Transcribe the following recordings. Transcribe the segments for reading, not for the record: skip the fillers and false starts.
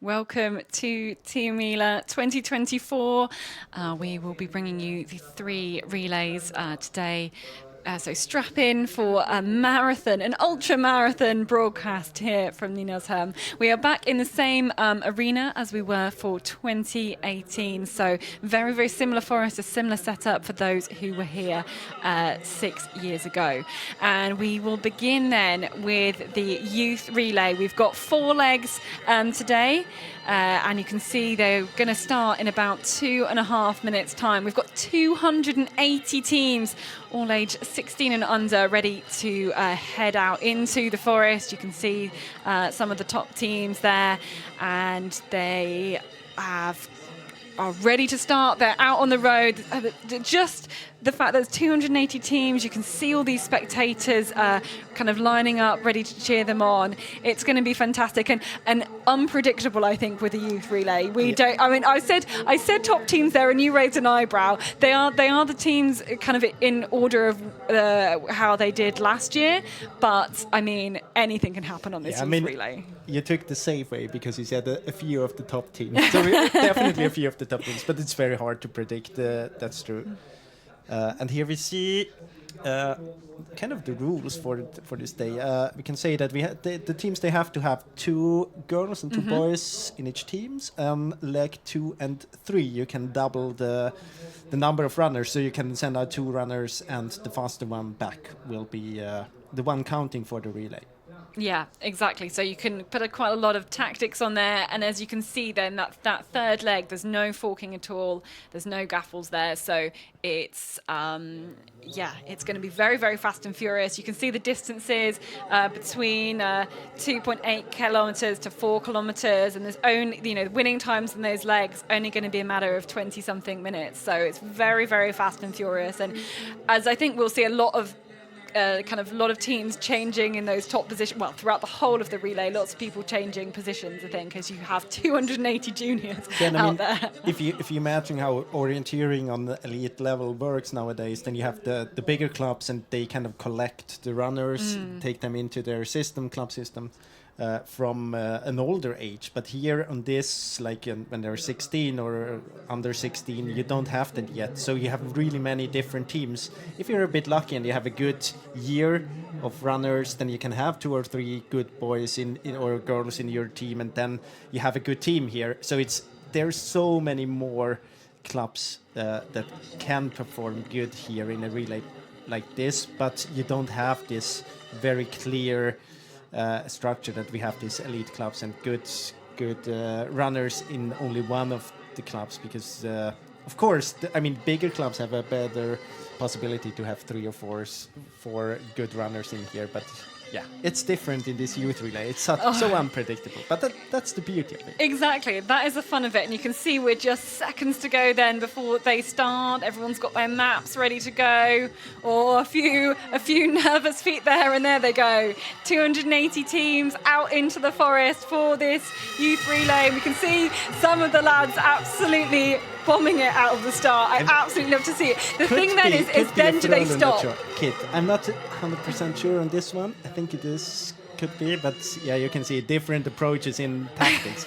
Welcome to Tiomila 2024. We will be bringing you the 3 relays today. So strap in for a marathon, an ultra-marathon broadcast here from Nynäshamn. We are back in the same arena as we were for 2018. So very, very similar for us, a similar setup for those who were here 6 years ago. And we will begin then with the youth relay. We've got 4 legs today. And you can see they're going to start in about 2.5 minutes' time. We've got 280 teams, all age 16 and under, ready to head out into the forest. You can see some of the top teams there, and they are ready to start. They're out on the road. Just the fact that there's 280 teams, you can see all these spectators kind of lining up, ready to cheer them on. It's going to be fantastic and unpredictable, I think, with the youth relay. We don't. I mean, I said top teams there, and you raised an eyebrow. They are the teams kind of in order of how they did last year. But I mean, anything can happen on this youth relay. You took the safe way because you said a few of the top teams. So definitely a few of the top teams, but it's very hard to predict. That's true. And here we see kind of the rules for this day. We can say that the teams, they have to have 2 girls and 2 boys in each teams. Leg 2 and 3, you can double the number of runners, so you can send out 2 runners, and the faster one back will be the one counting for the relay. Yeah, exactly. So you can put quite a lot of tactics on there, and as you can see then, that third leg, there's no forking at all, there's no gaffles there, so it's it's going to be very, very fast and furious. You can see the distances between 2.8 kilometers to 4 kilometers, and there's only, the winning times in those legs only going to be a matter of 20 something minutes, so it's very, very fast and furious. And as I think we'll see a lot of teams changing in those top positions. Well, throughout the whole of the relay, lots of people changing positions, I think, as you have 280 juniors out there. If you imagine how orienteering on the elite level works nowadays, then you have the bigger clubs, and they kind of collect the runners, take them into their club system. From an older age, but here on this, when they're 16 or under 16, you don't have that yet. So you have really many different teams. If you're a bit lucky and you have a good year of runners, then you can have 2 or 3 good boys or girls in your team, and then you have a good team here. So there's so many more clubs that can perform good here in a relay like this, but you don't have this very clear structure that we have these elite clubs and good runners in only one of the clubs, because of course bigger clubs have a better possibility to have 3 or 4 good runners in here, but it's different in this youth relay. It's so unpredictable, but that's the beauty of it. Exactly, that is the fun of it, and you can see we're just seconds to go then before they start. Everyone's got their maps ready to go, or a few nervous feet there, and there they go. 280 teams out into the forest for this youth relay. We can see some of the lads absolutely bombing it out of the start. I absolutely love to see it. The thing then is then do they stop? Kit. I'm not 100% sure on this one. I think could be, but you can see different approaches in tactics.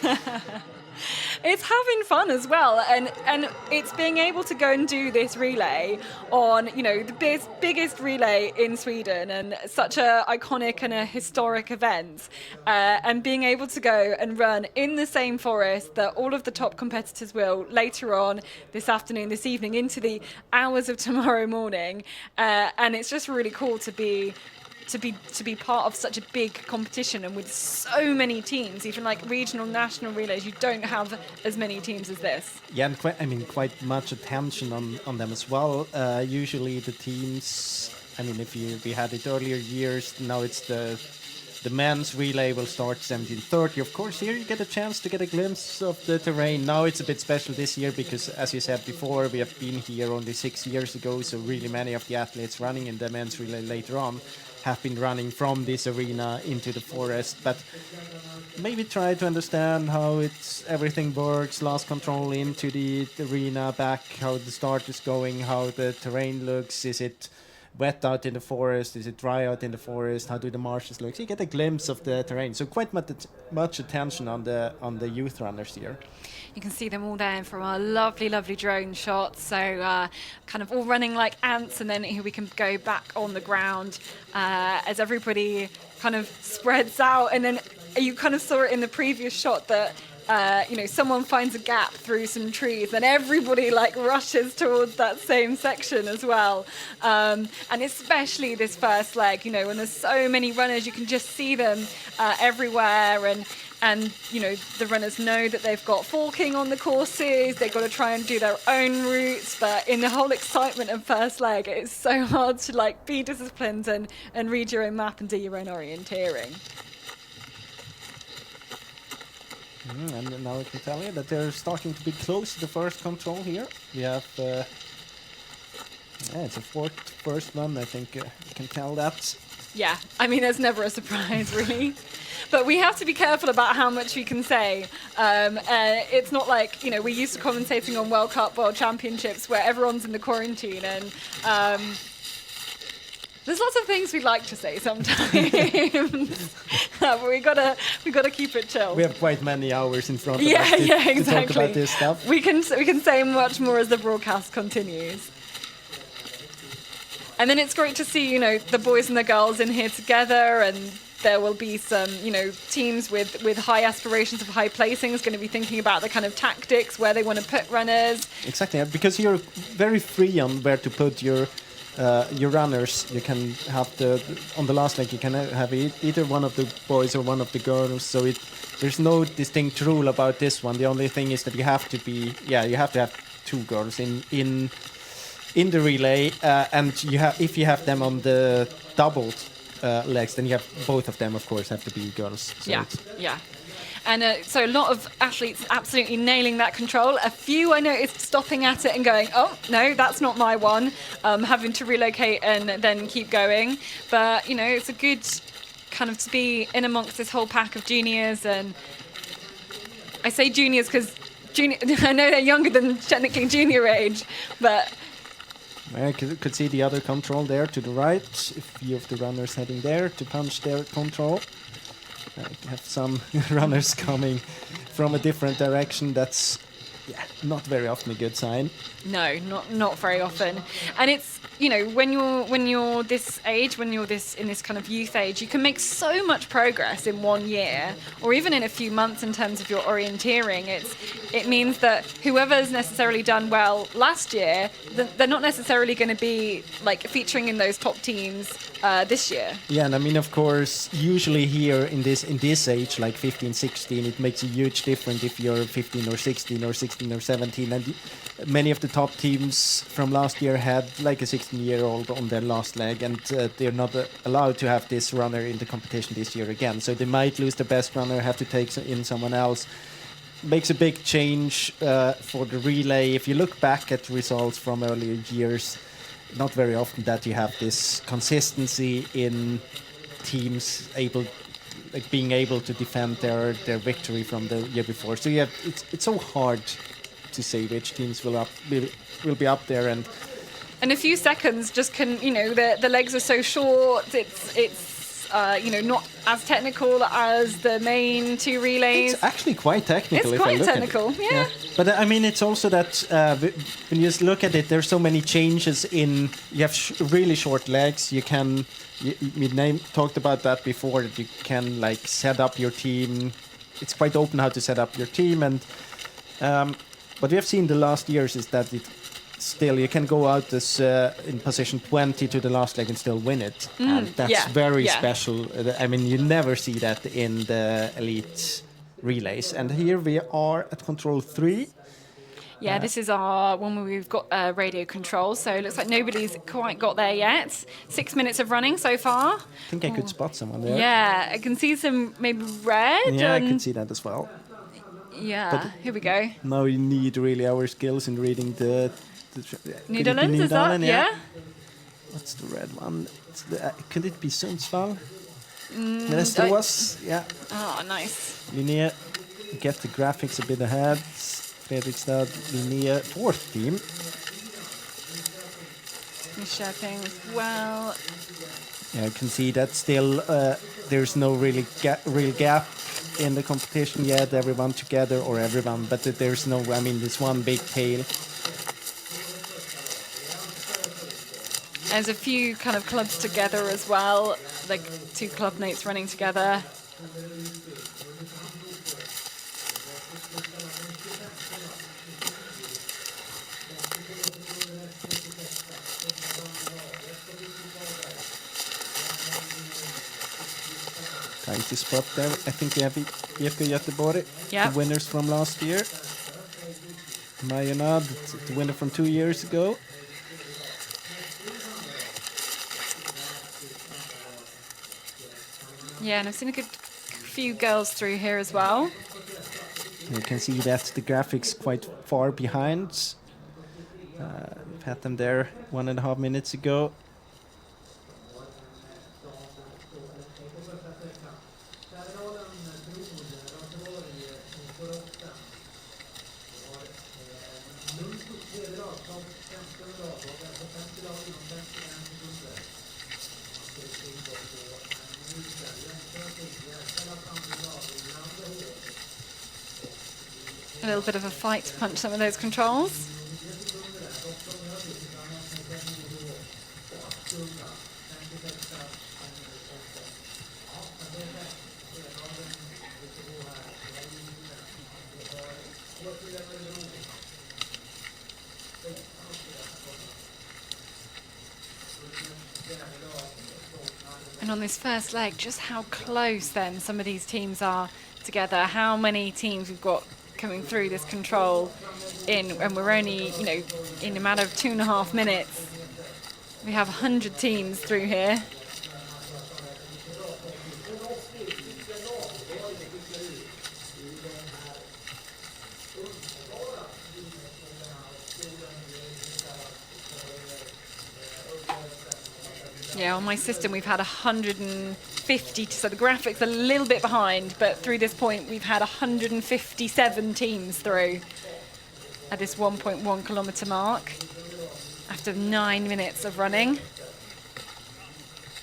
It's having fun as well, and it's being able to go and do this relay on the biggest relay in Sweden, and such a iconic and a historic event, and being able to go and run in the same forest that all of the top competitors will later on this afternoon, this evening, into the hours of tomorrow morning, and it's just really cool to be part of such a big competition, and with so many teams, even like regional, national relays, you don't have as many teams as this. Yeah, and quite much attention on them as well. Usually the teams, if we had it earlier years, now it's the men's relay will start 17:30. Of course, here you get a chance to get a glimpse of the terrain. Now it's a bit special this year because, as you said before, we have been here only 6 years ago, so really many of the athletes running in the men's relay later on have been running from this arena into the forest, but maybe try to understand how everything works, lost control into the arena, back, how the start is going, how the terrain looks. Is it wet out in the forest? Is it dry out in the forest? How do the marshes look? So you get a glimpse of the terrain. So quite much attention on the youth runners here. You can see them all there from our lovely, lovely drone shots. So kind of all running like ants, and then here we can go back on the ground as everybody kind of spreads out. And then you kind of saw it in the previous shot that someone finds a gap through some trees and everybody like rushes towards that same section as well. And especially this first leg, when there's so many runners, you can just see them everywhere. And the runners know that they've got forking on the courses. They've got to try and do their own routes. But in the whole excitement of first leg, it's so hard to like be disciplined and read your own map and do your own orienteering. And now I can tell you that they're starting to be close to the first control here. We have, it's a first one, I think you can tell that. Yeah, I mean, there's never a surprise, really. But we have to be careful about how much we can say. It's not like, we're used to commentating on World Cup, World Championships, where everyone's in the quarantine, and there's lots of things we'd like to say sometimes. But we gotta keep it chill. We have quite many hours in front of us exactly. to talk about this stuff. We can say much more as the broadcast continues. And then it's great to see, the boys and the girls in here together, and there will be some, teams with high aspirations of high placings going to be thinking about the kind of tactics, where they want to put runners. Exactly, because you're very free on where to put your runners. You can have on the last leg you can have either one of the boys or one of the girls. So there's no distinct rule about this one. The only thing is that you have to have two girls in the relay, and if you have them on the doubled legs, then you have both of them, of course, have to be girls. So yeah. And so a lot of athletes absolutely nailing that control. A few I noticed stopping at it and going, oh, no, that's not my one, having to relocate and then keep going. But, it's a good kind of to be in amongst this whole pack of juniors. And I say juniors because I know they're younger than technically junior age, but... I could see the other control there to the right. A few of the runners heading there to punch their control. I have some runners coming from a different direction. That's not very often a good sign. No, not very often. And it's when you're this age, when you're in this kind of youth age, you can make so much progress in 1 year, or even in a few months in terms of your orienteering. It means that whoever's necessarily done well last year, they're not necessarily going to be like featuring in those top teams this year. Yeah, and I mean, of course, usually here in this age, like 15, 16, it makes a huge difference if you're 15 or 16 or 16 or 17. And many of the top teams from last year had like a 16-year-old on their last leg, and they're not allowed to have this runner in the competition this year again. So they might lose the best runner, have to take in someone else. Makes a big change for the relay. If you look back at results from earlier years, not very often that you have this consistency in teams being able to defend their victory from the year before. So it's so hard to say which teams will be up there, and a few seconds just can, the legs are so short. It's not as technical as the main two relays. It's actually quite technical. It's quite technical, yeah. But I mean, it's also that when you just look at it, there's so many changes in. You have really short legs. You can. We talked about that before. That you can like set up your team. It's quite open how to set up your team, and what we have seen the last years is that still you can go out as in position 20 to the last leg and still win it, and that's very special. I mean, you never see that in the elite relays. And here we are at control 3. Yeah, this is our one where we've got radio control, so it looks like nobody's quite got there yet. 6 minutes of running so far. I think I could spot someone there. Yeah, I can see some maybe red. Yeah, I can see that as well. Yeah, but here we go. Now you need really our skills in reading the Netherlands, is that? Yeah. What's the red one? Could it be Sundsvall? Västerås, yeah. Oh, nice. Linné, get the graphics a bit ahead. Fredrikstad, Linné, 4th team. Nyköping as well. Yeah, you can see that still there's no really real gap in the competition yet. Everyone together, or everyone, but there's no. I mean, there's one big tail. There's a few kind of clubs together as well, like 2 club mates running together. Trying to spot there. I think we have Jekka Göteborg, Yep. the winners from last year. Mayanad, the winner from 2 years ago. Yeah, and I've seen a good few girls through here as well. You can see that the graphics quite far behind. We've had them there 1.5 minutes ago. A little bit of a fight to punch some of those controls. And on this first leg, just how close then some of these teams are together, how many teams we've got coming through this control in, and we're only, you know, in a matter of 2.5 minutes, we have 100 teams through here. Yeah, on my system we've had 150, so the graphics are a little bit behind, but through this point we've had 157 teams through at this 1.1 kilometre mark after 9 minutes of running.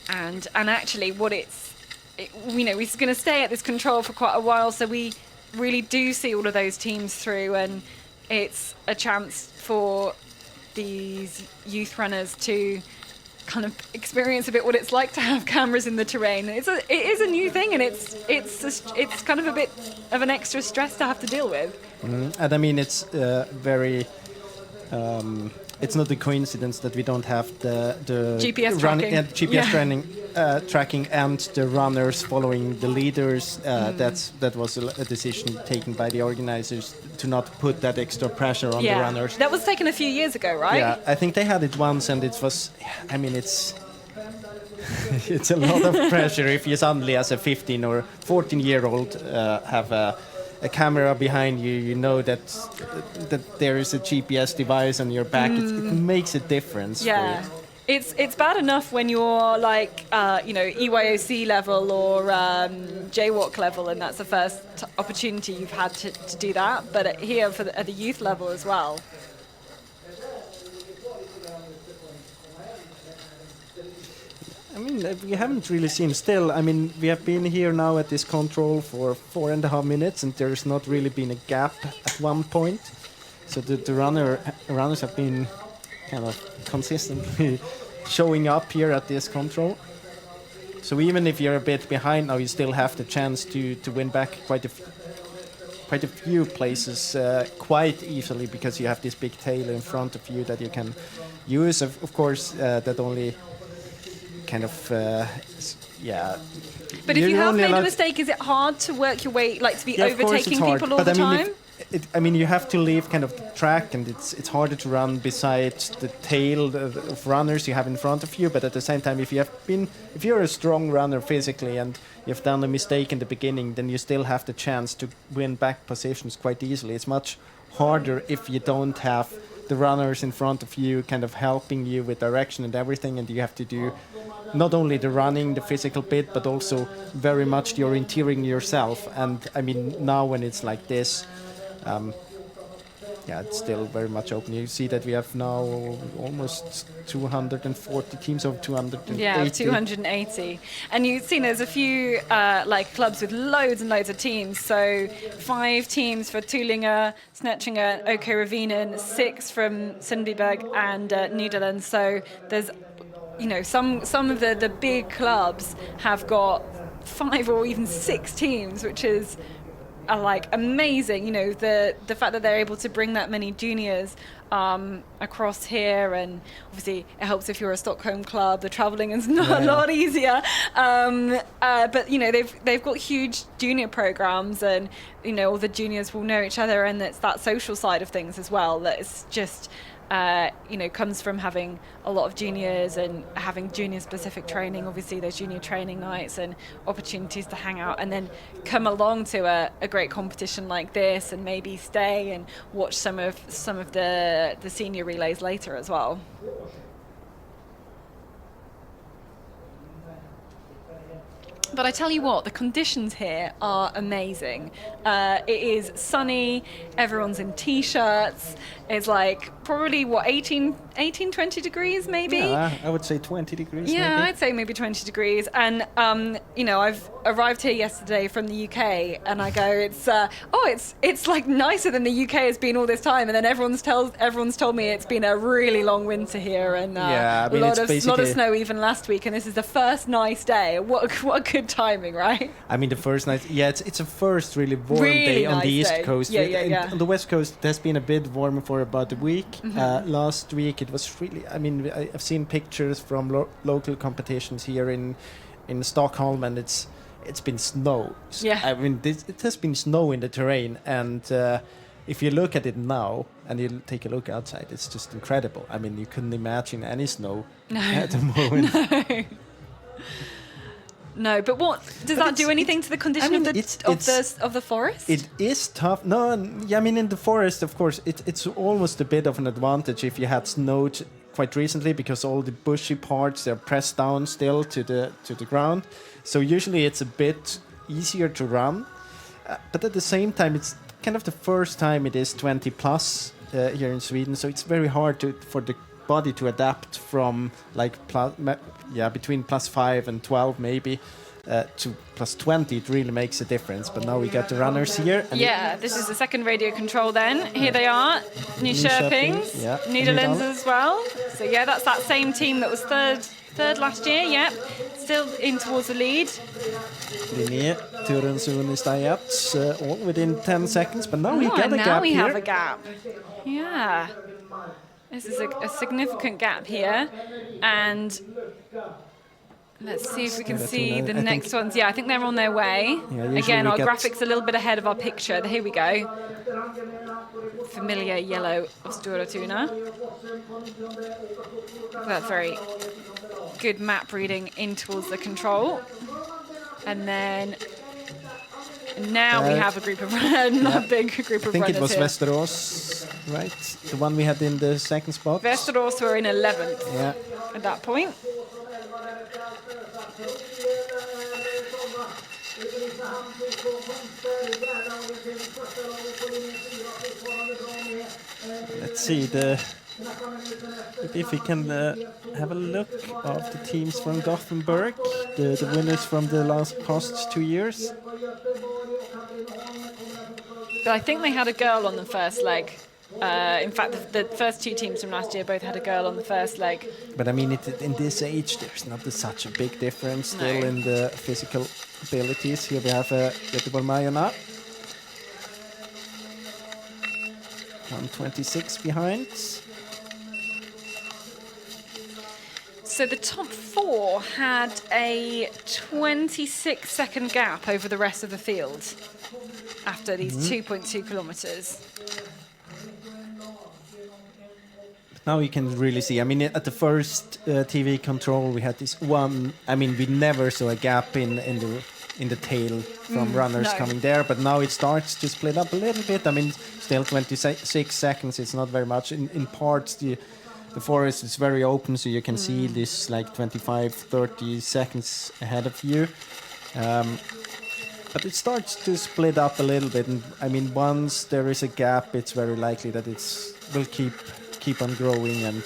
And actually what you know, we're going to stay at this control for quite a while, so we really do see all of those teams through, and it's a chance for these youth runners to kind of experience a bit what it's like to have cameras in the terrain. It is a new thing, and it's kind of a bit of an extra stress to have to deal with. And I mean, it's very. It's not a coincidence that we don't have the GPS tracking. GPS tracking and the runners following the leaders. That was a decision taken by the organizers to not put that extra pressure on the runners. That was taken a few years ago, right? Yeah, I think they had it once, and it was. I mean, it's a lot of pressure if you suddenly, as a 15 or 14-year-old, have a camera behind you. You know that there is a GPS device on your back. It makes a difference. Yeah, for it's bad enough when you're like you know, EYOC level or JWalk level, and that's the first opportunity you've had to do that. But here at the youth level as well. I mean, we haven't really seen still. I mean, we have been here now at this control for 4.5 minutes, and there's not really been a gap at one point. So the runners have been kind of consistently showing up here at this control. So even if you're a bit behind now, you still have the chance to win back quite a few places quite easily, because you have this big tail in front of you that you can use. Of course, that only kind of But if you have made a mistake, is it hard to work your way, like to be overtaking people all the time? I mean, you have to leave kind of the track, and it's harder to run beside the tail of runners you have in front of you. But at the same time, if you're a strong runner physically and you've done a mistake in the beginning, then you still have the chance to win back positions quite easily. It's much harder if you don't have the runners in front of you kind of helping you with direction and everything, and you have to do not only the running, the physical bit, but also very much the orienteering yourself. And I mean, now when it's like this, yeah, it's still very much open. You see that we have now almost 240 teams, of 280. Yeah, 280. And you've seen there's a few like clubs with loads and loads of teams. So 5 teams for Tullinge, Snetchinge, OK Ravinen, 6 from Sundbyberg and Nederland. So there's, you know, some of the big clubs have got 5 or even 6 teams, which is like amazing. You know, the fact that they're able to bring that many juniors across here, and obviously it helps if you're a Stockholm club. The travelling is not a lot easier, but you know, they've got huge junior programs, and you know, all the juniors will know each other, and it's that social side of things as well that is just you know, comes from having a lot of juniors and having junior specific training. Obviously those junior training nights and opportunities to hang out, and then come along to a great competition like this, and maybe stay and watch some of the senior relays later as well. But I tell you what, the conditions here are amazing. It is sunny, everyone's in t-shirts. It's like probably, 18, 20 degrees maybe? Yeah, I would say 20 degrees Yeah, maybe. I'd say maybe 20 degrees. And, you know, I've arrived here yesterday from the UK, and I go, it's like nicer than the UK has been all this time. And then everyone's told me it's been a really long winter here, and I mean, a lot of basically snow even last week. And this is the first nice day. What a good timing, right? I mean, the first night, it's a first really warm Really day on nice the East day. Coast. Yeah. On the West Coast, it has been a bit warmer for about a week. Last week, it was really, I mean, I've seen pictures from local competitions here in Stockholm, and it's been snow. Yeah. I mean, it has been snow in the terrain, and if you look at it now and you take a look outside, it's just incredible. I mean, you couldn't imagine any snow at the moment. No, but what does that do anything to the condition of the forest? It is tough. No, I mean, in the forest, of course, it's almost a bit of an advantage if you had snowed quite recently, because all the bushy parts, they're pressed down still to the ground. So usually it's a bit easier to run, but at the same time, it's kind of the first time it is 20 plus here in Sweden. So it's very hard for the body to adapt from like between +5 and 12 maybe to +20. It really makes a difference. But now we got the runners here. And this is the second radio control then. Here they are, Nyköping, Netherlands as well. So yeah, that's that same team that was third last year. Yeah, still in towards the lead. Linné, Turensund, Istajats, all within 10 seconds. But now we get a gap now we here. have a gap. Yeah. This is a significant gap here, and let's see if we can see the next ones. Yeah, I think they're on their way. Again, our graphics a little bit ahead of our picture. Here we go. Familiar yellow of Stora Tuna. That's very good map reading in towards the control. And then now we have a group of a big group of runners. I think it was here. Västerås, right? The one we had in the second spot. Västerås were in 11th at that point. Let's see if we can have a look of the teams from Gothenburg, the winners from the past 2 years. But I think they had a girl on the first leg. In fact, the first 2 teams from last year both had a girl on the first leg. But I mean, in this age, there's not such a big difference still in the physical abilities. Here we have Göteborg Majorna. 126 behind. So the top 4 had a 26-second gap over the rest of the field after these 2.2 kilometers. Now you can really see. I mean, at the first TV control, we had this one. I mean, we never saw a gap in the tail from runners coming there, but now it starts to split up a little bit. I mean, still 26 seconds. It's not very much. In parts, the forest is very open, so you can see this like 25, 30 seconds ahead of you. But it starts to split up a little bit, and I mean, once there is a gap, it's very likely that will keep on growing, and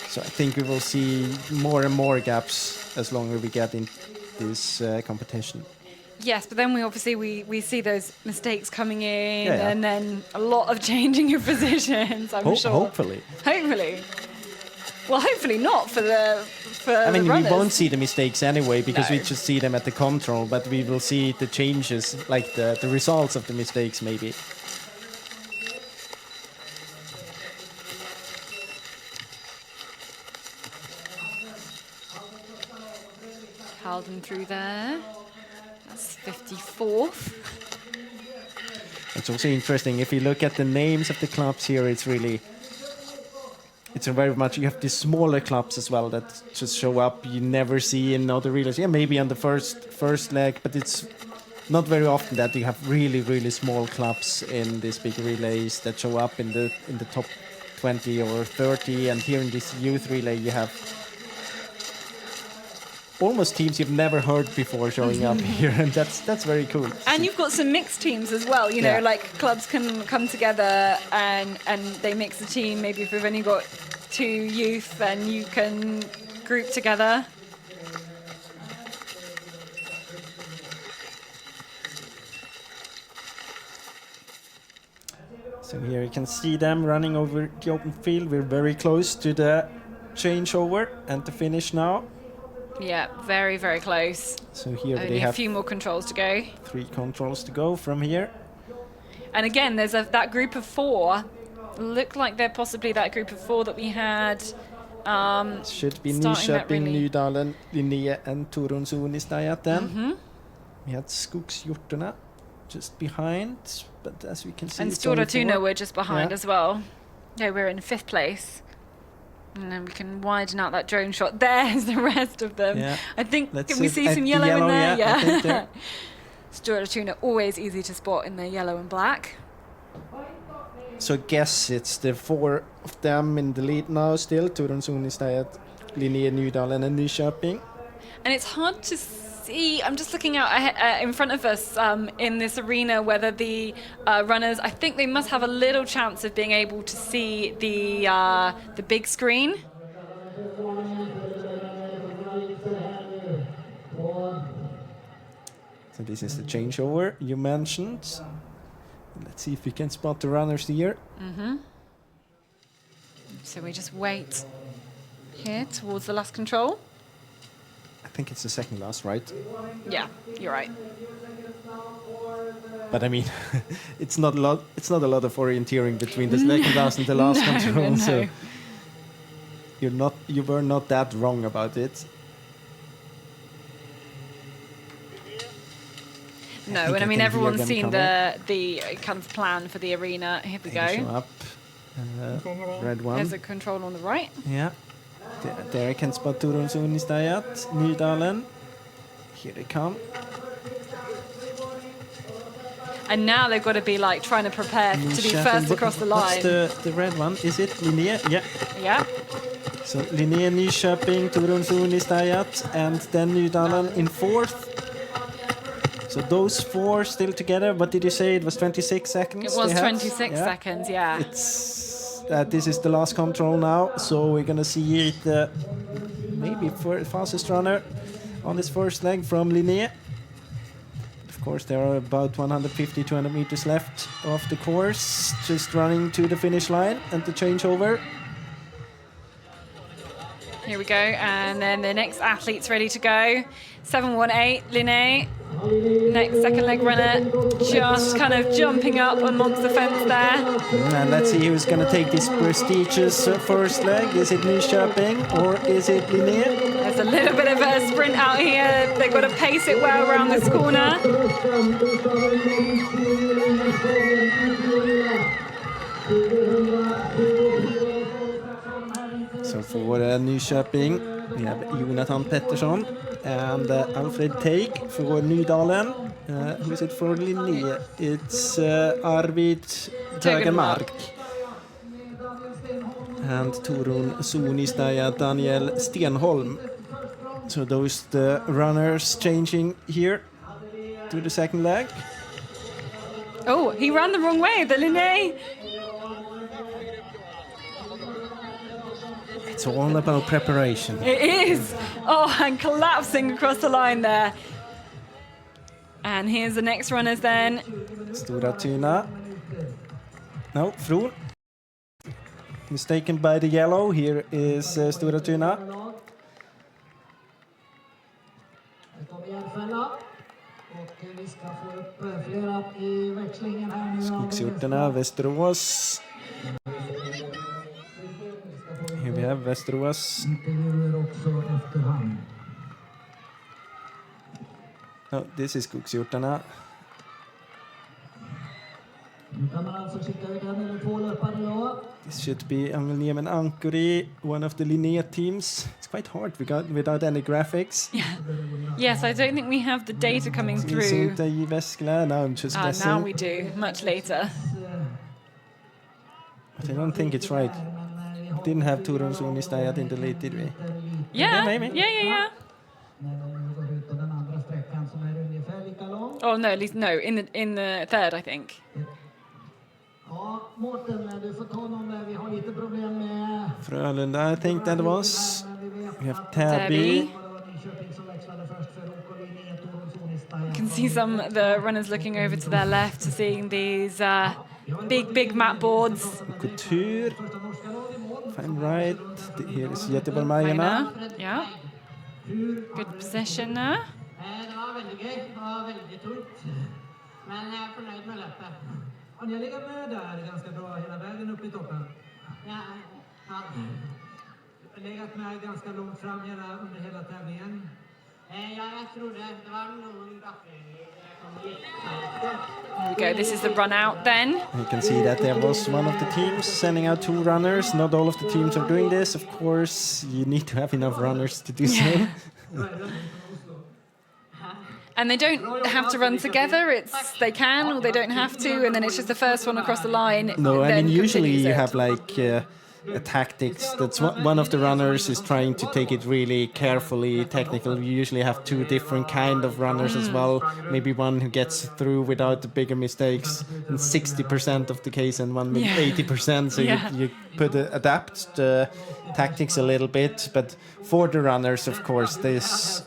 so I think we will see more and more gaps as longer we get in this competition. Yes, but then we see those mistakes coming in, Yeah. and then a lot of changing of positions. I'm sure. Hopefully. Well, hopefully not for the. I mean, the we runners. won't see the mistakes anyway because No. we just see them at the control, but we will see the changes, like the results of the mistakes maybe. Halden through there. That's 54th. It's also interesting if you look at the names of the clubs here. It's a very much, you have these smaller clubs as well that just show up you never see in other relays. Yeah, maybe on the first leg, but it's not very often that you have really small clubs in these big relays that show up in the top 20 or 30. And here in this youth relay, you have almost teams you've never heard before showing up here, and that's very cool. And you've got some mixed teams as well. You know, Yeah. like clubs can come together and they mix a team. Maybe if we've only got 2 youth, then you can group together. So here you can see them running over the open field. We're very close to the changeover and the finish now. Yeah, very, very close. So here they Only a have few more controls to go. 3 controls to go from here. And again, there's that group of 4. Look like they're possibly that group of 4 that we had. Should be starting that Nyköping, really. Nydalen, Linné and Torun Suunnistajat then. Mm-hmm. We had Skogshjortorna just behind, but as we can see, And it's only Stora 4. were just behind Yeah. as well. Yeah, we're in 5th place. And then we can widen out that drone shot. There's the rest of them. Yeah. I think, Let's can we see see at some the yellow in there? yeah, I think there. Stora always easy to spot in their yellow and black. So I guess it's the 4 of them in the lead now still. Torun Suunnistajat, Linné, Nydalen and Nyköping. And it's hard to see, I'm just looking out in front of us in this arena whether the runners, I think they must have a little chance of being able to see the big screen. So this is the changeover you mentioned. Let's see if we can spot the runners here. Mm-hmm. So we just wait here towards the last control. I think it's the second last, right? Yeah, you're right. But I mean, it's not a lot. It's not a lot of orienteering between the second last and the last control. No. So you were not that wrong about it. No, and I can mean hear everyone's them seen coming. the kind of plan for the arena. Here we They show go. up. Red one. There's a control on the right. Yeah. There I can spot Torun Suunnistajat, Nydalen. Here they come. And now they've got to be like trying to prepare to be Nyköping. first across the line. What's the red one? Is it Linné? Yeah. Yeah. So Linné, Nyköping, Torun Suunnistajat, and then Nydalen in 4th. So those 4 still together. What did you say? It was 26 seconds? It was they had? 26 Yeah. seconds, yeah. It's this is the last control now, so we're gonna see it maybe for fastest runner on this first leg from Linné. Of course, there are about 150-200 meters left of the course, just running to the finish line and the changeover. Here we go, and then the next athlete's ready to go. 718, Linné. Next second leg runner, just kind of jumping up amongst the fence there. And let's see who's gonna take this prestigious first leg. Is it Nyköping or is it Linné? There's a little bit of a sprint out here. They've got to pace it well around this corner. So for Nyköping, we have Jonathan Pettersson and Alfred Teig for Nydalen. Who is it for Linné? It's Arvid Tögermark. And Torun Suunnistajat, Daniel Stenholm. So those the runners changing here. to the second leg. Oh, he ran the wrong way, the Linné. It's all about preparation. It is. Oh, and collapsing across the line there. And here's the next runners then. Stora Tuna. No, Frohl. Mistaken by the yellow. Here is Stora Tuna. Skogshjortarna, Västerås. Here we have Västerås. No, this is Skogshjortarna. This should be Emil and Ankuri, one of the Linné teams. It's quite hard without any graphics. Yeah. Yes, I don't think we have the data coming through. Now I'm just guessing. Now we do, much later. But I don't think it's right. Didn't have Turun Suunnistajat in the lead, did we? Yeah, maybe. Yeah. Oh no, at least no. In the third, I think. Frölunda, I think that was. We have Täby. You can see some of the runners looking over to their left, seeing these big map boards. Couture. If I'm right, here is Göteborg-Majerna. Yeah. Good position there. Har ni legat med där ganska bra hela vägen upp i toppen? Ja. Legat med ganska långt fram under hela tävlingen? Ja, jag tror det var nog There we go. This is the run out then. You can see that there was one of the teams sending out 2 runners. Not all of the teams are doing this. Of course, you need to have enough runners to do so. And they don't have to run together. It's they can or they don't have to, and then it's just the first one across the line. No, I mean usually you it. have like a tactics. That's one of the runners is trying to take it really carefully, technical. You usually have 2 different kind of runners as well. Maybe one who gets through without the bigger mistakes in 60% of the case, and one with 80%. So you adapt the tactics a little bit, but for the runners, of course, this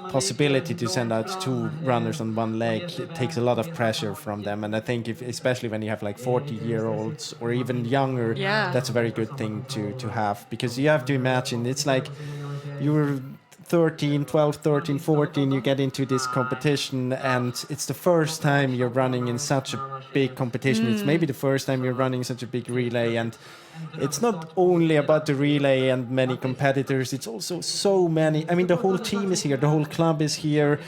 possibility to send out 2 runners on one leg, it takes a lot of pressure from them. And I think especially when you have like 40-year-olds or even younger, that's a very good thing to have, because you have to imagine it's like you're 12, 13, 14, you get into this competition and it's the first time you're running in such a big competition. It's maybe the first time you're running such a big relay, and it's not only about the relay and many competitors, it's also so many. I mean, the whole team is here, the whole club is here.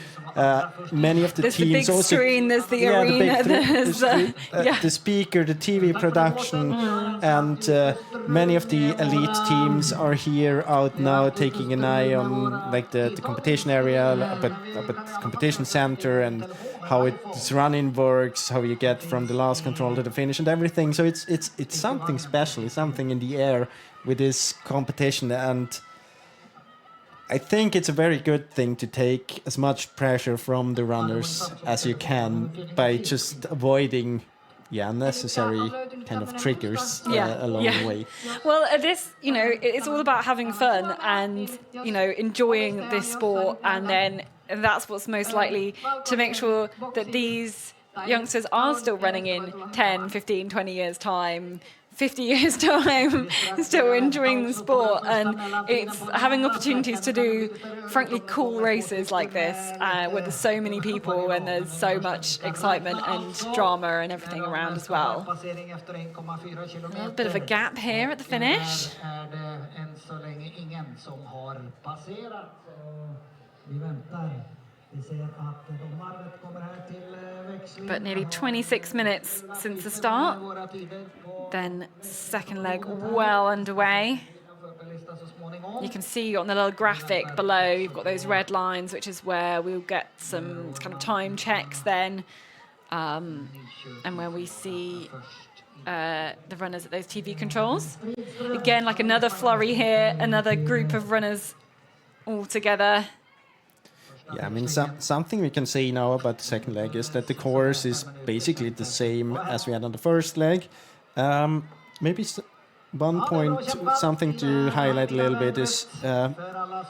Many of the there's teams the big also. Screen, there's the arena, there's the speaker, the TV production, and many of the elite teams are here out now, taking an eye on like the competition area, but competition center and how its running works, how you get from the last control to the finish and everything. So it's something special, it's something in the air with this competition, and I think it's a very good thing to take as much pressure from the runners as you can by just avoiding necessary kind of triggers along the way. Well, this, it's all about having fun and, enjoying this sport, and then that's what's most likely to make sure that these youngsters are still running in 10, 15, 20 years' time, 50 years' time, still enjoying the sport. And it's having opportunities to do, frankly, cool races like this, where there's so many people and there's so much excitement and drama and everything around as well. A bit of a gap here at the finish. But nearly 26 minutes since the start. Then second leg well underway. You can see on the little graphic below, you've got those red lines, which is where we'll get some kind of time checks then, and where we see the runners at those TV controls. Again, like another flurry here, another group of runners all together. Yeah, I mean, something we can say now about the second leg is that the course is basically the same as we had on the first leg. Maybe one point, something to highlight a little bit is,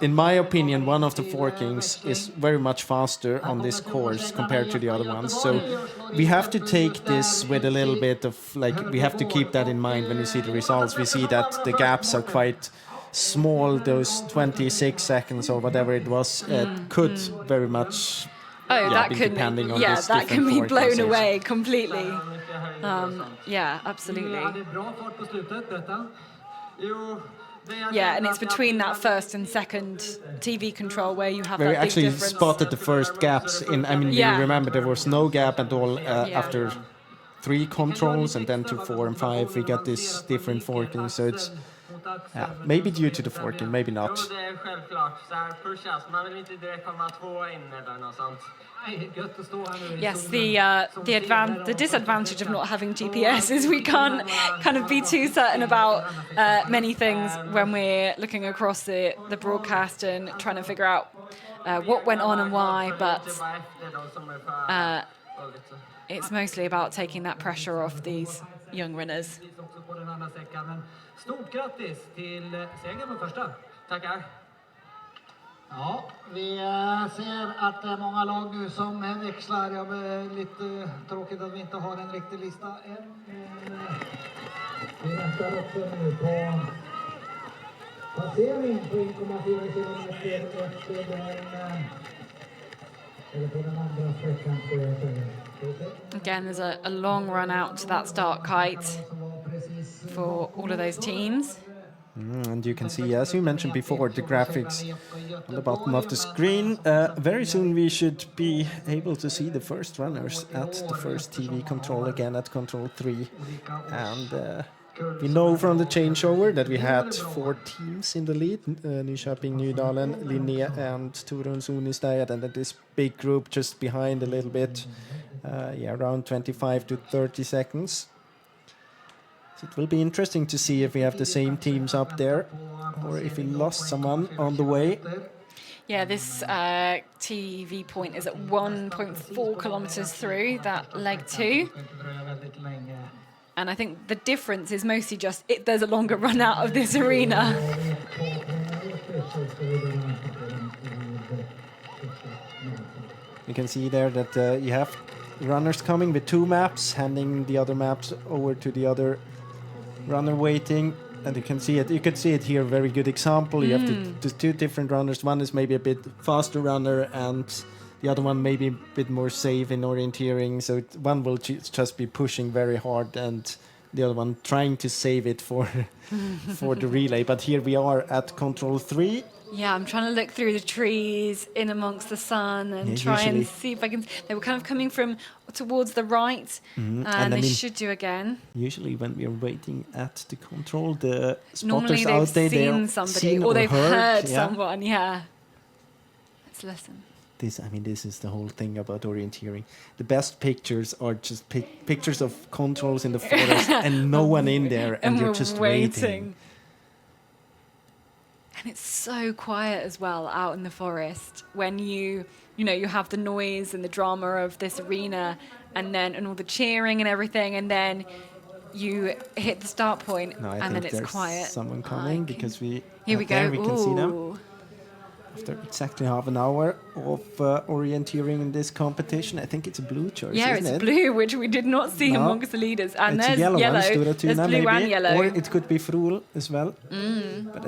in my opinion, one of the forkings is very much faster on this course compared to the other ones. So we have to take this with a little bit of, like, we have to keep that in mind when we see the results. We see that the gaps are quite small, those 26 seconds or whatever it was, could very much that be can, depending on yeah, this that can different be forkings. blown away completely. Yeah, absolutely. Yeah, and it's between that first and second TV control where you have Where we that big actually difference. spotted the first gaps in. I mean, Yeah. you remember there was no gap at all after 3 controls, and then to 4 and 5 we got this different forking. So it's maybe due to the forking, maybe not. Yes, the disadvantage of not having GPS is we can't kind of be too certain about many things when we're looking across the broadcast and trying to figure out what went on and why, but it's mostly about taking that pressure off these young runners. Stort grattis till segern på första. Tackar. Ja, vi ser att det är många lag nu som växlar. Jag är lite tråkigt att vi inte har en riktig lista än. Vi väntar också nu på passering på 1,4 kilometer efter den, eller på den andra sträckan ska jag säga. Again, there's a long run out to that start kite for all of those teams. And you can see, as you mentioned before, the graphics on the bottom of the screen. Very soon we should be able to see the first runners at the first TV control again at control 3. And we know from the changeover that we had 4 teams in the lead, Nyköping, Nydalen, Linné and Torun Sunistad, and then this big group just behind a little bit, around 25 to 30 seconds. So it will be interesting to see if we have the same teams up there or if we lost someone on the way. Yeah, this TV point is at 1.4 kilometers through that leg 2. And I think the difference is mostly just there's a longer run out of this arena. You can see there that you have runners coming with 2 maps, handing the other maps over to the other runner waiting, and you can see it. You can see it here. Very good example. You have the 2 different runners. One is maybe a bit faster runner, and the other one maybe a bit more safe in orienteering. So one will just be pushing very hard, and the other one trying to save it for for the relay. But here we are at control 3. Yeah, I'm trying to look through the trees in amongst the sun and try and see if I can. They were kind of coming from towards the right, and they should do again. Usually, when we are waiting at the control, the spotters normally out there, seen somebody or they've heard someone. Yeah, let's listen. This is the whole thing about orienteering. The best pictures are just pictures of controls in the forest and no one in there, and you're just waiting. And it's so quiet as well out in the forest when you have the noise and the drama of this arena and all the cheering and everything, and then you hit the start point and then it's quiet. Someone coming because here we go. We can see them. After exactly half an hour of orienteering in this competition, I think it's a blue choice. Yeah, isn't it's blue, which we did not see amongst the leaders. And it's there's yellow. There's blue and yellow. Or it could be Frul as well. But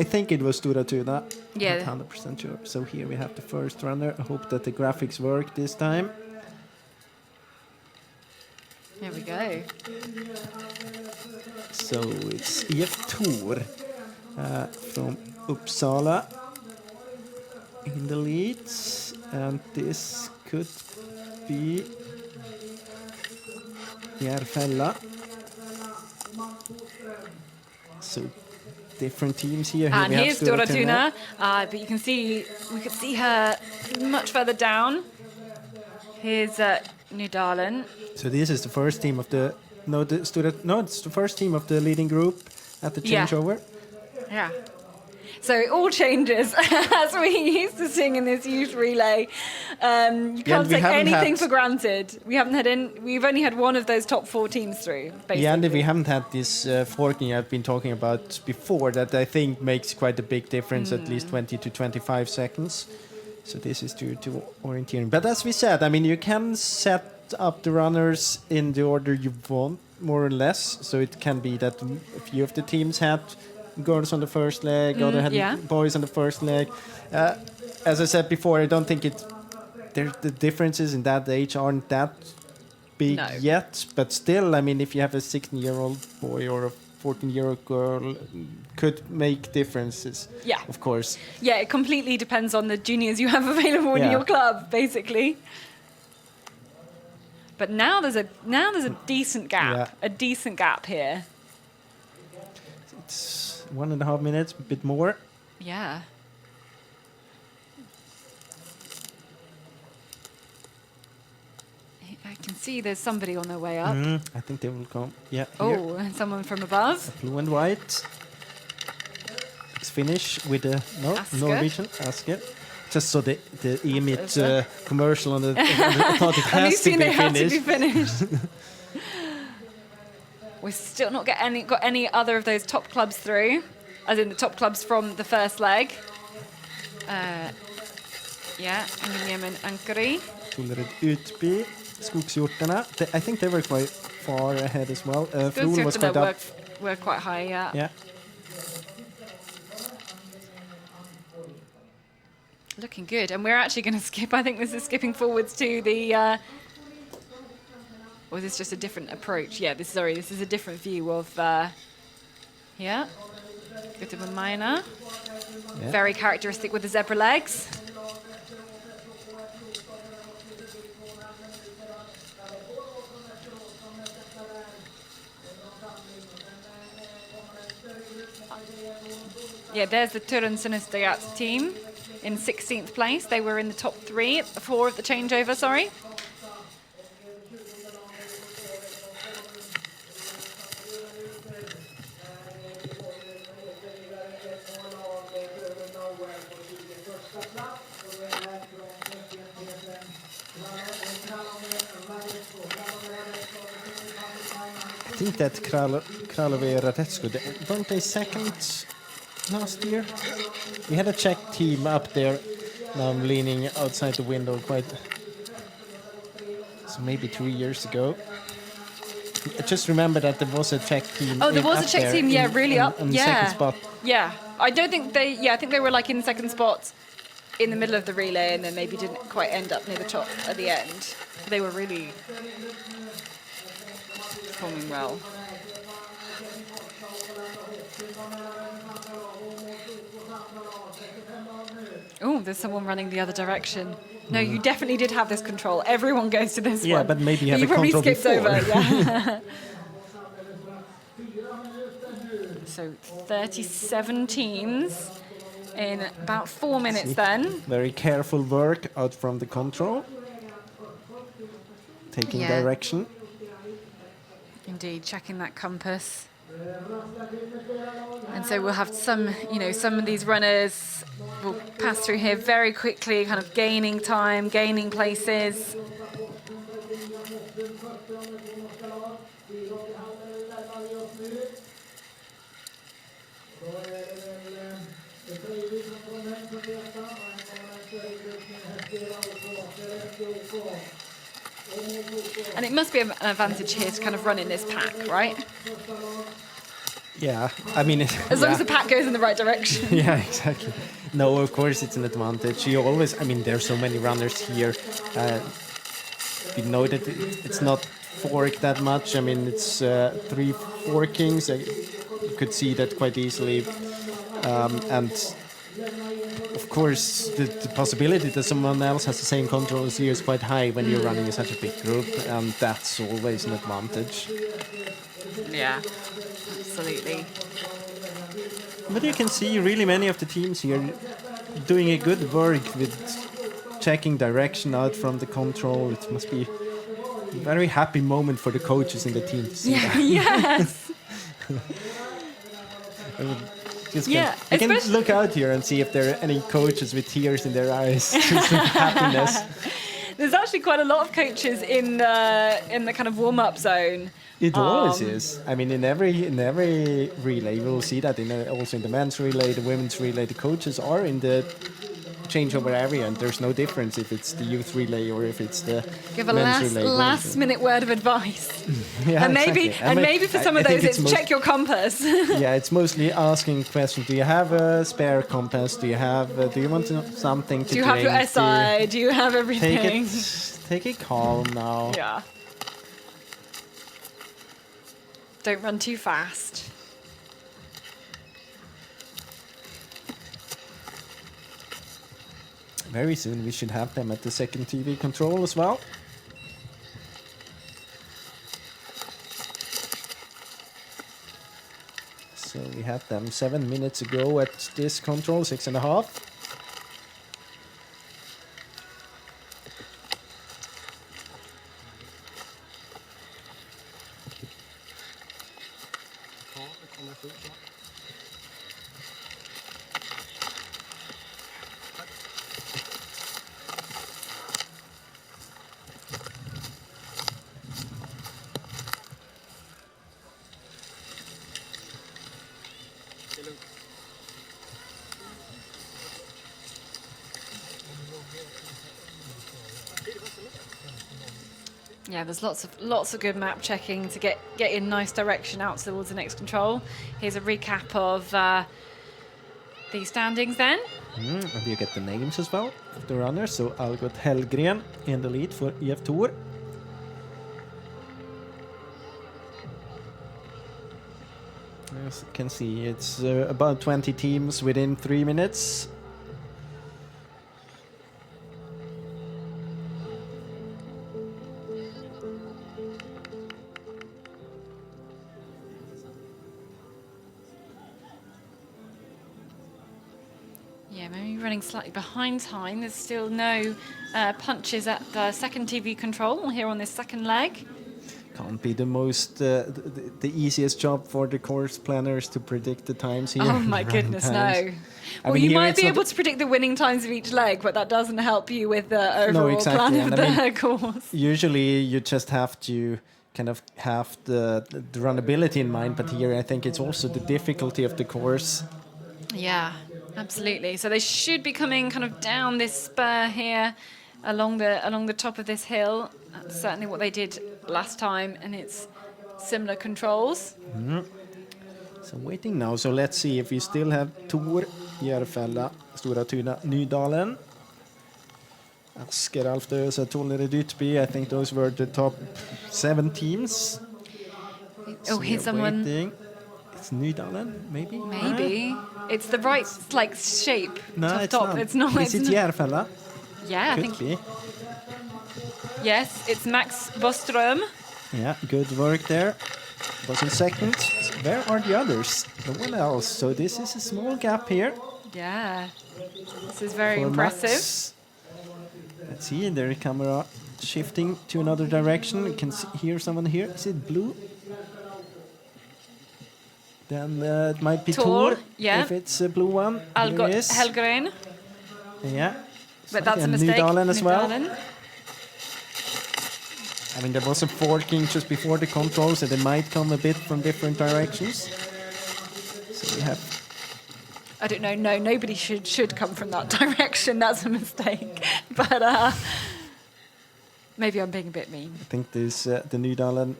I think it was Stora Tuna. Yeah. Not 100% sure. So here we have the first runner. I hope that the graphics work this time. Here we go. So it's IF Tor from Uppsala in the lead, and this could be Järfälla. So different teams here. And here's Stora Tuna, but we could see her much further down. Here's Nydalen. So this is the first team of it's the first team of the leading group at the changeover. Yeah. So it all changes, as we used to sing in this youth relay. You can't take anything for granted. We've only had one of those top 4 teams through, basically. Yeah, and we haven't had this forking I've been talking about before that I think makes quite a big difference, at least 20 to 25 seconds. So this is to orienteering. But as we said, I mean, you can set up the runners in the order you want, more or less. So it can be that a few of the teams had girls on the first leg, other had boys on the first leg. As I said before, I don't think the differences in that age aren't that big yet. But still, I mean, if you have a 16-year-old boy or a 14-year-old girl, could make differences. Yeah, of course. Yeah, it completely depends on the juniors you have available in your club, basically. But now there's a decent gap, a decent gap here. It's 1.5 minutes, a bit more. Yeah. I can see there's somebody on their way up. I think they will come. Yeah. Oh, and someone from above. Blue and white. Let's finish with the Norwegian Asker. Just so the Emit commercial on the I thought it has to be finished. We've still not got any other of those top clubs through, as in the top clubs from the first leg. Ingrid and Ankari. Tullered Utby, Skogshjortarna. I think they were quite far ahead as well. Frohl was quite up. Were quite high, yeah. Yeah. Looking good. And we're actually going to skip, I think this is skipping forwards to the... or is this just a different approach? Yeah, this is a different view of... Bit of a minor. Yeah. Very characteristic with the zebra legs. Yeah, there's the Turun team in 16th place. They were in the top 4 of the changeover, sorry. I think that Kralove and Radetsko, weren't they second last year? We had a Czech team up there. Now I'm leaning outside the window quite... So maybe 2 years ago. I just remember that there was a Czech team. Oh, there was a Czech team, really up. On the second spot. Yeah, I don't think I think they were like in second spot in the middle of the relay and then maybe didn't quite end up near the top at the end. They were really performing well. Oh, there's someone running the other direction. No, you definitely did have this control. Everyone goes to this one. Yeah, but maybe you have a probably control skipped before. over. Yeah. So 37 teams in about 4 minutes then. Very careful work out from the control. Taking direction. Indeed, checking that compass. And so we'll have some of these runners will pass through here very quickly, kind of gaining time, gaining places. And it must be an advantage here to kind of run in this pack, right? Yeah, I mean... As long as the pack goes in the right direction. Yeah, exactly. No, of course it's an advantage. You always... I mean, there's so many runners here. We know that it's not forked that much. I mean, it's 3 forkings. You could see that quite easily. And... Of course, the possibility that someone else has the same control as you is quite high when you're running in such a big group, and that's always an advantage. Yeah, absolutely. But you can see really many of the teams here doing a good work with checking direction out from the control. It must be a very happy moment for the coaches in the team to see that. Yes! Just Yeah, you can especially- look out here and see if there are any coaches with tears in their eyes, just of happiness. There's actually quite a lot of coaches in the kind of warm-up zone. It always is. I mean, in every relay, you will see that. Also in the men's relay, the women's relay, the coaches are in the changeover area, and there's no difference if it's the youth relay or if it's the Give a men's relay. last minute word of advice. Yeah, And maybe exactly. maybe for some of I think those it's most- check your compass. Yeah, it's mostly asking questions. Do you have a spare compass? Do you have? Do you want something to Do you drink? have your SI? Do you have everything? Take it calm now. Yeah. Don't run too fast. Very soon we should have them at the second TV control as well. So we had them 7 minutes ago at this control, 6.5. Yeah, there's lots of good map checking to get in nice direction out towards the next control. Here's a recap of the standings then. And you get the names as well of the runners. So Algot Hellgren in the lead for EF Tour. As you can see, it's about 20 teams within 3 minutes. Yeah, maybe running slightly behind time. There's still no punches at the second TV control here on this second leg. Can't be the most the easiest job for the course planners to predict the times here. Oh my the running goodness, times. no. I Well, mean, you here might it's be not- able to predict the winning times of each leg, but that doesn't help you with the overall exactly, plan of and I the course. Usually you just have to kind of have the runnability in mind, but here I think it's also the difficulty of the course. Yeah, absolutely. So they should be coming kind of down this spur here along the top of this hill. That's certainly what they did last time, and it's similar controls. So I'm waiting now, so let's see if we still have Tor, Järfälla, Stora Tuna, Nydalen, Asker, Alfdöse, Tolere, Dytby. I think those were the top 7 teams. Oh, So here's we're someone. waiting. It's Nydalen, maybe? Maybe it's the right like shape. No, top, it's top. not. It's not. Is it it's not. Järfälla? Yeah, I Could think be. yes. It's Max Boström. Yeah, good work there. Was in second. Where are the others? No one else. So this is a small gap here. Yeah, this is very for impressive. Max. Let's see, there camera shifting to another direction. You can hear someone here. Is it blue? Then it might be Tor, Tor, yeah. if it's a blue one. Here Algot it is. Helgren, Yeah. but that's a And mistake. Nydalen as well. Nydalen. I mean, there was a forking just before the control, so they might come a bit from different directions. So we have I don't know. No, nobody should come from that direction. That's a mistake. But maybe I'm being a bit mean. I think this the Nydalen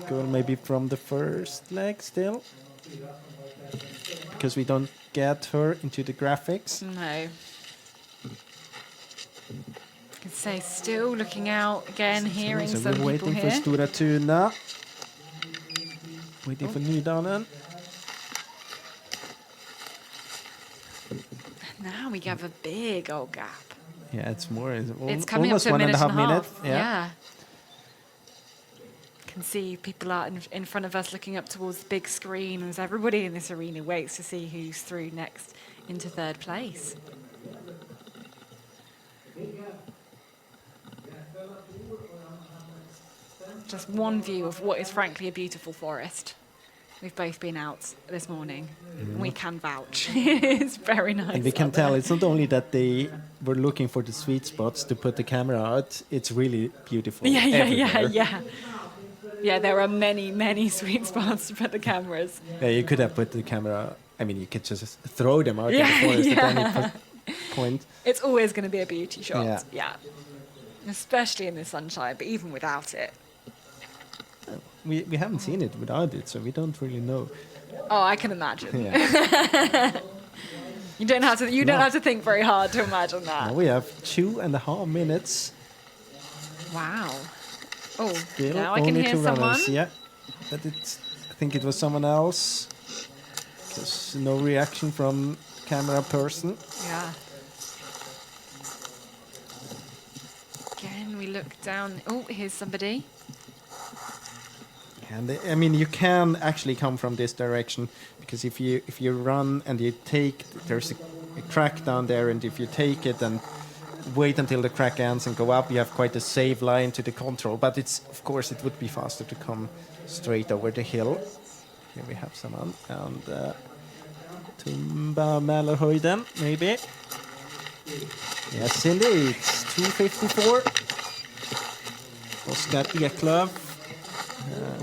girl maybe from the first leg still, because we don't get her into the graphics. No. I can say still looking out again, hearing So some we're people waiting for here. Stora Tuna. Waiting for Nydalen. Now we have a big old gap. Yeah, it's more. It's coming up almost to a minute and a half. minute. Yeah. Can see people out in front of us looking up towards the big screen as everybody in this arena waits to see who's through next into third place. Just one view of what is frankly a beautiful forest. We've both been out this morning. We can vouch. It's very nice. And we can out tell there. it's not only that they were looking for the sweet spots to put the camera out, it's really beautiful. Yeah, everywhere. yeah. Yeah, there are many, many sweet spots to put the cameras. Yeah, you could have put the camera, I mean, you could just throw them out Yeah, in the forest yeah. at any point. It's always going to be a beauty shot. Yeah. Yeah. Especially in the sunshine, but even without it. We haven't seen it without it, so we don't really know. Oh, I can imagine. Yeah. You don't have to think very hard to imagine that. Now we have 2.5 minutes. Wow. Oh, Still now I can only hear 2 someone. runners. Yeah, but I think it was someone else. Because no reaction from camera person. Yeah. Again, we look down. Oh, here's somebody. And I mean, you can actually come from this direction, because if you run and you take, there's a crack down there, and if you take it and wait until the crack ends and go up, you have quite a safe line to the control. But of course it would be faster to come straight over the hill. Here we have someone, and Tumba Mälarhöjden, maybe. Yes, indeed. 2:54. Oskar Eklöf.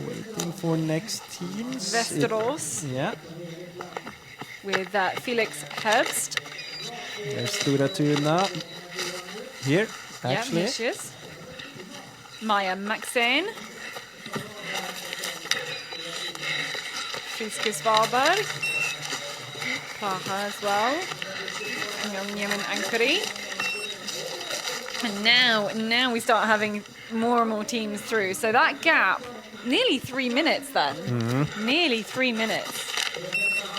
Waiting for next teams. Västerås Yeah. with Felix Herbst. There's Stora Tuna. Here, Yeah, actually. here she is. Maja Maxén. Friske Svalbard. Praha as well. Yemen Ankara. And now we start having more and more teams through. So that gap, nearly 3 minutes then. Nearly 3 minutes.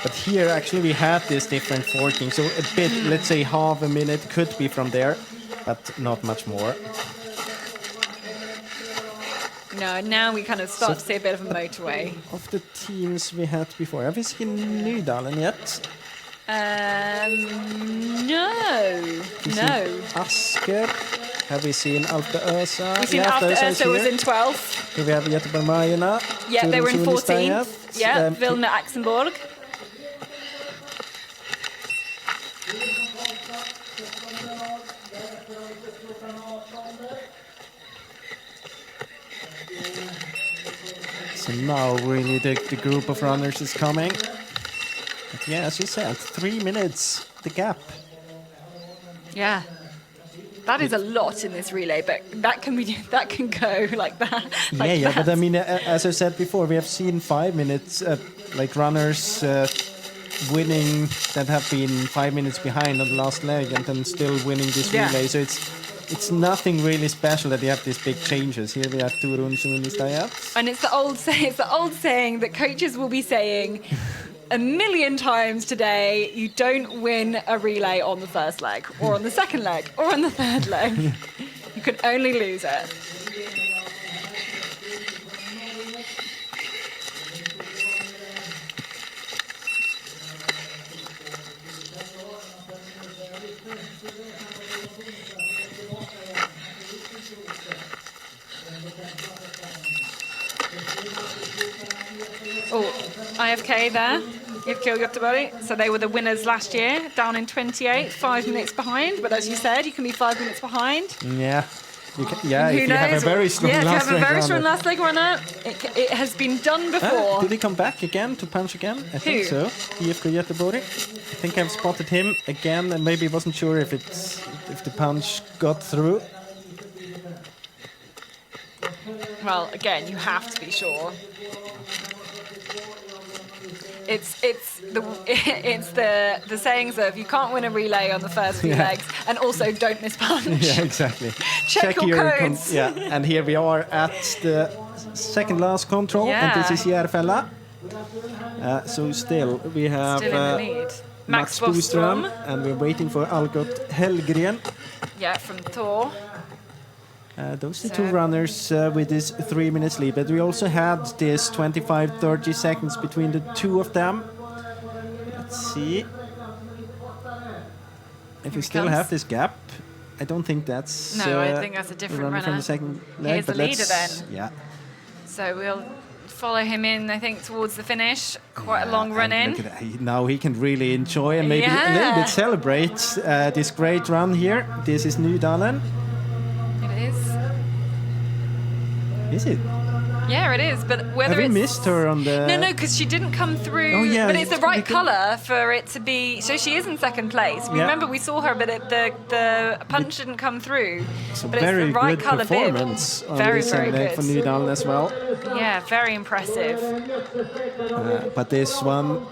But here, actually, we had this different forking. So a bit, let's say half a minute could be from there, but not much more. No, now we kind of start to see a bit of a motorway. Of the teams we had before, have we seen Nydalen yet? No. Asker. Have we seen Alpe Ösa? We've seen Yeah, after Ösa is Ursa was here. in 12th. Here we have Göteborg-Majerna. Yeah, they were in Turin, Sunny 14th. Stayat. Yeah, Vilna Axenborg. So now really the group of runners is coming. But yeah, as you said, 3 minutes, the gap. Yeah. That is a lot in this relay, but that can go like that. Like Yeah, but I that. mean, as I said before, we have seen 5 minutes, like runners winning that have been 5 minutes behind on the last leg and then still winning this Yeah. relay. So it's nothing really special that you have these big changes. Here we have Turun, Sunny Stayat. And it's the old saying that coaches will be saying a million times today, you don't win a relay on the first leg, or on the second leg, or on the third leg. You can only lose it. Oh, IFK there. IFK Göteborg. So they were the winners last year, down in 28, 5 minutes behind. But as you said, you can be 5 minutes behind. Yeah. If you have a very strong if you last have a leg very strong runner. last leg runner, it has been done before. Did he come back again to punch again? I think Who? so. IFK Göteborg. I think I've spotted him again, and maybe wasn't sure if the punch got through. Well, again, you have to be sure. It's the sayings of you can't win a relay on the first few Yeah. legs, and also don't miss punch. Yeah, exactly. Check your your codes. yeah, and here we are at the second last control, and this is Järfälla. So still we have Still in the lead. Max Boström. Boström, and we're waiting for Algot Hellgren. Yeah, from Thor. Those are the two runners with this 3 minutes lead, but we also had this 25-30 seconds between the two of them. Let's see if we still comes. have this gap. I don't think that's No, I think that's a different runner from runner. the second leg. Here's but the leader let's- then. Yeah. So we'll follow him in, I think, towards the finish. Quite a long run in. Look at that. Now he can really enjoy and maybe a little bit celebrate this great run here. This is Nydalen. It is. Is it? Yeah, it is. But whether Have you it's missed her on the... No, because she didn't come through. Oh, yeah, but it's the right because- colour for it to be. So she is in second place. We Yeah. remember we saw her, but the punch didn't come through. So but very it's the right good colour bib. performance on Very, this very leg good. for Nydalen as well. Yeah, very impressive. But this one,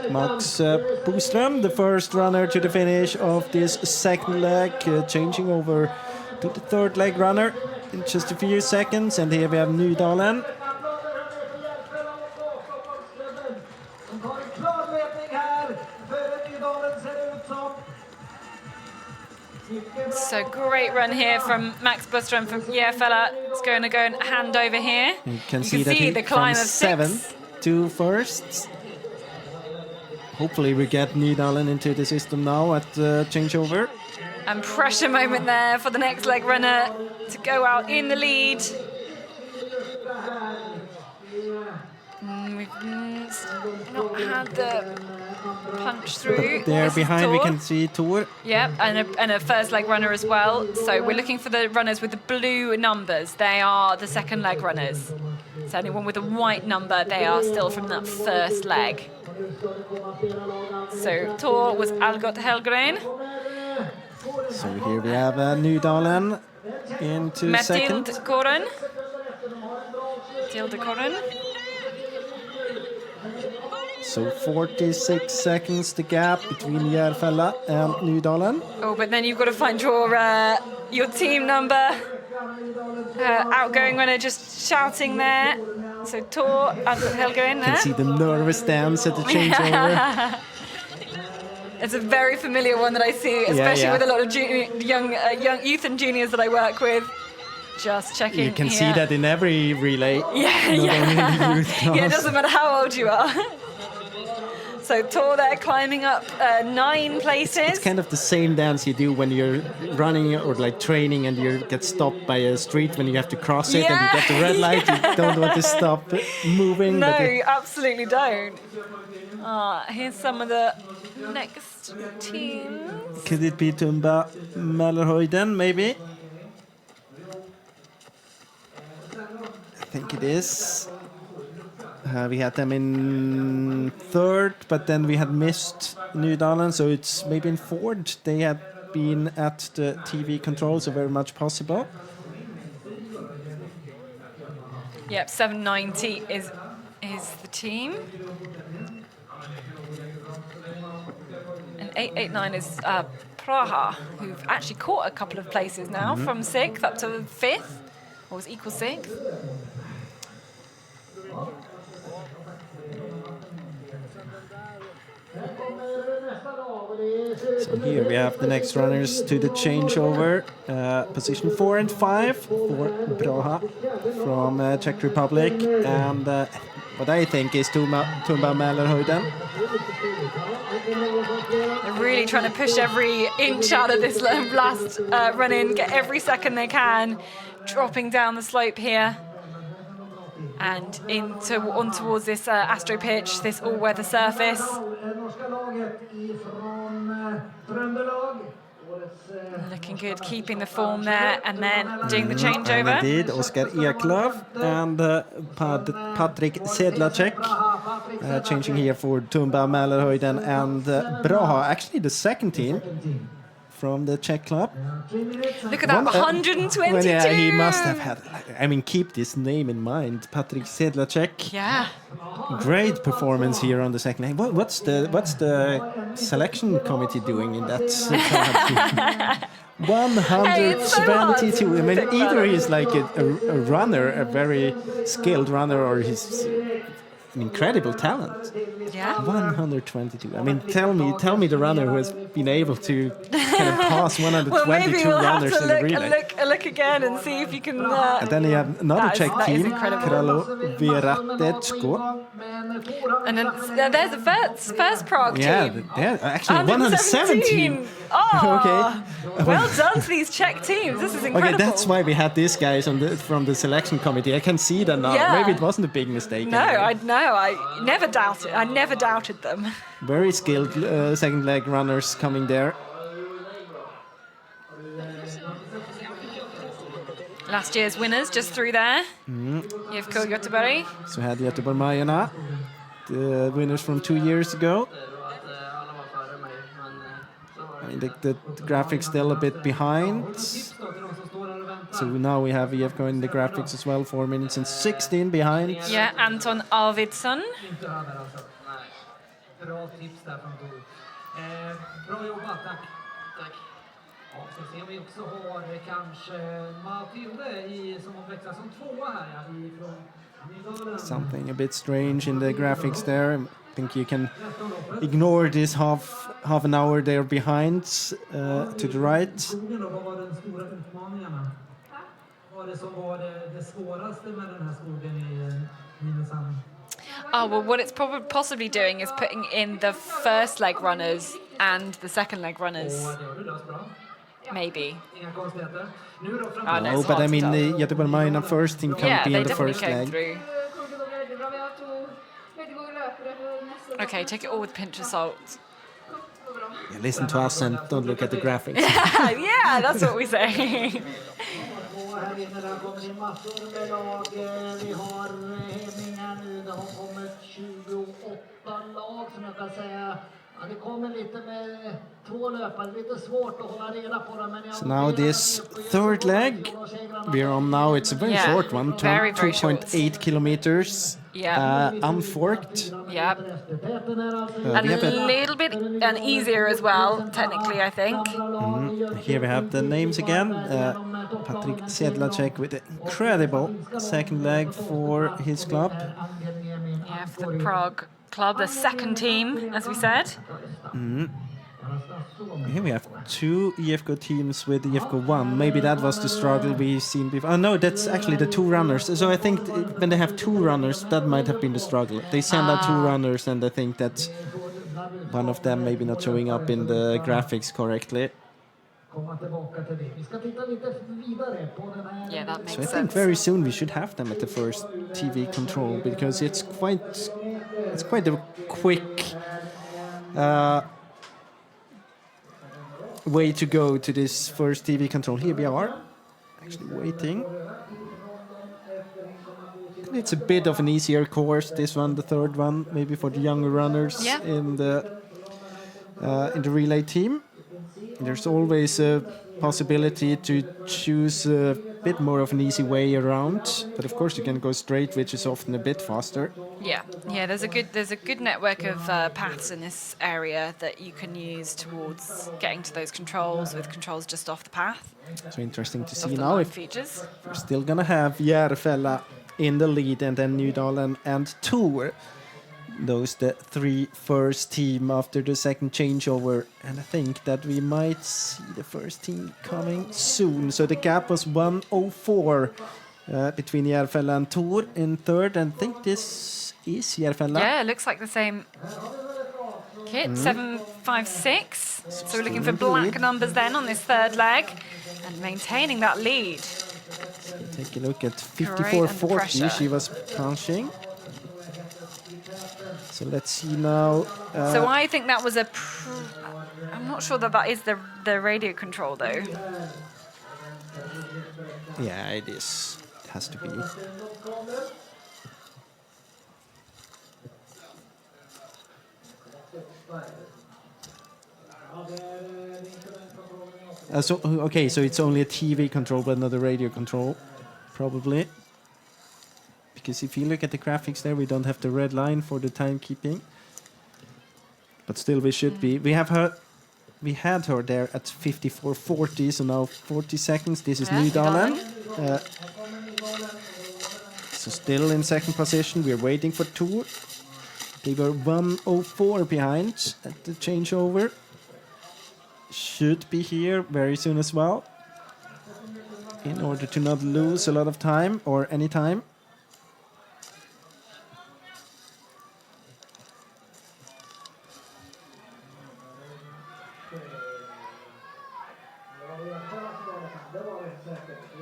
Max Boström, the first runner to the finish of this second leg, changing over to the third leg runner in just a few seconds. And here we have Nydalen. So great run here from Max Boström from Järfälla. It's going to go and hand over here. You can see that he the climb from of 7th six. to first. Hopefully we get Nydalen into the system now at changeover. And pressure moment there for the next leg runner to go out in the lead. We've not had the punch through. There This is behind we Tor. can see Tor. Yep, and a first leg runner as well. So we're looking for the runners with the blue numbers. They are the second leg runners. So anyone with a white number, they are still from that first leg. So Tor was Algot Helgren. So here we have Nydalen into Mathilde second. Koren. Mathilde Koren. So 46 seconds the gap between Järfälla and Nydalen. Oh, but then you've got to find your team number. Outgoing runner just shouting there. So Tor Algot Helgren You can there. see the nervous dance at the changeover. It's a very familiar one that I see, especially yeah. with a lot of young youth and juniors that I work with. Just checking. You can see here. that in every relay. Yeah, not yeah. only in the youth class. Yeah, it doesn't matter how old you are. So Tor there climbing up 9 places. It's kind of the same dance you do when you're running or like training and you get stopped by a street when you have to cross it and you get the red light. You don't want to stop moving. No, but you absolutely don't. Here's some of the next teams. could it be Tumba Mälarhöjden, maybe? I think it is. We had them in third, but then we had missed Nydalen, so it's maybe in fourth. They had been at the TV control, so very much possible. Yep, 790 is the team. And 889 is Praha, who've actually caught a couple of places now, from 6th up to 5th, or was equal 6th. So here we have the next runners to the changeover. Position 4 and 5 for Praha from Czech Republic. And what I think is Tumba Mälarhöjden. They're really trying to push every inch out of this last run in, get every second they can, dropping down the slope here. And on towards this Astro pitch, this all-weather surface. Looking good, keeping the form there, and then doing the changeover. And indeed, Oskar Eklöf and Patrik Sedlacek changing here for Tumba Mälarhöjden and Praha, actually the second team from the Czech club. Look at that, 122! Well, yeah, he must have had, I mean, keep this name in mind, Patrik Sedlacek. Yeah. Great performance here on the second leg. What's the selection committee doing in that club? 122. I mean, either he's like a runner, a very skilled runner, or he's an incredible talent. Yeah. 122. I mean, tell me the runner who has been able to kind of pass 122 Well, maybe we'll have runners to in a relay. look again and see if you can. And then you have another Czech that is team, incredible. Kralo Veratecko. And then there's the first Prague Yeah, team. they're actually 117. Oh, Okay. well done to these Czech teams. This is incredible. Okay, that's why we had these guys from the selection committee. I can see that now. Yeah. Maybe it wasn't a big mistake. No, anyway. I never doubted them. Very skilled second leg runners coming there. Last year's winners just through there. IFK Göteborg. So had Göteborg-Majarna, the winners from 2 years ago. I mean, the graphics still a bit behind. So now we have IFK in the graphics as well, 4 minutes and 16 behind. Yeah, Anton Arvidsson. Bra tips där från Tor. Bra jobbat, tack. Ja, ska se om vi också har kanske Matilde som har växlat som tvåa här ifrån Nynäshamn. Something a bit strange in the graphics there. I think you can ignore this half an hour they're behind to the right. Vad var den stora utmaningarna? Vad var det som var det svåraste med den här skogen i Nynäshamn? Oh, well, what it's probably possibly doing is putting in the first leg runners and the second leg runners. Maybe. Oh, no, No, it's but hard I to mean, tell. the Göteborg-Majarna first team can't Yeah, be they on the definitely first came leg. through. Okay, take it all with a pinch of salt. Yeah, listen to us and don't look at the graphics. Yeah, that's what we say. Här inne där kommer det massor med lag. Vi har Hemming här nu. Det har kommit 28 lag som jag kan säga. Ja, det kommer lite med 2 löpare. Lite svårt att hålla reda på dem. Men So now this third leg we're on now, it's a very Yeah, short one, very, very short. 2.8 kilometers, Yeah. Unforked. Yep. And we a have a- little bit easier as well, technically, I think. Here we have the names again. Patrik Sedlacek with an incredible second leg for his club. Yeah, for the Prague club, the second team, as we said. Here we have 2 IFK teams with IFK 1. Maybe that was the struggle we've seen before. Oh no, that's actually the 2 runners. So I think when they have 2 runners, that might have been the struggle. They send out 2 runners and I think that one of them maybe not showing up in the graphics correctly. Yeah, that makes So I sense. think very soon we should have them at the first TV control because it's quite a quick way to go to this first TV control. Here we are, actually waiting. It's a bit of an easier course, this one, the third one, maybe for the younger runners Yeah. in the relay team. There's always a possibility to choose a bit more of an easy way around, but of course you can go straight, which is often a bit faster. Yeah. There's a good network of paths in this area that you can use towards getting to those controls, with controls just off the path, So interesting to off see the now line if features. we're still gonna have Järfälla in the lead and then Nydalen and Tor. Those the 3 first team after the second changeover, and I think that we might see the first team coming soon. So the gap was 1:04 between Järfälla and Tor in third, and I think this is Järfälla. Yeah, it looks like the same kit, 756. So we're looking for black numbers then on this third leg and maintaining that lead. Take a look at Great under 54.40 pressure. she was punching. So let's see now. So I think that was I'm not sure that is the radio control though. Yeah, it is. It has to be. So it's only a TV control, but not a radio control, probably. Because if you look at the graphics there, we don't have the red line for the timekeeping. But still, we should be. We had her there at 54.40, so now 40 seconds. This is Yeah, Nydalen. Nydalen. So still in second position. We're waiting for Tour. They were 1:04 behind at the changeover. Should be here very soon as well, in order to not lose a lot of time or any time.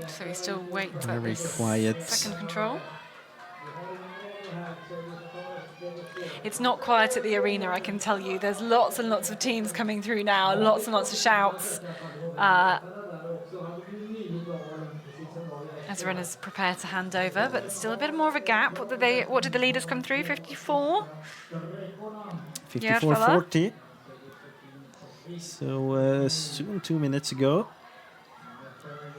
So he still waits at Very this quiet. second control. It's not quiet at the arena, I can tell you. There's lots and lots of teams coming through now, lots and lots of shouts. As runners prepare to hand over, but there's still a bit more of a gap. What did the leaders come through? 54? 54:40. So soon 2 minutes ago.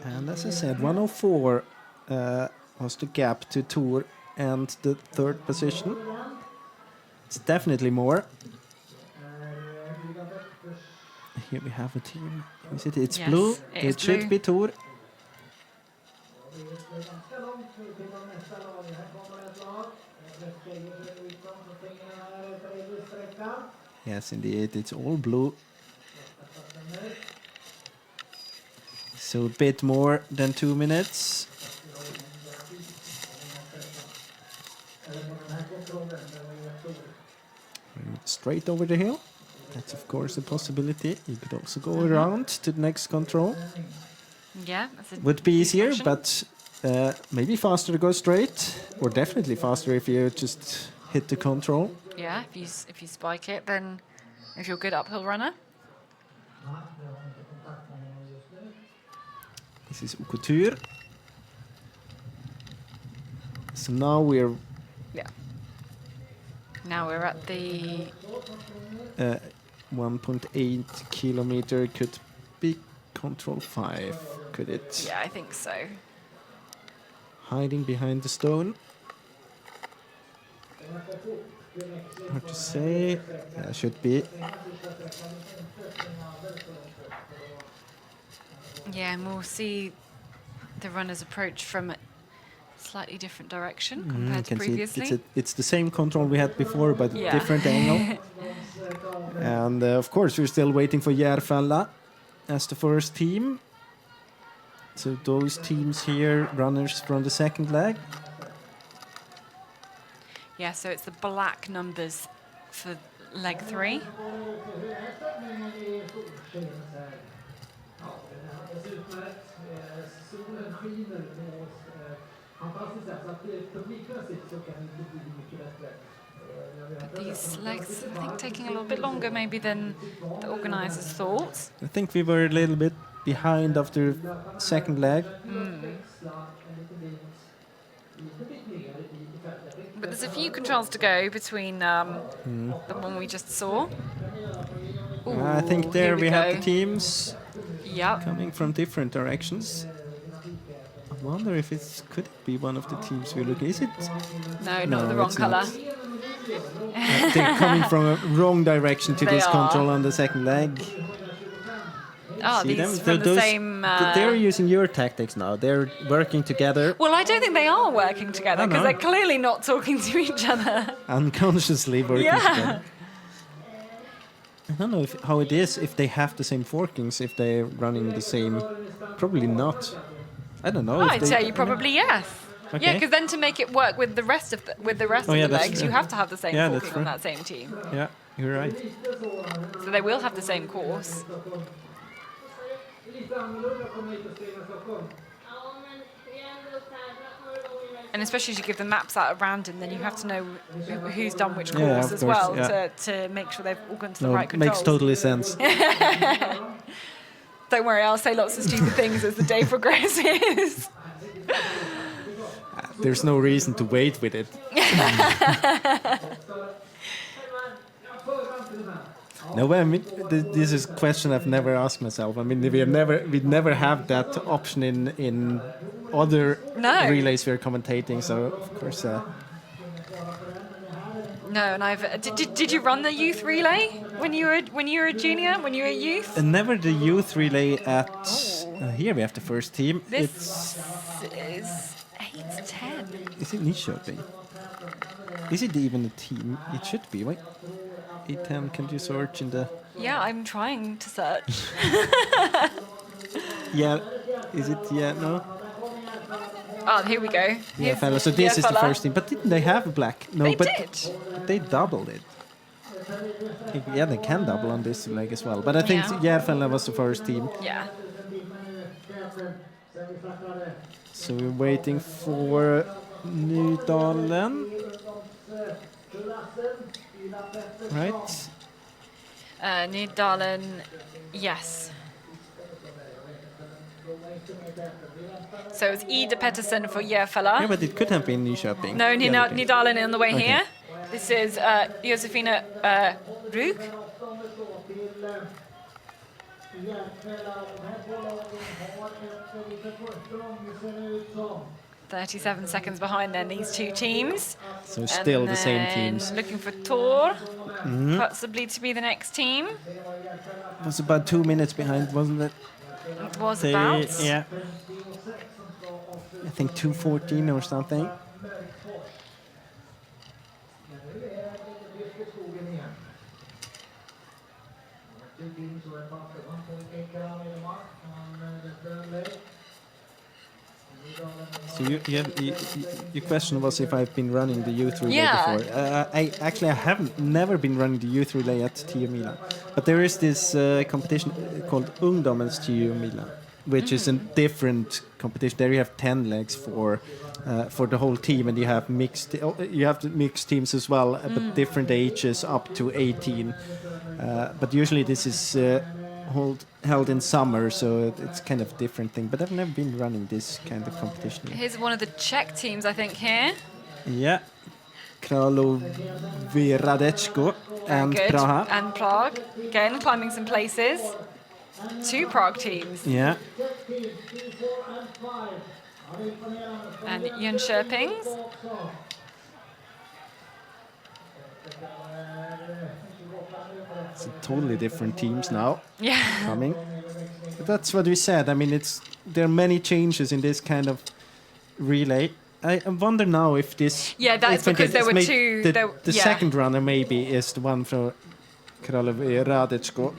And as I said, 1:04 was the gap to Tour and the third position. It's definitely more. Here we have a team. Is it? It's Yes, blue. it is It should blue. be Tour. Yes, indeed. It's all blue. So a bit more than 2 minutes. Straight over the hill. That's of course a possibility. You could also go around to the next control. Yeah, that's a Would be easier, option. but maybe faster to go straight, or definitely faster if you just hit the control. Yeah, if you spike it, then if you're a good uphill runner. This is Couture. So now we're Yeah. Now we're at the 1.8 kilometer. Could be control 5, could it? yeah, I think so. Hiding behind the stone. Hard to say. Yeah, should be. Yeah, and we'll see the runners approach from a slightly different direction You compared to can see previously. it's the same control we had before, but Yeah. different angle. And of course, we're still waiting for Järfälla as the first team. So those teams here, runners from the second leg. Yeah, so it's the black numbers for leg 3. But these legs, I think, taking a little bit longer maybe than the organisers thought. I think we were a little bit behind after second leg. But there's a few controls to go between the one we just saw. I think Ooh, there here we have go. the teams Yep. coming from different directions. I wonder if could it be one of the teams we look. Is it? No, No, not the wrong it's colour. not. They're coming from a wrong direction to They this are. control on the second leg. Oh, See these them? from the Those- same... They're using your tactics now. They're working together Well, I don't think they are working together Oh, because no. they're clearly not talking to each other. unconsciously working Yeah. together. I don't know how it is if they have the same forkings, if they're running the same. Probably not. I don't know. if I'd they- say you probably yes. Yeah, Okay. because then to make it work with the rest of Oh, yeah, the that's legs, true. you have to have the same Yeah, that's forking on true. that same team. Yeah, you're right. So they will have the same course. And especially as you give the maps out at random, then you have to know who's done which course Yeah, of as course, well yeah. to make sure they've all gone to the No, right controls. makes totally sense. Don't worry, I'll say lots of stupid things as the day progresses. There's no reason to wait with it. No, I mean, this is a question I've never asked myself. I mean, we'd never have that option in other No. relays we're commentating. So of course, No, and did you run the youth relay when you were a junior, when you were a youth? and never the youth relay at. Here we have the first team. This is 8-10. Is it Nyköping? Is it even a team? It should be. Wait. 8-10, can you search in the... Yeah, I'm trying to search. Yeah, is it? Yeah, no? Oh, here we go. Yeah, Here's fella. So this is the Järfälla. first team. But didn't they have a black? No, They but did. they doubled it. Yeah, they can double on this leg as well. But I think Yeah. Järfälla was the first team. Yeah. So we're waiting for Nydalen. Right? Nydalen, yes. So it's Ida Pettersson for Järfälla. Yeah, but it could have been Nyköping. No, the other team. Nydalen on the way Okay. here. This is Josefina Rug. 37 seconds behind then, these two teams. So still the same then teams. Looking for Tor, possibly to be the next team. It was about 2 minutes behind, wasn't it? It was about. Yeah. I think 2:14 or something. So your question was if I've been running the youth relay Yeah. before. I haven't never been running the youth relay at Tiomila, but there is this competition called Ungdomens Tiomila, which is a different competition. There you have 10 legs for the whole team, and you have mixed teams as well, but different ages up to 18. But usually this is held in summer, so it's kind of different thing. But I've never been running this kind of competition. Here's one of the Czech teams, I think, here. Yeah, Kralovi Radecko and Good. Praha. And Prague. Again, climbing some places. Two Prague teams. Yeah, And Jönköpings. it's totally different teams now Yeah. coming. But that's what we said. I mean, there are many changes in this kind of relay. I wonder now if this... Yeah, that's if because there were may- two... The second runner maybe is the one for Kralovi Radecko.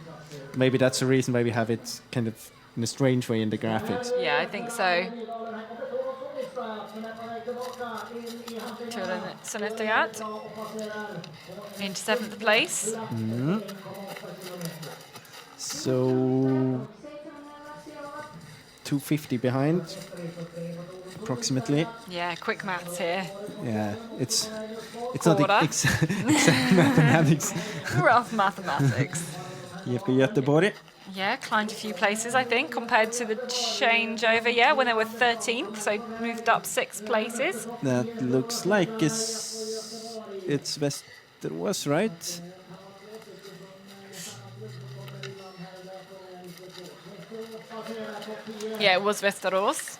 Maybe that's the reason why we have it kind of in a strange way in the graphics. Yeah, I think so. Tulen Sonetayat into 7th place. So 250 behind, approximately. Yeah, quick maths here. Yeah, it's not Quarter. exact mathematics. Rough mathematics. IFK Göteborg. Yeah, climbed a few places, I think, compared to the changeover, yeah, when they were 13th, so moved up 6 places. That looks like it's Västerås, right? Yeah, it was Västerås.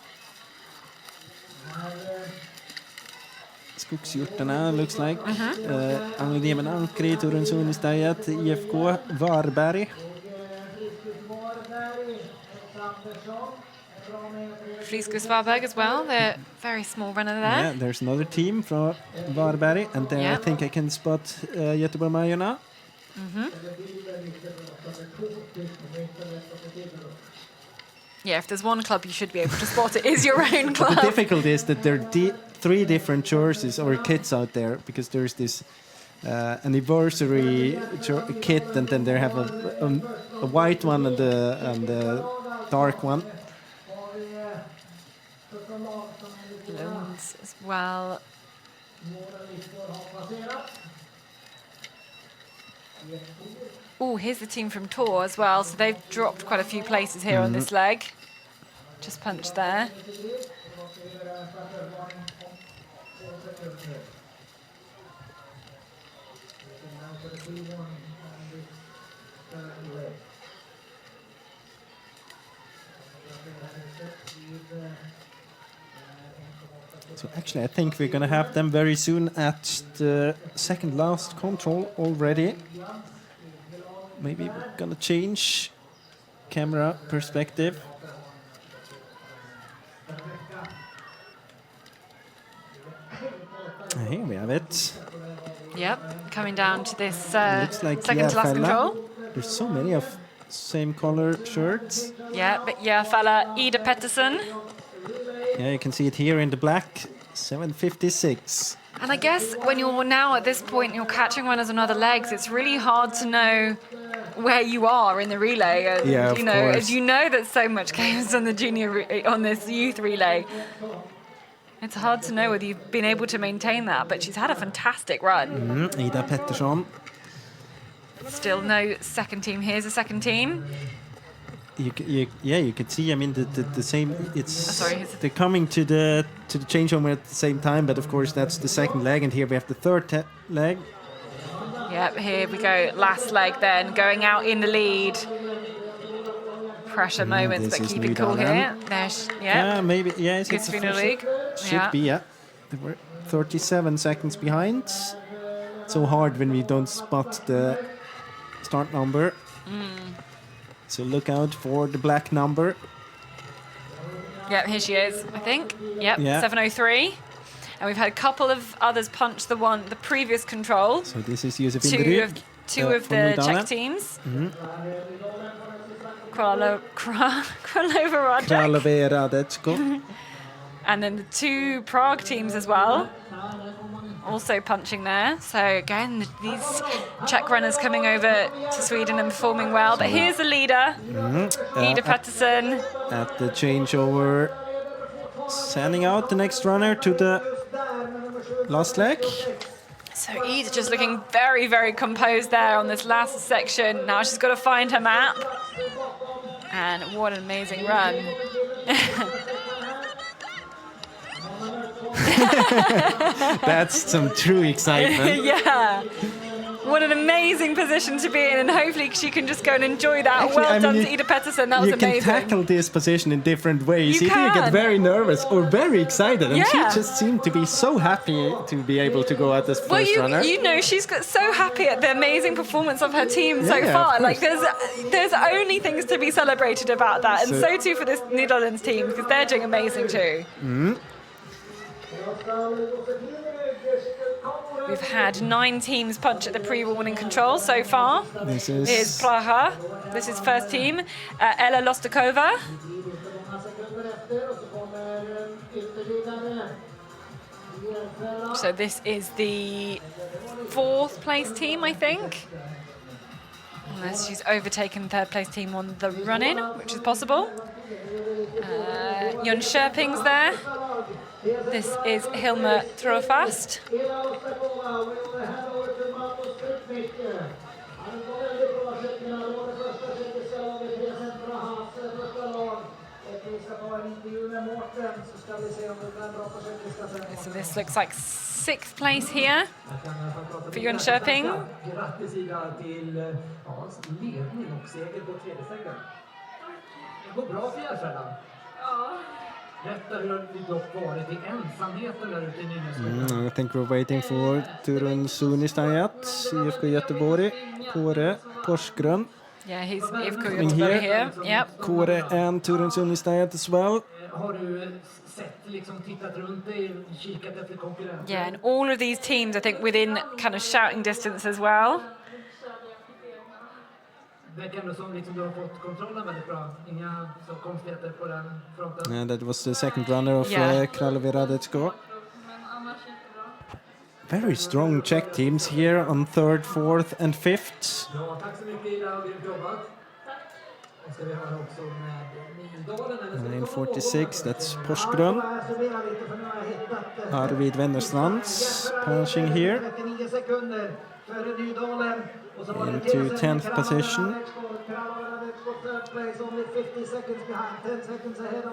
Skogshjortarna looks like. Angenemen Ankri, Torun Sunistajat, IFK Varberg. Frisco Svarberg as well, they're very small runner there. Yeah, there's another team from Varberg, and there Yeah. I think I can spot Göteborg-Majorna. Yeah, if there's one club you should be able to spot, it is your own But club. the difficulty is that there are 3 different jerseys or kits out there, because there's this anniversary kit, and then they have a white one and the dark one. Lunds as well. Oh, here's the team from Tor as well. So they've dropped quite a few places here on this leg. Just punched there. So actually, I think we're going to have them very soon at the second last control already. Maybe we're going to change camera perspective. it. Yep, coming down to this Looks like second to last Järfälla. control. There's so many of same color shirts. Yeah, but Järfälla, Ida Pettersson. Yeah, you can see it here in the black, 7:56. And I guess when you're now at this point, you're catching runners on other legs, it's really hard to know where you are in the relay. And, Yeah, of you know, course. as you know that so much chaos on the on this youth relay. It's hard to know whether you've been able to maintain that, but she's had a fantastic run. Ida Pettersson. Still no second team. Here's a second team. You could see. I mean, the same. It's sorry. they're coming to the changeover at the same time, but of course that's the second leg, and here we have the third leg. Yep, here we go. Last leg then, going out in the lead. Pressure moments, this but is keeping cool Nynäshamn. here. There's, yeah. Maybe. Yeah, it's Good the Sweden first- League. Should Yeah. be. Yeah, they were 37 seconds behind. So hard when we don't spot the start number. So look out for the black number. Yep, here she is, I think. Yep, Yeah. 7:03. And we've had a couple of others punch the previous control. So this is Josefin Two Rygg, of the from Nydäshamn. Czech teams. Kralova Radek. Kralove Radecko. And then the two Prague teams as well. Also punching there. So again, these Czech runners coming over to Sweden and performing well. But here's the leader, Ida Pettersson. At the changeover, sending out the next runner to the last leg. So Ida just looking very, very composed there on this last section. Now she's got to find her map. And what an amazing run. That's some true excitement. Yeah. What an amazing position to be in, and hopefully she can just go and enjoy that. Actually, Well I mean, done you- to Ida Pettersson, that was You can amazing. tackle this position in different ways. You Either you can. get very nervous or very excited, and Yeah. she just seemed to be so happy to be able to go out as Well, first runner. you know, she's got so happy at the amazing performance of her team so Yeah, far. of Like, course. there's only things to be celebrated about that, and So- so too for this Netherlands team because they're doing amazing too. We've had 9 teams punch at the pre-warning control so far. This is- Here's Praha. This is first team. Ella Lostakova. So this is the 4th place team, I think. Unless she's overtaken 3rd place team on the run-in, which is possible. Jönköping's there. This is Hilma Trofast. So this looks like 6th place here for Jönköping. Grattis Ida till ledning och seger på tredje segern. Det går bra för Järfälla. Berätta hur har det dock varit i ensamheten där ute i Nynäshamn. I think we're waiting for Turun Sunistajat, IFK Göteborg, Kåre Porsgrunn. Yeah, he's IFK Coming Göteborg here. here. Yep. Kåre and Turun Sunistajat as well. Har du sett, liksom tittat runt dig, kikat efter konkurrenter? Yeah, and all of these teams, I think, within kind of shouting distance as well. Verkar ändå som liksom du har fått kontrollen väldigt bra. Inga så konstigheter på den fronten. And that was the second runner of Yeah. Kralove Radecko. Very strong Czech teams here on 3rd, 4th and 5th. Ja, tack så mycket Ida och grymt jobbat. Och ska vi höra också med Nydalen. Eller ska vi 9:46, that's Porsgrunn. Arvid Wennerstrands punching here. 39 sekunder före Nydalen. Och så var det Into 10th position.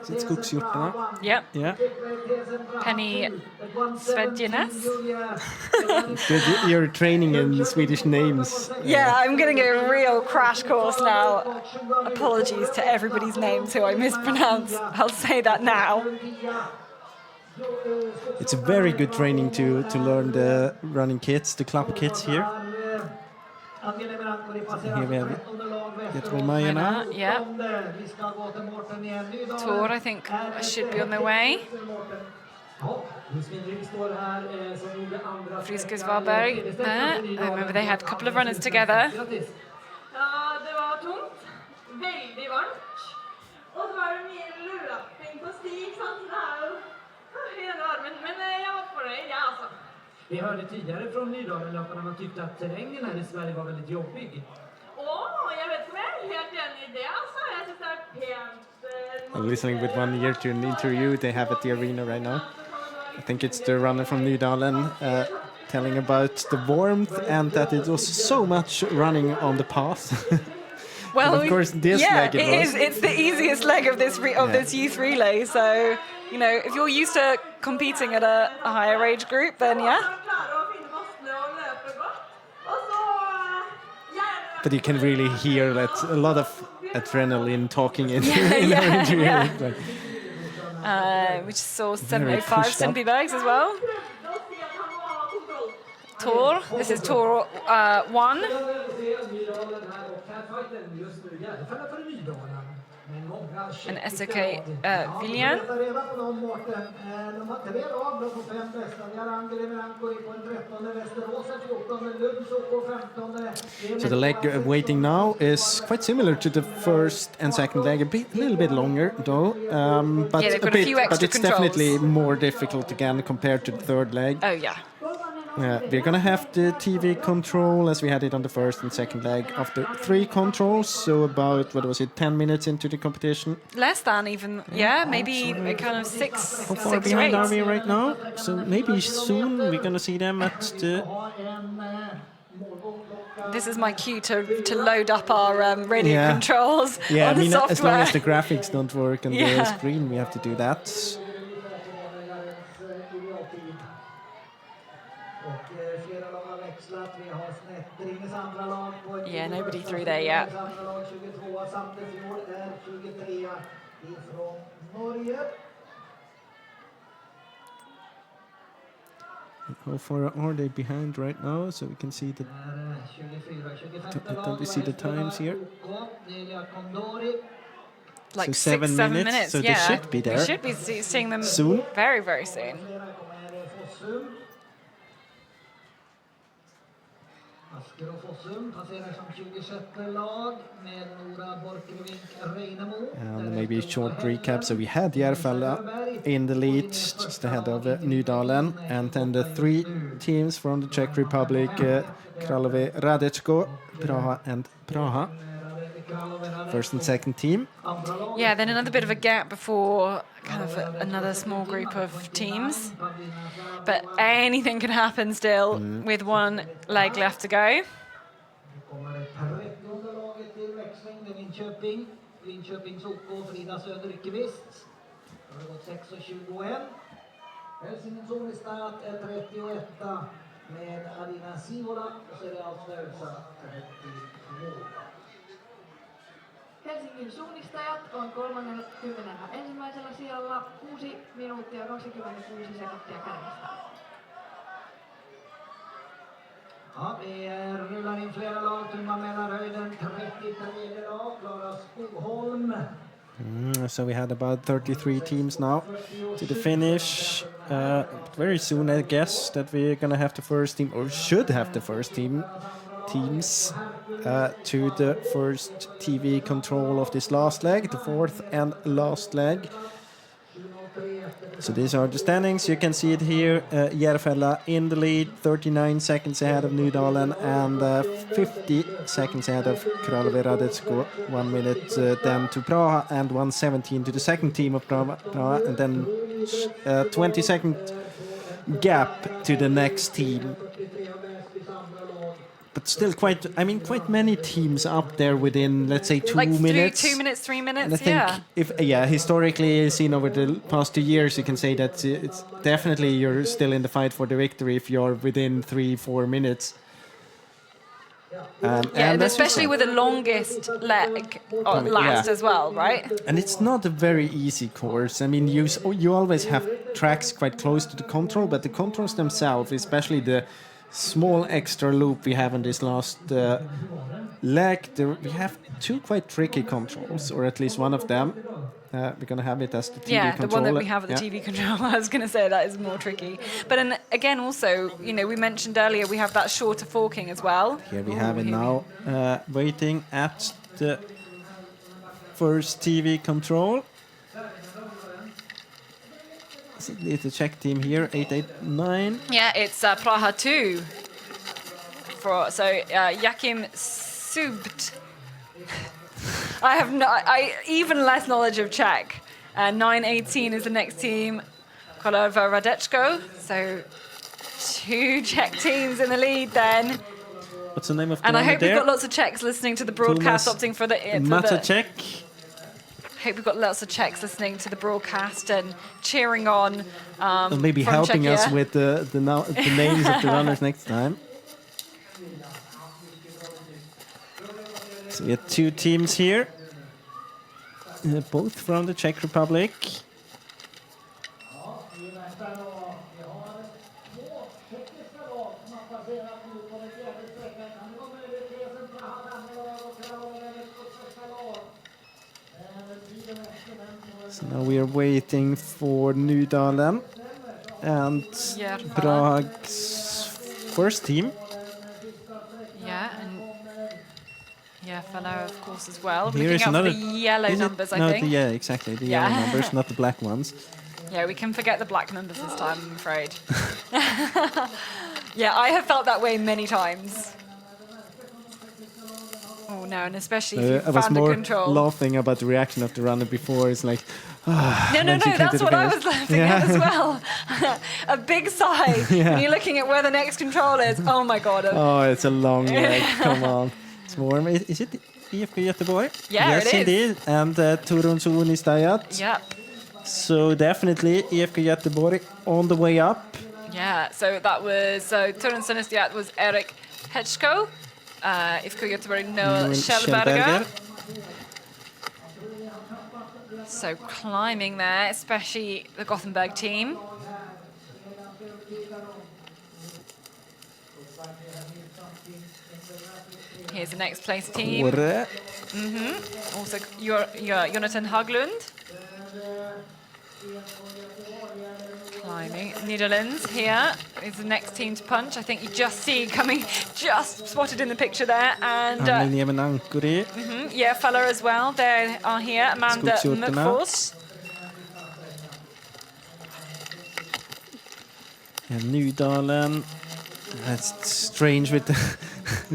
Sitt skogshjortarna. Yep. Yeah. Penny Svedjenes. Good, you're training in Swedish names. Yeah, I'm getting a real crash course now. Apologies to everybody's names who I mispronounce. I'll say that now. It's a very good training to learn the running kits, the club kits here. Here we have Göteborgmajerna. Yep. Tor, I think, should be on their way. Friskes Varberg there. I remember they had a couple of runners together. Ja, det var tomt. Väldigt varmt. Och så var det mer löpning på stig, sånt där. Hela armen. Men jag var på det, ja alltså. Vi hörde tidigare från Nydalen-löparna man tyckte att terrängen här i Sverige var väldigt jobbig. Jag vet väl helt enig i det. Alltså, jag tyckte det var pent. I'm listening with one ear to an interview they have at the arena right now. I think it's the runner from Nydalen telling about the warmth and that it was so much running on the path. Well, of course, this leg it was. It's the easiest leg of this youth relay. So, you know, if you're used to competing at a higher age group, then yeah. But you can really hear that a lot of adrenaline talking in her interview. Which saw 705 Sundbybergs as well. Tour. This is Tour 1. And SOK Viljan. So the leg waiting now is quite similar to the first and second leg, a little bit longer though, but they've got a few extra but it's controls. definitely more difficult again compared to the third leg. Oh yeah. We're gonna have the TV control as we had it on the first and second leg after 3 controls, so about, 10 minutes into the competition. Less than even, maybe a kind of 6 How far 6 or behind 8. are we right now? So maybe soon we're gonna see them at the... This is my cue to load up our radio Yeah. controls Yeah, on the software. as long as the graphics don't work on the screen, we have to do that. Yeah, nobody through there yet. How far are they behind right now? So we can see the... Don't we see the times here? Like So 6, 7 minutes. so yeah. they should be there. We should be seeing them Soon. very, very soon. And maybe a short recap. So we had Järfälla in the lead, just ahead of Nydalen, and then the 3 teams from the Czech Republic, Kralove, Radecko, Praha and Praha. First and second team. Yeah, then another bit of a gap before kind of another small group of teams. But anything can happen still with one leg left to go. Linköpings OK, Frida Söderqvist. Det har gått 6:21. Helsingins Onestad är 31 med Alina Sivola och så är det alltså Elsa 32. Helsingin suunnistajat on 31. sijalla 6 minuuttia 26 sekuntia käynnissä. Ja, vi rullar in flera lag, tummar mellan höjden, 33 lag, Klara Skogholm. So we had about 33 teams now to the finish. Very soon, I guess, that we're going to have the first team, or should have the first teams to the first TV control of this last leg, the fourth and last leg. So these are the standings. You can see it here. Järfälla in the lead, 39 seconds ahead of Nydalen and 50 seconds ahead of Kralove Radecko. 1 minute then to Praha and 1:17 to the second team of Praha, and then 20-second gap to the next team. But still quite many teams up there within, let's say, 2 minutes. 2 minutes, 3 minutes, And I think historically seen over the past 2 years, you can say that it's definitely you're still in the fight for the victory if you're within 3-4 minutes. And especially with the longest leg last as well, right? And it's not a very easy course. I mean, you always have tracks quite close to the control, but the controls themselves, especially small extra loop we have on this last leg. We have two quite tricky controls, or at least one of them. We're going to have it as the TV Yeah, controller. the one that we have at the TV control. I was going to say that is more tricky. But again, also, we mentioned earlier we have that shorter forking as well. Here we have it now, waiting at the first TV control. It's a Czech team here, 889. Yeah, it's Praha 2. So Jakim Subt. I even less knowledge of Czech. 918 is the next team. Kolova Radechko. So 2 Czech teams in the lead then. What's the name of the And I hope there? we've got lots of Czechs listening to the broadcast, opting for the... Matacek. Hope we've got lots of Czechs listening to the broadcast and cheering on. And maybe from helping Czechia. us with the names of the runners next time. So we have 2 teams here, both from the Czech Republic. So now we are waiting for Nydalen and Prague's first team. Yeah, and fellow, of course, as well. Here Looking is out another. for the yellow numbers, I think. Yeah, exactly. The Yeah. yellow numbers, not the black ones. Yeah, we can forget the black numbers this time, I'm afraid. Yeah, I have felt that way many times. Oh no, and especially if you I was found the more control. laughing about the reaction of the runner before. It's like, No, that's what I was laughing at as well. A big sigh when you're looking at where the next control is. Oh my god. Oh, it's a long leg. Come on. It's warm. Is it IFK Göteborg? Yeah, yes, it is. indeed. And Turun Suunistayat. Yep. So definitely IFK Göteborg on the way up. Yeah, so that was, Turun Sunistiat was Erik Hechko, IFK Göteborg Noel Kjellberger. So climbing there, especially the Gothenburg team. Here's the next place team. Also, Jonathan Haglund. Climbing. Netherlands here is the next team to punch. I think you just see coming, just spotted in the picture there. And yeah, fella as well. They are here. Amanda McForce. And Nydalen. That's strange with the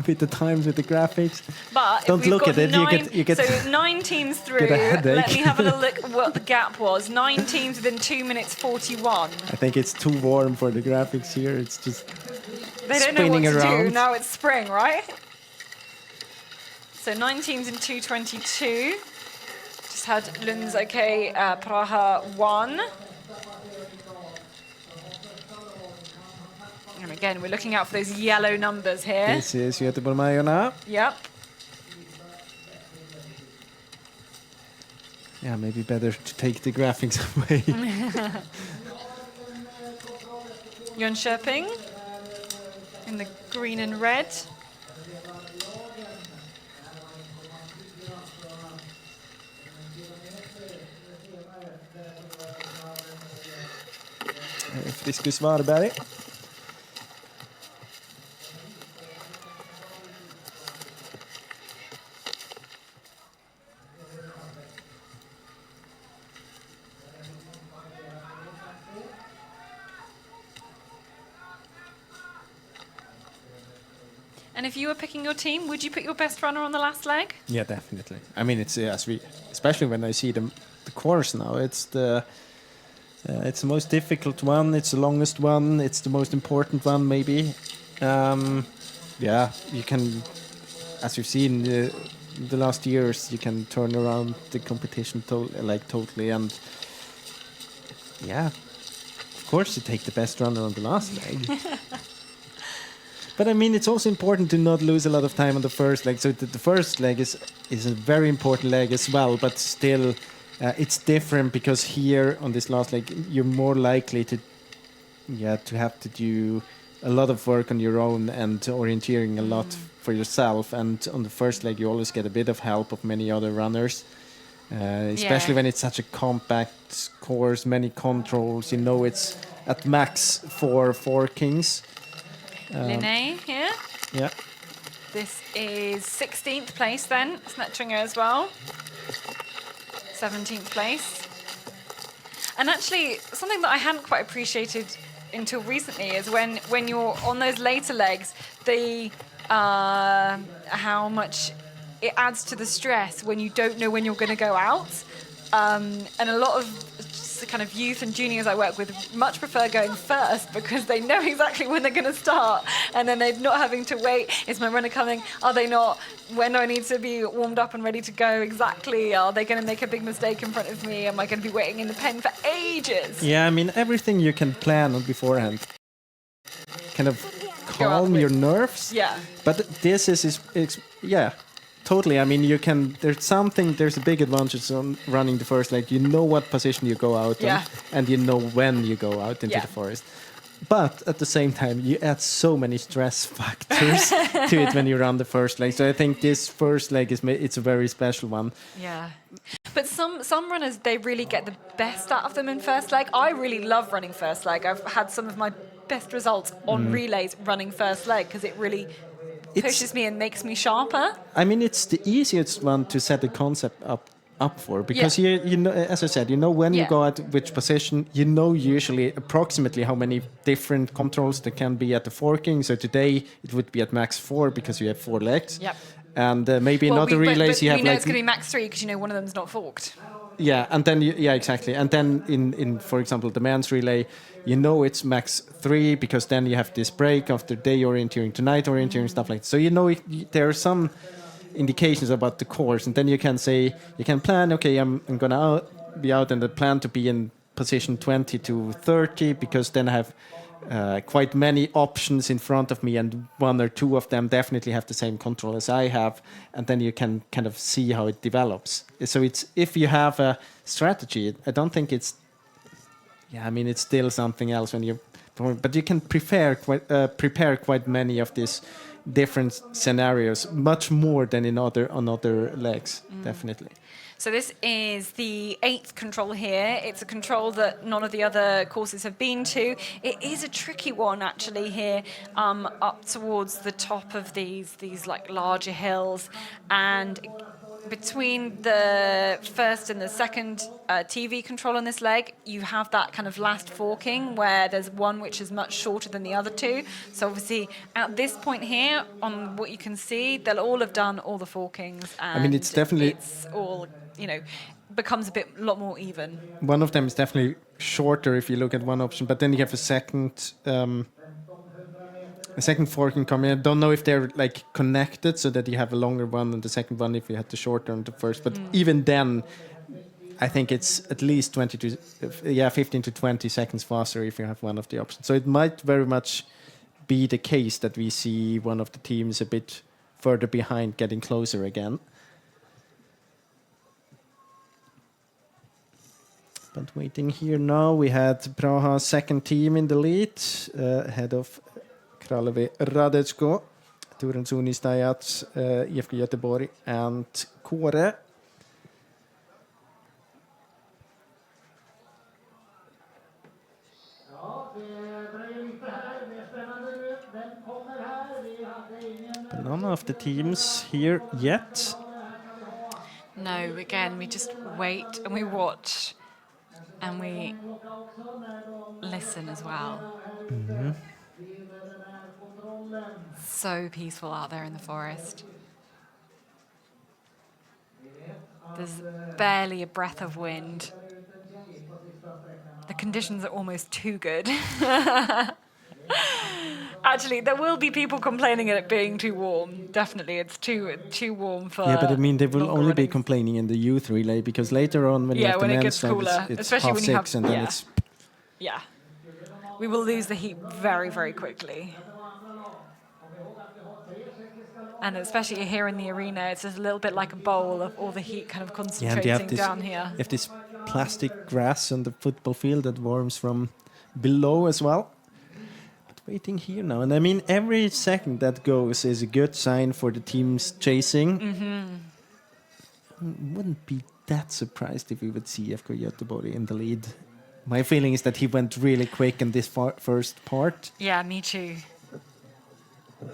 with the times with the graphics. But don't look at it. You get so 9 teams through. get a headache. Let me have a little look what the gap was. 9 teams within 2 minutes 41. I think it's too warm for the graphics here. It's just They don't know what spinning to around. do. Now it's spring, right? So 9 teams in 2:22. Just had Lunds okay, Praha 1. And again, we're looking out for those yellow numbers here. This is Göteborgsmajorna. Yep. Yeah, maybe better to take the graphics away. Jönköping in the green and red. Friskus Varberg. And if you were picking your team, would you put your best runner on the last leg? Yeah, definitely. I mean, it's especially when I see the course now. It's the most difficult one. It's the longest one. It's the most important one, maybe. Yeah, you can, as you've seen the last years, you can turn around the competition totally. And yeah, of course, you take the best runner on the last leg. But I mean, it's also important to not lose a lot of time on the first leg. So the first leg is a very important leg as well, but still it's different because here on this last leg, you're more likely to have to do a lot of work on your own and orienteering a lot for yourself. And on the first leg, you always get a bit of help of many other runners, especially when it's such a compact course, many controls. You know, it's at max 4 forkings. Linné here. Yeah. This is 16th place then, Snettringer as well. 17th place. And actually, something that I hadn't quite appreciated until recently is when you're on those later legs, how much it adds to the stress when you don't know when you're going to go out. And a lot of the kind of youth and juniors I work with much prefer going first because they know exactly when they're going to start, and then they're not having to wait. Is my runner coming? Are they not? When do I need to be warmed up and ready to go exactly? Are they going to make a big mistake in front of me? Am I going to be waiting in the pen for ages? Yeah, I mean, everything you can plan on beforehand kind of calm your nerves. Yeah. But this is yeah, totally. I mean, there's a big advantage on running the first leg. You know what position you go out in, and you know when you go out into the forest. But at the same time, you add so many stress factors to it when you run the first leg. So I think this first leg it's a very special one. Yeah. But some runners, they really get the best out of them in first leg. I really love running first leg. I've had some of my best results on relays running first leg because it really pushes me and makes me sharper. I mean, it's the easiest one to set the concept up for because you know, as I said, you know when you go out which position, you know usually approximately how many different controls there can be at the forking. So today it would be at max 4 because you have 4 legs. Yep. And maybe in other relays you have we know like it's going to be max 3 because you know one of them's not forked. Yeah, and then exactly. And then in for example the men's relay, you know it's max 3 because then you have this break after day orienteering to night orienteering, stuff like that. So you know there are some indications about the course, and then you can plan, okay, I'm gonna be out and the plan to be in position 20 to 30 because then I have quite many options in front of me, and 1 or 2 of them definitely have the same control as I have, and then you can kind of see how it develops. So it's, if you have a strategy, I don't think it's, I mean, it's still something else when you, but you can prepare quite many of these different scenarios, much more than on other legs, definitely. So this is the 8th control here. It's a control that none of the other courses have been to. It is a tricky one actually here, up towards the top of these like larger hills, and between the first and the second TV control on this leg, you have that kind of last forking where there's one which is much shorter than the other 2. So obviously at this point here, on what you can see, they'll all have done all the forkings. And I mean, it's all, becomes a lot more even. One of them is definitely shorter if you look at one option, but then you have a second forking coming. I don't know if they're like connected so that you have a longer one than the second one if you had the shorter on the first. But even then, I think it's at least 15 to 20 seconds faster if you have one of the options. So it might very much be the case that we see one of the teams a bit further behind getting closer again. But waiting here now, we had Praha's second team in the lead, ahead of Kralevi Radecko, Turensuni Stajats, IFK Göteborg, and Kåre. None of the teams here yet. No, again, we just wait and we watch and we listen as well. Mm-hmm. So peaceful out there in the forest. There's barely a breath of wind. The conditions are almost too good. Actually, there will be people complaining at it being too warm. Definitely, it's too warm for. Yeah, but I mean, they will only be runnings. complaining in the youth relay because later on, when you have the when it men's gets leg, cooler, it's especially when you 6:30, have and then it's. Yeah, we will lose the heat very, very quickly. And especially here in the arena, it's just a little bit like a bowl of all the heat kind of concentrating down here. You have this plastic grass on the football field that warms from below as well. But waiting here now. And I mean, every second that goes is a good sign for the teams chasing. Wouldn't be that surprised if we would see FK Göteborg in the lead. My feeling is that he went really quick in this first part. Yeah, me too.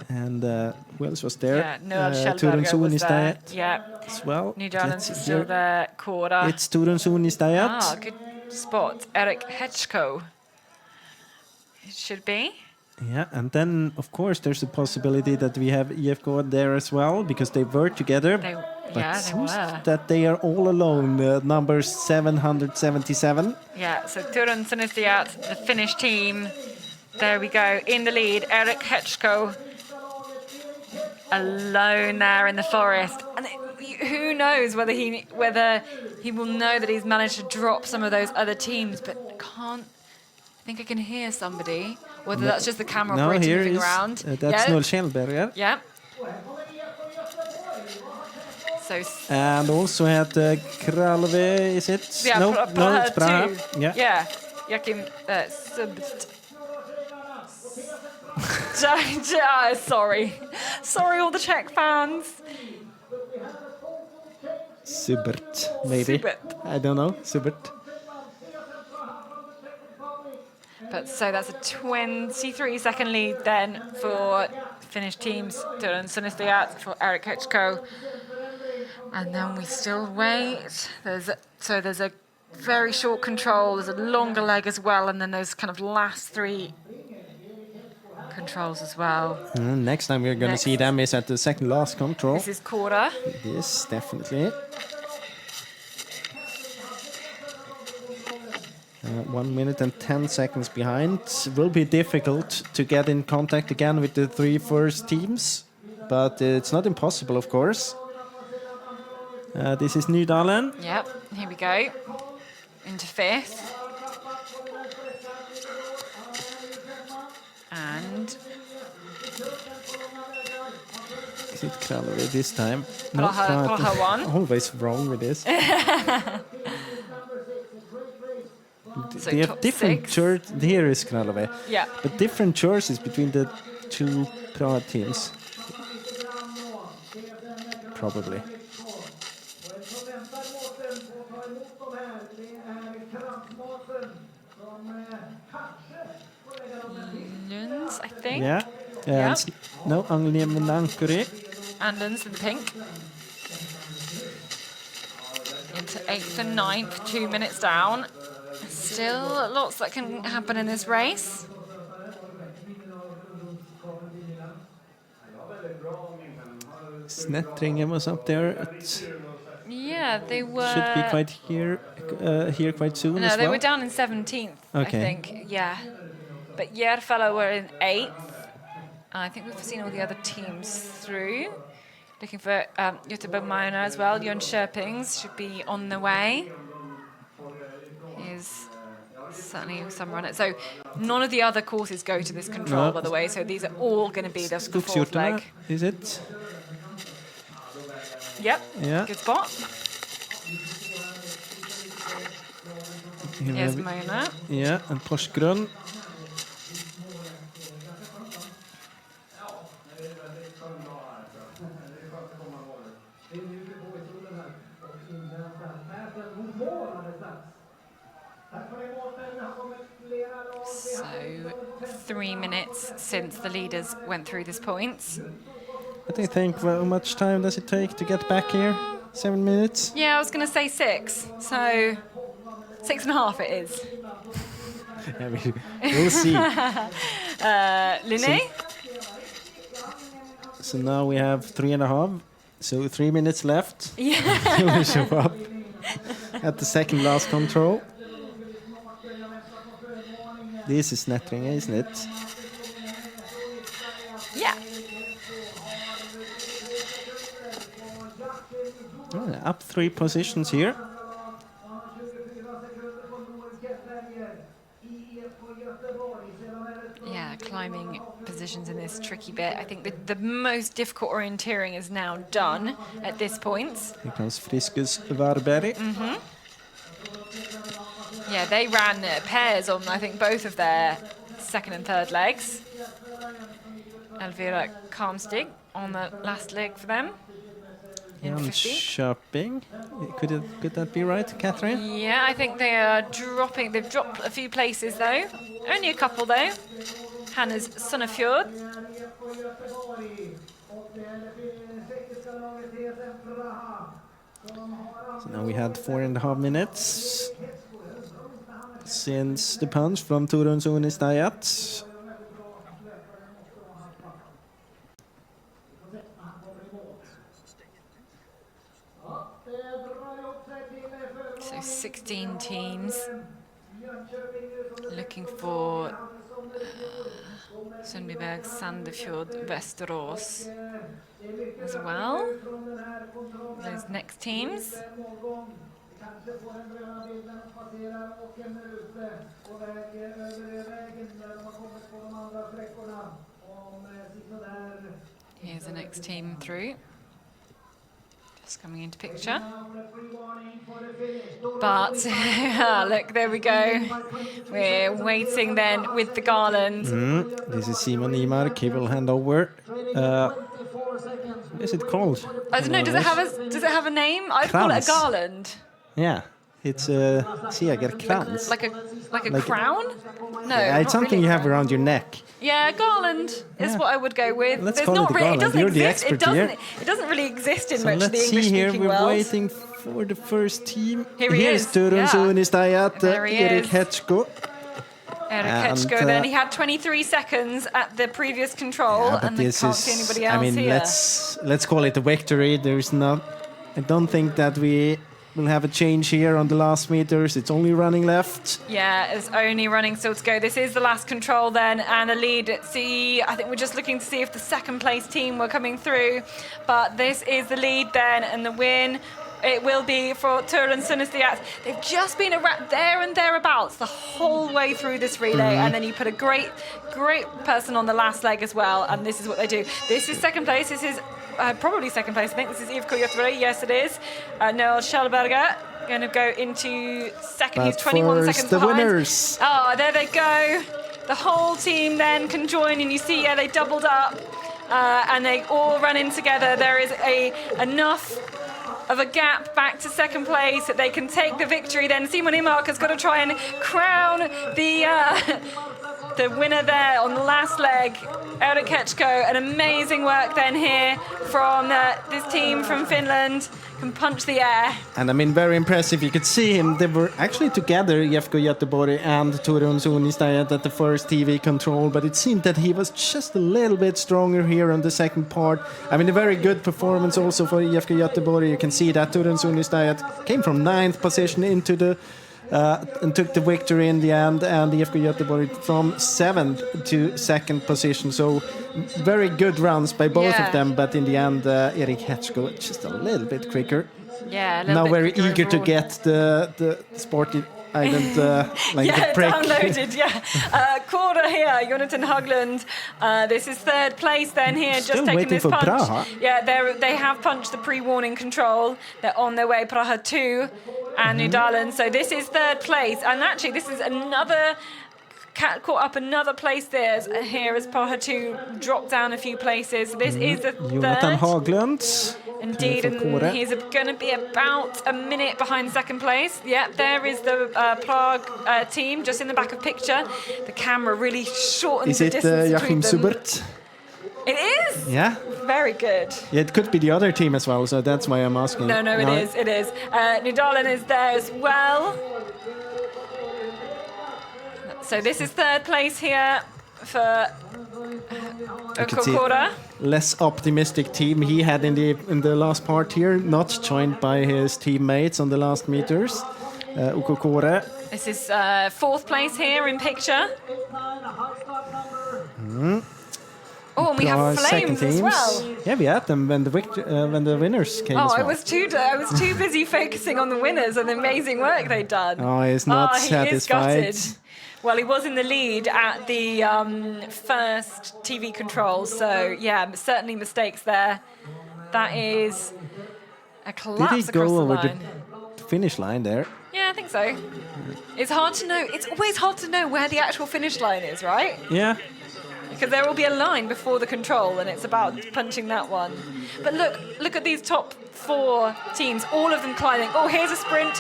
And who else was there? Yeah, Noel Kjellberger was there. Yeah. As well. Nydalens is still there. Kora. It's Torun Sunnistad. Ah, good spot. Eric Hetchko. It should be. Yeah, and then of course there's a possibility that we have IFK there as well because they were together. They but were. That they are all alone. Number 777. Yeah, so Turun Sunnistad, the Finnish team. There we go, in the lead. Eric Hetchko alone there in the forest. And who knows whether he will know that he's managed to drop some of those other teams, but I think I can hear somebody. Whether that's just the camera operator moving around. That's Noel Kjellberger. Yeah. So, and also had Kralve, is it? Yeah, no, it's Praha. too. Yeah. Joachim Subt. Sorry, all the Czech fans. Subert, maybe. Subert. I don't know. Subert. But so that's a 23-second lead then for Finnish teams. Turun Sunnistad for Eric Hetchko. And then we still wait. There's a very short control. There's a longer leg as well, and then those kind of last three controls as well. Next time we're going to see them is at the second last control. This is Kora. Yes, definitely. 1 minute and 10 seconds behind. Will be difficult to get in contact again with the three first teams, but it's not impossible, of course. This is Nydalen. Yep, here we go. Into fifth. And is it Kralve this time? Praha won. Always wrong with this. So they have different jerseys. Here is Kralve. Yeah. But different jerseys between the two Praha teams. Probably. Lunds, I think. Yeah. Yeah. No, Anglia. And Lunds in the pink. Into 8th and 9th, 2 minutes down. Still lots that can happen in this race. Snettringen was up there. Yeah, they were. Should be quite here quite soon. No, as they well. were down in 17th, I think. Yeah. But Järfälla were in 8th. I think we've seen all the other teams through. Looking for Göteborg Minor as well. Jönköpings should be on the way. Is certainly some runner. So none of the other courses go to this control, by the way. So these are all going to be the fourth leg. Is it? Yep. Yeah. Good spot. Here's Mona. Yeah, and Porsgrunn. So 3 minutes since the leaders went through this points. What do you think? How much time does it take to get back here? 7 minutes? Yeah, I was going to say 6. So 6.5 it is. Yeah, we'll see. Linné? So now we have 3.5. So 3 minutes left. Yeah. We show up at the second last control. This is Snettringen, isn't it? Yeah. Oh, up 3 positions here. Yeah, climbing positions in this tricky bit. I think the most difficult orienteering is now done at this point. Here comes Friskus Varberg. Yeah, they ran pairs on, I think, both of their second and third legs. Elvira Kalmstig on the last leg for them. In 50. Shopping. Could that be right, Catherine? Yeah, I think they are dropping. They've dropped a few places though. Only a couple though. Hannes Sunnefjord. So now we had 4.5 minutes since the punch from Torun Sunistajat. So 16 teams looking for Sundbyberg, Sandefjord, Västerås as well. Those next teams. Here's the next team through. Just coming into picture. But look, there we go. We're waiting then with the garland. This is Simon Imark. He will hand over. What is it called? I don't know. Does it have a name? I'd call it a garland. Yeah, it's a Segerkrans. Like a crown? No, yeah, it's something really you have around your neck. Yeah, garland is what I would go with. Let's There's call not it a really, garland. it doesn't You're exist. the expert here. It doesn't really exist in So much of the let's see here. English-speaking We're world. waiting for the first team. Here he Here's is. Torun Yeah. Sunistajat, There he Erik is. Hetchko. Erik And, Hetchko then. He had 23 seconds at the previous control, But and they this can't is, see anybody else I mean, here. let's call it a victory. There's not. I don't think that we will have a change here on the last meters. It's only running left. Yeah, it's only running still to go. This is the last control then, and a lead at CE. I think we're just looking to see if the second place team were coming through, but this is the lead then, and the win. It will be for Torun Sunistajat. They've just been there and thereabouts the whole way through this relay, and then you put a great person on the last leg as well, and this is what they do. This is second place. This is probably second place. I think this is IFK Göteborg. Yes, it is. Noel Schellberger going to go into second. He's 21 seconds the behind. winners. Oh, there they go. The whole team then can join, and you see, yeah, they doubled up, and they all run in together. There is enough of a gap back to second place that they can take the victory. Then Simon Imark has got to try and crown the winner there on the last leg. Erik Hetchko, an amazing work then here from this team from Finland, can punch the air. And I mean, very impressive. You could see him. They were actually together, IFK Göteborg and Torun Sunistajat at the first TV control, but it seemed that he was just a little bit stronger here on the second part. I mean, a very good performance also for IFK Göteborg. You can see that Torun Sunistajat came from 9th position into the and took the victory in the end, and IFK Göteborg from 7th to 2nd position. So very good runs by both of them, but in the end, Erik Hetchko just a little bit quicker. Yeah, a little now bit very quicker eager to overall. get the sporty island like yeah, the prick. downloaded, yeah. Quarter here, Jonathan Hugland. This is third place then here, Still just taking waiting this for punch. Praha. Yeah, they have punched the pre-warning control. They're on their way, Praha 2 and Nydalen. So this is third place. And actually, this is another... caught up another place there. Here as Praha 2 dropped down a few places. This is the Jonathan third. Haglund. Indeed, and he's going to be about a minute behind second place. Yeah, there is the Prague team just in the back of picture. The camera really shortens the Is it distance between Joachim them. Subert? It is? Yeah. Very good. Yeah, it could be the other team as well, so that's why I'm asking. No, it is. Nydalen is there as well. So this is third place here for Kokora. Less optimistic team he had in the last part here, not joined by his teammates on the last meters. Ukokore. This is fourth place here in picture. Oh, and we have flames as well. Yeah, we had them when the winners came. as well. I was too busy focusing on the winners and the amazing work they'd done. Oh, he's not satisfied. He is gutted. Well, he was in the lead at the first TV control, so yeah, certainly mistakes there. That is a collapse Did he across go the over line. the finish line there? Yeah, I think so. It's hard to know. It's always hard to know where the actual finish line is, right? Yeah. because there will be a line before the control, and it's about punching that one. But look at these top 4 teams, all of them climbing. Oh, here's a sprint.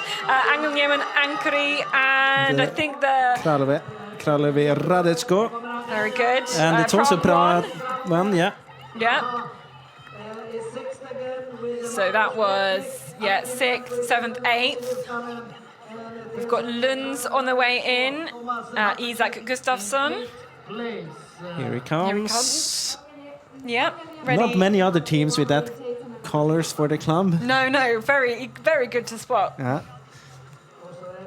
Angum Yemen, Ankari, and I think the Kralove Radecko. very good. And it's also Prague one, yeah. Yeah. So that was 6th, 7th, 8th. We've got Lunds on the way in. Isaac Gustafsson. Here he comes. Yep. Ready. Not many other teams with that colors for the club. No, very, very good to spot. Yeah.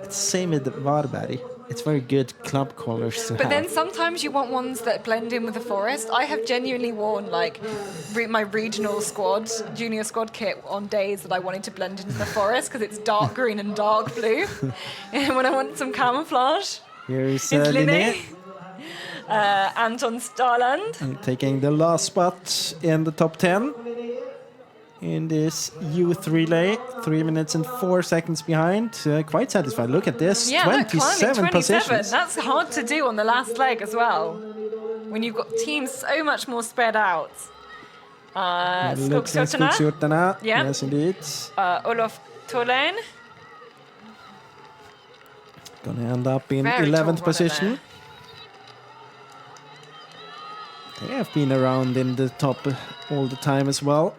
It's same with the Varberg. It's very good club colors to But have. then sometimes you want ones that blend in with the forest. I have genuinely worn like my regional squad, junior squad kit on days that I wanted to blend into the forest because it's dark green and dark blue. And when I want some camouflage, Here is it's Linné. Anton Starland. And taking the last spot in the top 10 in this youth relay. 3 minutes and 4 seconds behind. Quite satisfied. Look at this. Yeah, 27 climbing 27. positions. That's hard to do on the last leg as well, when you've got teams so much more spread out. Looks like Skogshjortarna. Yeah. Yes, indeed. Olof Tolén. Gonna end up in Very 11th tall position. runner They have been around in the top all the time as well.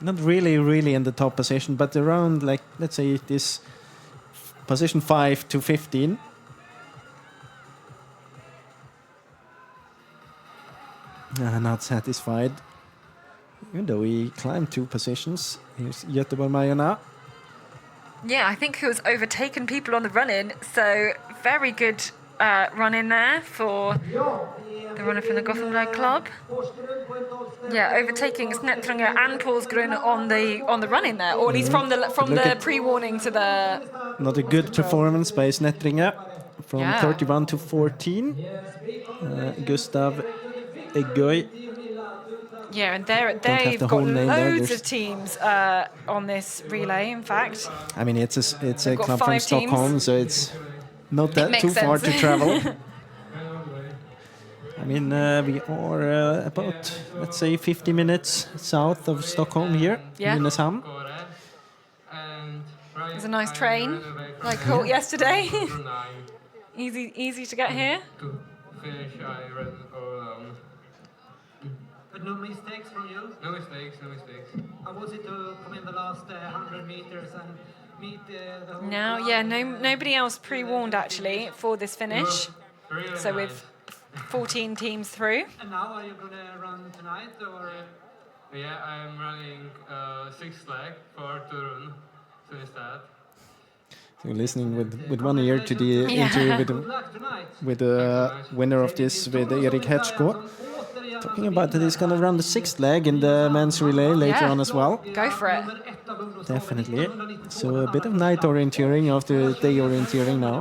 Not really in the top position, but around, like, let's say this position 5 to 15. Not satisfied. Even though he climbed 2 positions. Here's Göteborg Majorna. Yeah, I think he was overtaken people on the run-in, so very good run-in there for the runner from the Gothenburg club. Yeah, overtaking Snettringer and Poulsgruen on the run-in there, or at least from the pre-warning to the. Not a good performance by Snettringer from Yeah. 31 to 14. Gustav Egoy. Yeah, and have they've the got whole name there, loads there's- of teams on this relay. In fact, I mean, it's a got club from 5 teams. Stockholm, so it's not that makes too far sense. to travel. I mean, we are about, let's say, 50 minutes south of Stockholm here, Yeah. Nynäshamn. it was a nice train, like I caught yesterday. easy to get here. But no mistakes from you? No mistakes. How was it to come in the last 100 meters and meet the whole Now, crowd? yeah, nobody else pre-warned actually for this finish. Really So nice. with 14 teams through. And now are you going to run tonight or? Yeah, I'm running 6th leg for Turun. So instead. So you're listening with one ear to the interview Good luck tonight. with the winner of this, with Erik Hetschko. Talking about that he's going to run the 6th leg in the men's relay later Yeah. on as well. Go for it. Definitely. So a bit of night orienteering after day orienteering now.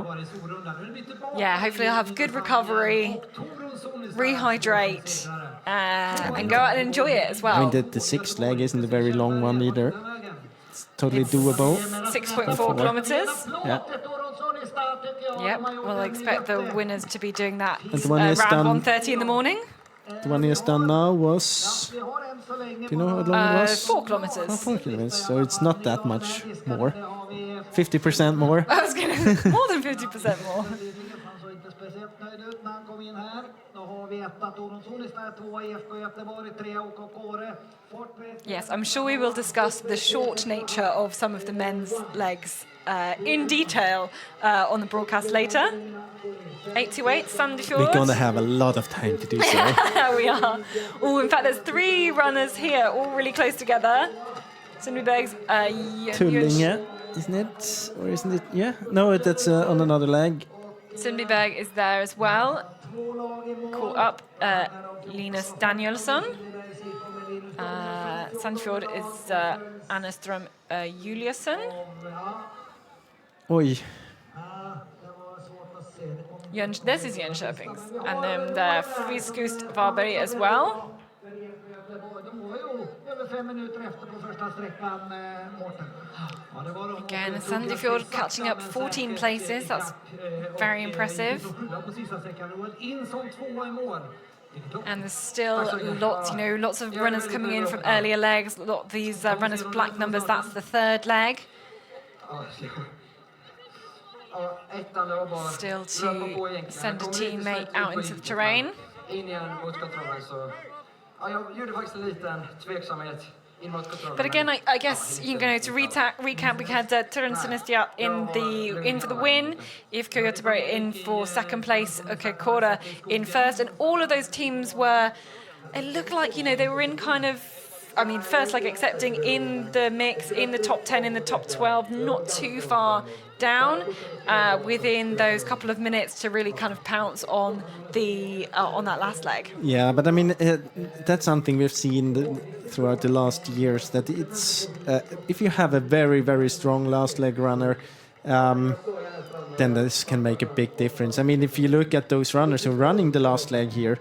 Yeah, hopefully I'll have good recovery, rehydrate, and go out and enjoy it as I well. mean, the 6th leg isn't a very long one either. It's totally doable. 6.4 kilometers. Yeah. Yep, we'll expect the winners to be doing that And the one is around done- 1:30 in the morning. The one he has done now was, do you know how long it was? 4 kilometers. 4 kilometers, so it's not that much more. 50% more. I was going to more than 50% more. Han såg inte speciellt nöjd ut när han kom in här. Då har vi etta Torun Solista, 2 IFK Göteborg, 3 OK Kåre. Yes, I'm sure we will discuss the short nature of some of the men's legs in detail on the broadcast later. 828 Sandefjord. We're going to have a lot of time to do so. We are. Oh, in fact, there's 3 runners here, all really close together. Sundbyberg's Tullinge, isn't it? Or isn't it? Yeah. No, that's on another leg. Sundbyberg is there as well. Caught up Linus Danielsson. Sandefjord is Anneström Juliusson. Oj. This is Jönköpings. And then the Friskust Varberg as well. De var ju över 5 minuter efter på första sträckan, Mårten. Ja, det var de. Again, Sandefjord catching up 14 places. That's very impressive. And there's still lots, lots of runners coming in from earlier legs. A lot of these runners with black numbers. That's the third leg. Still to send a teammate out into the terrain. But again, I guess to recap, we had Turun Sinistia in for the win, IFK Göteborg in for second place, Kora in first, and all of those teams it looked like they were in kind of, first like accepting in the mix, in the top 10, in the top 12, not too far down within those couple of minutes to really kind of pounce on on that last leg. Yeah, but that's something we've seen throughout the last years, that it's if you have a very, very strong last leg runner, then this can make a big difference. If you look at those runners who are running the last leg here,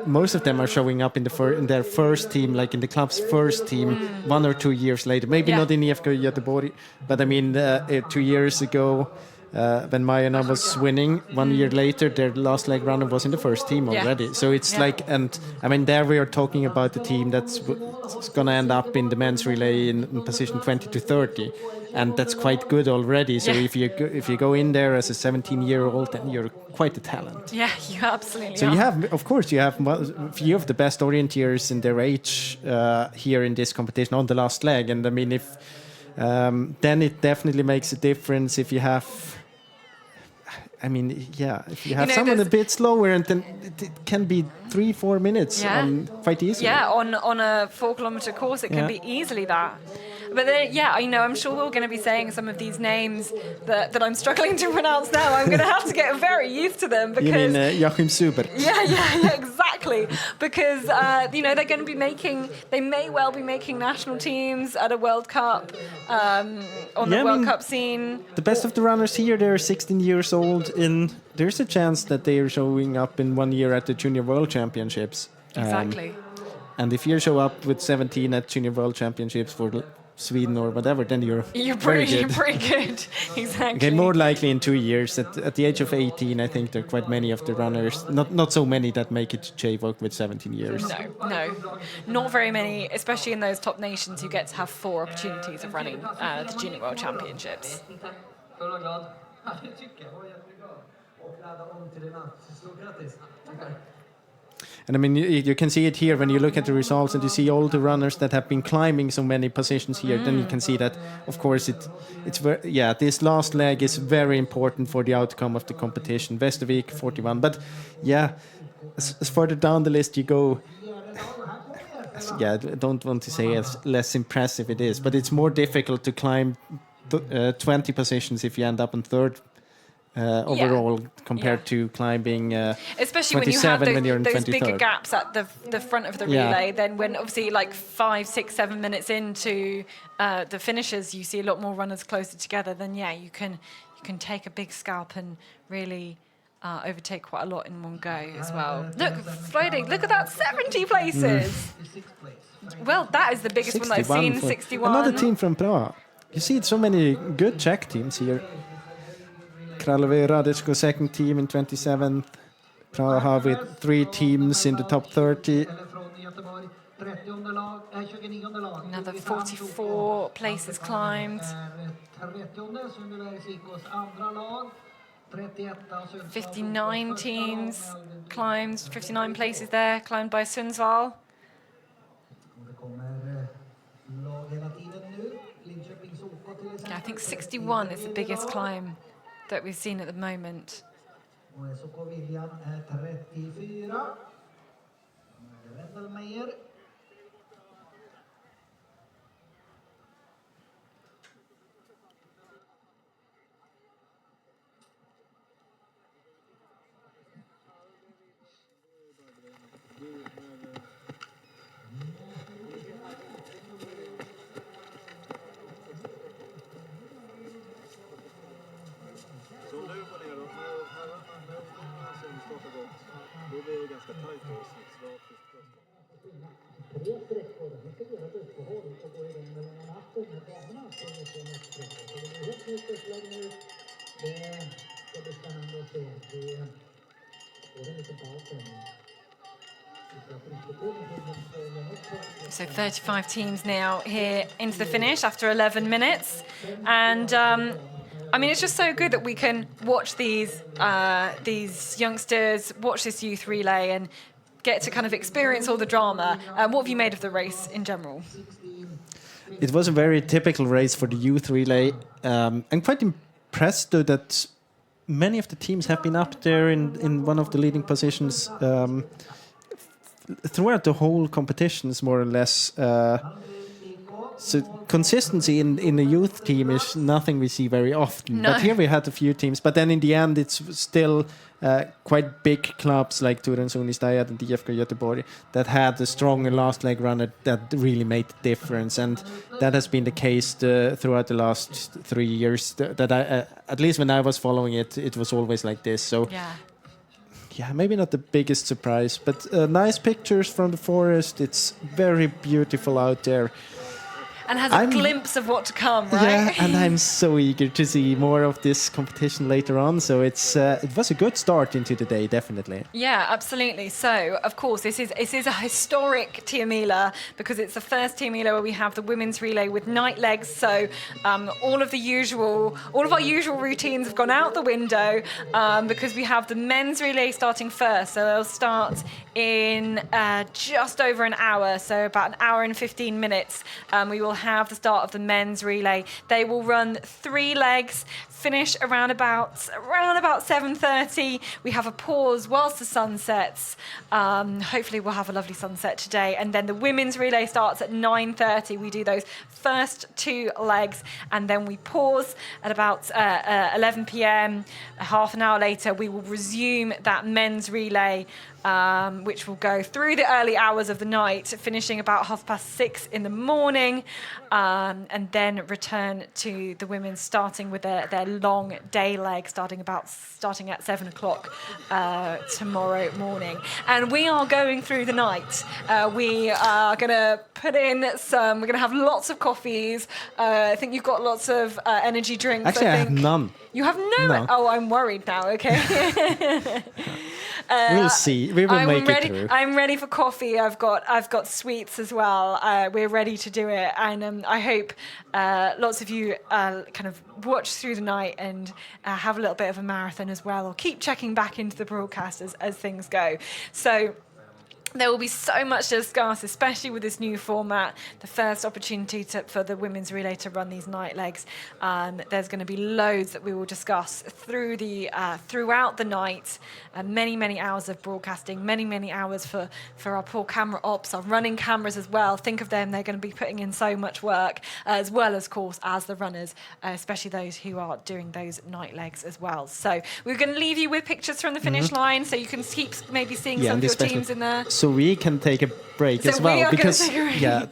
most of them are showing up in their first team, like in the club's first team, 1 or 2 years later. Maybe not in IFK Göteborg, but 2 years ago, when Majorna was winning, 1 year later, their last leg runner was in the first team already. Yeah. So it's there we are talking about the team that's going to end up in the men's relay in position 20 to 30. And that's quite good already. So if you go in there as a 17-year-old, then you're quite a talent. Yeah, you absolutely are. So you have a few of the best orienteers in their age here in this competition on the last leg. And if then it definitely makes a difference if you have. If you have someone a bit slower, and then it can be 3-4 minutes quite easily. Yeah, on a 4-kilometer course, it can be easily that. But I'm sure we're going to be saying some of these names that I'm struggling to pronounce now. I'm going to have to get very used to them because. You mean Joachim Suber? Yeah, exactly. Because they're going to be they may well be making national teams at a World Cup on the World Cup scene. The best of the runners here, they're 16 years old. There's a chance that they are showing up in 1 year at the Junior World Championships. Exactly. And if you show up with 17 at Junior World Championships for Sweden or whatever, then you're pretty good. Exactly. Okay, more likely in 2 years. At the age of 18, I think there are quite many of the runners, not so many that make it to JVOC with 17 years. No, not very many, especially in those top nations who get to have 4 opportunities of running the Junior World Championships. And you can see it here when you look at the results and you see all the runners that have been climbing so many positions here. Then you can see that, of course, this last leg is very important for the outcome of the competition. Vestervik 41, but as further down the list you go, I don't want to say as less impressive it is, but it's more difficult to climb 20 positions if you end up in third. Overall, compared to climbing especially 27 when you have when you're in those 23rd. bigger gaps at the front of the relay, then when obviously like 5, 6, 7 minutes into the finishes, you see a lot more runners closer together, then you can take a big scalp and really overtake quite a lot in one go as well. Look, Friday, look at that, 70 places. Well, that is the biggest one I've seen, 61. Another team from Prague. You see so many good Czech teams here. Kralovi Radecko, second team in 27th. Praha with 3 teams in the top 30. Another 44 places climbed. 59 teams climbed, 59 places there, climbed by Sundsvall. I think 61 is the biggest climb that we've seen at the moment. så måste det blir ihop mycket slag nu. Det ska bli spännande att se. Vi får en liten paus här nu. So 35 teams now here into the finish after 11 minutes. And I mean, it's just so good that we can watch these youngsters, watch this youth relay and get to kind of experience all the drama. What have you made of the race in general? It was a very typical race for the youth relay. I'm quite impressed though that many of the teams have been up there in one of the leading positions throughout the whole competitions, more or less. So consistency in a youth team is nothing we see very often. No. But here we had a few teams. But then in the end, it's still quite big clubs like Turun Sunistayat and DFK Göteborg that had a strong last leg runner that really made the difference. And that has been the case throughout the last 3 years. That I, at least when I was following it, it was always like this. So. Yeah, maybe not the biggest surprise, but nice pictures from the forest. It's very beautiful out there. And has a glimpse of what to come, right? Yeah, and I'm so eager to see more of this competition later on. So it was a good start into the day, definitely. Yeah, absolutely. So, of course, this is a historic Tiomila because it's the first Tiomila where we have the women's relay with night legs. So all of our usual routines have gone out the window because we have the men's relay starting first. So they'll start in just over an hour, so about an hour and 15 minutes. We will have the start of the men's relay. They will run 3 legs, finish around about 7:30. We have a pause whilst the sun sets. Hopefully we'll have a lovely sunset today. And then the women's relay starts at 9:30. We do those first 2 legs and then we pause at about 11 p.m. Half an hour later, we will resume that men's relay, which will go through the early hours of the night, finishing about 6:30 in the morning, and then return to the women starting with their long day leg, starting at 7 o'clock tomorrow morning. And we are going through the night. We are going to put in we're going to have lots of coffees. I think you've got lots of energy drinks. Actually, I have none. You have no. Oh, I'm worried now. Okay. We'll see. We will make it through. I'm ready for coffee. I've got sweets as well. We're ready to do it, and I hope lots of you kind of watch through the night and have a little bit of a marathon as well, or keep checking back into the broadcast as things go. So. There will be so much to discuss, especially with this new format, the first opportunity for the women's relay to run these night legs. There's going to be loads that we will discuss throughout the night, many hours of broadcasting, many hours for our poor camera ops, our running cameras as well. Think of them, they're going to be putting in so much work, as well, of course, as the runners, especially those who are doing those night legs as well. So we're going to leave you with pictures from the finish line, so you can keep maybe seeing some of your teams in there. So we can take a break as well, because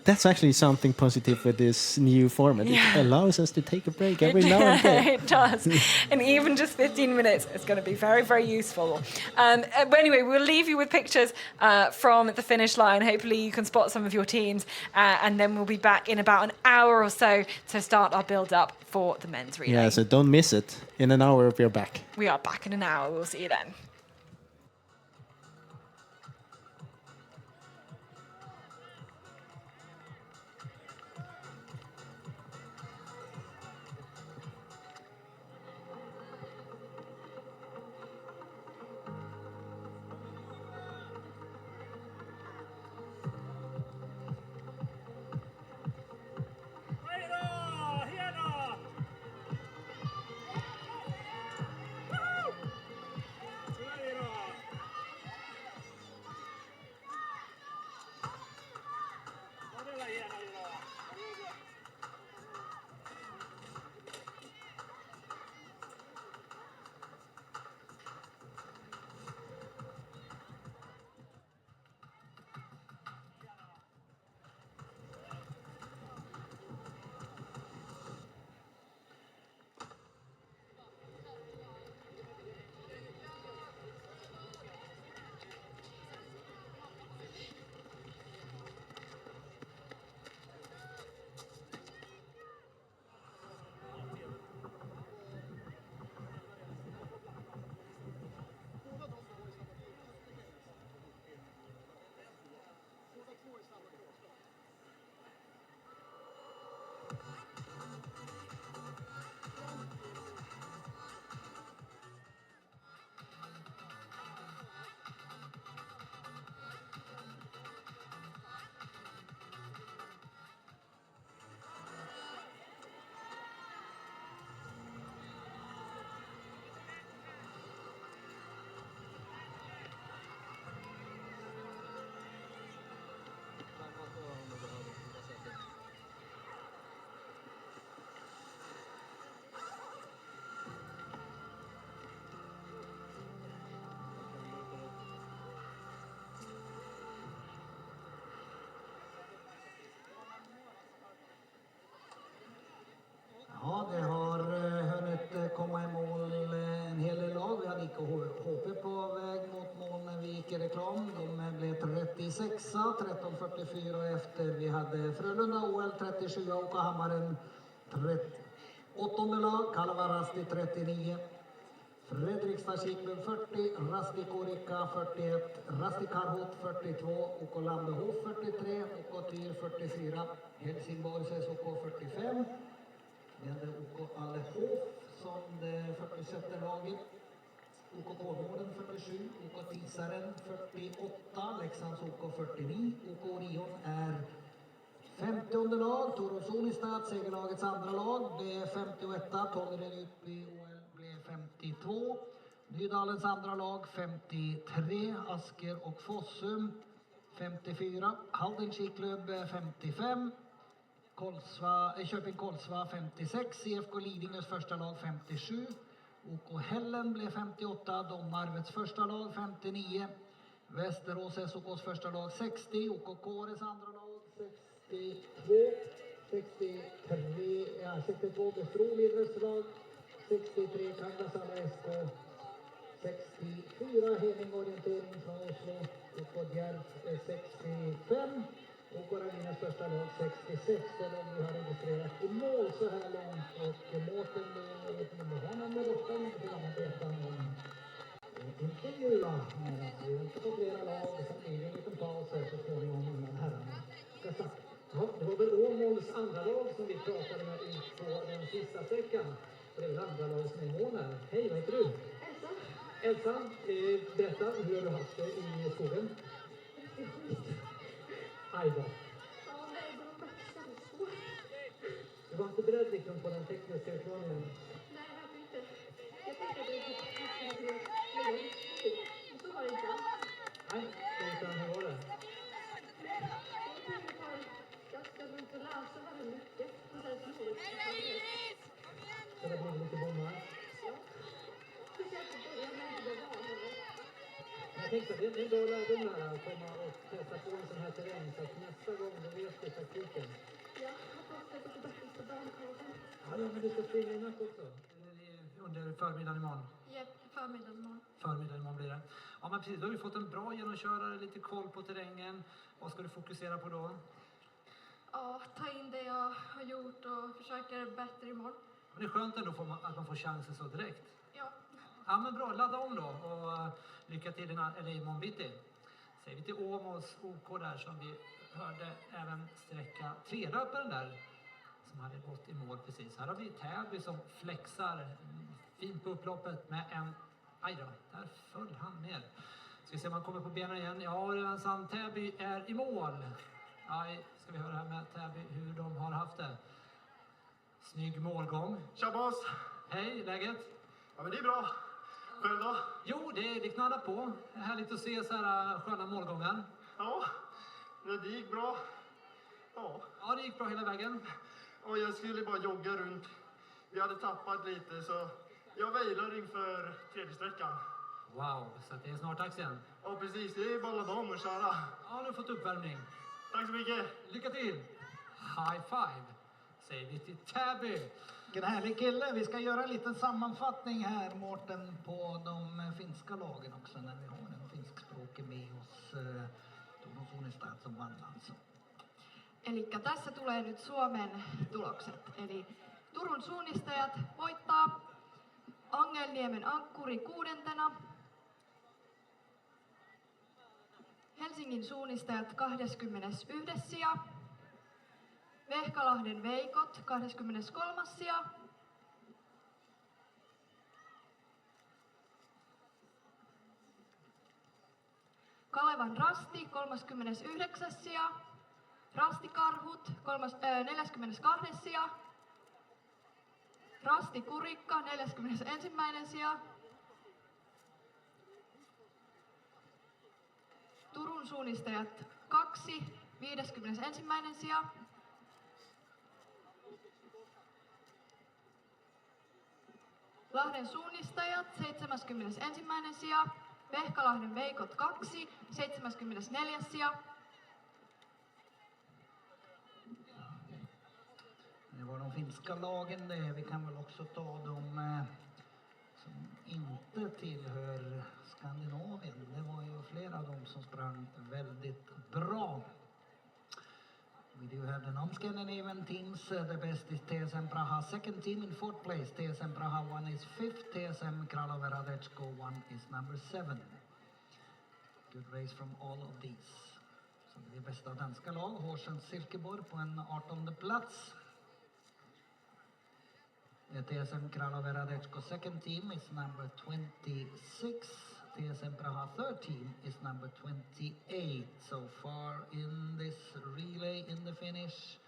that's actually something positive with this new format. Yeah. It allows us to take a break every now and then. It does. And even just 15 minutes is going to be very useful. But anyway, we'll leave you with pictures from the finish line. Hopefully you can spot some of your teams, and then we'll be back in about an hour or so to start our build-up for the men's relay. Yeah, so don't miss it. In an hour we're back. We are back in an hour. We'll see you then. Ja, det har hunnit komma i mål en hel del lag. Vi hade IK HP på väg mot mål när vi gick i reklam. De blev 36a, 13.44 efter. Vi hade Frölunda OL 37, OK Hammaren 8:e lag, Kaleva Rasti 39. Fredrikstad Kiklund 40, Rasti Korika 41, Rasti Karhut 42, OK Lambehof 43, OK Tyr 44, Helsingborgs SOK 45. Vi hade OK Allehof som det 46:e laget. OK Kolmården 47, OK Tisaren 48, Leksands OK 49, OK Orion är 50:e lag, Toro Sonistad, segerlagets andra lag, blev 51, Tollered Utby OL blev 52, Nydalens andra lag 53, Asker och Fossum 54, Halden Skiklubb 55, Köping Kolsva 56, IFK Lidingös första lag 57, OK Hällen blev 58, Domnarvets första lag 59, Västerås SOKs första lag 60, OK Kåres andra lag 62 Bestro idrottslag, 63 Kangasala SK, 64 Henning Orientering från Oslo, OK Djärf 65, OK Raginas första lag 66, där de har registrerat i mål så här långt. Och Mårten, jag vet inte om det var någon där borta, men det kan man veta om intervjua. Men vi har inte fått flera lag, sen blir det en liten paus här så småningom innan herrarna ska starta. Ja, det var väl Åmåls andra lag som vi pratade med ut på den sista sträckan. Det är väl andra lag som är i mål här. Hej, vad heter du? Elsa, berätta, hur har du haft det i skogen? Aj då. Ja, nej, de var känslor. Du var inte beredd liksom på den tekniska utmaningen? Nej, verkligen inte. Jag tänkte att det var lugnt. Så var det inte alls. Nej, utan hur var det? Jag ska gå ut och läsa väldigt mycket. Och sen så något. Så det blev lite bommar? Ja. Speciellt i början när det var vanligt. Jag tänkte att det är en bra lärdom här att komma och testa på en sån här terräng så att nästa gång då vet du taktiken. Ja, jag hoppas att det blir bättre på damkåren. Ja, men du ska springa i natt också. Under förmiddagen imorgon. Japp, förmiddagen imorgon. Förmiddagen imorgon blir det. Ja, men precis. Då har vi fått en bra genomkörare, lite koll på terrängen. Vad ska du fokusera på då? Ja, ta in det jag har gjort och försöka göra bättre imorgon. Men det är skönt ändå att man får chansen så direkt. Ja. Ja, men bra. Ladda om då och lycka till imorgon bitti. Säger vi till Åmåls OK där som vi hörde även sträcka 3-löparen där som hade gått i mål precis. Här har vi Täby som flexar fint på upploppet med en... Aj då, där föll han med. Ska vi se om han kommer på benen igen. Ja, Rönsand Täby är i mål. Ja, ska vi höra här med Täby hur de har haft det. Snygg målgång. Tja boss! Hej, läget? Ja men det är bra. Själv då? Jo, det knallar på. Härligt att se så här sköna målgångar. Ja, det gick bra. Ja. Ja, det gick bra hela vägen. Och jag skulle bara jogga runt. Vi hade tappat lite så jag väjlar inför tredje sträckan. Wow, så det är snart dags igen. Ja precis, det är bara ladda om och köra. Ja, du har fått uppvärmning. Tack så mycket! Lycka till! High five! Säger vi till Täby. Vilken härlig kille. Vi ska göra en liten sammanfattning här, Mårten, på de finska lagen också när vi har en finskspråkig med oss. Toro Sonistad som vann alltså. Elikkä tässä tulee nyt Suomen tulokset. Eli Turun suunnistajat voittaa, Angelniemen Ankkuri 6. Helsingin suunnistajat 21. sija, Vehkalahden Veikot 23. sija, Kalevan Rasti 39. sija, Rasti Karhut 42. sija, Rasti Kurikka 41. sija, Turun suunnistajat 2, 51. sija, Lahden suunnistajat 71. sija, Vehkalahden Veikot 2, 74. sija. Det var vad de finska lagen det är. Vi kan väl också ta de som inte tillhör Skandinavien. Det var ju flera av dem som sprang väldigt bra. We do have the non-Scandinavian teams. The best is TSM Praha, second team in fourth place. TSM Praha 1 is fifth. TSM Kralove Radecko 1 is number 7. Good race from all of these. Så det är bästa danska lag. Horsens Silkeborg på en 18:e plats. TSM Kralove Radecko second team is number 26. TSM Praha third team is number 28 so far in this relay in the finish.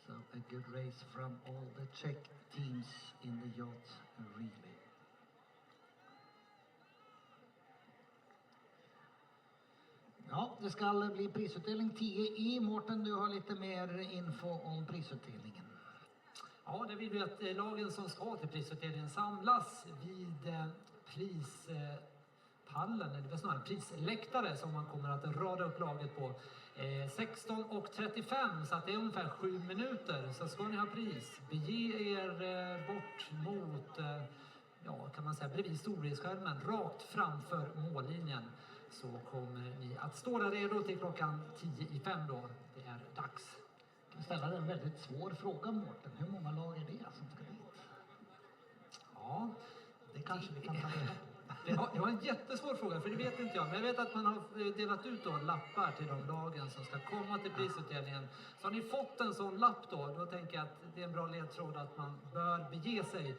So a good race from all the Czech teams in the yacht relay. Ja, det ska bli prisutdelning 10 i. Mårten, du har lite mer info om prisutdelningen. Ja, det vill vi att lagen som ska till prisutdelningen samlas vid prispallen, eller snarare prisläktare som man kommer att rada upp laget på. 16:35, så att det är ungefär 7 minuter. Så ska ni ha pris, bege er bort mot, kan man säga, bredvid storbildsskärmen, rakt framför mållinjen. Så kommer ni att stå där redo till klockan 10:05 då. Det är dags. Jag ställer en väldigt svår fråga, Mårten. Hur många lag är det som ska dit? Ja, Det kanske vi kan ta reda på. Det var en jättesvår fråga, för det vet inte jag. Men jag vet att man har delat ut då lappar till de lagen som ska komma till prisutdelningen. Så har ni fått en sån lapp då tänker jag att det är en bra ledtråd att man bör bege sig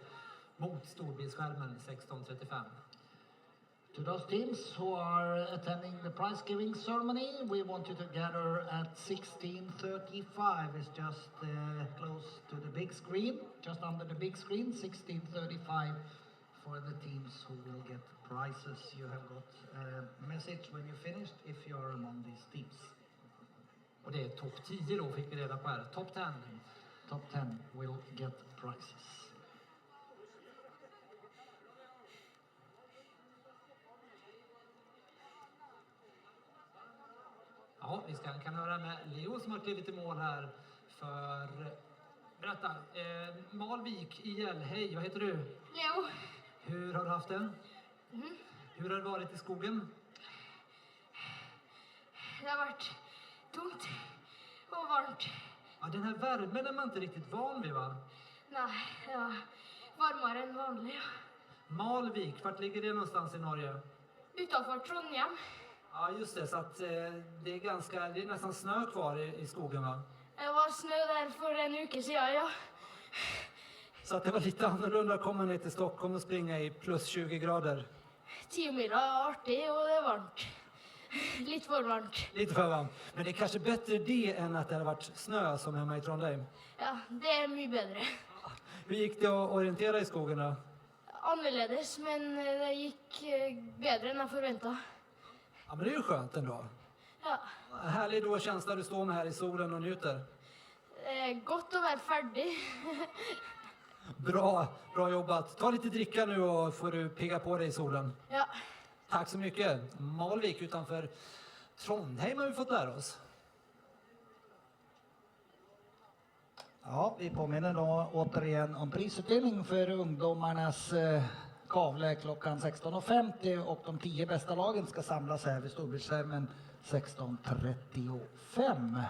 mot storbildsskärmen 16:35. To those teams who are attending the prize giving ceremony, we want you to gather at 16:35. It's just close to the big screen, just under the big screen, 16:35 for the teams who will get prizes. You have got a message when you finished if you are among these teams. Och det är topp 10 då, fick vi reda på här. Top 10. Top 10 will get prizes. Ja, vi kan höra med Leo som har klivit i mål här för... Berätta, Malvik IL, hej, vad heter du? Leo. Hur har du haft det? Hur har det varit i skogen? Det har varit tungt och varmt. Ja, den här värmen är man inte riktigt van vid, va? Nej, det var varmare än vanligt. Malvik, vart ligger det någonstans i Norge? Utanför Trondheim. Ja, just det, så att det är nästan snö kvar i skogen, va? Det var snö där för en uke sedan, ja. Så att det var lite annorlunda att komma ner till Stockholm och springa i plus 20 grader. Tiomila är artig och det är varmt. Lite för varmt. Lite för varmt. Men det är kanske bättre det än att det har varit snö som hemma i Trondheim. Ja, det är mycket bättre. Hur gick det att orientera i skogen då? Annorledes, men det gick bättre än jag förväntade. Ja, men det är ju skönt ändå. Ja. Härlig då känsla du står med här i solen och njuter. Gott att vara färdig. Bra jobbat. Ta lite dricka nu och får du pigga på dig i solen. Ja. Tack så mycket. Malvik utanför Trondheim har vi fått lära oss. Ja, vi påminner då återigen om prisutdelning för ungdomarnas kavle klockan 16:50 och de 10 bästa lagen ska samlas här vid storbildsskärmen 16:35.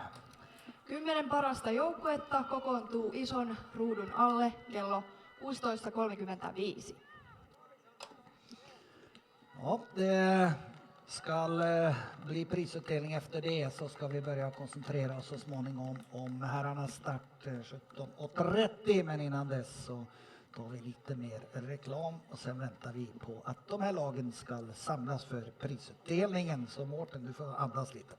10 parasta joukkuetta kokoontuu ison ruudun alle kello 16:35. Ja, det ska bli prisutdelning efter det, så ska vi börja koncentrera oss så småningom om herrarnas start 17:30, men innan dess så tar vi lite mer reklam och sen väntar vi på att de här lagen ska samlas för prisutdelningen. Så Mårten, du får andas lite.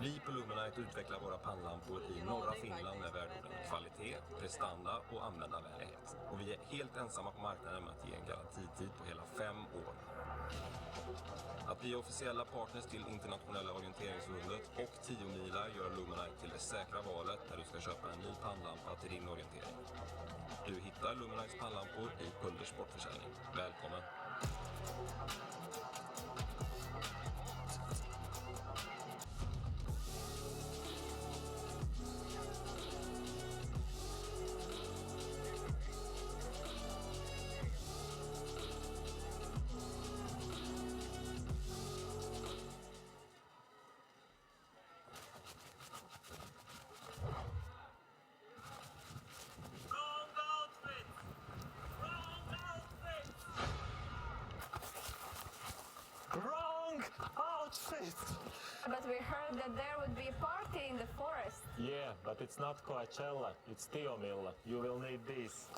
Vi på Luminite utvecklar våra pannlampor i norra Finland med värdeorden kvalitet, prestanda och användarvänlighet. Och vi är helt ensamma på marknaden med att ge en garantitid på hela 5 år. Att bli officiella partners till internationella orienteringsförbundet och Tiomila gör Luminite till det säkra valet när du ska köpa en ny pannlampa till din orientering. Du hittar Luminites pannlampor i Pulders sportförsäljning. Välkommen! But we heard that there would be a party in the forest. Yeah, but it's not Coachella, it's Tiomila. You will need this.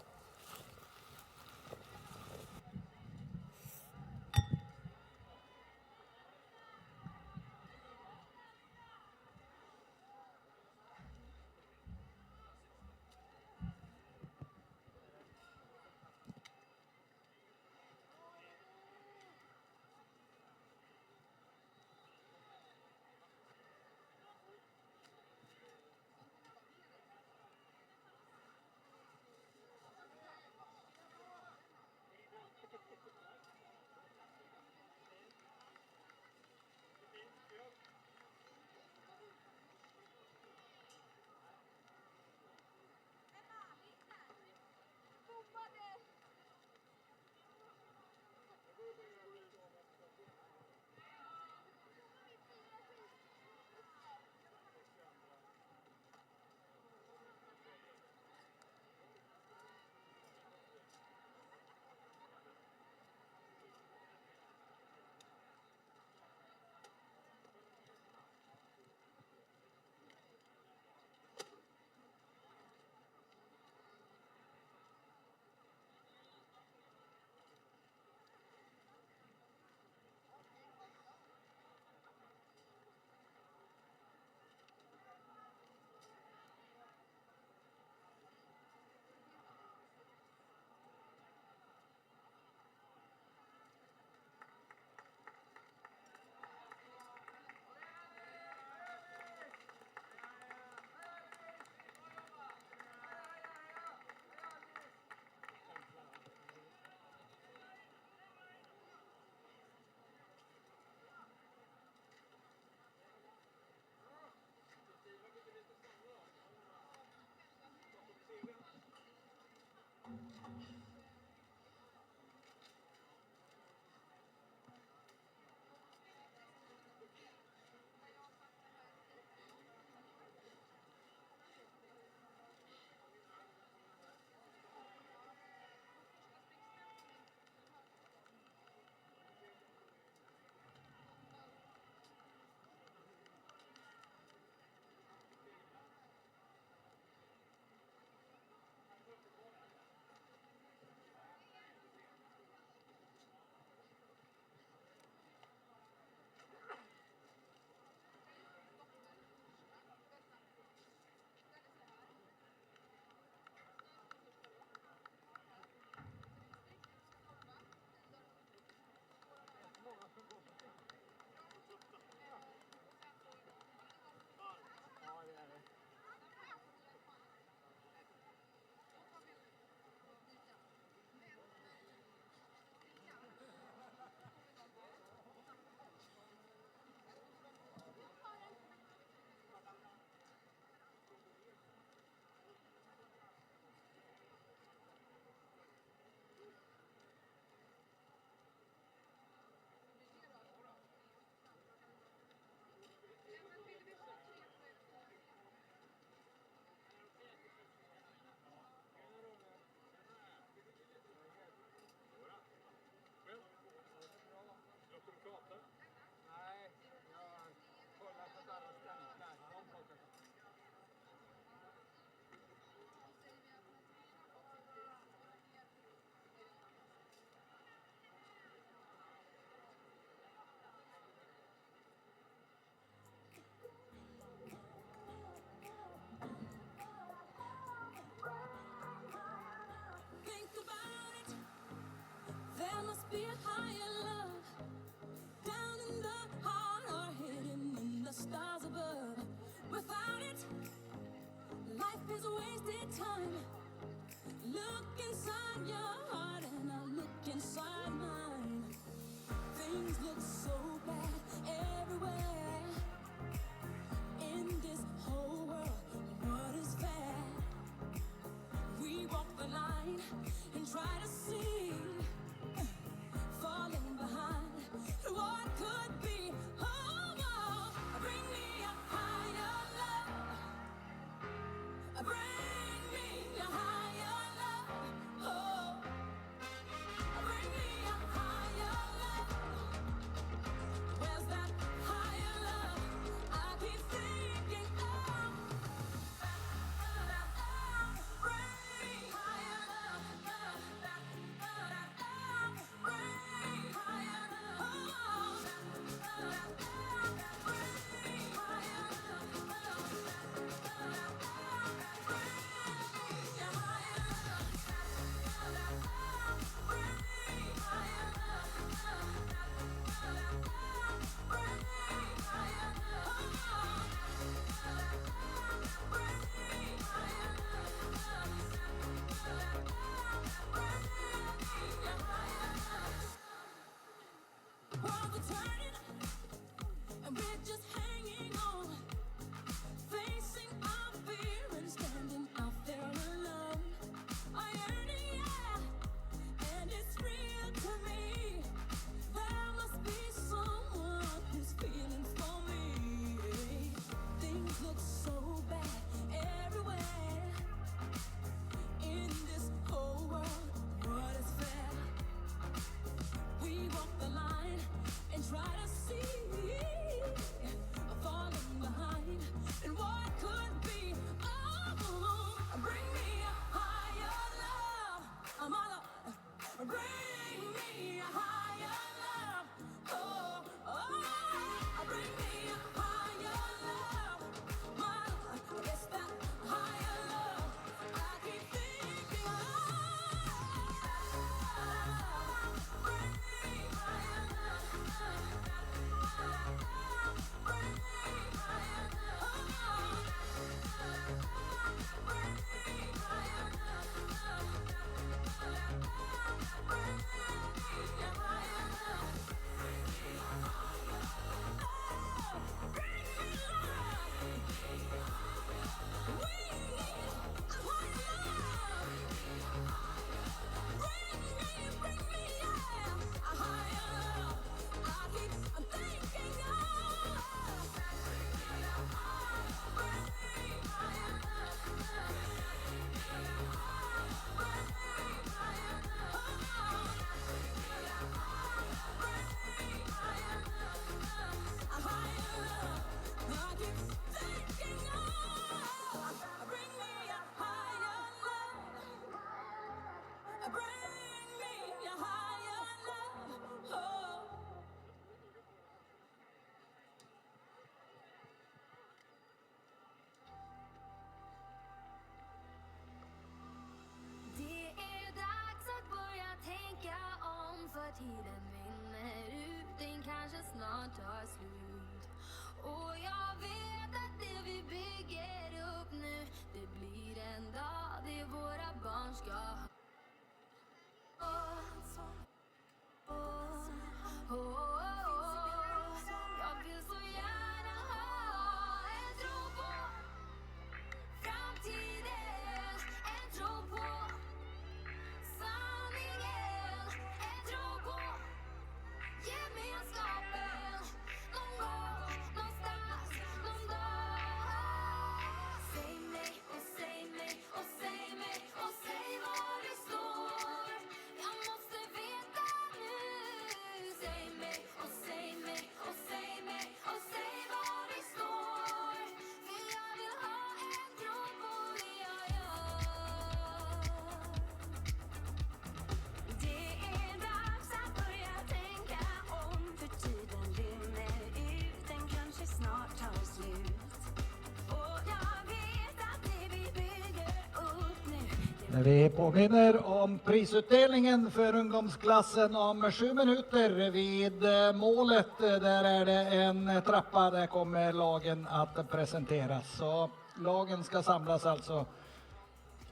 Vi påminner om prisutdelningen för ungdomsklassen om 7 minuter vid målet. Där är det en trappa, där kommer lagen att presenteras. Så lagen ska samlas alltså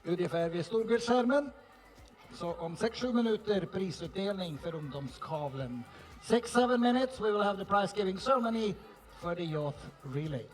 ungefär vid storbildsskärmen. Så om 6-7 minuter prisutdelning för ungdomskavlen. 6-7 minutes we will have the prize giving ceremony for the youth relay.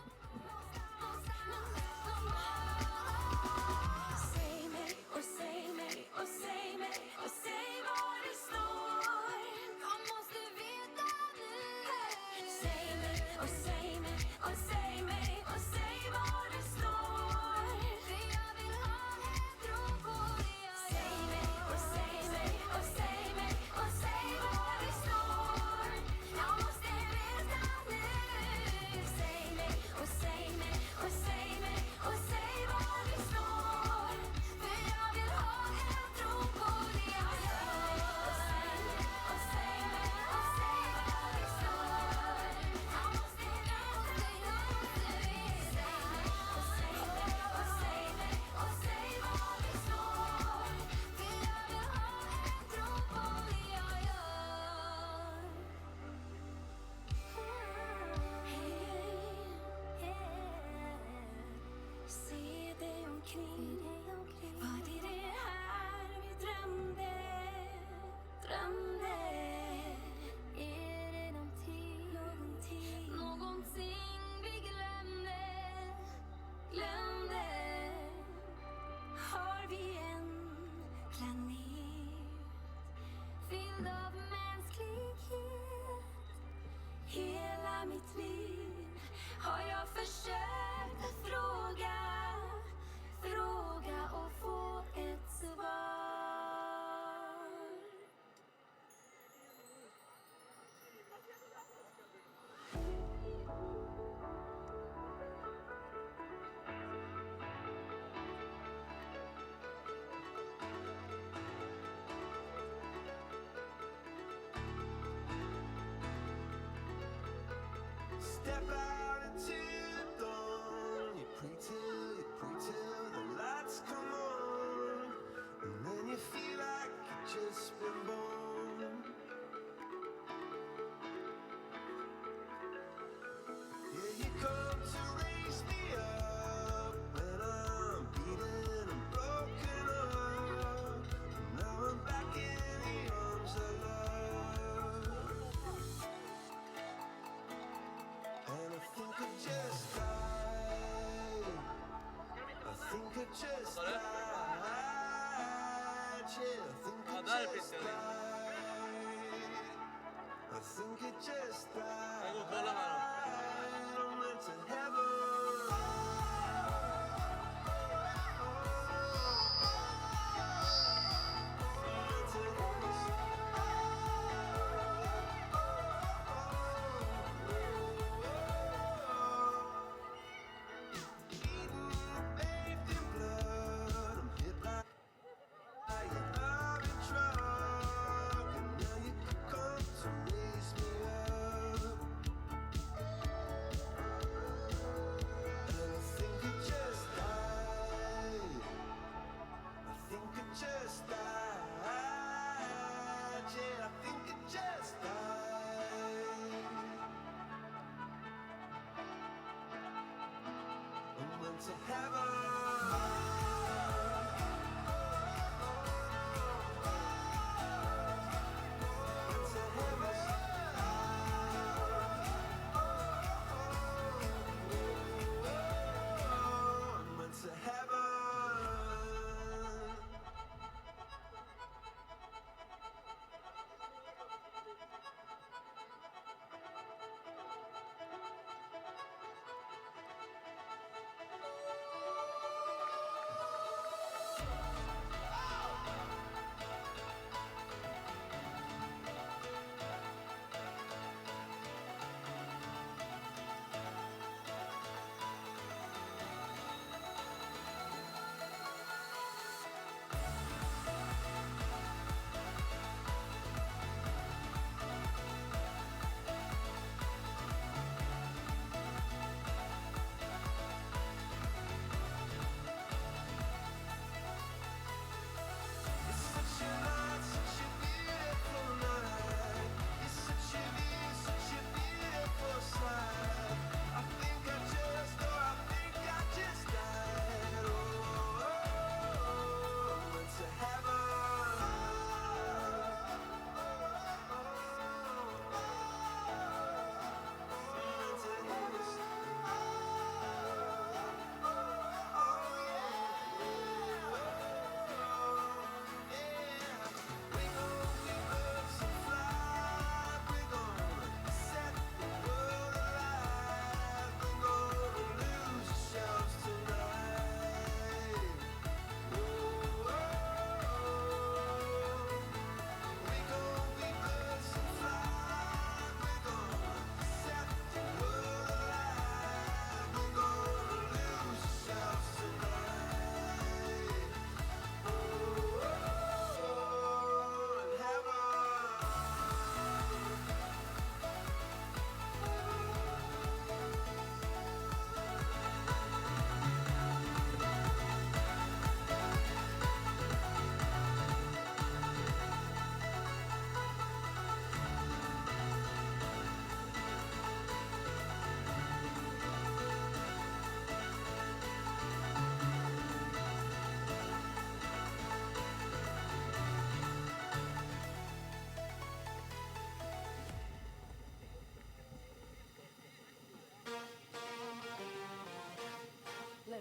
Step out into the dawn. You pray till the lights come on, and then you feel like you've just been born. Yeah, you come to raise me up when I'm beaten and broken up. Now I'm back in the arms of love. And I think I just died. I think I just died. Yeah, I think I just died. I think I just died. I went to heaven. Just died, yeah, I think it just died. I went to heaven.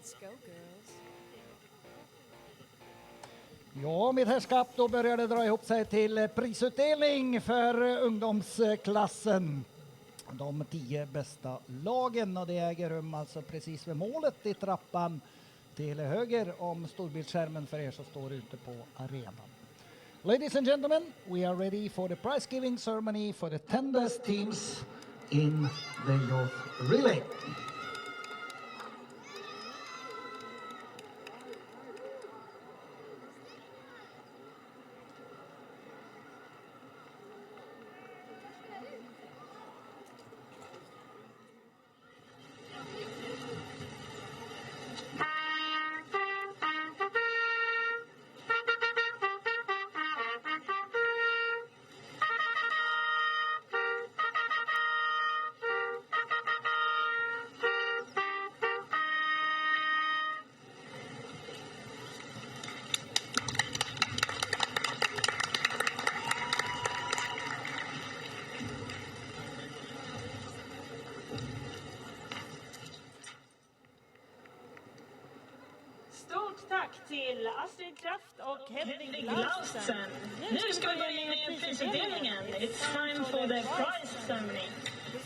Let's go girls. Ja, mitt herrskap, då börjar det dra ihop sig till prisutdelning för ungdomsklassen. De 10 bästa lagen, och det äger rum alltså precis vid målet i trappan till höger om storbildsskärmen för er som står ute på arenan. Ladies and gentlemen, we are ready for the prize giving ceremony for the 10 best teams in the youth relay. Stort tack till Astrid Kraft och Hedvig Lausen. Nu ska vi börja med prisutdelningen. It's time for the prize ceremony.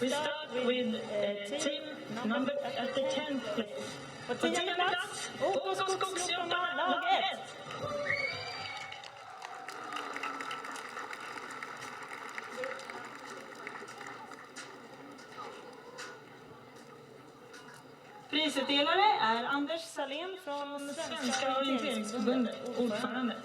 We start with team number at the 10th place. På 10:e plats, OK Skogsjobbarna lag 1. Prisutdelare är Anders Salén från Svenska orienteringsförbundet, ordförande.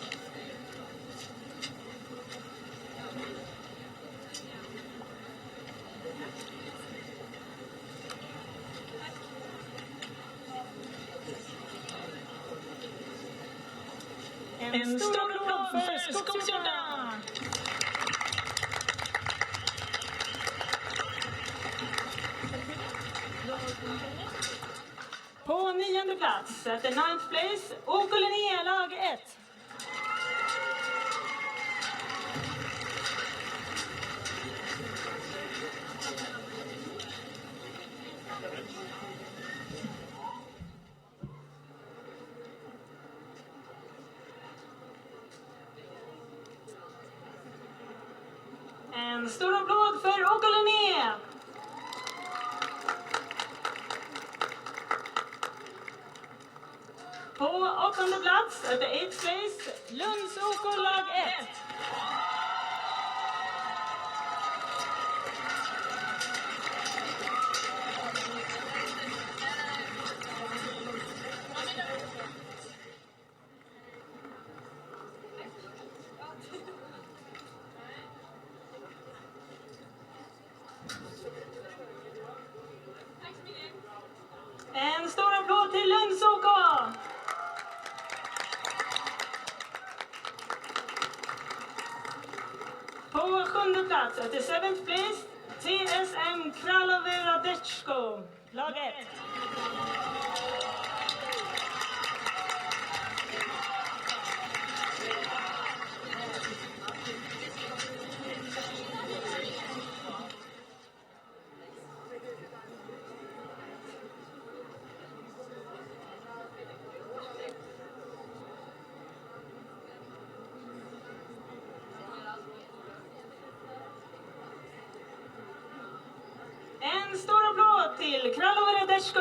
En stor applåd för Skogsjobbarna! På 9:e plats, at the 9th place, OK Linné lag 1. En stor applåd för OK Linné! På 8:e plats, at the 8th place, Lunds OK lag 1. En stor applåd till Lunds OK! På 7:e plats, at the 7th place, TSM Kraloveradechko, lag 1. En stor applåd till Kraloveradechko!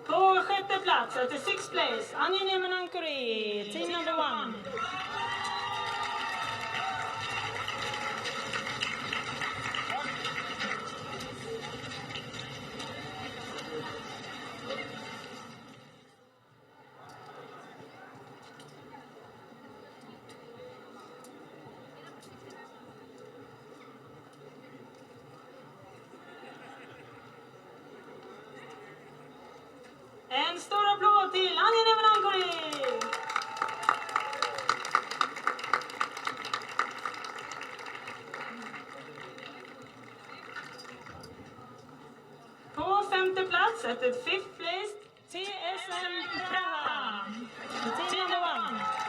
På 6:e plats, at the 6th place, Nynäshamn, team number 1. En stor applåd till Nynäshamn! På 5:e plats, at the 5th place, TSM Praha, team number 1.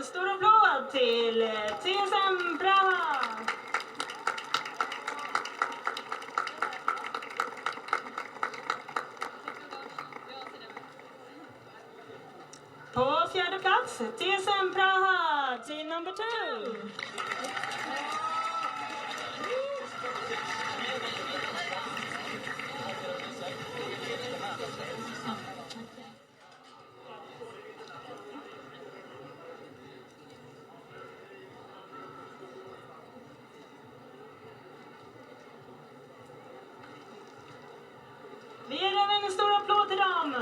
en stor applåd till TSM Praha! På fjärde plats, TSM Praha, team number 2. Vi ger även en stor applåd till dem.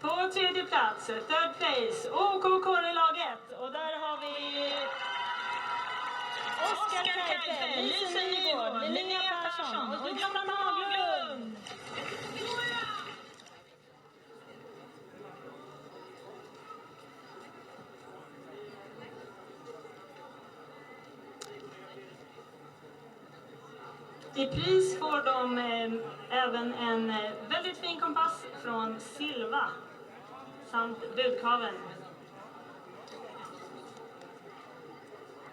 På tredje plats, third place, OK-laget. Och där har vi Oskar Kajpe, Lisa Nygård, Linnea Persson och Johan Haglund. I pris får de även en väldigt fin kompass från Silva samt budkaveln.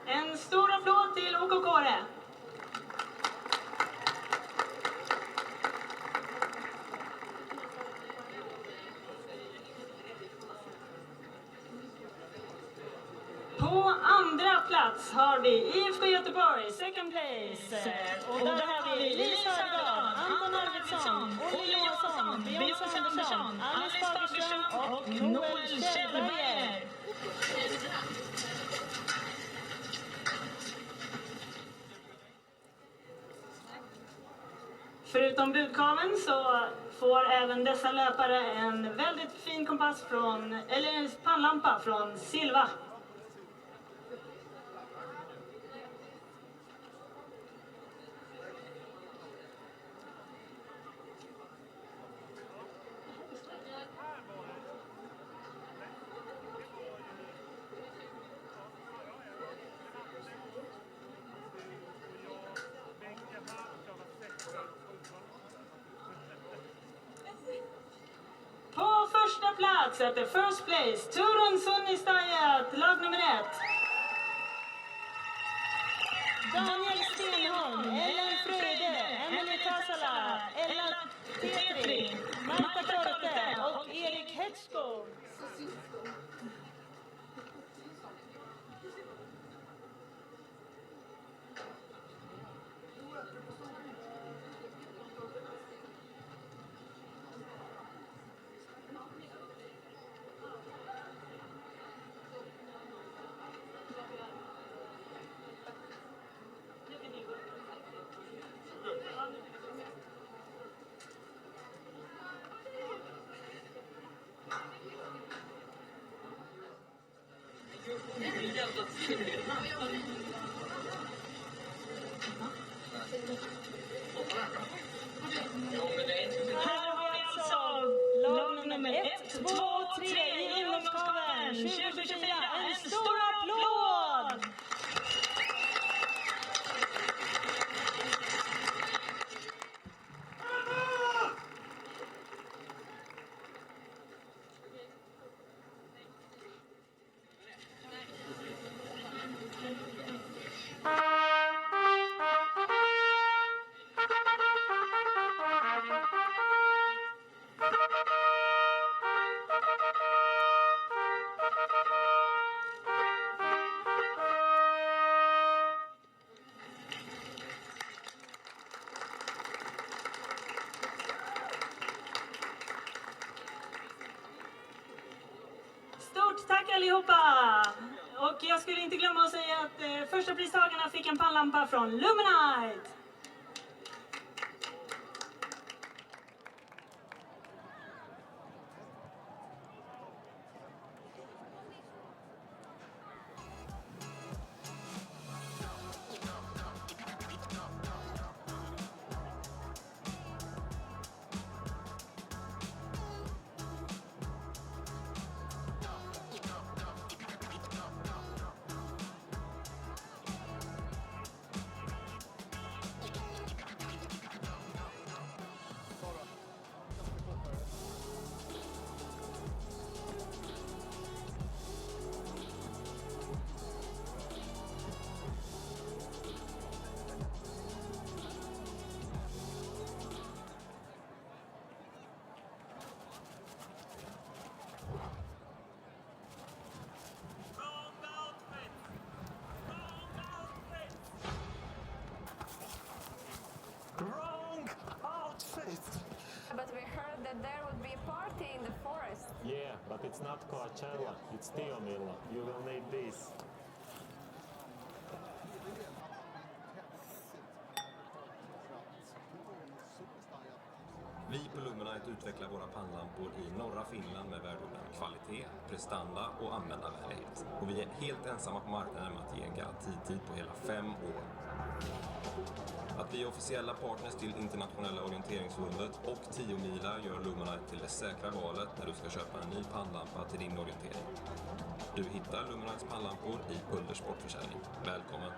En stor applåd till OK-kåre. På andra plats har vi IFK Göteborg, second place. Och där har vi Lisa Söderdahl, Anton Arvidsson, Olle Johansson, Beyoncé Andersson, Alice Fagerström och Noel Kjellberger. Förutom budkaveln så får även dessa löpare en väldigt fin kompass från, eller en pannlampa från Silva. På första plats, at the first place, Turun Sunnistajat, lag nummer 1. Daniel Stenholm, Ellen Fröde, Emily Tasala, Ella Tetri, Marta Korte och Erik Hedskog. Här har vi alltså lag nummer 1, 2 och 3 i ungdomskaveln 2024. En stor applåd! Stort tack allihopa! Och jag skulle inte glömma att säga att första pristagarna fick en pannlampa från Luminite. But it's not Coachella, it's Tiomila. You will need this. Vi på Luminite utvecklar våra pannlampor i norra Finland med värdeorden kvalitet, prestanda och användarvänlighet. Och vi är helt ensamma på marknaden med att ge en garantitid på hela 5 år. Att vi är officiella partners till Internationella orienteringsförbundet och Tiomila gör Luminite till det säkra valet när du ska köpa en ny pannlampa till din orientering. Du hittar Luminites pannlampor i Pulders sportförsäljning. Välkommen!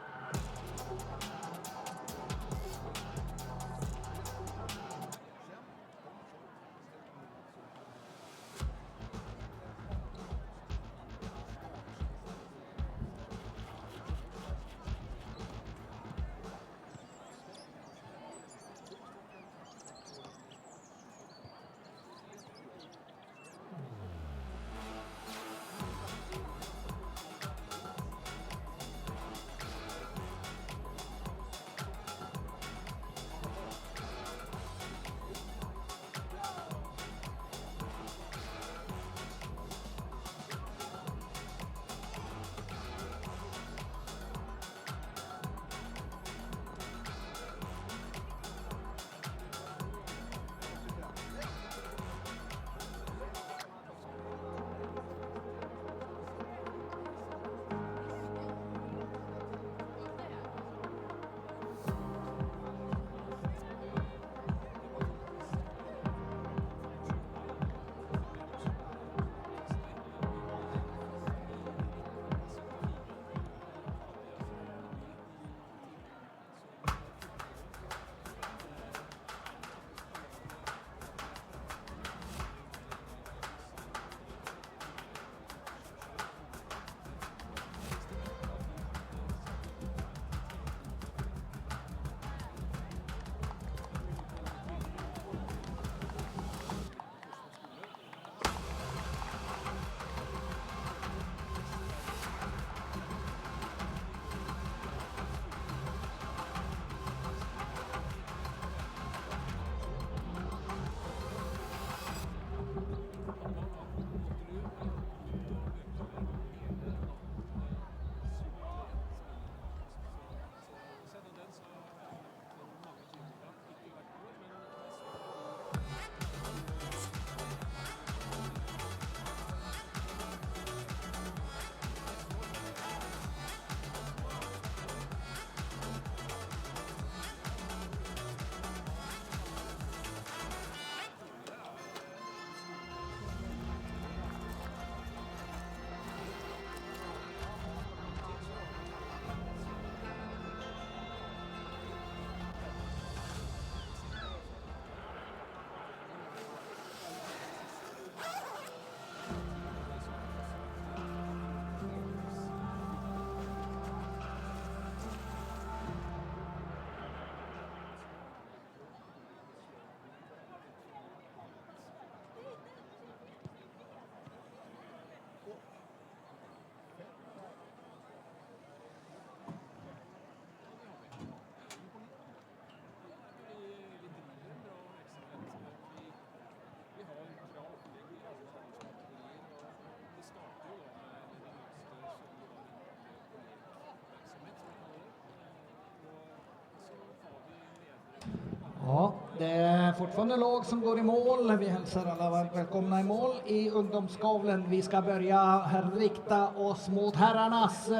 Ja, det är fortfarande lag som går i mål. Vi hälsar alla varmt välkomna i mål i ungdomskavlen. Vi ska börja rikta oss mot herrarnas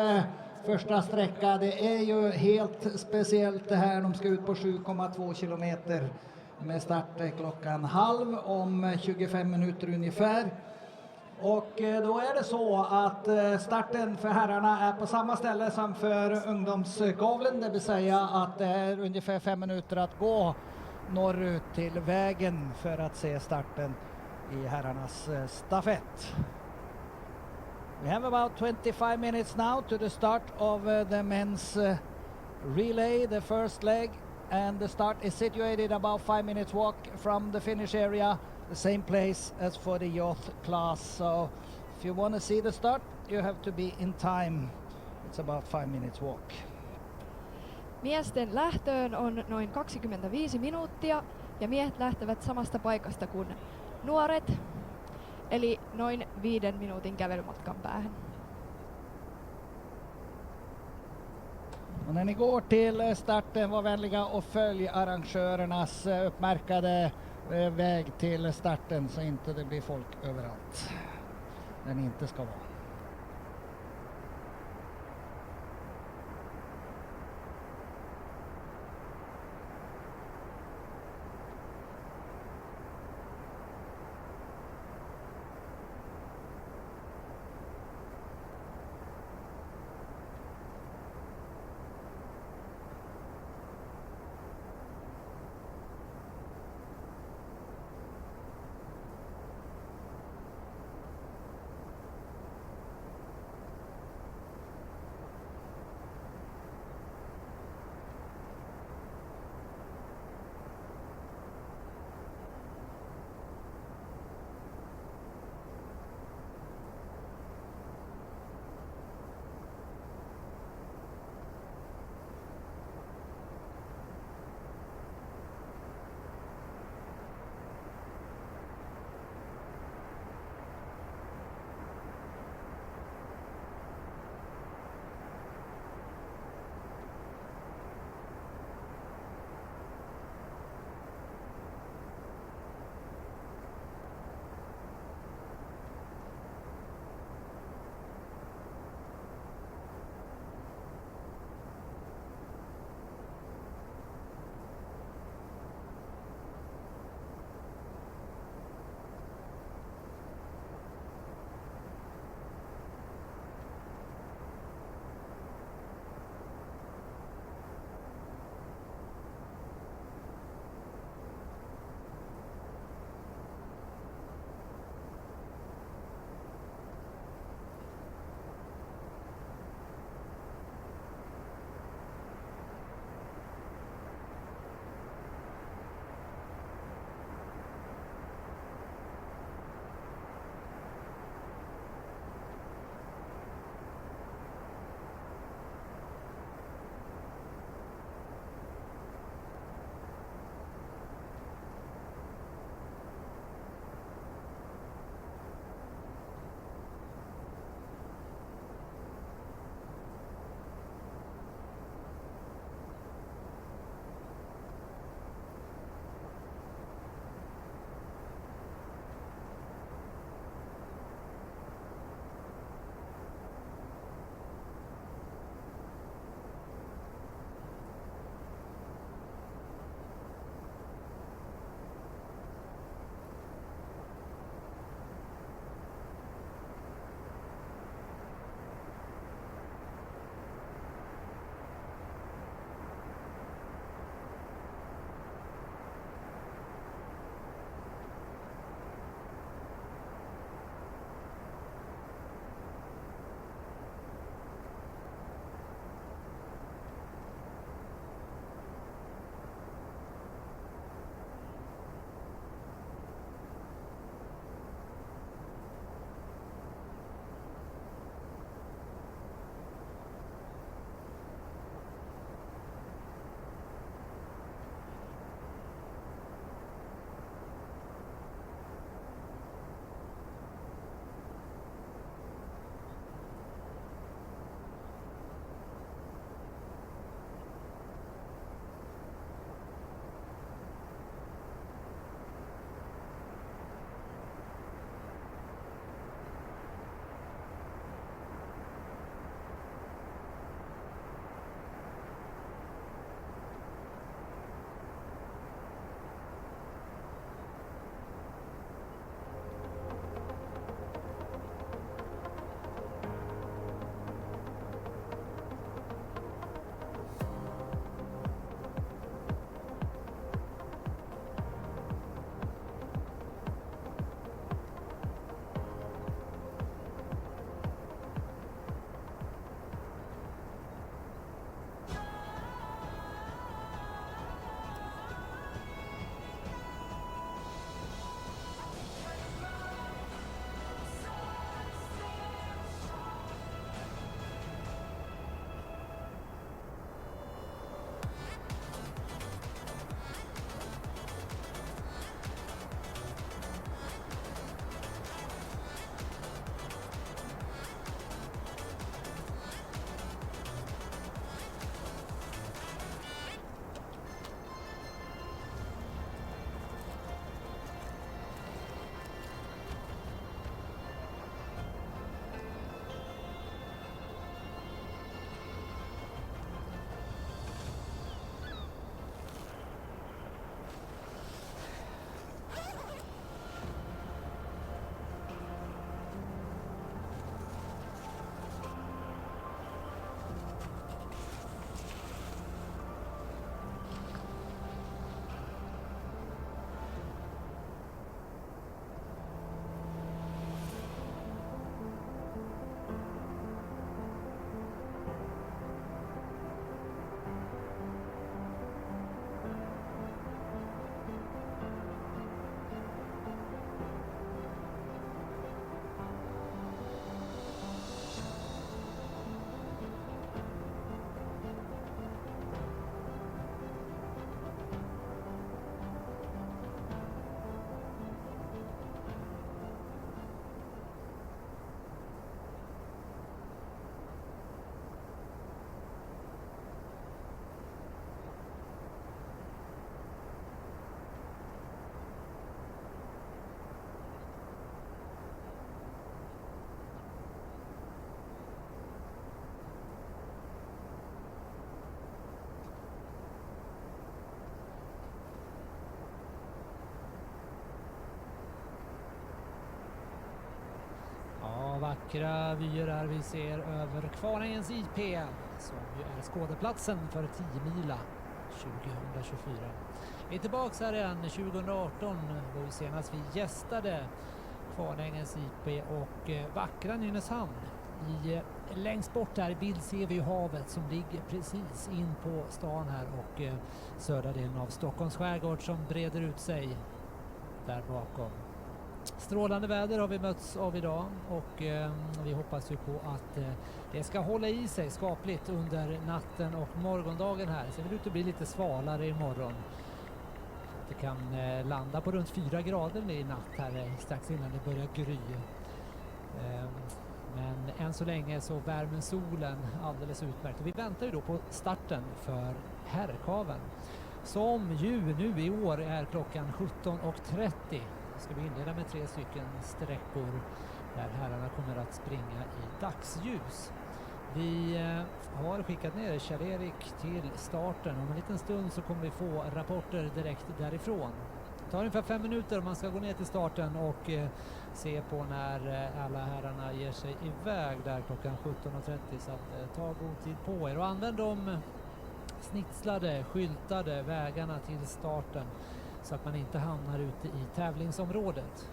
första sträcka. Det är ju helt speciellt det här. De ska ut på 7,2 kilometer med start klockan 12 om 25 minuter ungefär. Och då är det så att starten för herrarna är på samma ställe som för ungdomskavlen. Det vill säga att det är ungefär 5 minuter att gå norrut till vägen för att se starten i herrarnas stafett. We have about 25 minutes now to the start of the men's relay, the first leg, and the start is situated about 5 minutes walk from the finish area, the same place as for the youth class. So if you want to see the start, you have to be in time. It's about 5 minutes walk. Miesten lähtöön on noin 25 minuuttia ja miehet lähtevät samasta paikasta kuin nuoret. eli noin 5 minuutin kävelymatkan päähän. Och när ni går till starten, var vänliga och följ arrangörernas uppmärkade väg till starten så inte det blir folk överallt där ni inte ska vara. Vackra vyer här vi ser över Kvarnängens IP som ju är skådeplatsen för Tiomila 2024. Vi är tillbaka här igen 2018 då vi senast vi gästade Kvarnängens IP och vackra Nynäshamn. Längst bort här i bild ser vi havet som ligger precis in på stan här och södra delen av Stockholms skärgård som breder ut sig där bakom. Strålande väder har vi mötts av idag och vi hoppas ju på att det ska hålla i sig skapligt under natten och morgondagen här. Sen vill det ut att bli lite svalare imorgon. Det kan landa på runt 4 grader i natt här strax innan det börjar gry. Men än så länge så värmer solen alldeles utmärkt. Och vi väntar ju då på starten för herrkaven som ju nu i år är klockan 17:30. Ska vi inleda med 3 stycken sträckor där herrarna kommer att springa i dagsljus. Vi har skickat ner Kjell-Erik till starten. Om en liten stund så kommer vi få rapporter direkt därifrån. Det tar ungefär 5 minuter om man ska gå ner till starten och se på när alla herrarna ger sig iväg där klockan 17:30. Så att ta god tid på er och använd de snitslade, skyltade vägarna till starten så att man inte hamnar ute i tävlingsområdet.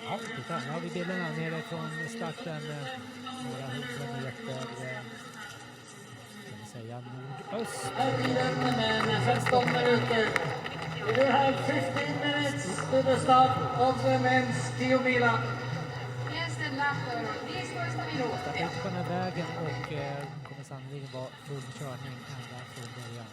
Ja, titta, här har vi bilderna nere från starten. Några 100 meter, kan vi säga, nordöst. Men 15 minuter. We do have 15 minutes to the start of the men's Tiomila. Startar ut på den här vägen och kommer sannolikt vara full körning ända från början.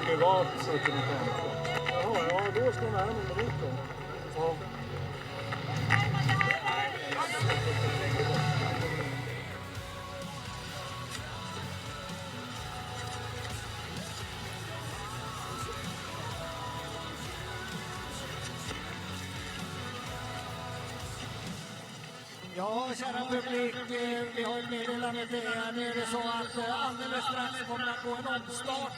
Privat så kan man ja, då ska man här med motorn. Ja. Ja, kära publik, vi har ett meddelande till er. Nu är det så att alldeles strax kommer att gå en omstart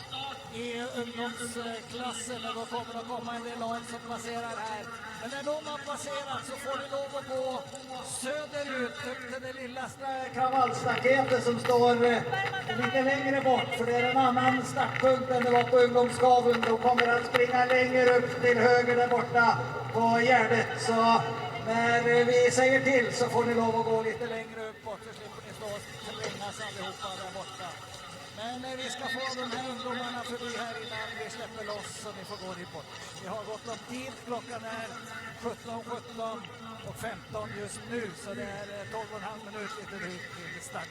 i ungdomsklassen. Då kommer det att komma en del lag som passerar här. Men när de har passerat så får ni lov att gå söderut upp till det lilla kravallstaketet som står lite längre bort. För det är en annan startpunkt än det var på ungdomskaven. De kommer att springa längre upp till höger där borta på Gärdet. Så när vi säger till så får ni lov att gå lite längre uppåt så slipper ni stå och trängas allihopa där borta. Men vi ska få de här ungdomarna förbi här innan vi släpper loss så ni får gå dit bort. Vi har gått om tid, klockan är 17:17 och 15 just nu så det är 12,5 minuter lite drygt till start.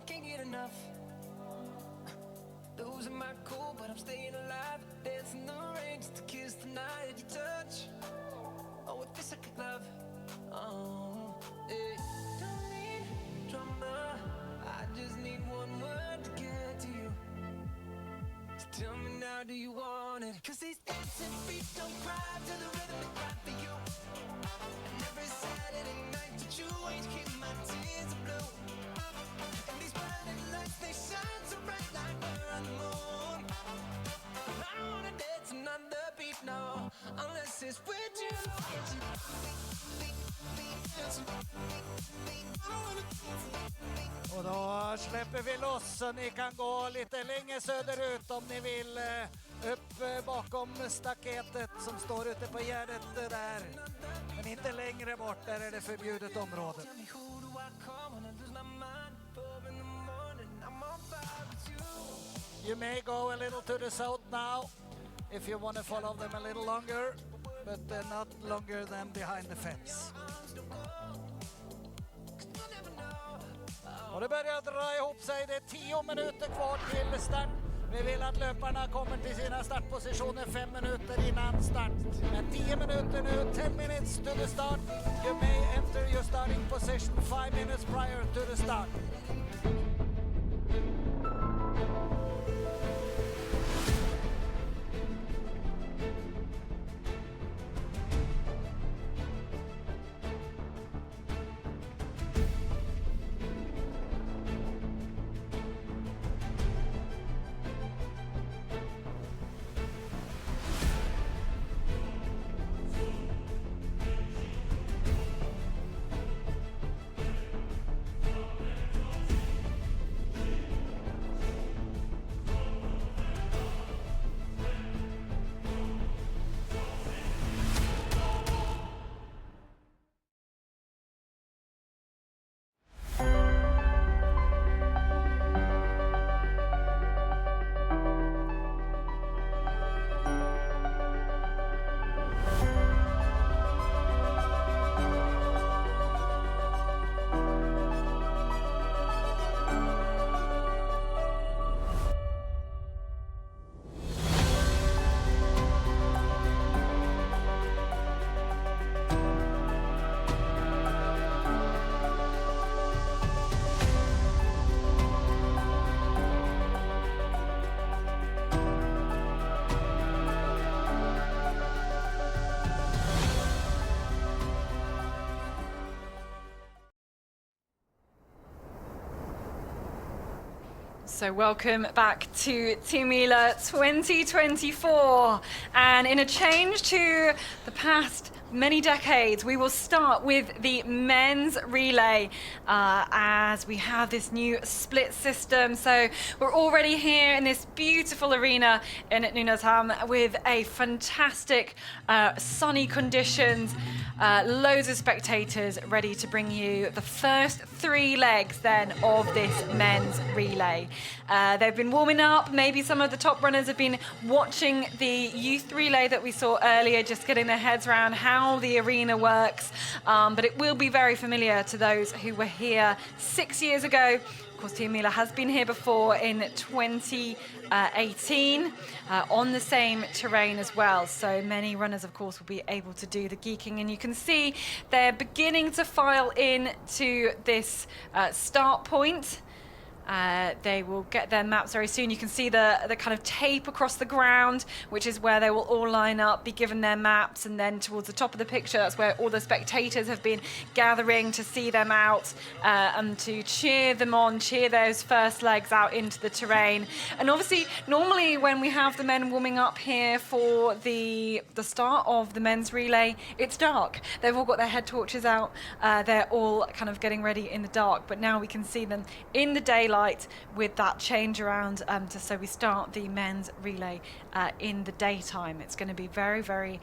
can't get enough. Losing my cool, but I'm staying alive. Dancing in the rain just to kiss the night you touch. Oh, it feels like a glove. Oh, yeah. Don't need drama. I just need one word to get to you. So tell me now, do you want it? 'Cause these dancing feet don't cry to the rhythm they cry for you. And every Saturday night that you ain't keep my tears are blue. And these blinding lights, they shine so bright like we're on the moon. I don't wanna dance another beat, no, unless it's with you. Och då släpper vi loss så ni kan gå lite längre söderut om ni vill, upp bakom staketet som står ute på gärdet där. Men inte längre bort, där är det förbjudet område. You may go a little to the south now if you want to follow them a little longer, but not longer than behind the fence. Och det börjar dra ihop sig, det är 10 minuter kvar till start. Vi vill att löparna kommer till sina startpositioner 5 minuter innan start. Men 10 minuter nu, 10 minutes to the start. You may enter your starting position 5 minutes prior to the start. So welcome back to Tiomila 2024, and in a change to the past many decades, we will start with the men's relay as we have this new split system. So we're already here in this beautiful arena in Nynäshamn with a fantastic sunny conditions, loads of spectators ready to bring you the first 3 legs then of this men's relay. They've been warming up. Maybe some of the top runners have been watching the youth relay that we saw earlier, just getting their heads around how the arena works. But it will be very familiar to those who were here 6 years ago. Of course, Tiomila has been here before in 2018 on the same terrain as well. So many runners, of course, will be able to do the geeking. And you can see they're beginning to file in to this start point. They will get their maps very soon. You can see the kind of tape across the ground, which is where they will all line up, be given their maps, and then towards the top of the picture, that's where all the spectators have been gathering to see them out and to cheer them on, cheer those first legs out into the terrain. And obviously, normally when we have the men warming up here for the start of the men's relay, it's dark. They've all got their head torches out. They're all kind of getting ready in the dark, but now we can see them in the daylight with that change around so we start the men's relay in the daytime. It's going to be very, very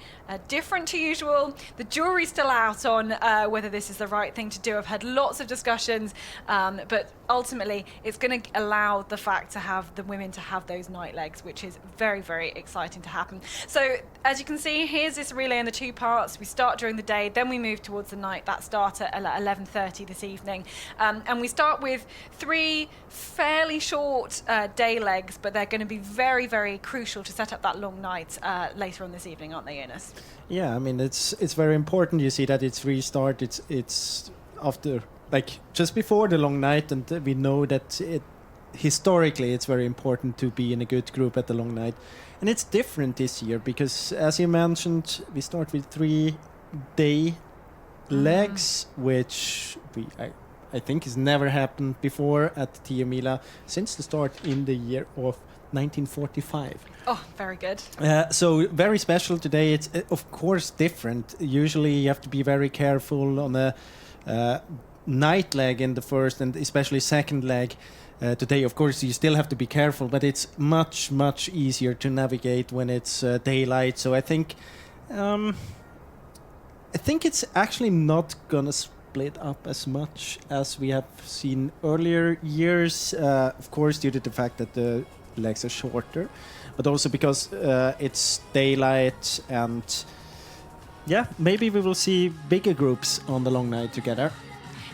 different to usual. The jury's still out on whether this is the right thing to do. I've had lots of discussions, but ultimately it's going to allow the fact to have the women to have those night legs, which is very, very exciting to happen. So as you can see, here's this relay in the 2 parts. We start during the day, then we move towards the night. That starts at 11:30 this evening. And we start with 3 fairly short day legs, but they're going to be very, very crucial to set up that long night later on this evening, aren't they, Jonas? Yeah, I mean it's very important. You see that it's restart. It's after, like, just before the long night, and we know that historically it's very important to be in a good group at the long night, and it's different this year because, as you mentioned, we start with 3-day legs, which I think has never happened before at Tiomila since the start in the year of 1945. Oh, very good. So very special today. It's of course different. Usually you have to be very careful on the night leg in the first and especially second leg. Today, of course, you still have to be careful, but it's much, much easier to navigate when it's daylight. So I think it's actually not gonna split up as much as we have seen earlier years. Of course, due to the fact that the legs are shorter, but also because it's daylight, and yeah, maybe we will see bigger groups on the long night together.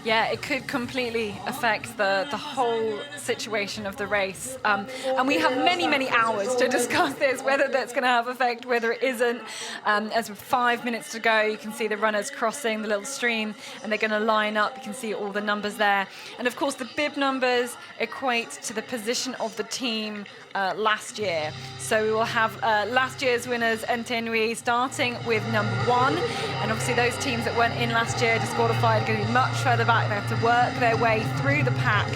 Yeah, it could completely affect the whole situation of the race. And we have many, many hours to discuss this, whether that's going to have effect, whether it isn't. As with 5 minutes to go, you can see the runners crossing the little stream, and they're going to line up. You can see all the numbers there. And of course, the bib numbers equate to the position of the team last year. So we will have last year's winners, Nynäshamn, starting with number 1. And obviously those teams that weren't in last year, disqualified, are going to be much further back. They have to work their way through the pack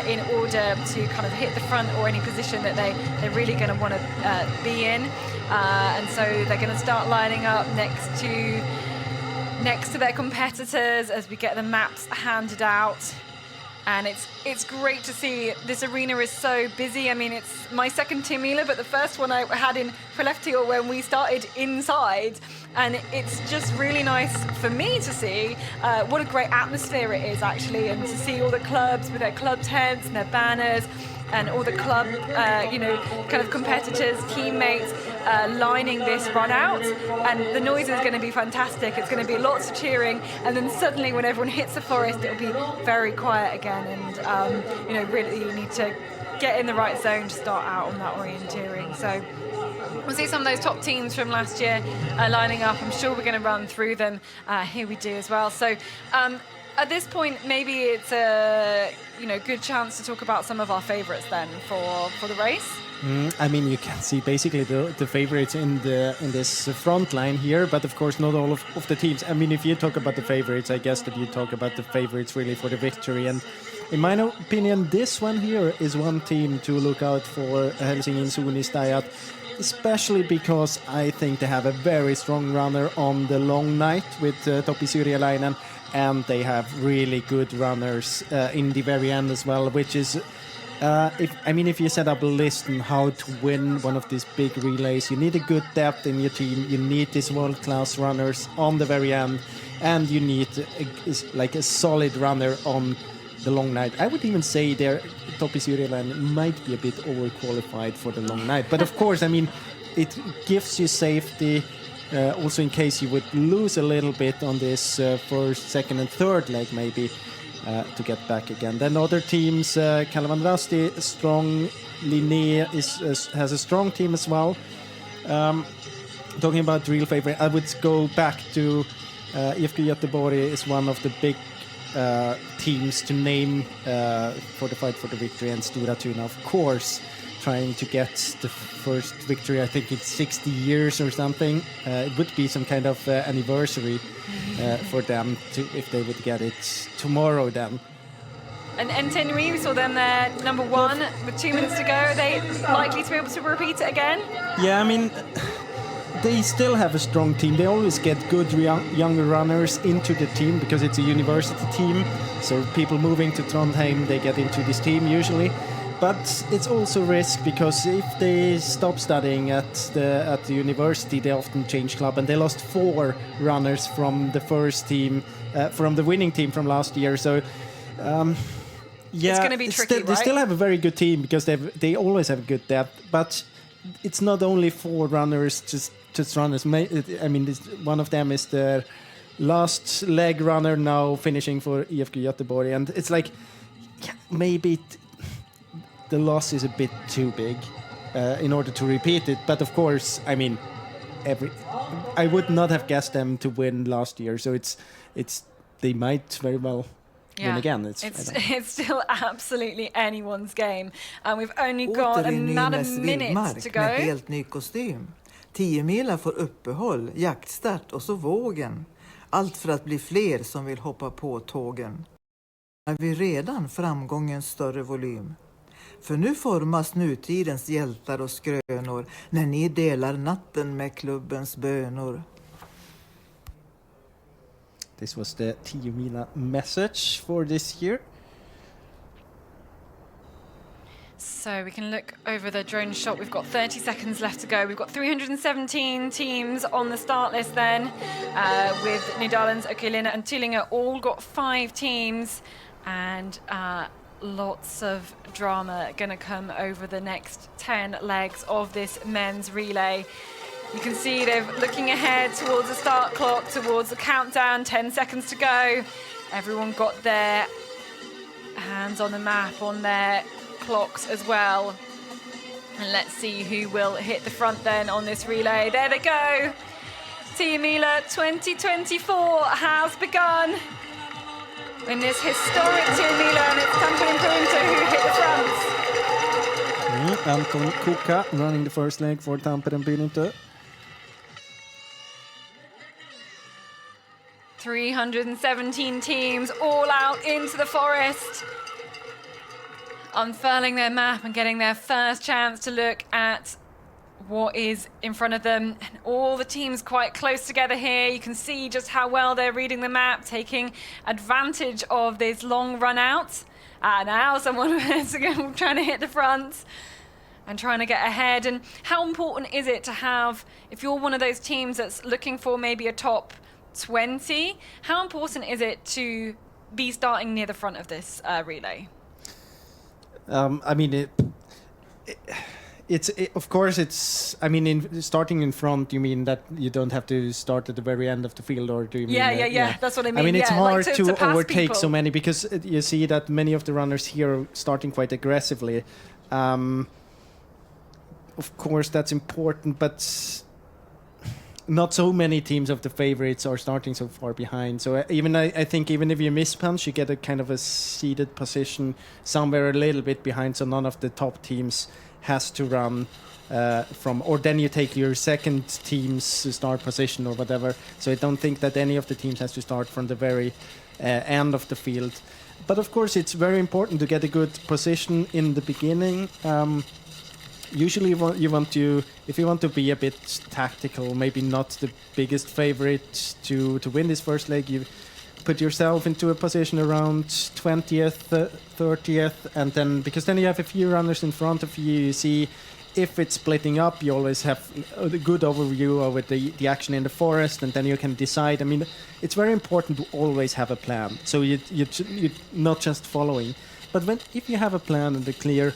in order to kind of hit the front or any position that they're really going to want to be in. And so they're going to start lining up next to their competitors as we get the maps handed out. And it's great to see. This arena is so busy. I mean, it's my second Tiomila, but the first one I had in Skellefteå when we started inside. And it's just really nice for me to see what a great atmosphere it is, actually, and to see all the clubs with their club tents and their banners, and all the club, kind of competitors, teammates lining this run out. And the noise is going to be fantastic. It's going to be lots of cheering. And then suddenly when everyone hits the forest, it'll be very quiet again. And, really you need to get in the right zone to start out on that orienteering. So we'll see some of those top teams from last year lining up. I'm sure we're going to run through them. Here we do as well. So at this point, maybe it's a good chance to talk about some of our favourites then for the race. I mean, you can see basically the favorites in this front line here, but of course not all of the teams. I mean, if you talk about the favorites, I guess that you talk about the favorites really for the victory. And in my opinion, this one here is one team to look out for, Helsingin Suunnistajat, especially because I think they have a very strong runner on the long night with Topi Syrjäläinen, and they have really good runners in the very end as well, which is if you set up a list on how to win one of these big relays, you need a good depth in your team, you need these world-class runners on the very end, and you need a solid runner on the long night. I would even say Topi Syrjäläinen might be a bit overqualified for the long night, but of course, I mean, it gives you safety. Also in case you would lose a little bit on this first, second and third leg maybe to get back again. Then other teams, Kalevanrasti, strong, Linné has a strong team as well. Talking about real favorite, I would go back to IFK Göteborg is one of the big teams to name for the fight for the victory, and Stora Tuna, of course, trying to get the first victory. I think it's 60 years or something. It would be some kind of anniversary for them if they would get it tomorrow then. And Nynäshamn, we saw them there, number 1 with 2 minutes to go. Are they likely to be able to repeat it again? Yeah, I mean, they still have a strong team. They always get good younger runners into the team because it's a university team. So people moving to Trondheim, they get into this team usually. But it's also risk because if they stop studying at the university, they often change club, and they lost 4 runners from the first team, from the winning team from last year. So, it's going to be tricky, right? They still have a very good team because they always have good depth. But it's not only 4 runners, just runners. I mean, one of them is the last leg runner now finishing for IFK Göteborg, and it's like maybe. the loss is a bit too big in order to repeat it. But of course, I mean, I would not have guessed them to win last year. So they might very well win again. It's still absolutely anyone's game. And we've only got another minute to go. Med helt ny kostym. Tiomila får uppehåll, jaktstart och så vågen. Allt för att bli fler som vill hoppa på tågen. Är vi redan framgångens större volym? För nu formas nutidens hjältar och skrönor när ni delar natten med klubbens bönor. This was the Tiomila message for this year. So we can look over the drone shot. We've got 30 seconds left to go. We've got 317 teams on the start list then, with Nydalens, Öckerlin and Tullinge all got 5 teams, and lots of drama going to come over the next 10 legs of this men's relay. You can see they're looking ahead towards the start clock, towards the countdown, 10 seconds to go. Everyone got their hands on the map, on their clocks as well. And let's see who will hit the front then on this relay. There they go. Tiomila 2024 has begun. In this historic Tiomila, and it's Tampere Punta who hit the front. Anton Kuka running the first leg for Tampere Punta. 317 teams all out into the forest, unfurling their map and getting their first chance to look at what is in front of them. And all the teams quite close together here. You can see just how well they're reading the map, taking advantage of this long run out. Now someone is trying to hit the front and trying to get ahead. And how important is it to have, if you're one of those teams that's looking for maybe a top 20, how important is it to be starting near the front of this relay? I mean, of course it's. I mean, starting in front, you mean that you don't have to start at the very end of the field, or do you mean? Yeah. That's what I mean. I mean, it's hard like to overtake people. so many, because you see that many of the runners here are starting quite aggressively. Of course, that's important, but not so many teams of the favorites are starting so far behind. So I think even if you miss punch, you get a kind of a seated position somewhere a little bit behind, so none of the top teams has to run from, or then you take your second team's start position or whatever. So I don't think that any of the teams has to start from the very end of the field. But of course, it's very important to get a good position in the beginning. Usually you want to, if you want to be a bit tactical, maybe not the biggest favorite to win this first leg, you put yourself into a position around 20th, 30th, and then, because then you have a few runners in front of you, you see if it's splitting up, you always have a good overview over the action in the forest, and then you can decide. I mean, it's very important to always have a plan, so you're not just following. But if you have a plan and a clear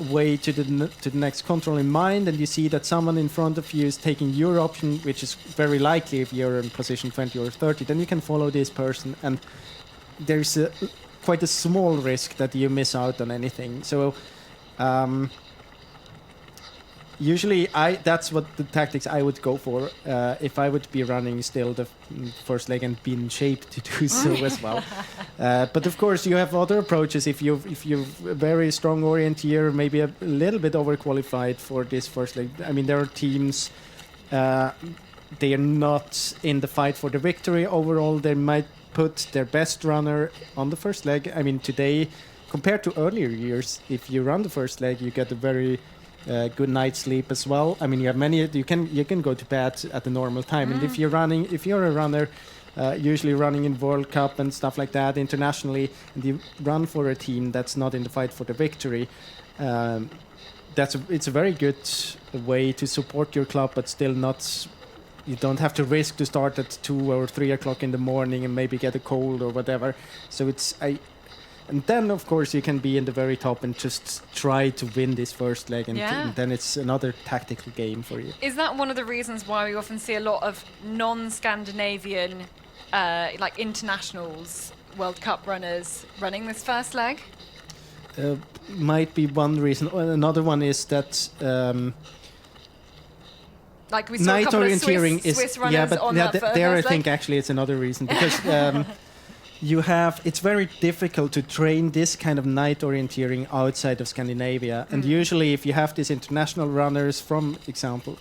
way to the next control in mind, and you see that someone in front of you is taking your option, which is very likely if you're in position 20 or 30, then you can follow this person, and there's quite a small risk that you miss out on anything. So usually that's what the tactics I would go for if I would be running still the first leg and be in shape to do so as well. But of course you have other approaches. If you're a very strong orienteer, maybe a little bit overqualified for this first leg. I mean, there are teams, they are not in the fight for the victory overall. They might put their best runner on the first leg. I mean, today, compared to earlier years, if you run the first leg, you get a very good night's sleep as well. I mean, you have many. You can go to bed at the normal time, and if you're a runner, usually running in World Cup and stuff like that internationally, and you run for a team that's not in the fight for the victory, it's a very good way to support your club, but still not. You don't have to risk to start at 2 or 3 o'clock in the morning and maybe get a cold or whatever. So and then, of course, you can be in the very top and just try to win this first leg, and then it's another tactical game for you. Is that one of the reasons why we often see a lot of non-Scandinavian, like internationals, World Cup runners, running this first leg? might be one reason. Another one is that like we saw a night couple of orienteering Swiss runners on that there I first think leg. actually it's another reason because it's very difficult to train this kind of night orienteering outside of Scandinavia. And usually if you have these international runners from example,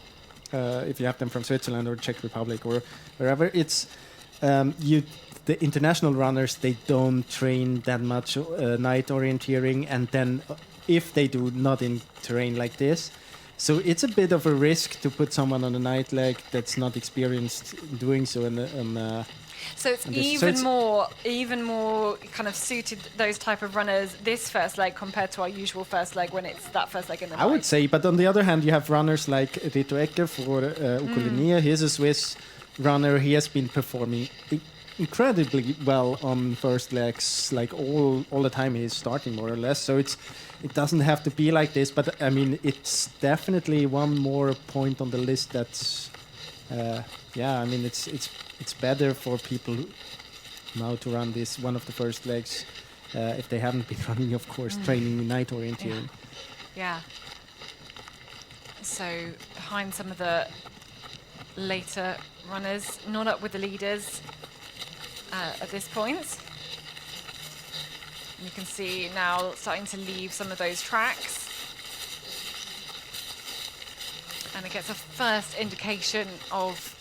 if you have them from Switzerland or Czech Republic or wherever, it's the international runners, they don't train that much night orienteering, and then if they do, not in terrain like this. So it's a bit of a risk to put someone on a night leg that's not experienced doing so. So it's even more kind of suited those type of runners this first leg compared to our usual first leg when it's that first leg in the night. I would say, but on the other hand, you have runners like Rito Ecker for Ukolinia. He's a Swiss runner. He has been performing incredibly well on first legs, like all the time he's starting more or less. So it doesn't have to be like this, but I mean it's definitely one more point on the list that's I mean it's better for people now to run this one of the first legs if they haven't been running, of course, training night orienteering. Yeah. So behind some of the later runners, not up with the leaders at this point. You can see now starting to leave some of those tracks. And it gets a first indication of,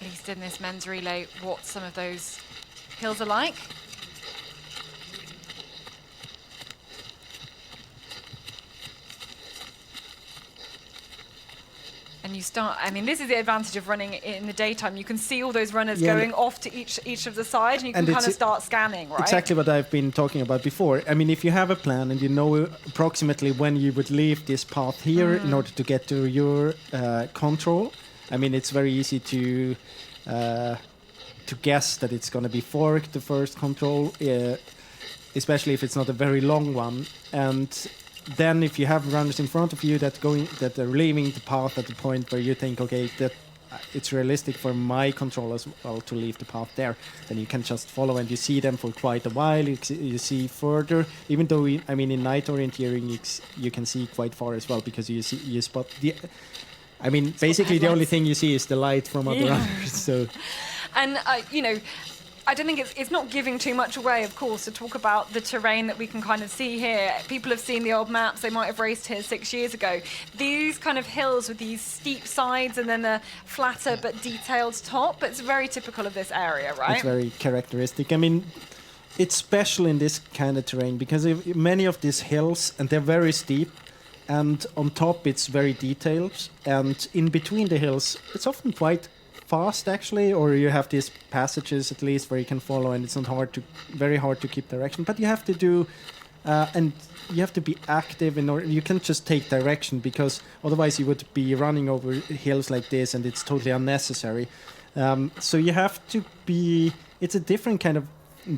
at least in this men's relay, what some of those hills are like. And you start, I mean, this is the advantage of running in the daytime. You can see all those runners going off to each of the side, and you can kind of start scanning, right? Exactly what I've been talking about before. I mean, if you have a plan and you know approximately when you would leave this path here in order to get to your control, I mean, it's very easy to guess that it's going to be forked, the first control, especially if it's not a very long one. And then if you have runners in front of you that are leaving the path at the point where you think, okay, that it's realistic for my control as well to leave the path there, then you can just follow and you see them for quite a while. You see further, even though in night orienteering you can see quite far as well, because you spot the. I mean, basically the only thing you see is the light from other runners. So, and I don't think it's not giving too much away, of course, to talk about the terrain that we can kind of see here. People have seen the old maps. They might have raced here 6 years ago. These kind of hills with these steep sides and then a flatter but detailed top. It's very typical of this area, right? It's very characteristic. I mean, it's special in this kind of terrain because many of these hills, and they're very steep, and on top it's very detailed, and in between the hills it's often quite fast actually, or you have these passages at least where you can follow, and it's not very hard to keep direction, but you have to do and you have to be active in order. You can't just take direction, because otherwise you would be running over hills like this and it's totally unnecessary. So you have to be, it's a different kind of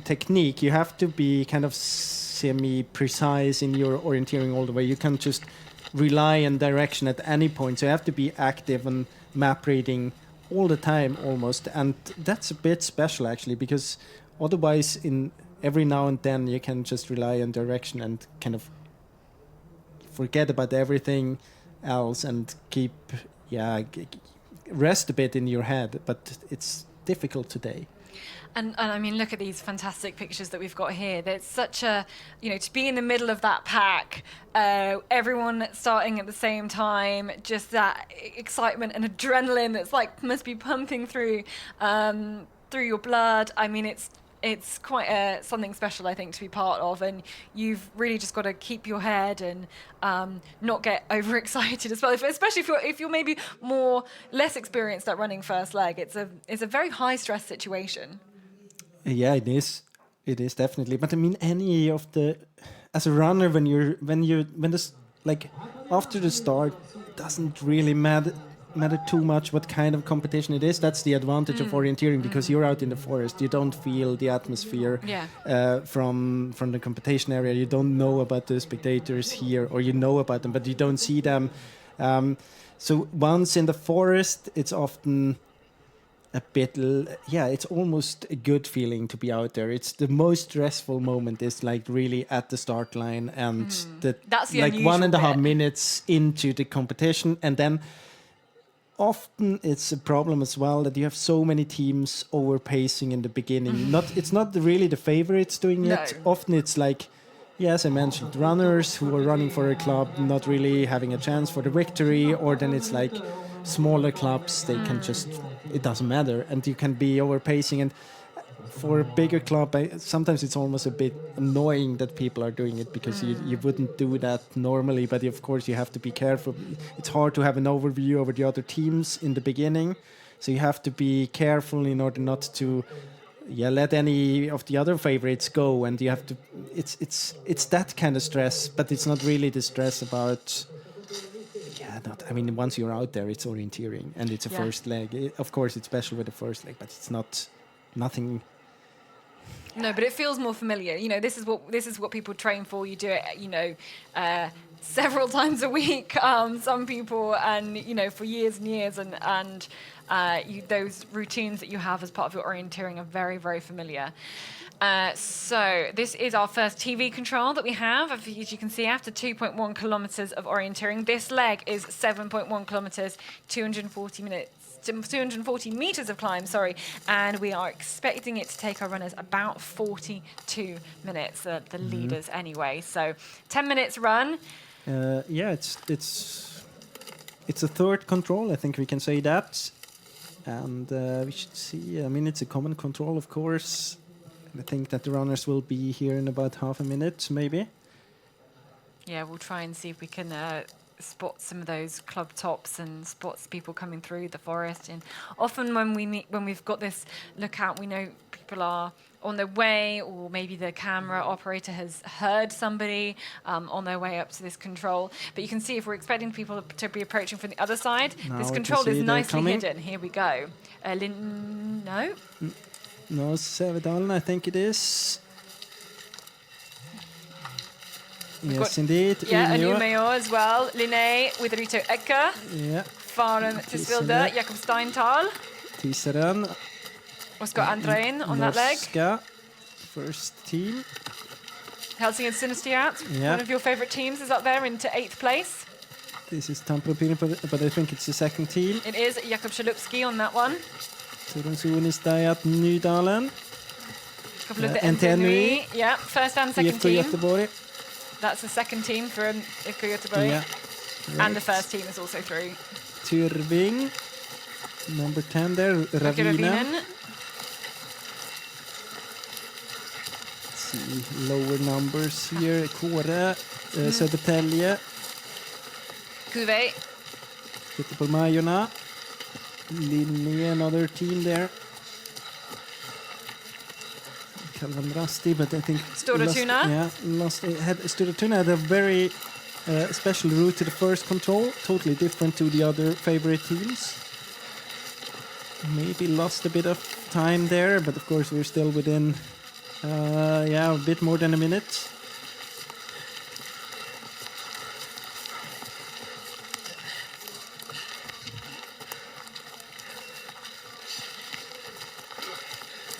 technique. You have to be kind of semi-precise in your orienteering all the way. You can't just rely on direction at any point, so you have to be active and map reading all the time almost, and that's a bit special actually, because otherwise in every now and then you can just rely on direction and kind of forget about everything else and keep rest a bit in your head, but it's difficult today. And I mean, look at these fantastic pictures that we've got here. There's such a, to be in the middle of that pack, everyone starting at the same time, just that excitement and adrenaline that's like must be pumping through your blood. I mean, it's quite something special, I think, to be part of, and you've really just got to keep your head and not get overexcited as well. Especially if you're maybe less experienced at running first leg, it's a very high stress situation. Yeah, it is. It is definitely. But I mean, as a runner, when this, like, after the start, it doesn't really matter too much what kind of competition it is. That's the advantage of orienteering, because you're out in the forest. You don't feel the atmosphere from the competition area. You don't know about the spectators here, or you know about them, but you don't see them. So once in the forest, it's often a bit, it's almost a good feeling to be out there. It's the most stressful moment is like really at the start line and That's the like unusual 1.5 bit. minutes into the competition, and then often it's a problem as well that you have so many teams overpacing in the beginning. It's not really the favorites doing it. No. Often it's like, as I mentioned, runners who are running for a club not really having a chance for the victory, or then it's like smaller clubs, they can just, it doesn't matter, and you can be overpacing. And for a bigger club, sometimes it's almost a bit annoying that people are doing it, because you wouldn't do that normally, but of course you have to be careful. It's hard to have an overview over the other teams in the beginning, so you have to be careful in order not to let any of the other favorites go, and you have to, it's that kind of stress, but it's not really the stress about once you're out there, it's orienteering and it's a first leg. Of course it's special with the first leg, but it's nothing. No, but it feels more familiar. You know, this is what people train for. You do it, several times a week. Some people, and for years and years, and those routines that you have as part of your orienteering are very, very familiar. So this is our first TV control that we have. As you can see, after 2.1 kilometers of orienteering, this leg is 7.1 kilometers, 240 meters of climb, and we are expecting it to take our runners about 42 minutes, the leaders anyway. So 10 minutes run. It's a third control, I think we can say that. And we should see, it's a common control, of course. I think that the runners will be here in about half a minute, maybe. Yeah, we'll try and see if we can spot some of those club tops and spots people coming through the forest. And often when we've got this lookout, we know people are on their way, or maybe the camera operator has heard somebody on their way up to this control. But you can see if we're expecting people to be approaching from the other side, this control is nicely hidden. Here we go. No, Sävedalen, I think it is. Yes, indeed. Yeah, Umeå as well. Linné with Rito Ecke. Yeah. Faren Tisvilde, Jakob Steintal. Tisaren. Oskar Andrein on that leg. Norska, first team. Helsingin Synestheat, one of your favourite teams, is up there into 8th place. This is Tampere, but I think it's the second team. It is Jakob Chalupski on that one. Sunistajat Nydalen. Couple of the NTNUI. Yeah, first and second team. Göteborg. That's the second team for IFK Göteborg. Yeah. Right. And the first team is also through. Tyrving, number 10 there, Ravinen. See lower numbers here. Kåre, Södertälje. Kuve. Göteborg-Majorna. Linné, another team there. Calvin Rasti, but I think Storatuna. Storatuna had a very special route to the first control, totally different to the other favorite teams. Maybe lost a bit of time there, but of course we're still within a bit more than a minute.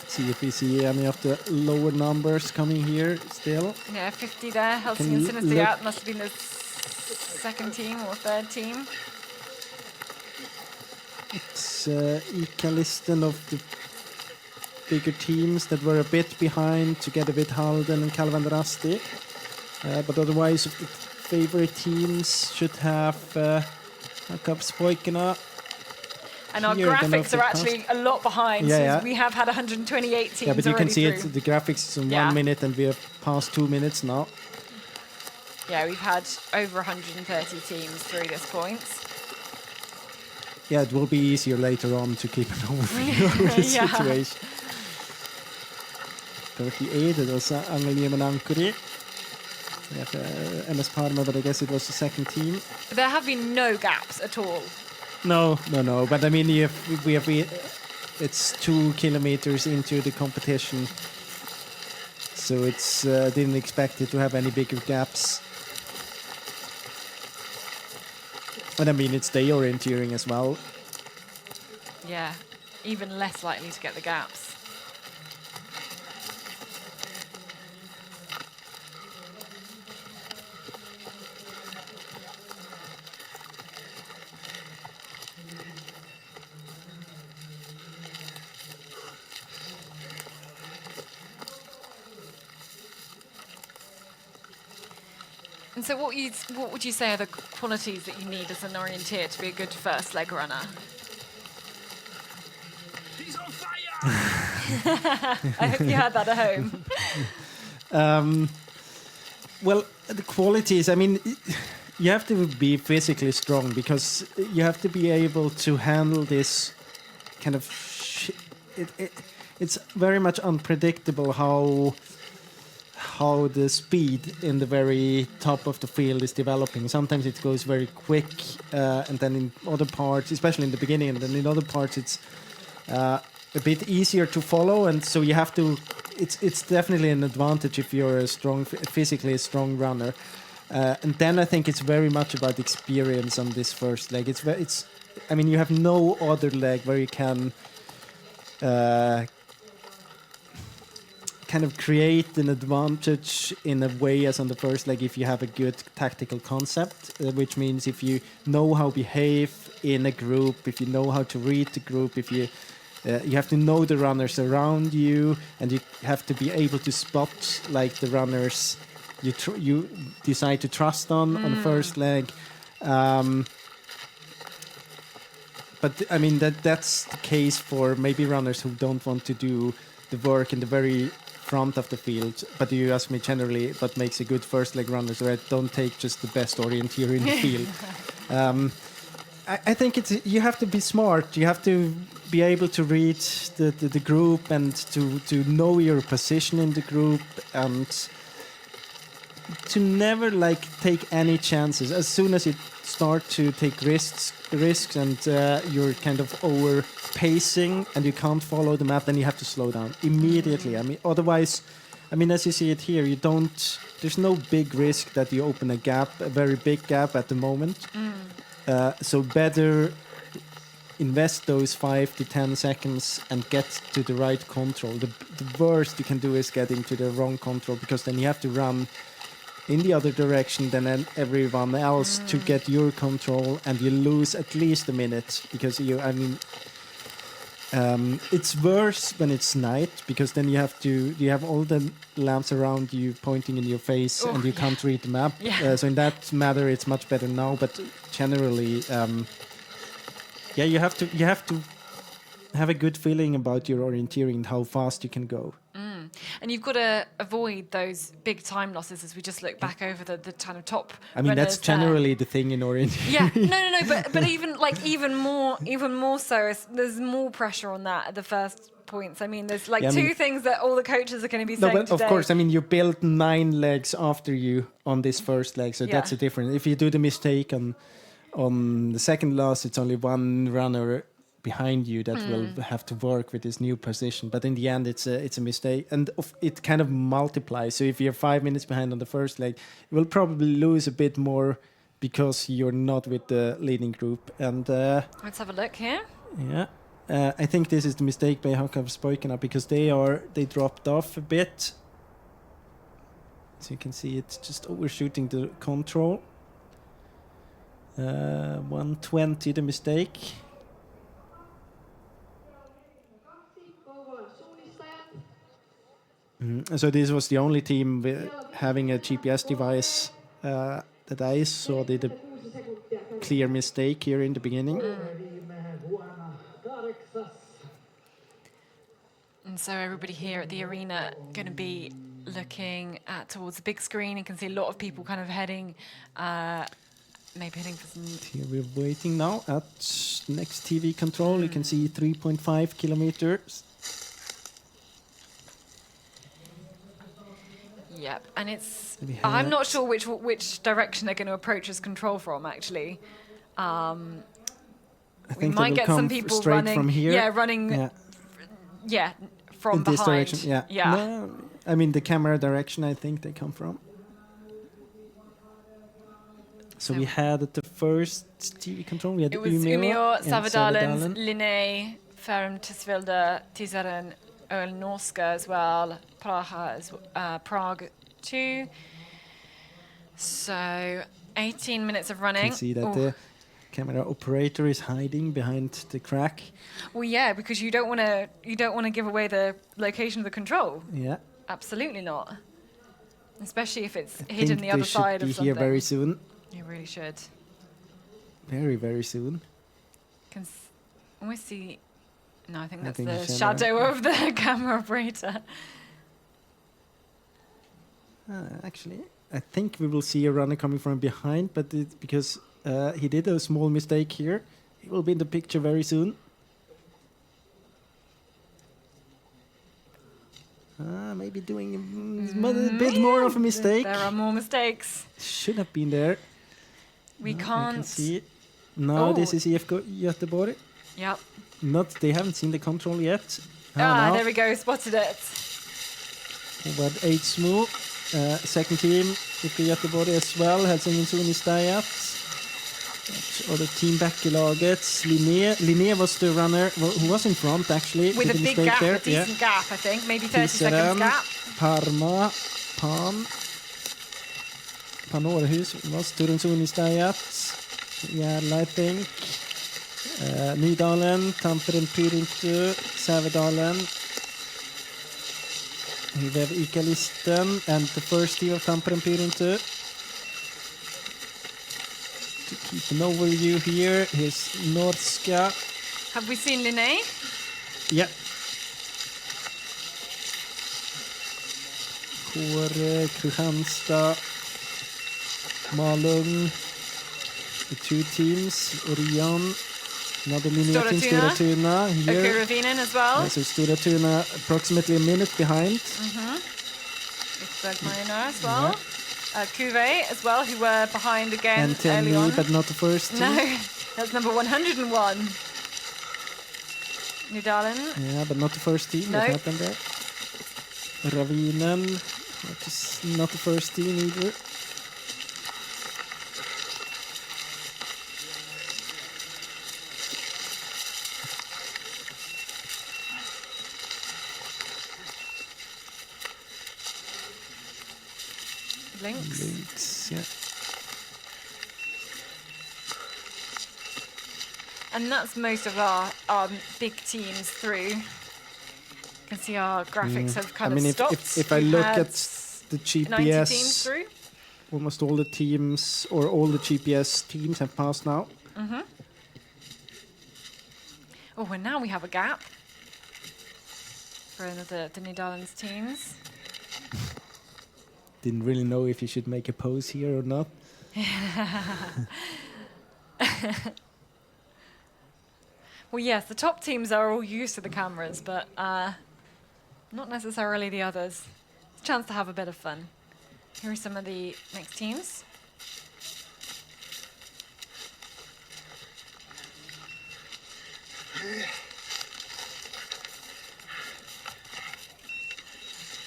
See if we see any of the lower numbers coming here still. Yeah, 50 there. Helsingin Synestheat must have been the second team or third team. It's Ica-listen of the bigger teams that were a bit behind, together with Halden and Calvin Rasti. But otherwise, the favorite teams should have Jakobspojkarna. And our graphics are actually a lot behind. We have had 128 teams. Yeah, but you can see through. the graphics is in 1 minute, and we have passed 2 minutes now. Yeah, we've had over 130 teams through this point. Yeah, it will be easier later on to keep an overview of the situation. 38, it was Angelia Menankuri. We have MS Parma, but I guess it was the second team. There have been no gaps at all. No. But I mean, it's 2 kilometers into the competition, so it's didn't expect it to have any bigger gaps. And I mean, it's day orienteering as well. Yeah, even less likely to get the gaps. And so what would you say are the qualities that you need as an orienteer to be a good first leg runner? He's on fire! I hope you heard that at home. Well, the qualities, I mean, you have to be physically strong because you have to be able to handle this kind of it's very much unpredictable how the speed in the very top of the field is developing. Sometimes it goes very quick, and then in other parts, especially in the beginning, and then in other parts it's a bit easier to follow, and so you have to. It's definitely an advantage if you're a strong, physically strong runner, and then I think it's very much about experience on this first leg. I mean, you have no other leg where you can kind of create an advantage in a way as on the first leg if you have a good tactical concept, which means if you know how to behave in a group, if you know how to read the group, if you have to know the runners around you, and you have to be able to spot like the runners you decide to trust on the first leg. But I mean that's the case for maybe runners who don't want to do the work in the very front of the field. But you ask me generally what makes a good first leg runner, so I don't take just the best orienteer in the field. I think you have to be smart. You have to be able to read the group and to know your position in the group, and to never like take any chances. As soon as you start to take risks and you're kind of over pacing and you can't follow the map, then you have to slow down immediately. I mean, otherwise, I mean, as you see it here, there's no big risk that you open a very big gap at the moment. So better invest those 5 to 10 seconds and get to the right control. The worst you can do is get into the wrong control, because then you have to run in the other direction than everyone else to get your control, and you lose at least a minute because it's worse when it's night, because then you have all the lamps around you pointing in your face, and you can't read the map. So in that matter, it's much better now. But generally, you have to have a good feeling about your orienteering and how fast you can go. And you've got to avoid those big time losses as we just look back over the kind of top. I mean, that's generally the thing in orienteering. Yeah, but even more so, there's more pressure on that at the first points. I mean, there's two things that all the coaches are going to be saying but today. Of course, I mean, you build 9 legs after you on this first leg, so that's a difference. If you do the mistake on the second loss, it's only one runner behind you that will have to work with this new position, but in the end it's a mistake, and it kind of multiplies. So if you're 5 minutes behind on the first leg, you will probably lose a bit more because you're not with the leading group. And let's have a look here. I think this is the mistake by Hakavspoikana, because they dropped off a bit, so you can see it's just overshooting the control. 120 the mistake. So this was the only team having a GPS device that I saw did a clear mistake here in the beginning. And so everybody here at the arena going to be looking towards the big screen. You can see a lot of people kind of heading for some... Here we're waiting now at next TV control. You can see 3.5 kilometers. Yep, and I'm not sure which direction they're going to approach as control from, actually. I We think might get some people straight running from here. From in behind. This direction, yeah. No, I mean the camera direction, I think they come from. So we had at the first TV control, we had it was Umeå, Savadalens, Linné, Färmtisvilda Tisaren Öl Norska as well. Prague 2. So 18 minutes of You running. can see that Ooh. the camera operator is hiding behind the crack. Well, yeah, because you don't want to give away the location of the control. Yeah. Absolutely not. Especially if it's I hidden think the other they should side be of something. here very soon. You really should. Very, very soon. Can almost see. No, I think I that's think the the shadow camera- of the camera operator. Actually, I think we will see a runner coming from behind, but because he did a small mistake here, he will be in the picture very soon. Maybe doing a bit more of a mistake. There are more mistakes. Should have been there. We I can can't. see it. Now this Oh. is IFK Göteborg. Yep. They haven't seen the control yet. Ah, there we go. Spotted it. But 8 smooth. Second team, IFK Göteborg as well. Hälsingen zon i Stajat. Och the team back i laget. Linné was the runner who was in front actually. With a Did big mistake gap, there. a decent gap, I think. Maybe 30 Tiseren, seconds gap. Parma, Panorhus was Turunzon i Stajat. Järla, I think. Nydalen, Tamperen Pyrintu, Sävedalen. Here we have Ikalisten and the first team of Tamperen Pyrintu. To keep an overview here, here's Norska. Have we seen Linné? Yeah. Kåre, Kristianstad, Malung, the 2 teams, Orion, another Linné team, Stora Tuna here. Okay, Ravinen as well. So Stora Tuna approximately a minute behind. Bergmeier as well. Cuvée as well, who were behind again And early on. 10 but not the first team. No, that's number 101. Nydalen. Yeah, but not the first team. No. What happened there? Ravinen, which is not the first team either. Links. Yeah. And that's most of our big teams through. You can see our graphics have kind of stopped. If I We look had at the 90 teams GPS, through. almost all the teams or all the GPS teams have passed now. Oh, and now we have a gap for another the Netherlands teams. Didn't really know if you should make a pose here or not. Well, yes, the top teams are all used to the cameras, but not necessarily the others. It's a chance to have a bit of fun. Here are some of the next teams.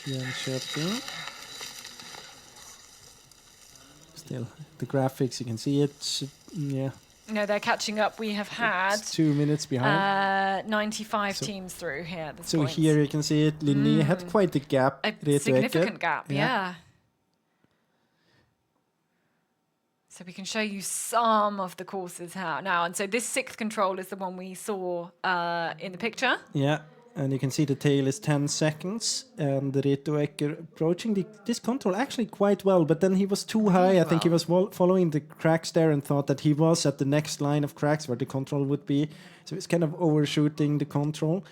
Jönköping. Still, the graphics, you can see it. Yeah. No, they're catching up. We have had It's 2 minutes behind. 95 teams through here at this So point. here you can see it. Linné had quite a gap. A Reto significant Ecker. gap, yeah. So we can show you some of the courses now. And so this 6th control is the one we saw in the picture. Yeah, and you can see the tail is 10 seconds, and Reto Ecker approaching this control actually quite well, but then he was too high. I think he was following the cracks there and thought that he was at the next line of cracks where the control would be. So it's kind of overshooting the control.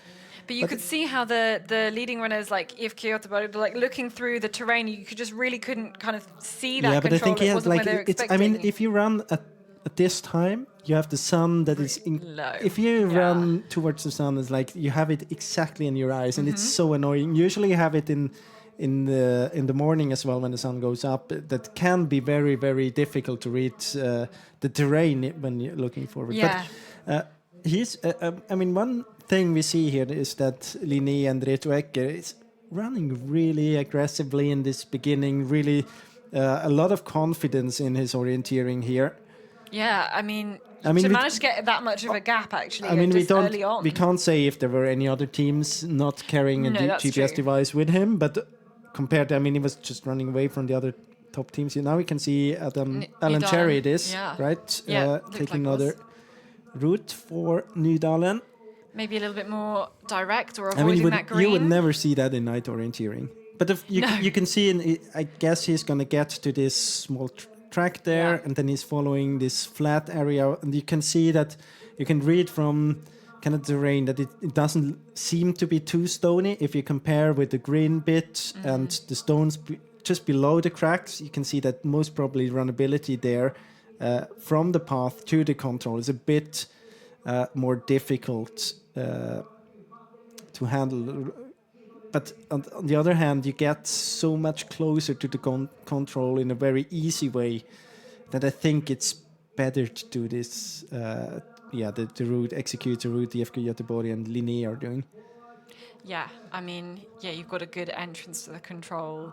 But you could see how the leading runners, like IFK Göteborg, like looking through the terrain, you could just really couldn't kind of see that Yeah, but I control. think he It has wasn't like where they were it's. I expecting. mean, if you run at this time, you have the sun that is. Low. If you run towards the sun, it's like you have it exactly in your eyes, and it's so annoying. Usually, you have it in the morning as well when the sun goes up. That can be very, very difficult to read the terrain when you're looking forward. Yeah. But he's. I mean, one thing we see here is that Linné and Reto Ecker is running really aggressively in this beginning. Really, a lot of confidence in his orienteering here. Yeah, I mean I mean, to we- manage to get that much of a gap actually I mean, just early on. we can't say if there were any other teams not carrying a No, that's GPS true. device with him, but compared to, I mean, he was just running away from the other top teams. Now we can see Alan Nydalen, Cherry it is, yeah. right? Yeah, looked taking like another route for Nydalen. Maybe a little bit more direct or I avoiding mean, that green. you would never see that in night orienteering. But if you, No. you can see, I guess he's going to get to this small track there, Yeah. and then he's following this flat area. And you can see that, you can read from kind of terrain that it doesn't seem to be too stony. If you compare with the green bit and the stones just below the cracks, you can see that most probably runnability there from the path to the control is a bit more difficult to handle. But on the other hand, you get so much closer to the control in a very easy way that I think it's better to do this. The route, execute the route IFK Göteborg and Linné are doing. Yeah, I mean, you've got a good entrance to the control.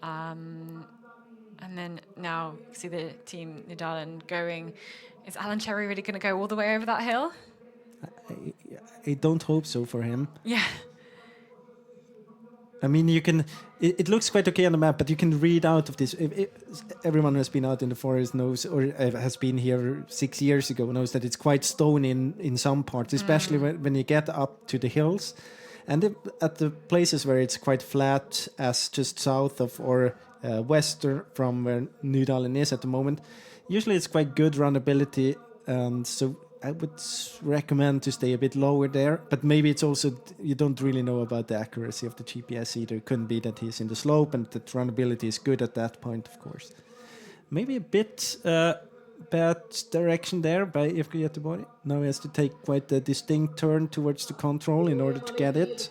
And then now you see the team Nydalen going. Is Alan Cherry really going to go all the way over that hill? I don't hope so for him. Yeah. I mean, you can. It looks quite okay on the map, but you can read out of this. Everyone who has been out in the forest knows, or has been here 6 years ago, knows that it's quite stony in some parts, especially when you get up to the hills, and at the places where it's quite flat, as just south of or west from where Nydalen is at the moment. Usually, it's quite good runnability, and so I would recommend to stay a bit lower there, but maybe it's also, you don't really know about the accuracy of the GPS either. It couldn't be that he's in the slope and that runnability is good at that point, of course. Maybe a bit bad direction there by IFK Göteborg. Now he has to take quite a distinct turn towards the control in order to get it,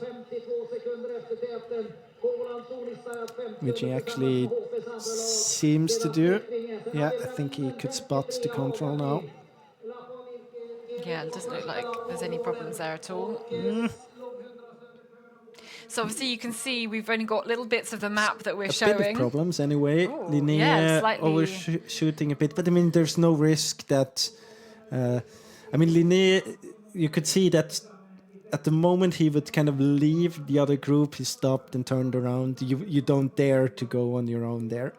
which he actually seems to do. Yeah, I think he could spot the control now. Yeah, it doesn't look like there's any problems there at all. So obviously you can see we've only got little bits of the map that we're showing. A bit of problems anyway. Linné slightly overshooting a bit, but I mean, there's no risk that. I mean, Linné, you could see that at the moment he would kind of leave the other group, he stopped and turned around. You don't dare to go on your own there.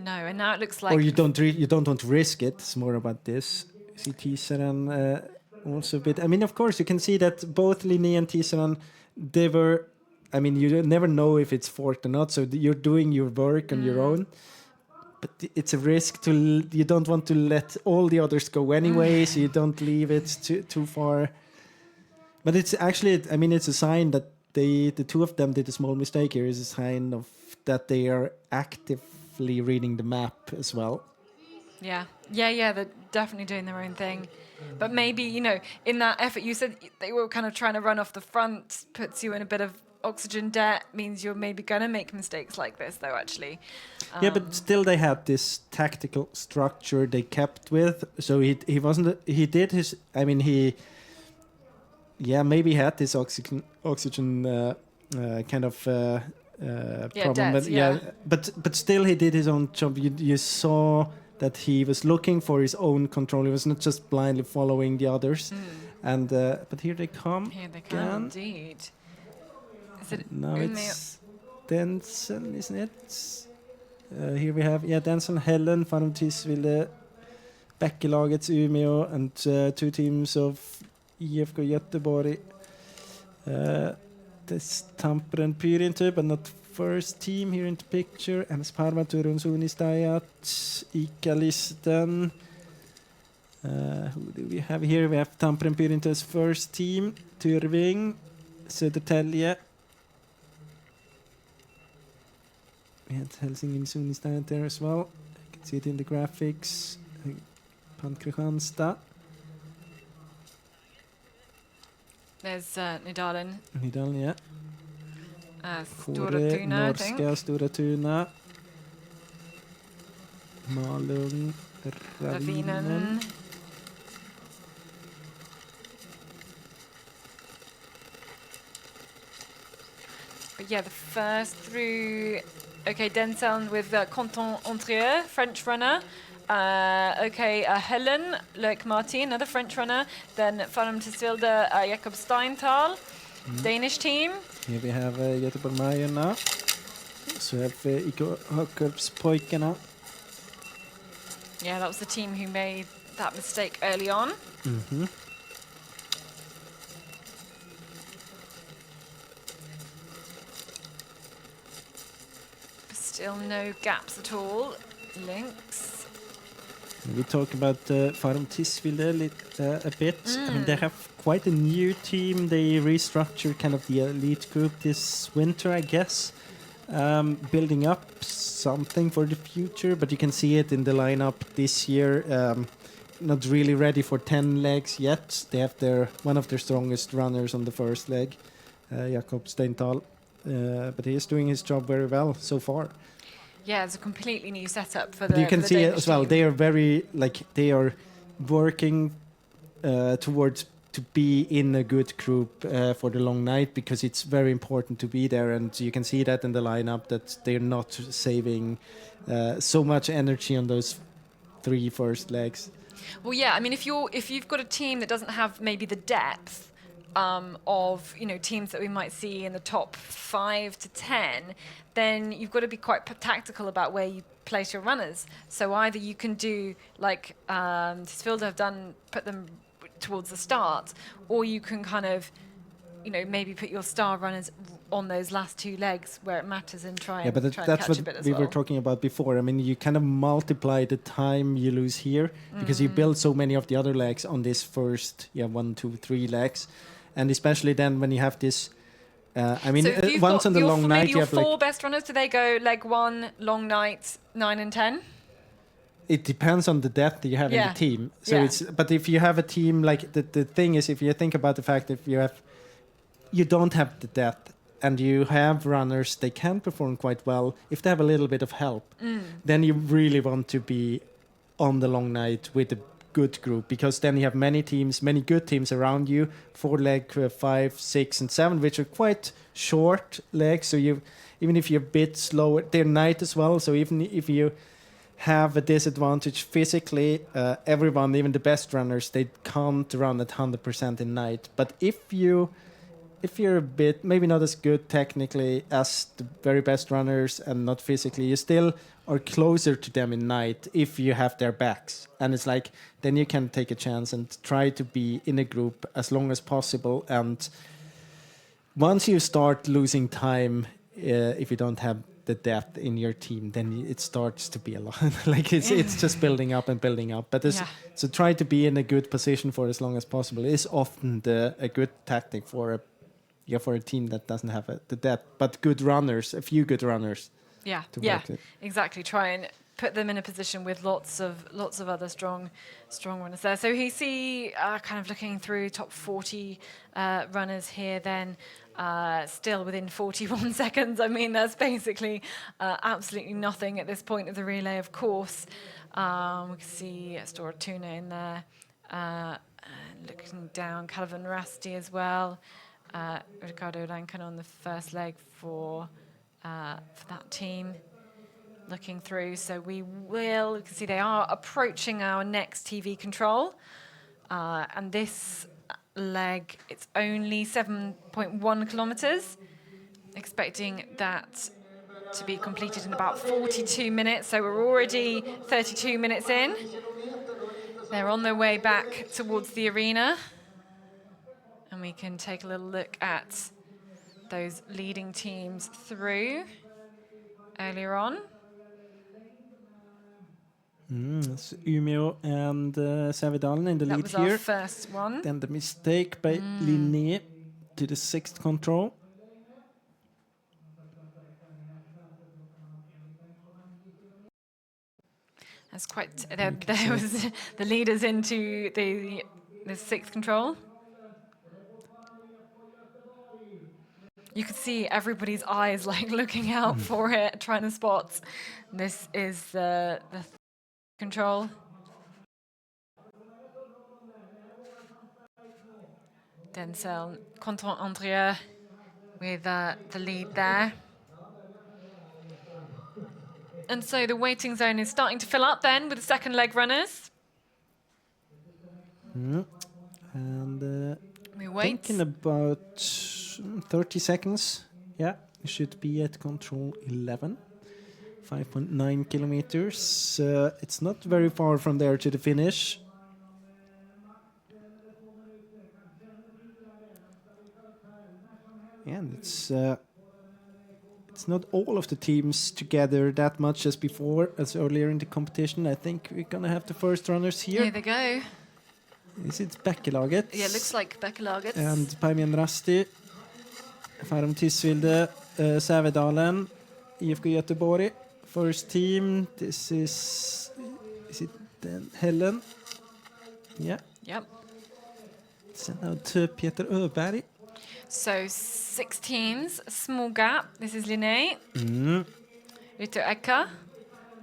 No, and now it looks like. Or you don't want to risk it. It's more about this. See Tisaran also a bit. I mean, of course, you can see that both Linné and Tisaran, they were. I mean, you never know if it's forked or not. So you're doing your work on your own, but it's a risk to. You don't want to let all the others go anyway, so you don't leave it too far. But it's actually, I mean, it's a sign that the two of them did a small mistake here. Is a sign of that they are actively reading the map as well. Yeah, they're definitely doing their own thing. But maybe, in that effort, you said they were kind of trying to run off the front, puts you in a bit of oxygen debt, means you're maybe going to make mistakes like this, though, actually. Yeah, but still they had this tactical structure they kept with. So he wasn't, he did his, I mean, maybe had this oxygen kind of problem. Debt, but still he did his own job. You saw that he was looking for his own control. He was not just blindly following the others. And but here they come. Here they come, indeed. Is it now it's Denson, isn't it? Here we have Denson, Helen, Fanum Tisvilde, Bäckelagets Umeå, and two teams of IFK Göteborg. This Tampere Pyrinty, but not first team here in the picture. MS Parma, Turun Sunistajat, Ikalisten. Who do we have here? We have Tampere Pyrinty's first team, Tyrving, Södertälje. We had Helsingin Sunistajat there as well. You can see it in the graphics. Kristianstad. There's Nydalen. Nydalen, yeah. Stora Tuna, I think. Norska, Stora Tuna. Malung, Ravinen. But the first through. Okay, Denseln with Canton Entrieux, French runner. Helen Leuk-Martin, another French runner. Then Farum Tisvilde, Jakob Steintal, Danish team. Here we have Göteborgsmajerna. Så har vi Jakobspojkarna. Yeah, that was the team who made that mistake early on. Still no gaps at all. Links. We talk about Farum Tisvilde a bit. I mean, they have quite a new team. They restructured kind of the elite group this winter, I guess. Building up something for the future, but you can see it in the lineup this year. Not really ready for 10 legs yet. They have one of their strongest runners on the first leg, Jakob Steintal. But he is doing his job very well so far. Yeah, it's a completely new setup for But the you can for the see it Danish as well. team. They are they are working towards to be in a good group for the long night, because it's very important to be there, and you can see that in the lineup that they're not saving so much energy on those 3 first legs. Well, yeah, I mean, if you've got a team that doesn't have maybe the depth of teams that we might see in the top 5 to 10, then you've got to be quite tactical about where you place your runners. So either you can do like Tisvilde have done, put them towards the start, or you can kind of maybe put your star runners on those last 2 legs where it matters and try and but try and that's catch what a bit as we well. were talking about before. I mean, you kind of multiply the time you lose here because you build so many of the other legs on this first 1, 2, 3 legs, and especially then when you have this. I mean, So if you've once got on the long maybe night, you your have like 4 best runners, do they go leg 1, long night, 9 and 10? it depends on the depth that you have in Yeah. the team. So Yeah. but if you have a team like the thing is, if you think about the fact that you don't have the depth and you have runners, they can perform quite well if they have a little bit of help. Then you really want to be on the long night with a good group, because then you have many good teams around you. 4 leg, 5, 6, and 7, which are quite short legs. So even if you're a bit slower, they're night as well. So even if you have a disadvantage physically, everyone, even the best runners, they can't run at 100% in night. But if you're a bit maybe not as good technically as the very best runners and not physically, you still are closer to them in night if you have their backs. And it's like, then you can take a chance and try to be in a group as long as possible. And once you start losing time, if you don't have the depth in your team, then it starts to be a lot. Like it's just building up and building up. But so try to be in a good position for as long as possible is often a good tactic for a team that doesn't have the depth, but good runners, a few good runners. Yeah, to yeah, work it. exactly. Try and put them in a position with lots of other strong runners there. So he's kind of looking through top 40 runners here. Then still within 41 seconds. I mean, that's basically absolutely nothing at this point of the relay. Of course, we can see Stora Tuna in there, looking down. Calvin Rasti as well. Ricardo Lankan on the first leg for that team, looking through. So you can see they are approaching our next TV control, and this leg, it's only 7.1 kilometers, expecting that to be completed in about 42 minutes. So we're already 32 minutes in. They're on their way back towards the arena, and we can take a little look at those leading teams through earlier on. It's Umeå and Sävedalen in the That lead was here. our first one. Then the mistake by Linné to the 6th control. That's quite. There was the leaders into the 6th control. You could see everybody's eyes like looking out for it, trying to spot. This is the control. Denseln, Canton Entrieux. with the lead there. And so the waiting zone is starting to fill up then with the second leg runners. And We wait. thinking about 30 seconds. Yeah, we should be at control 11. 5.9 kilometers. It's not very far from there to the finish. And it's not all of the teams together that much as before, as earlier in the competition. I think we're gonna have the first runners here. Here they go. Is it Bekkelaget? Yeah, it looks like Bekkelaget. And Paimen Rasti, Farum Tisvilde, Sävedalen, IFK Göteborg. First team, this is it Helen? Yeah. Yep. Send out to Peter Öberg. So 6 teams, small gap. This is Linné. Rito Eka.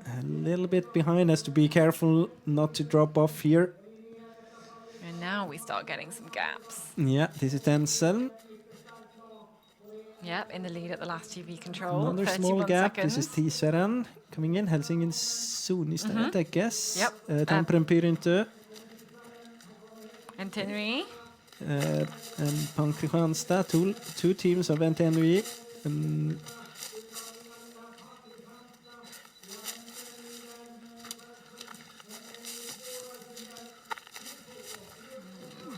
A little bit behind, has to be careful not to drop off here. And now we start getting some gaps. Yeah, this is Denzel. Yep, in the lead at the last TV control. Another 31 small gap. seconds. This is Tiseren coming in. Helsingin Sunistad, I guess. Yep. Tamperen Pyrintu. And Tenui. And Pankristianstad, two teams of NTNUI.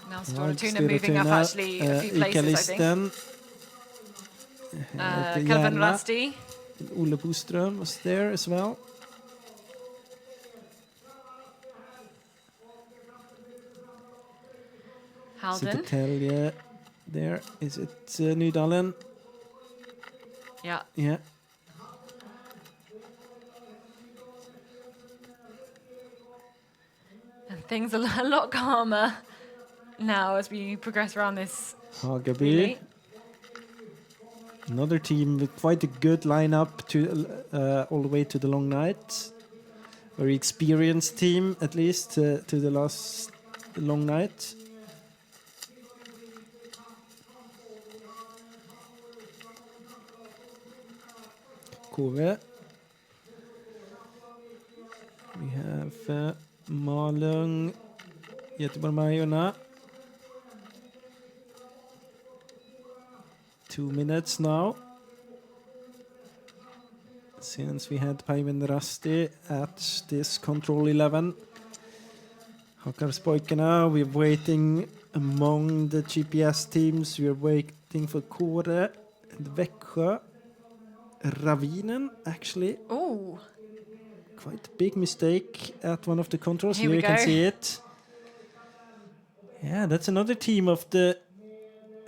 Now Stortuna moving up actually a few places, I think. Calvin Rasti. Ole Boström was there as well. Halden. Södertälje there. Is it Nydalen? Yeah. Yeah. And things are a lot calmer now as we progress around this. Hagaby. Relay. Another team with quite a good lineup to all the way to the long night. Very experienced team, at least to the last long night. KV. We have Malung, Göteborg-Majorna. 2 minutes now. Since we had Paimen Rasti at this control 11. Hakarspoikena, we're waiting among the GPS teams. We're waiting for Kåre and Växjö. Ravinen, actually. Oh. Quite a big mistake at one of the controls. Here Here we you can go. see it. Yeah, that's another team of the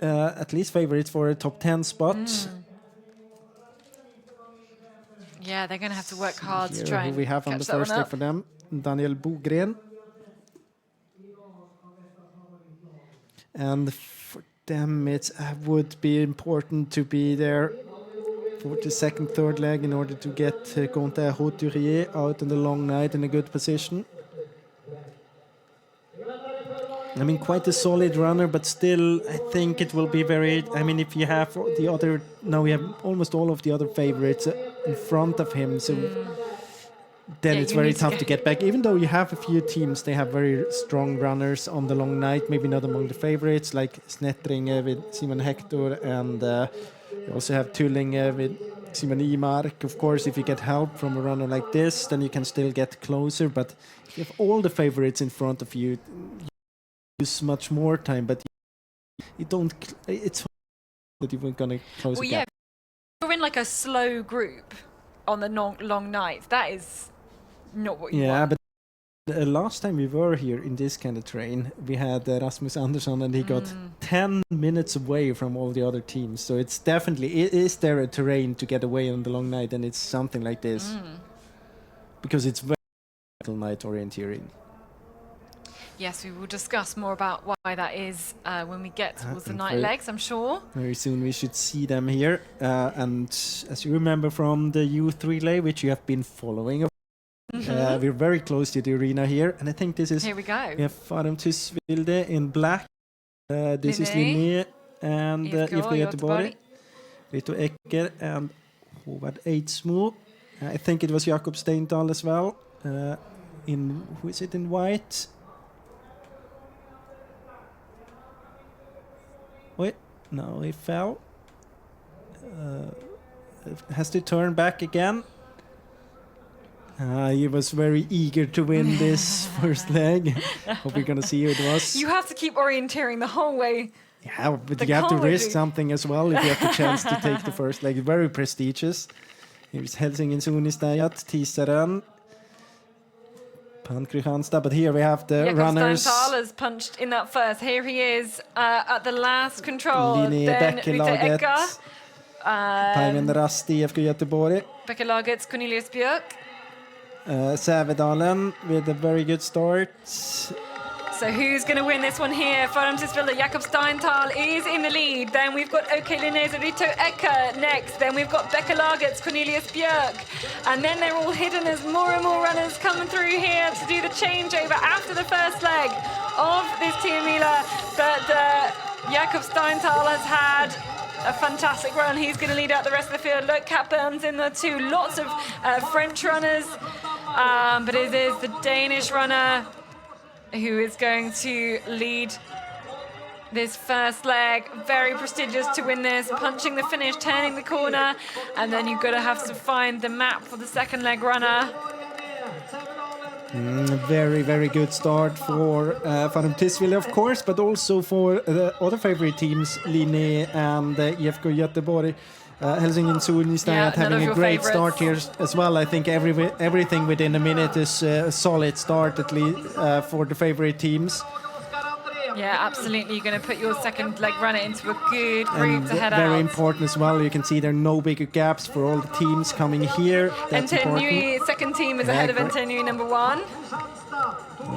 at least favorites for a top 10 spot. Yeah, they're going to have to work hard to Here try who and we have on the catch that first one leg up. for them. Daniel Bogren. And for them, it would be important to be there for the second, third leg in order to get Conte Roturier out on the long night in a good position. I mean, quite a solid runner, but still, I think it will be very... I mean, if you have the other... Now we have almost all of the other favorites in front of him, so then Yeah, it's you very need to tough get- to get back. Even though you have a few teams, they have very strong runners on the long night, maybe not among the favorites, like Snettringe with Simon Hector, and you also have Tullinge with Simon Imark. Of course, if you get help from a runner like this, then you can still get closer, but if you have all the favorites in front of you, use much more time, but you don't. It's that you're gonna close Well, a yeah, gap. if you're in like a slow group on the long nights, that is not what you Yeah, want. but last time we were here in this kind of train, we had Rasmus Andersson, and he got 10 minutes away from all the other teams. So it's definitely is there a terrain to get away on the long night, and it's something like this because it's very night orienteering. Yes, we will discuss more about why that is when we get towards the and night very- legs, I'm sure. Very soon we should see them here. And as you remember from the youth relay, which you have been following, we're very close to the arena here. And I think this is... Here we go. We have Farum Tisvilde in black. This is Linné. Linné and IFK IFK Göteborg. Rito Ecker and Håvard Eidsmo. I think it was Jakob Steinthal as well. Who is it in white? Wait, no, he fell. Has to turn back again. He was very eager to win this first leg. Hope we're gonna see who it was. You have to keep orienteering the whole way. Yeah, but you have to risk something as well if you have the chance to take the first leg. Very prestigious. Here's Helsingin Suunnistajat, Tisaren, Kristianstad, but here we have the Jakob runners. Steinthal has punched in that first. Here he is at the last control. Linné Then Rito Bäckelaget, Ecker. Taimen Rasti, IFK Göteborg. Bäckelagets Cornelius Björk. Sävedalen with a very good start. So who's going to win this one here? Forum Tisvilda, Jakob Steinthal is in the lead. Then we've got OK Linné's Rito Ecker next. Then we've got Bäckelagets Cornelius Björk. And then they're all hidden as more and more runners coming through here to do the changeover after the first leg of this Tiomila. But Jakob Steinthal has had a fantastic run. He's going to lead out the rest of the field. Look, Kat Burns in there too. Lots of French runners. But it is the Danish runner who is going to lead this first leg. Very prestigious to win this, punching the finish, turning the corner, and then you've got to have to find the map for the second leg runner. Very, very good start for Forum Tisvilda, of course, but also for the other favorite teams, Linné and IFK Göteborg. Helsingin Suunnistajat having a great start here as well. I think everything within a minute is a solid start, at least for the favorite teams. Yeah, absolutely. You're going to put your second leg runner into a good group to head out. Very important as well. You can see there are no bigger gaps for all the teams coming here. That's important. Second team is ahead of Entenui number 1.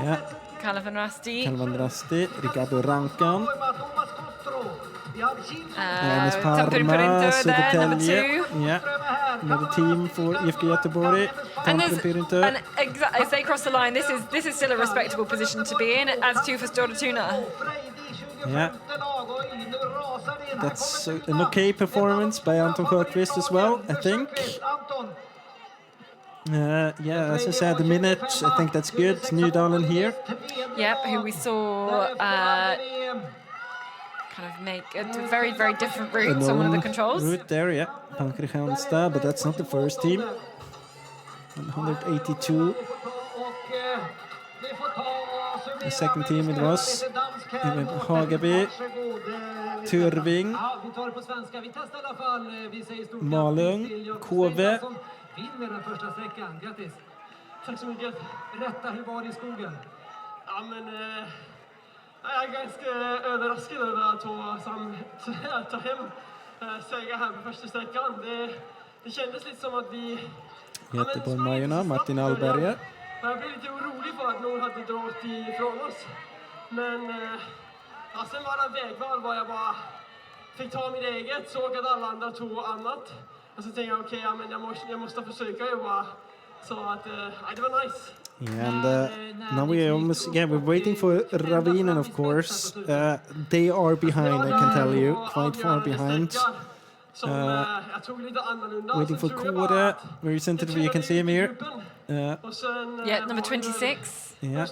Yeah. Calvin Rasti. Ricardo Rankan. Tampere Pyrintö there, number 2. Yeah, another team for IFK Göteborg. And as they cross the line, this is still a respectable position to be in, as too for Stora Tuna. Yeah, that's an okay performance by Anton Sjöqvist as well, I think. Yeah, as I said, a minute, I think that's good. Nydalen here. Yep, who we saw kind of make a very, very different routes on one of the controls. Route there, yeah. Kristianstad, but that's not the first team. 182. The second team it was Hagaby, Turving, Malung, Kove. Vinner den första sträckan. Grattis! Tack så mycket. Berätta, hur var det i skogen? Ja, men jag är ganska överraskad över att ta hem seger här på första sträckan. Det kändes lite som att vi... Göteborg-Majorna, Martin Alberger. Jag blev lite orolig för att någon hade dragit ifrån oss. Men sen var det vägval var jag bara fick ta mitt eget, såg att alla andra tog annat. Och så tänkte jag okej, men jag måste försöka jobba så att det var nice. And now we're waiting for Ravinen, of course. They are behind, I can tell you, quite far behind. Waiting for Kore, very centered, you can see him here. Yeah, number 26. Yeah.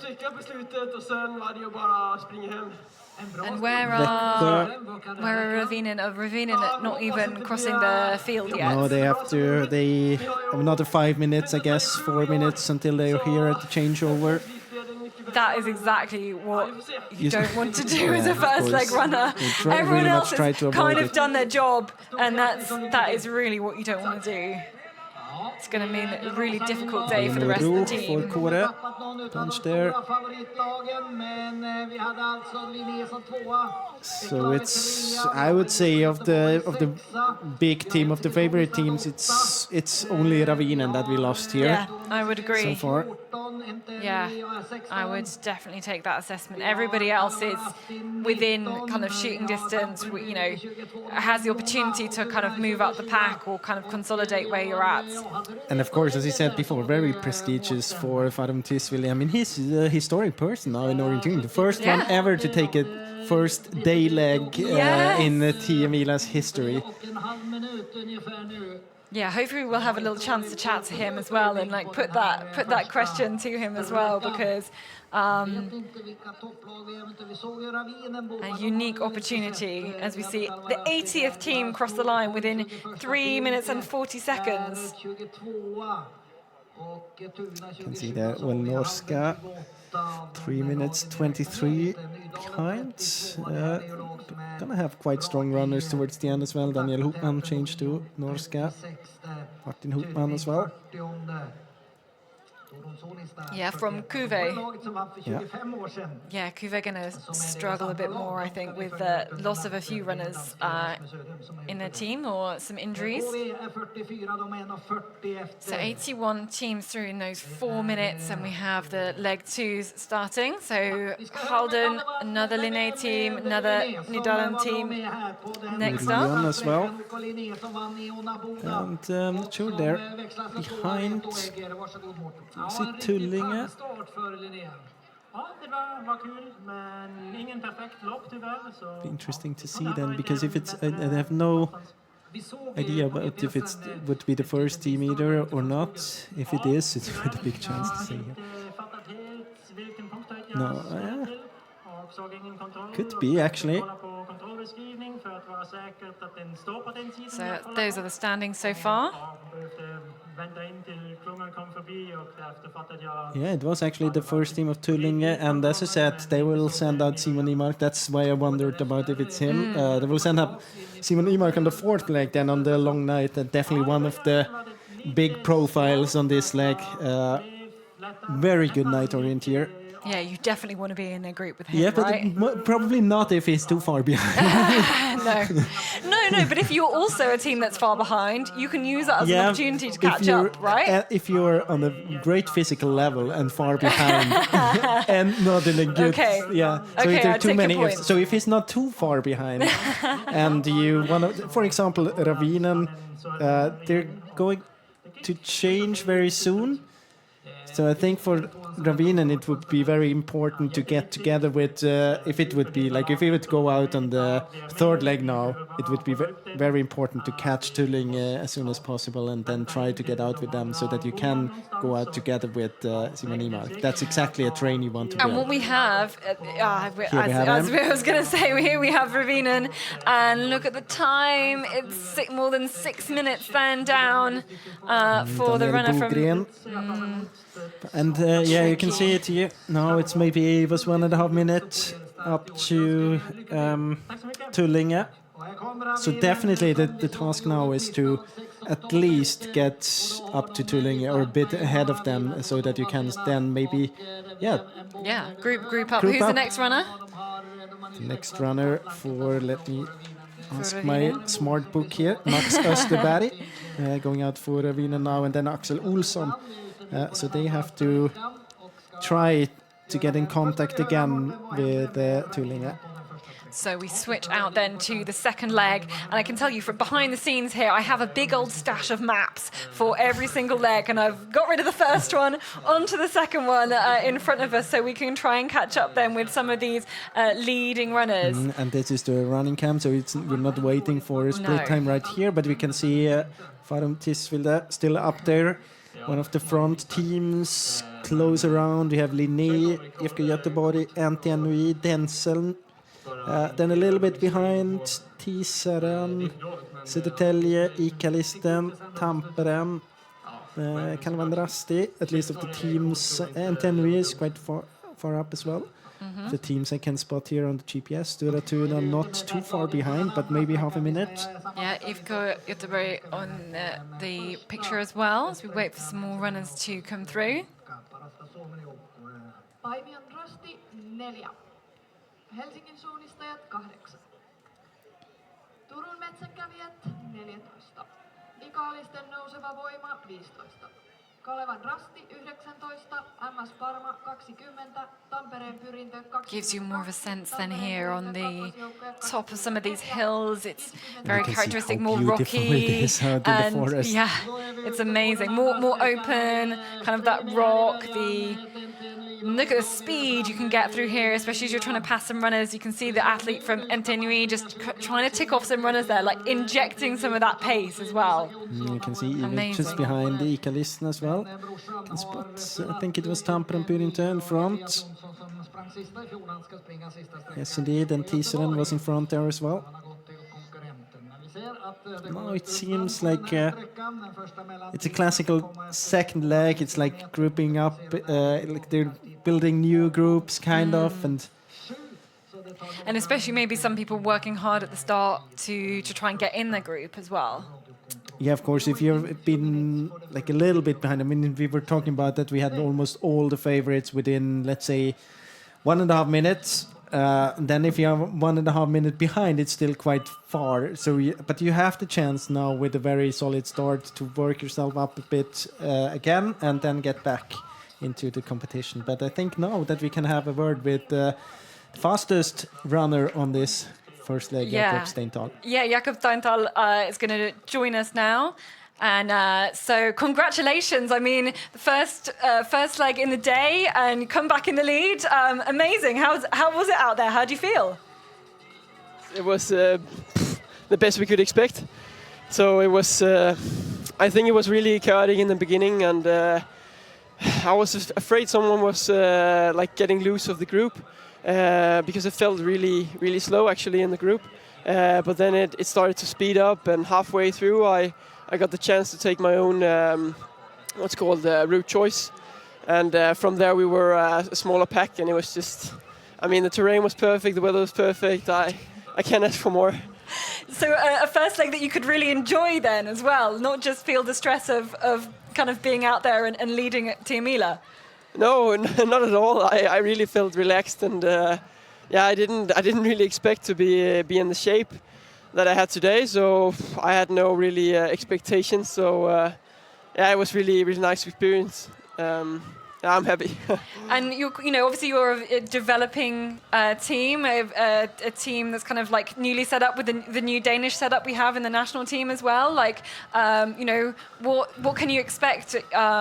And where are Ravinen? Ravinen not even crossing the field yet. No, they have another 5 minutes, I guess, 4 minutes until they are here at the changeover. That is exactly what you don't want to do as a first leg runner. Everyone else has kind of done their job, and that is really what you don't want to do. It's going to mean a really difficult day for the rest of the team. For Kore, punch there. So it's, I would say, of the big team, of the favorite teams, it's only Ravinen that we lost here. Yeah, I would agree. So far. Yeah, I would definitely take that assessment. Everybody else is within kind of shooting distance, has the opportunity to kind of move up the pack or kind of consolidate where you're at. And of course, as I said before, very prestigious for Farum Tisvilde. I mean, he's a historic person now in orienteering. The first one ever to take a first day leg in Tiomila's history. Yeah, hopefully we'll have a little chance to chat to him as well and like put that question to him as well, because a unique opportunity as we see the 80th team cross the line within 3 minutes and 40 seconds. You can see there, well, Norska 3 minutes 23 behind. Gonna have quite strong runners towards the end as well. Daniel Hoopman changed to Norska. Martin Hoopman as well. Yeah, from Kuve. Yeah, Kuve gonna struggle a bit more, I think, with the loss of a few runners in their team or some injuries. So 81 teams through in those 4 minutes, and we have the leg 2s starting. So Halden, another Linné team, another Nydalen team next up. As well. And not sure there behind. Is it Tullinge? Be interesting to see then, because if it's, I have no idea about if it would be the first team either or not. If it is, it's quite a big chance to see here. No, could be actually. So those are the standings so far. Yeah, it was actually the first team of Tullinge, and as I said, they will send out Simon Imark. That's why I wondered about if it's him. They will send up Simon Imark on the fourth leg, then on the long night, and definitely one of the big profiles on this leg. Very good night orienteer. Yeah, you definitely want to be in a group with him, yeah, but right? Probably not if he's too far behind. No, but if you're also a team that's far behind, you can use that as an opportunity to catch up, right? If you're on a great physical level and far behind, and not in a good... Okay. Yeah, so okay, if there are too many... So if he's not too far behind, and you want to... For example, Ravinen, they're going to change very soon. So I think for Ravinen it would be very important to get together with, if it would be like, if he would go out on the third leg now, it would be very important to catch Tulling as soon as possible and then try to get out with them so that you can go out together with Simon Imark. That's exactly a train you want to build. And what we have, as I was going to say, here we have Ravinen, and look at the time, it's more than 6 minutes then down for the runner from... And yeah, you can see it here. Now it's maybe it was 1.5 minutes up to Tullinge. So definitely the task now is to at least get up to Tullinge or a bit ahead of them so that you can then maybe, group up. Who's the next runner? The next runner for, let me ask my smart book here, Max Österberg, going out for Ravinen now, and then Axel Olsson. So they have to try to get in contact again with Tullinge. So we switch out then to the second leg, and I can tell you from behind the scenes here, I have a big old stash of maps for every single leg, and I've got rid of the first one, onto the second one in front of us, so we can try and catch up then with some of these leading runners. And this is the running camp, so we're not waiting for a split time right here, but we can see Farum Tisvilde still up there. One of the front teams close around. We have Linné, IFK Göteborg, NTNUI, Denseln. Then a little bit behind, Tisaren, Södertälje, Ikalisten, Tamperen, Kalvandrasti. At least of the teams, NTNUI is quite far up as well. The teams I can spot here on the GPS. Stora Tuna not too far behind, but maybe half a minute. Yeah, IFK Göteborg on the picture as well, as we wait for some more runners to come through. Paimion Rasti 4. Helsingin suunnistajat 8. Turun metsänkävijät 14. Ikaalisten nouseva voima 15. Kalevan Rasti 19, MS Parma 20, Tampereen Pyrintö 20. Gives you more of a sense than here on the top of some of these hills. It's very You can see characteristic, how more beautiful rocky, it is out in the and forest. yeah, it's amazing. More open, kind of that rock. Look at the speed you can get through here, especially as you're trying to pass some runners. You can see the athlete from Nynäshamn just trying to tick off some runners there, like injecting some of that pace as well. You can see even Amazing. just behind the Ikalisten as well. You can spot, I think it was Tampereen Pyrintö in front. Yes, indeed, and Tiseren was in front there as well. Now it seems like it's a classical second leg. It's like grouping up, like they're building new groups, kind of, And especially maybe some people working hard at the start to try and get in the group as well. yeah, of course, if you've been like a little bit behind, I mean, we were talking about that we had almost all the favorites within, let's say, 1.5 minutes. Then if you have 1.5 minutes behind, it's still quite far. So, but you have the chance now with a very solid start to work yourself up a bit again and then get back into the competition. But I think now that we can have a word with the fastest runner on this first leg, Jakob Steinthal. Yeah, Jakob Steinthal is going to join us now. And so congratulations. I mean, the first leg in the day and come back in the lead. Amazing. How was it out there? How do you feel? It was the best we could expect. So it was, I think it was really chaotic in the beginning, and I was afraid someone was like getting loose of the group because it felt really, really slow actually in the group. But then it started to speed up, and halfway through I got the chance to take my own, what's called route choice. And from there we were a smaller pack, and it was just, I mean, the terrain was perfect, the weather was perfect. I can't ask for more. So a first leg that you could really enjoy then as well, not just feel the stress of kind of being out there and leading at Tiomila. No, not at all. I really felt relaxed, and yeah, I didn't really expect to be in the shape that I had today, so I had no really expectations. So yeah, it was really nice experience. Yeah, I'm happy. And obviously you're a developing team, a team that's kind of like newly set up with the new Danish setup we have in the national team as well. Like, what can you expect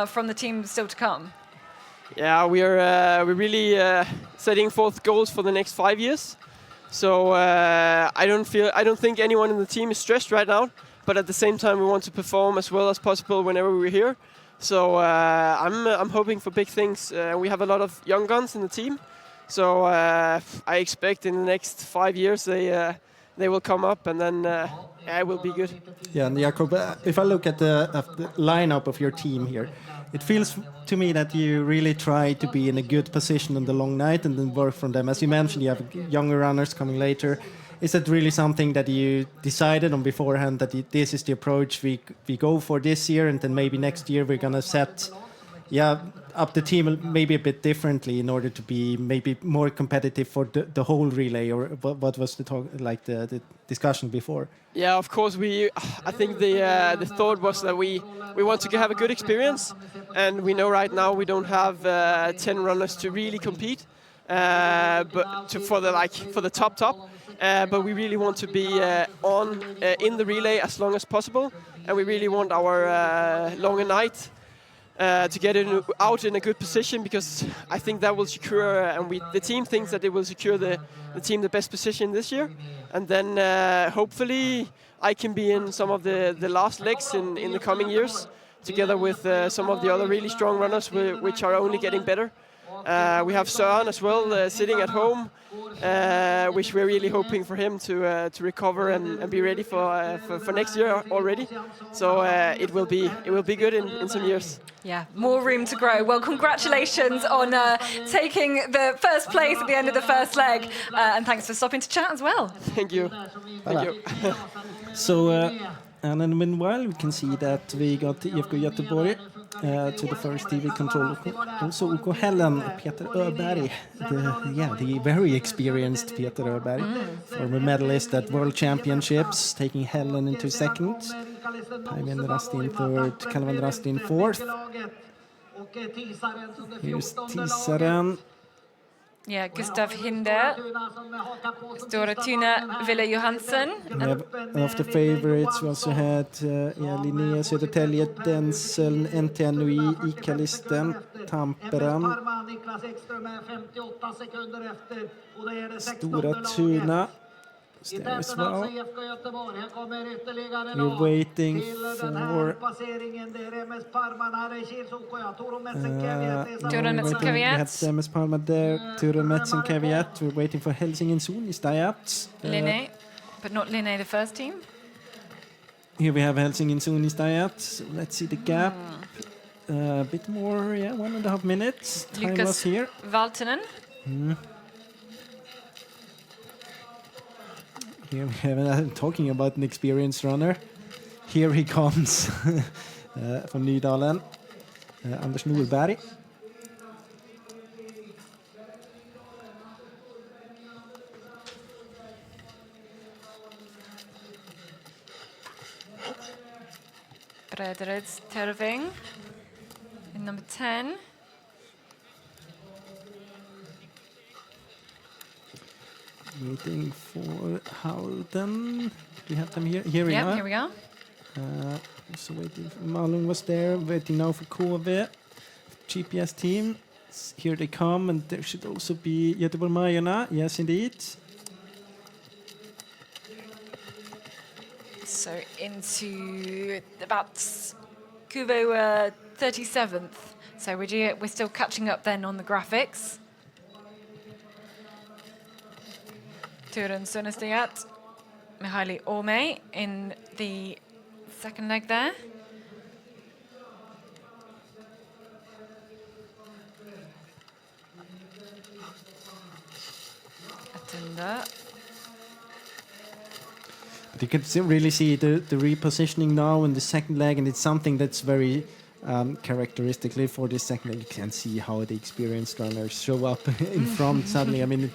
from the team still to come? Yeah, we're really setting forth goals for the next 5 years. So I don't think anyone in the team is stressed right now. But at the same time, we want to perform as well as possible whenever we're here. So I'm hoping for big things. We have a lot of young guns in the team. So I expect in the next 5 years they will come up, and then it will be good. Yeah, and Jakob, if I look at the lineup of your team here, it feels to me that you really try to be in a good position on the long night and then work from them. As you mentioned, you have younger runners coming later. Is that really something that you decided on beforehand, that this is the approach we go for this year, and then maybe next year we're going to set up the team maybe a bit differently in order to be maybe more competitive for the whole relay? Or what was the talk, like the discussion before? Yeah, of course. I think the thought was that we want to have a good experience, and we know right now we don't have 10 runners to really compete, but for the top. But we really want to be in the relay as long as possible, and we really want our longer night to get out in a good position, because I think that will secure, and the team thinks that it will secure the team the best position this year, and then hopefully I can be in some of the last legs in the coming years, together with some of the other really strong runners which are only getting better. We have Søren as well sitting at home, which we're really hoping for him to recover and be ready for next year already. So it will be good in some years. Yeah, more room to grow. Well, congratulations on taking the first place at the end of the first leg, and thanks for stopping to chat as well. Thank you. Thank you. So, and in the meanwhile, we can see that we got IFK Göteborg to the first TV control. Also, OK Hellen, Peter Öberg, the very experienced Peter Öberg, former medalist at World Championships, taking Hellen into second. Kalevan Rasti in third, Kalevan Rasti in fourth. Och tisaren som det Here's 14:e tisaren. laget. Yeah, Gustav Hinder, Stora Tuna, Ville Johansson. We have of the favorites. We also had Linnea Södertälje, Denzel, NTNUI, Ikalisten, Tamperan, Niklas Ekström är 58 sekunder efter och det är det 16:e Stora laget. Tuna. I There as täten alltså well. IFK Göteborg. Här kommer ytterligare We're lag waiting till den här for passeringen. Det är MS Parman, här är Kilsukkoja, Turun we Metsäkävijät. had MS Parma there, Turun Metsäkävijät. We're waiting for Helsingin Suunnistajat. Linné, but not Linné, the first team. Here we have Helsingin Suunnistajat. So let's see the gap. A bit more, 1.5 minutes. Time Lukas was here. Valtinen. Here we have talking about an experienced runner. Here he comes from Nydalen, Anders Norberg. Bredereds Terving in number 10. Waiting for Halden. Do we have them here? Here we are. Here we are. So waiting. Malung was there. Waiting now for KV. GPS team. Here they come, and there should also be Göteborg-Majorna. Yes, indeed. So into about Kuvo 37th. So we're still catching up then on the graphics. Turun Suunnistajat, Mihaili Orme in the second leg there. Atunda. But you can really see the repositioning now in the second leg, and it's something that's very characteristically for this second leg. You can see how the experienced runners show up in front suddenly. I mean,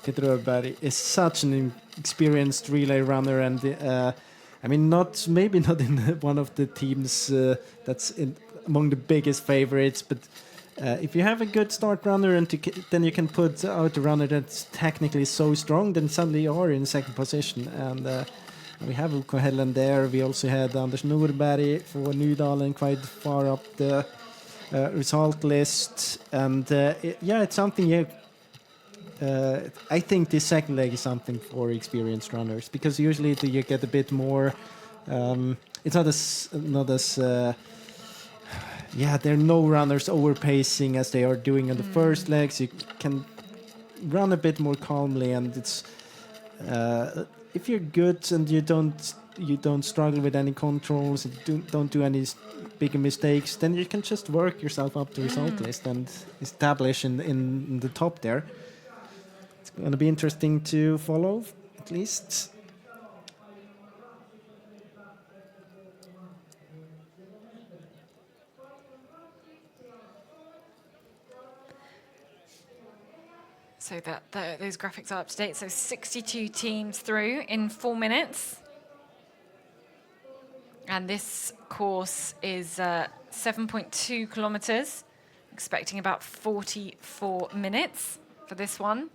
Peter Öberg is such an experienced relay runner, and I mean, maybe not in one of the teams that's among the biggest favorites, but if you have a good start runner and then you can put out a runner that's technically so strong, then suddenly you are in second position. And we have Uko Hellen there. We also had Anders Norberg for Nydalen quite far up the result list. And it's something I think this second leg is something for experienced runners, because usually you get a bit more. It's not as there are no runners overpacing as they are doing on the first legs. You can run a bit more calmly, and it's if you're good and you don't struggle with any controls, don't do any bigger mistakes, then you can just work yourself up the result list and establish in the top there. It's going to be interesting to follow, at least. So those graphics are up to date. So 62 teams through in 4 minutes. And this course is 7.2 kilometers, expecting about 44 minutes for this one.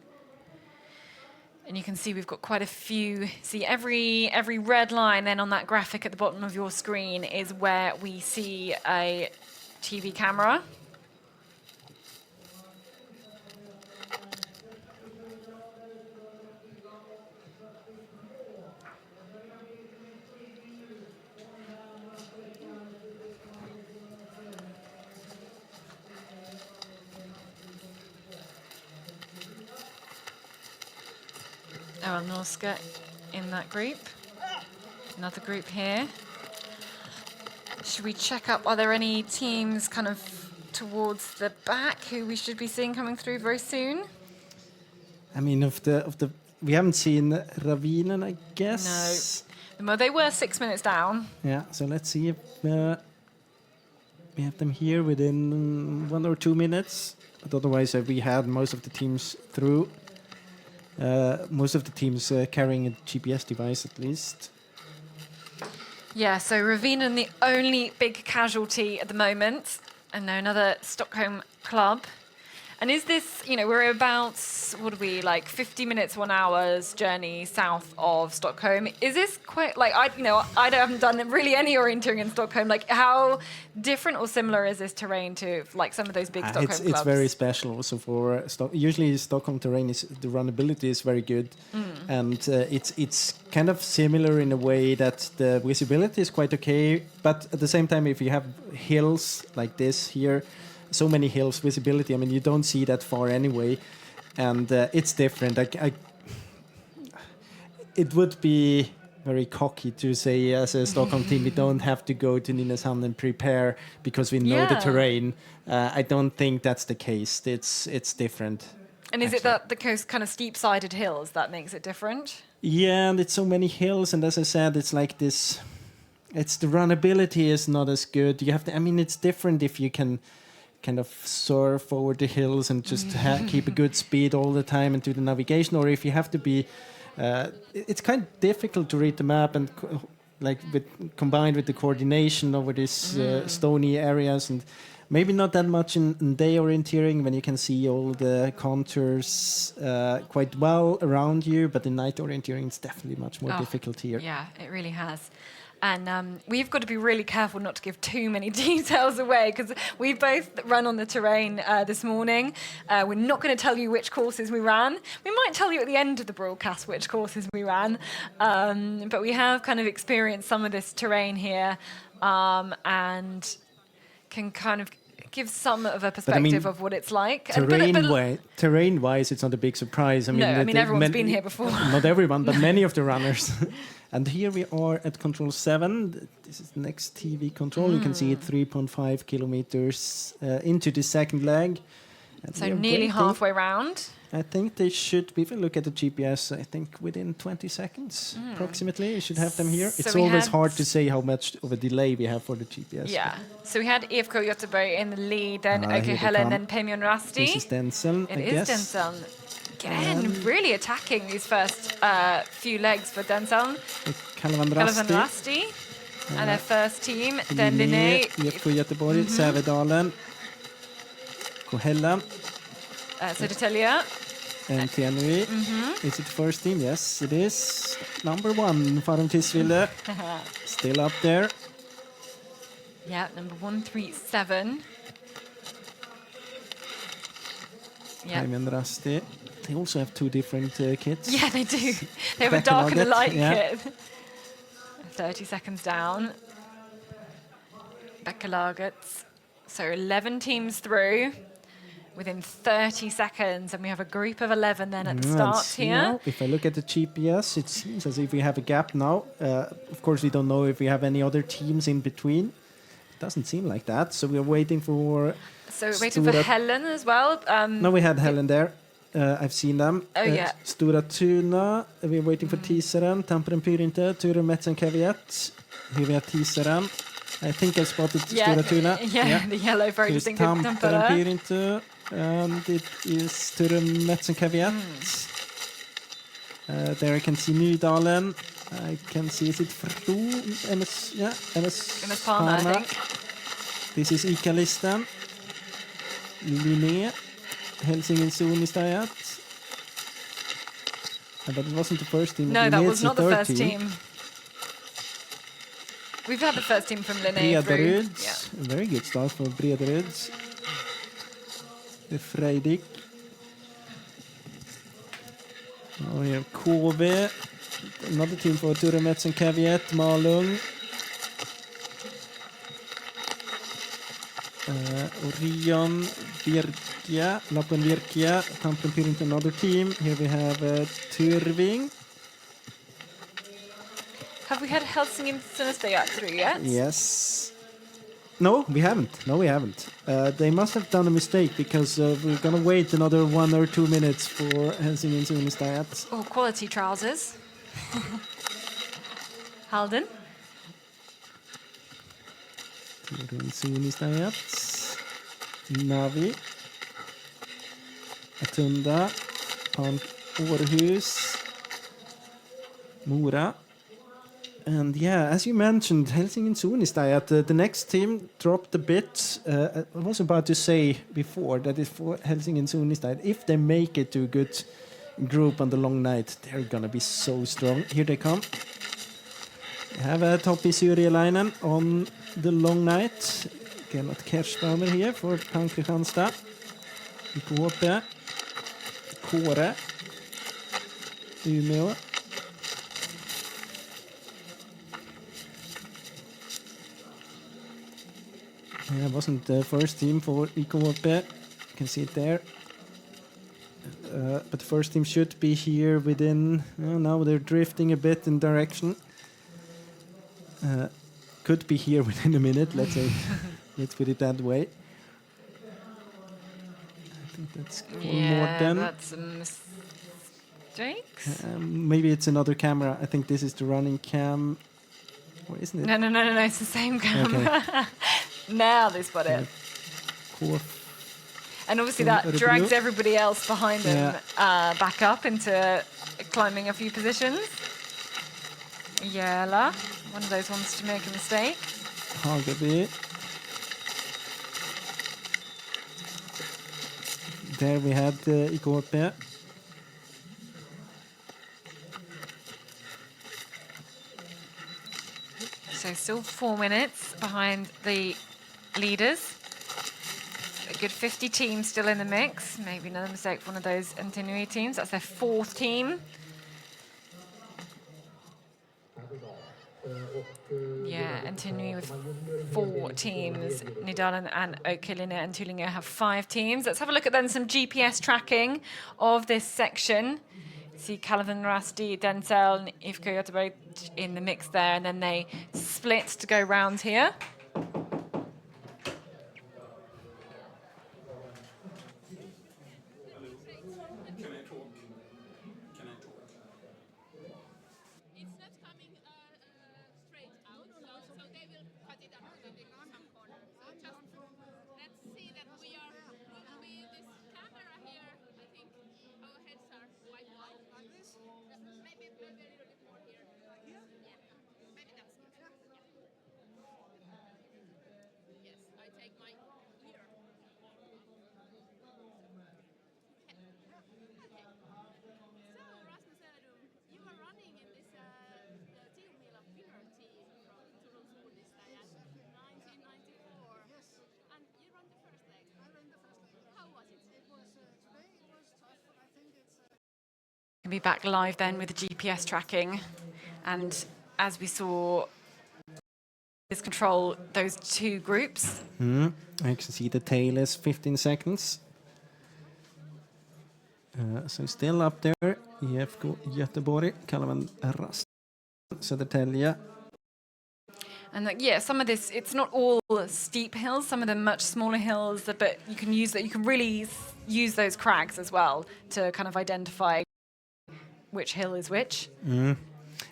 And you can see we've got quite a few. See, every red line then on that graphic at the bottom of your screen is where we see a TV camera. Norska in that group. Another group here. Should we check up? Are there any teams kind of towards the back who we should be seeing coming through very soon? I mean, we haven't seen Ravinen, I guess. No. Well, they were 6 minutes down. Yeah, so let's see if we have them here within 1 or 2 minutes. But otherwise, we had most of the teams through. Most of the teams carrying a GPS device, at least. Yeah, so Ravinen, the only big casualty at the moment. And now another Stockholm club. And is this, we're about, 50 minutes, 1 hour's journey south of Stockholm. Is this quite, I haven't done really any orienteering in Stockholm. Like, how different or similar is this terrain to, some of those big Stockholm clubs? It's very special. So for usually Stockholm terrain, the runnability is very good. And it's kind of similar in a way that the visibility is quite okay. But at the same time, if you have hills like this here, so many hills, visibility, you don't see that far anyway, and it's different. It would be very cocky to say as a Stockholm team we don't have to go to Nynäshamn and prepare because we know the terrain. I don't think that's the case. It's different. And is it that the coast kind of steep-sided hills that makes it different? Yeah, and it's so many hills, and as I said, it's like this. It's the runnability is not as good. You have to. It's different if you can kind of surf over the hills and just keep a good speed all the time and do the navigation, or if you have to be it's kind of difficult to read the map and combined with the coordination over these stony areas, and maybe not that much in day orienteering when you can see all the contours quite well around you, but in night orienteering it's definitely much more difficult here. Yeah, it really has. And we've got to be really careful not to give too many details away because we both run on the terrain this morning. We're not going to tell you which courses we ran. We might tell you at the end of the broadcast which courses we ran. But we have kind of experienced some of this terrain here and can kind of give some of a perspective of what it's like. Terrain-wise, it's not a big surprise. Everyone's been here before. Not everyone, but many of the runners. And here we are at control 7. This is the next TV control. You can see it 3.5 kilometers into the second leg. And so nearly halfway round. I think they should be, if you look at the GPS, I think within 20 seconds approximately, you should have them here. So it's always hard to say how much of a delay we have for the GPS. Yeah. So we had IFK Göteborg in the lead, then Helen, then Pemion Rasti. This is Denzel, It is Denzel. Again, really attacking these first few legs for Denzel. Kalevan Rasti. And their first team. Then Linné. IFK Göteborg, Sävedalen. Kohella. Södertälje. And Tianui. Is it first team? Yes, it is. Number 1, Farum Tisville. Still up there. Yeah, number 137. Yeah. Pemion Rasti. They also have 2 different kits. Yeah, they do. They have a dark and a light kit. 30 seconds down. Bekkelaget. So 11 teams through within 30 seconds. And we have a group of 11 then at the start here. If I look at the GPS, it seems as if we have a gap now. Of course, we don't know if we have any other teams in between. It doesn't seem like that. So we're waiting for... So we're waiting for Helen as well. No, we had Helen there. I've seen them. Oh, yeah. Stora Tuna. We're waiting for Tiseren. Tamperen Pyrinta. Ture Metsen Caveat. Here we have Tiseren. I think I spotted Stora Tuna. Yeah, the yellow, very distinctive Tamperen Pyrinta. And it is Ture Metsen Caveat. There I can see Nydalen. I can see, is it Fro? MS Parma, I think. This is Ica-listan. Linné. Helsingin Sunistajat. But it wasn't the first team. No, that was not the first team. We've had the first team from Linné through. Yeah. Very good start for Brederud. Freidik. Oh, we have KV. Another team for Ture Metsen Caveat, Malung. Orion, Virkia, Lappen Virkia, Tamperen Pyrinta, another team. Here we have Tyrving. Have we had Helsingin Sunistajat through yet? Yes. No, we haven't. They must have done a mistake because we're going to wait another 1 or 2 minutes for Helsingin Sunistajat. Oh, quality trousers. Halden. Sunistajat. Navi. Atunda. Pan Århus. Mora. And yeah, as you mentioned, Helsingin Suunnistajat, the next team dropped a bit. I was about to say before that if for Helsingin Suunnistajat, if they make it to a good group on the long night, they're gonna be so strong. Here they come. We have a Topi Syrjalainen on the long night. Gernot Kerschbaumer here for Punk Kristianstad. IKHP. Kåre. Umeå. Yeah, it wasn't the first team for IKHP. You can see it there. But the first team should be here within... now they're drifting a bit in direction. Could be here within a minute, let's say. Let's put it that way. I think that's more than... that's a mistake. Maybe it's another camera. I think this is the running cam. Or isn't it? No, it's the same camera. Okay. Now they spot it. And obviously that drags everybody else behind them back up into climbing a few positions. Jala, one of those ones to make a mistake. Hageby. There we had IKHP. So still 4 minutes behind the leaders. A good 50 teams still in the mix. Maybe another mistake for one of those Antinui teams. That's their fourth team. Yeah, Antinui with 4 teams. Nydalen and Oakillinge and Tullinge have 5 teams. Let's have a look at then some GPS tracking of this section. See Calvin Rasti, Denzel, and IFK Göteborg in the mix there, and then they split to go round here. Can be back live then with the GPS tracking, and as we saw, is control those 2 groups. I can see the tail is 15 seconds. So still up there, IFK Göteborg, Calvin Rast, Södertälje. And yeah, some of this, it's not all steep hills, some of them much smaller hills, but you can use that. You can really use those crags as well to kind of identify which hill is which.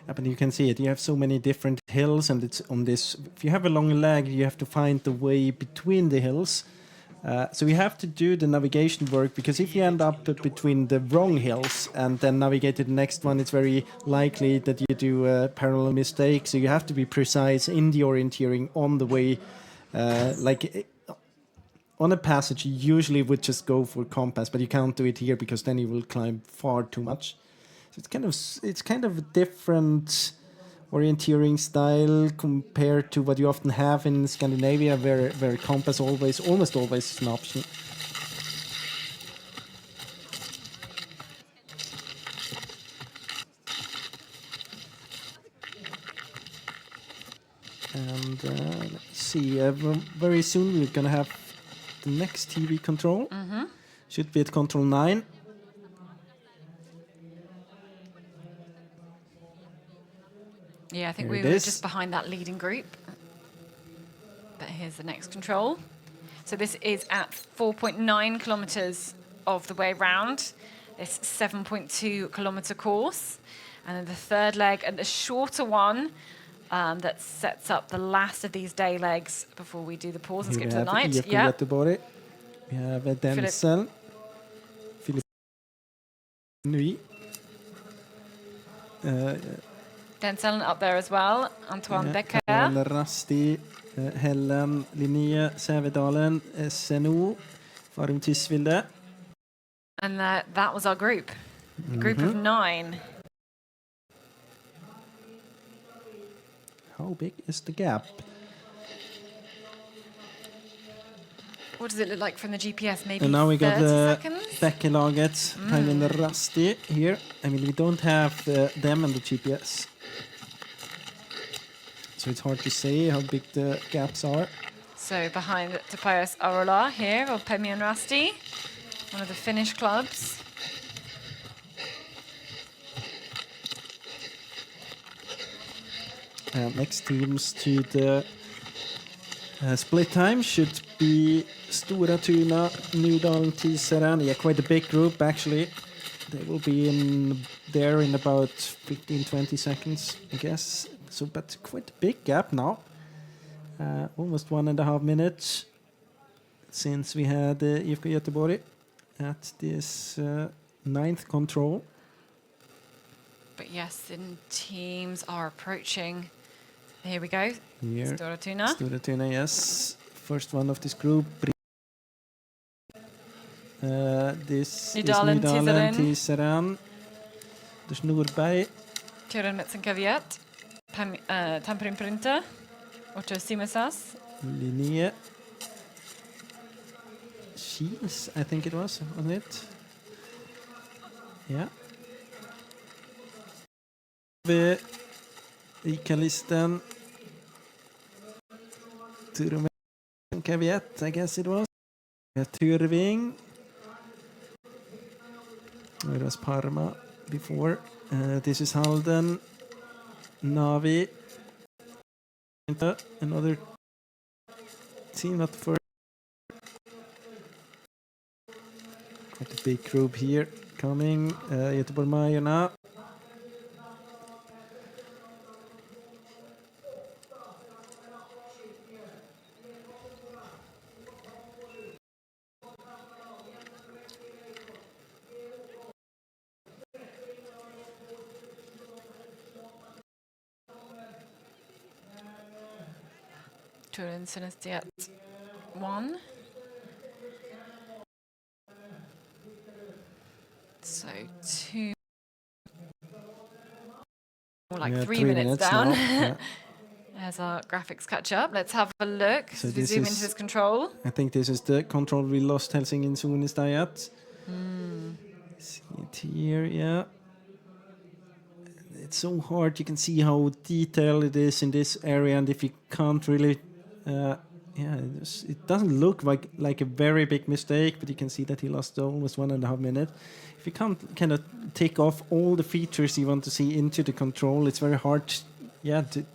But you can see it. You have so many different hills, and it's on this. If you have a long leg, you have to find the way between the hills. So you have to do the navigation work, because if you end up between the wrong hills and then navigate to the next one, it's very likely that you do a parallel mistake. So you have to be precise in the orienteering on the way. On a passage, you usually would just go for compass, but you can't do it here because then you will climb far too much. So it's kind of a different orienteering style compared to what you often have in Scandinavia, where compass almost always is an option. And let's see, very soon we're gonna have the next TV control. Should be at control 9. Yeah, I think we were just behind that leading group. But here's the next control. So this is at 4.9 kilometers of the way round. This 7.2 kilometer course. And then the third leg, and the shorter one that sets up the last of these day legs before we do the pause and skip to the night. IFK Göteborg. We have Denzel. Philip Nui. Denzel up there as well. Antoine Becker. Antoine Rasti, Helen, Linnea, Sävedalen, SNO, Farum Tisvilde. And that was our group. A group of 9. How big is the gap? What does it look like from the GPS? Maybe And now we got 30 the seconds? Beckelaget, time in the Rusty here. I mean, we don't have them and the GPS. So it's hard to say how big the gaps are. So behind Topias Arola here, of Pemian Rasti, one of the Finnish clubs. Next teams to the split time should be Stora Tuna, Nydalen, Tiseren. Yeah, quite a big group actually. They will be there in about 15-20 seconds, I guess. So, but quite a big gap now. Almost 1.5 minutes since we had IFK Göteborg at this 9th control. But yes, the teams are approaching. Here we go. Here, Stora Tuna. Stora Tuna, yes. First one of this group. This Nydalen, is Nydalen, Tiseren. Tiseren. There's Norberg. Turen Metzenkaviet. Tamprin Printer. Otto Simesas. Linnea. Shields, I think it was, wasn't it? Yeah. Ikalisten. Turen Metzenkaviet, I guess it was. Turving. It was Parma before. This is Halden. Navi. Another team at first. Quite a big group here coming. Göteborg-Majorna. Turin Synestiet 1. So 2. More like 3 minutes down. Yeah. As our graphics catch up. Let's have a look. So we this zoom is- into this control. I think this is the control we lost Helsingin Sunistajat. See it here, yeah. It's so hard. You can see how detailed it is in this area, and if you can't really, it doesn't look like a very big mistake, but you can see that he lost almost 1.5 minutes. If you can't kind of take off all the features you want to see into the control, it's very hard, to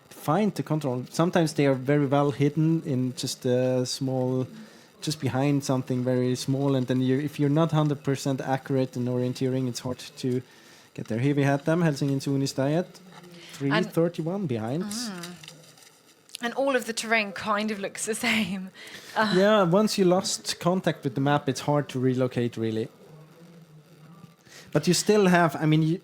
find the control. Sometimes they are very well hidden in just a small, just behind something very small, and then if you're not 100% accurate in orienteering, it's hard to get there. Here we had them, Helsingin Sunistajat, 3:31 behind. And all of the terrain kind of looks the same. Yeah, once you lost contact with the map, it's hard to relocate, really. But you still have,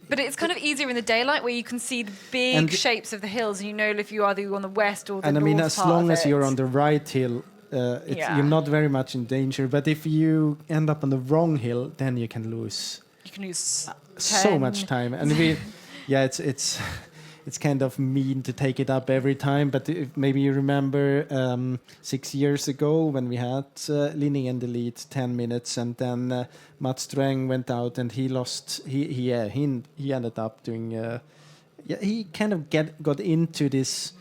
But it's kind of easier in the daylight where you can see the big shapes of the hills and you know if you are on the west or the north as part long of as it. you're on the right hill, you're not very much in danger. But if you end up on the wrong hill, then you can lose. You can lose so much time. And it's kind of mean to take it up every time, but maybe you remember 6 years ago when we had Linning in the lead 10 minutes, and then Mats Streng went out and he lost. He ended up doing. He kind of got into this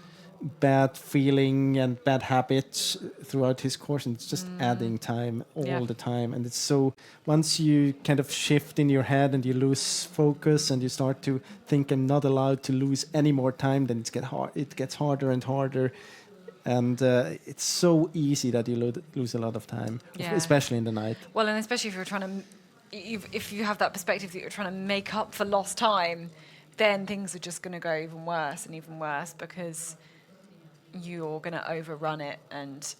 bad feeling and bad habits throughout his course, and it's just adding time all the time. And it's so, once you kind of shift in your head and you lose focus and you start to think I'm not allowed to lose any more time, then it gets harder and harder, and it's so easy that you lose a lot of time, especially in the night. Well, and especially if you're trying to, if you have that perspective that you're trying to make up for lost time, then things are just going to go even worse because you're going to overrun it and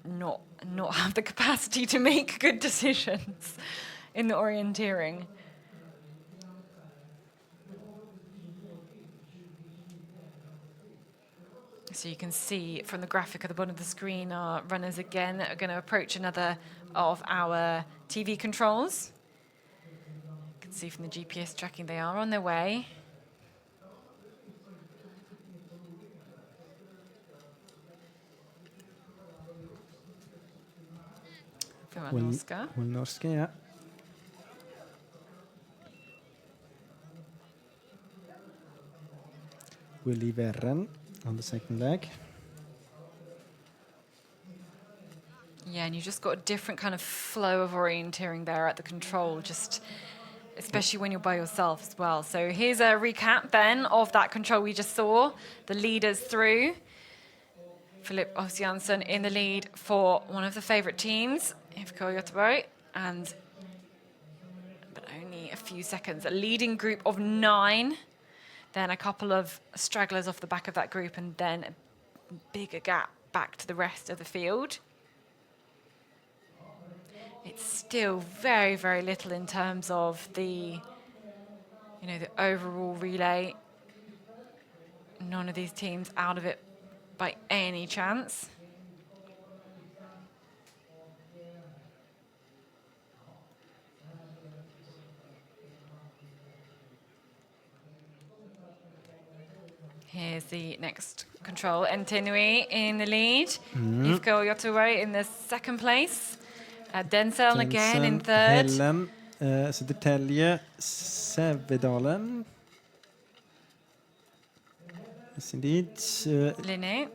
not have the capacity to make good decisions in the orienteering. So you can see from the graphic at the bottom of the screen, our runners again are going to approach another of our TV controls. You can see from the GPS tracking they are on their way. Norska. Norska, yeah. Willy Verren on the second leg. Yeah, and you just got a different kind of flow of orienteering there at the control, just especially when you're by yourself as well. So here's a recap then of that control we just saw. The leaders through. Philip Ossiansson in the lead for one of the favourite teams, IFK Göteborg, but only a few seconds. A leading group of 9, then a couple of stragglers off the back of that group, and then a bigger gap back to the rest of the field. It's still very, very little in terms of the, the overall relay. None of these teams out of it by any chance. Here's the next control. Entenui in the lead. IFK Göteborg in the second place. Denseln again in third. Hellen, Södertälje, Sävedalen. Yes, indeed. Linné.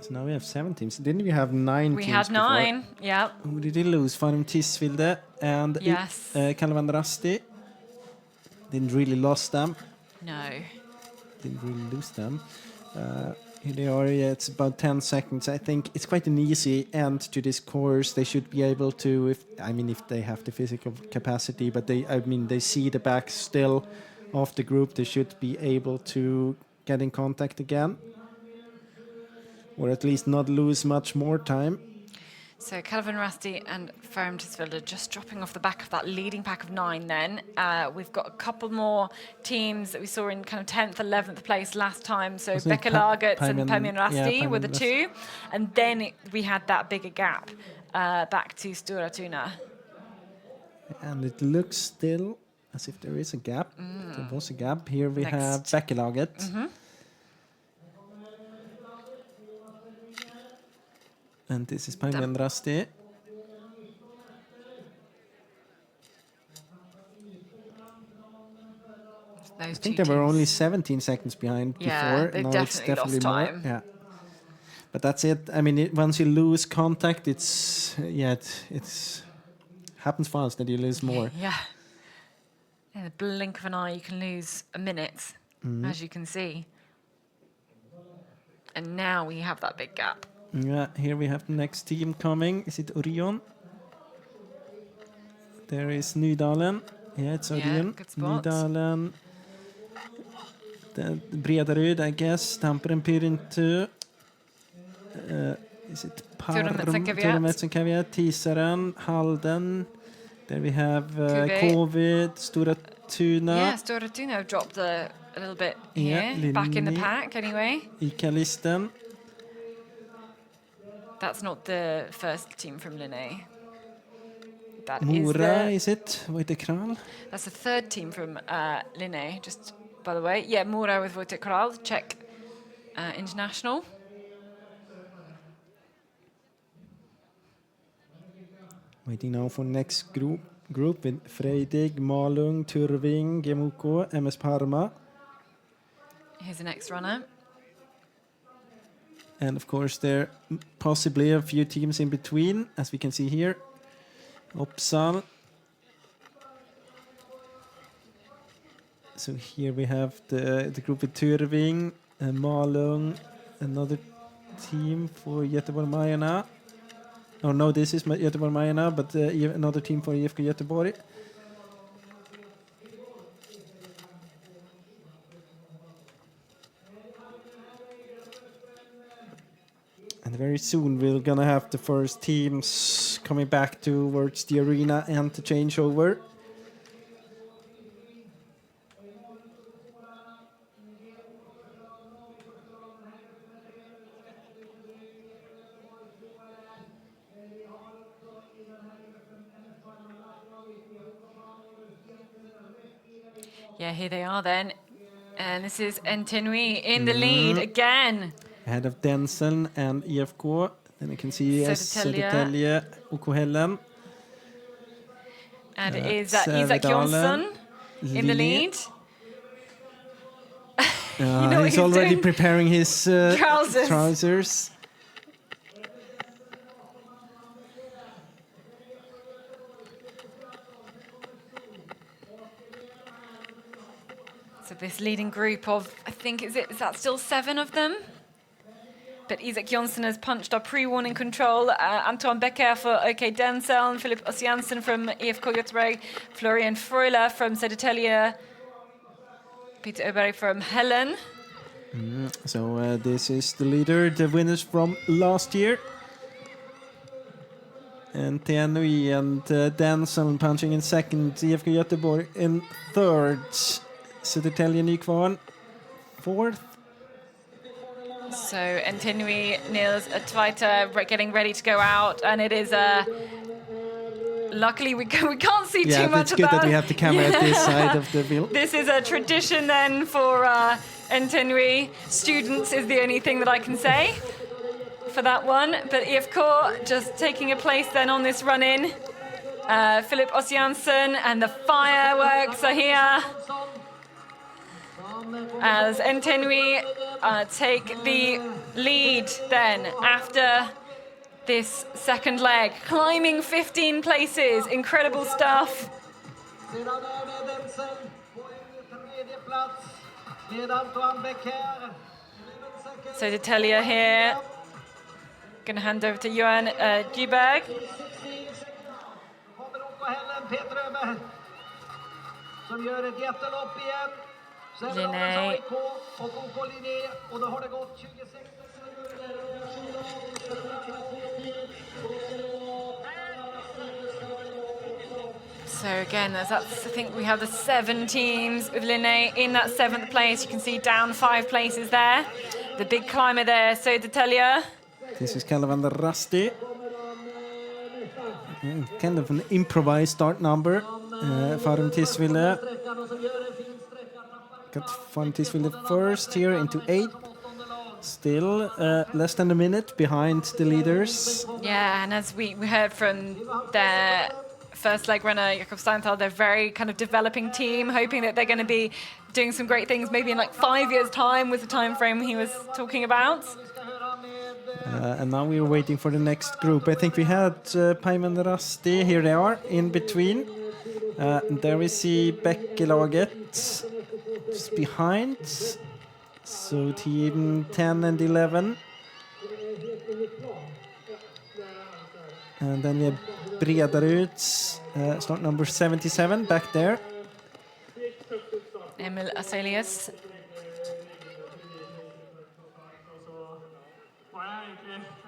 So now we have 7 teams. Didn't we have 9 we teams had 9, before? yeah. Who did we lose? Farum Tisvilde and yes. Kalvan Rasti. Didn't really lost them. No. Didn't really lose them. Here they are, yeah, it's about 10 seconds. I think it's quite an easy end to this course. They should be able to, if they have the physical capacity, but they see the back still of the group. They should be able to get in contact again. Or at least not lose much more time. So Calvin Rusty and Farum Tisvilde just dropping off the back of that leading pack of 9 then. We've got a couple more teams that we saw in kind of 10th, 11th place last time. So Becca Lagertz and Pamir Rusty were the 2. And then we had that bigger gap back to Stora Tuna. And it looks still as if there is a gap. There was a gap. Here we have Becca Lagertz. And this is Pamir Rusty. I think they were only 17 seconds behind before. They now definitely it's definitely lost more. time. Yeah, but that's it. Once you lose contact, it's happens fast that you lose more. Yeah. In the blink of an eye, you can lose a minute, as you can see. And now we have that big gap. Yeah, here we have the next team coming. Is it Orion? There is Nydalen. Yeah, it's Orion. Good spot. Nydalen. Bredaryd, I guess. Tampere Pyrintu. Is it Turmetsenkaviat? Tisaren, Halden. There we have Covid, Stora Tuna. Yeah, Stora Tuna have dropped a little bit here, back in the pack anyway. Ikalisten. That's not the first team from Linné. That Mora, is it? Wojtek Kral? That's the third team from Linné, just by the way. Yeah, Mora with Wojtek Kral, Czech international. Waiting now for next group with Freidig, Malung, Turving, Gemuko, MS Parma. Here's the next runner. And of course there possibly a few teams in between, as we can see here. Uppsal. So here we have the group with Turving, Malung, another team for Göteborg-Majerna. Oh no, this is Göteborg-Majerna, but another team for IFK Göteborg. And very soon we're gonna have the first teams coming back towards the arena and the changeover. Yeah, here they are then. And this is Nynäshamn in the lead again. Ahead of Denseln and IFK. Then you can see Södertälje, OK Hällen. And it is Isak Jonsson in the lead. He's already preparing his trousers. So this leading group of, I think, is that still 7 of them? But Isak Jonsson has punched our pre-warning control. Anton Becker for OK Denseln, Philip Ossiansen from IFK Göteborg, Florian Freuler from Södertälje, Peter Öberg from Hällen. So this is the leader, the winners from last year. And Nynäshamn and Denseln punching in second, IFK Göteborg in third, Södertälje Nykvarn fourth. So Nynäshamn, Nils Tveiter getting ready to go out, and it is luckily we can't see too much it's of good that. that we have the camera at this side of the field. This is a tradition then for Nynäshamn. Students is the only thing that I can say for that one. But IFK just taking a place then on this run-in. Philip Ossiansen and the fireworks are here. As Nynäshamn take the lead then after this second leg. Climbing 15 places, incredible stuff. Södertälje here. Gonna hand over to Johan Gyberg. Linné. So again, I think we have the 7 teams with Linné in that 7th place. You can see down 5 places there. The big climber there, Södertälje. This is kind of on the rusty. Kind of an improvised start number. Farum Tisville. Got Farum Tisville first here into 8th. Still less than a minute behind the leaders. Yeah, and as we heard from their first leg runner, Jakob Steinthal, they're very kind of developing team, hoping that they're going to be doing some great things maybe in like 5 years' time was the time frame he was talking about. And now we're waiting for the next group. I think we had Paiman Rasti. Here they are in between. There we see Beckelaget just behind. So team 10 and 11. And then we have Bredarud, start number 77 back there. Emil Aselius.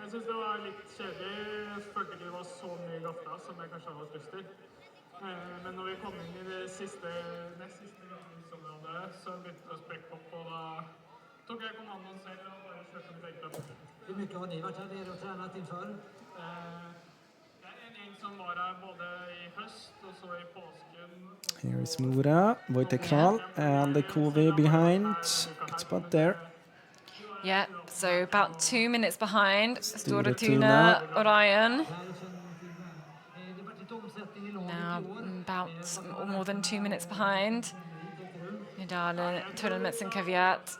Jeg synes det var litt kjedelig. Følte ikke det var så mye gafta som jeg kanskje hadde lyst til. Men når vi kom inn i det siste området, så begynte det å sprekke opp, og da tok jeg kommandoen selv og bare kjørte mitt eget løp. Hur mycket har ni varit här nere och tränat inför? Det en gjeng som var her både i høst og så i påsken. Here is Mura, Wojtek Kral, and the KV behind. Good spot there. Yeah, so about 2 minutes behind. Stora Tuna, Orion. Now about more than 2 minutes behind. Nidale, Tunnelmetsen Kaviat.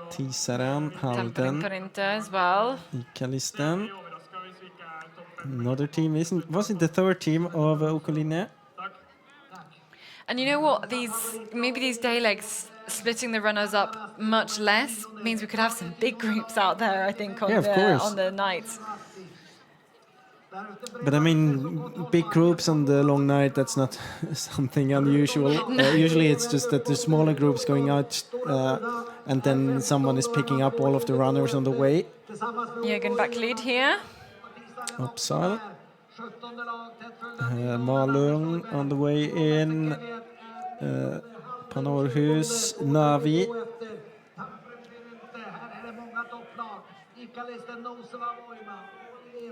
Tisaren, Halden, Tamperinta as well. Ikalisten. Another team, was it the third team of Okoline? And you know what? Maybe these day legs, splitting the runners up much less means we could have some big groups out there, I think, on the nights. But I mean, big groups on the long night, that's not something unusual. Usually it's just that the smaller groups going out and then someone is picking up all of the runners on the way. Jürgen Backlid here. Uppsal. Malung on the way in. Panorhus, Navi.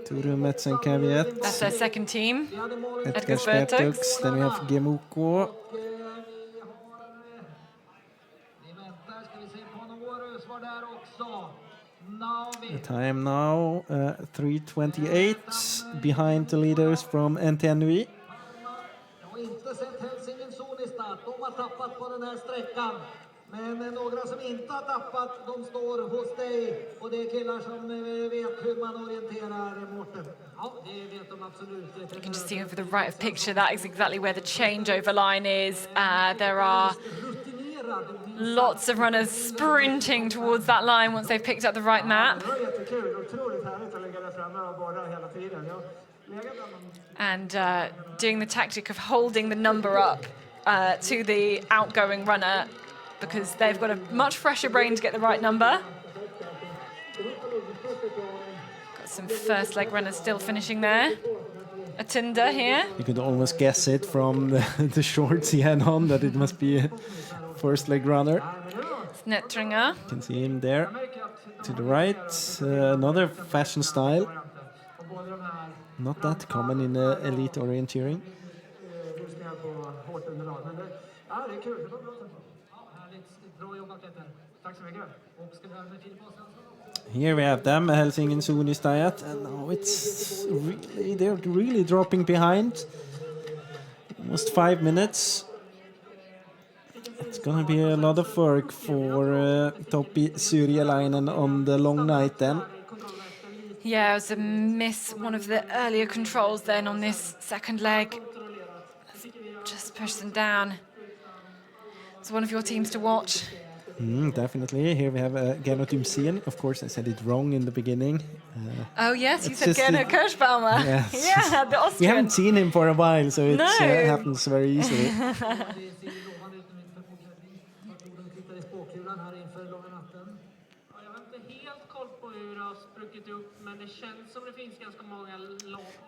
Turumetsen Kaviet. That's their second team. Edgar Svertux. Then we have Gemoko. The time now 3:28 behind the leaders from NTNUI. Jag har inte sett Hälsingland zon i start. De har tappat på den här sträckan. Men några som inte har tappat, de står hos dig. Och det är killar som vet hur man orienterar, Mårten. Ja, det vet de absolut. You can just see over the right of picture, that is exactly where the changeover line is. There are lots of runners sprinting towards that line once they've picked up the right map. Det var jättekul, otroligt härligt att ligga där framme och borra hela tiden. Jag lägger bland And doing the tactic of holding the number up to the outgoing runner, because they've got a much fresher brain to get the right number. Got some first leg runners still finishing there. Atunda here. You could almost guess it from the shorts he had on that it must be a first leg runner. Snetringer. You can see him there to the right. Another fashion style. Not that common in elite orienteering. Ja, det är kul. Det var bra. Ja, härligt. Bra jobbat, Peter. Tack så mycket. Och ska vi höra med Filip Ahlström? Here we have them, Helsingin Sunistajat, and now they're really dropping behind. Almost 5 minutes. It's gonna be a lot of work for Topi Syrjalainen on the long night then. Yeah, it was a miss, one of the earlier controls then on this second leg. Just pushed them down. It's one of your teams to watch. Definitely. Here we have Gernot Umsen. Of course, I said it wrong in the beginning. Oh yes, you said Gernot Kirschbaumer. Yes. Yeah, the Austrian. We haven't seen him for a while, so it No. happens very easily.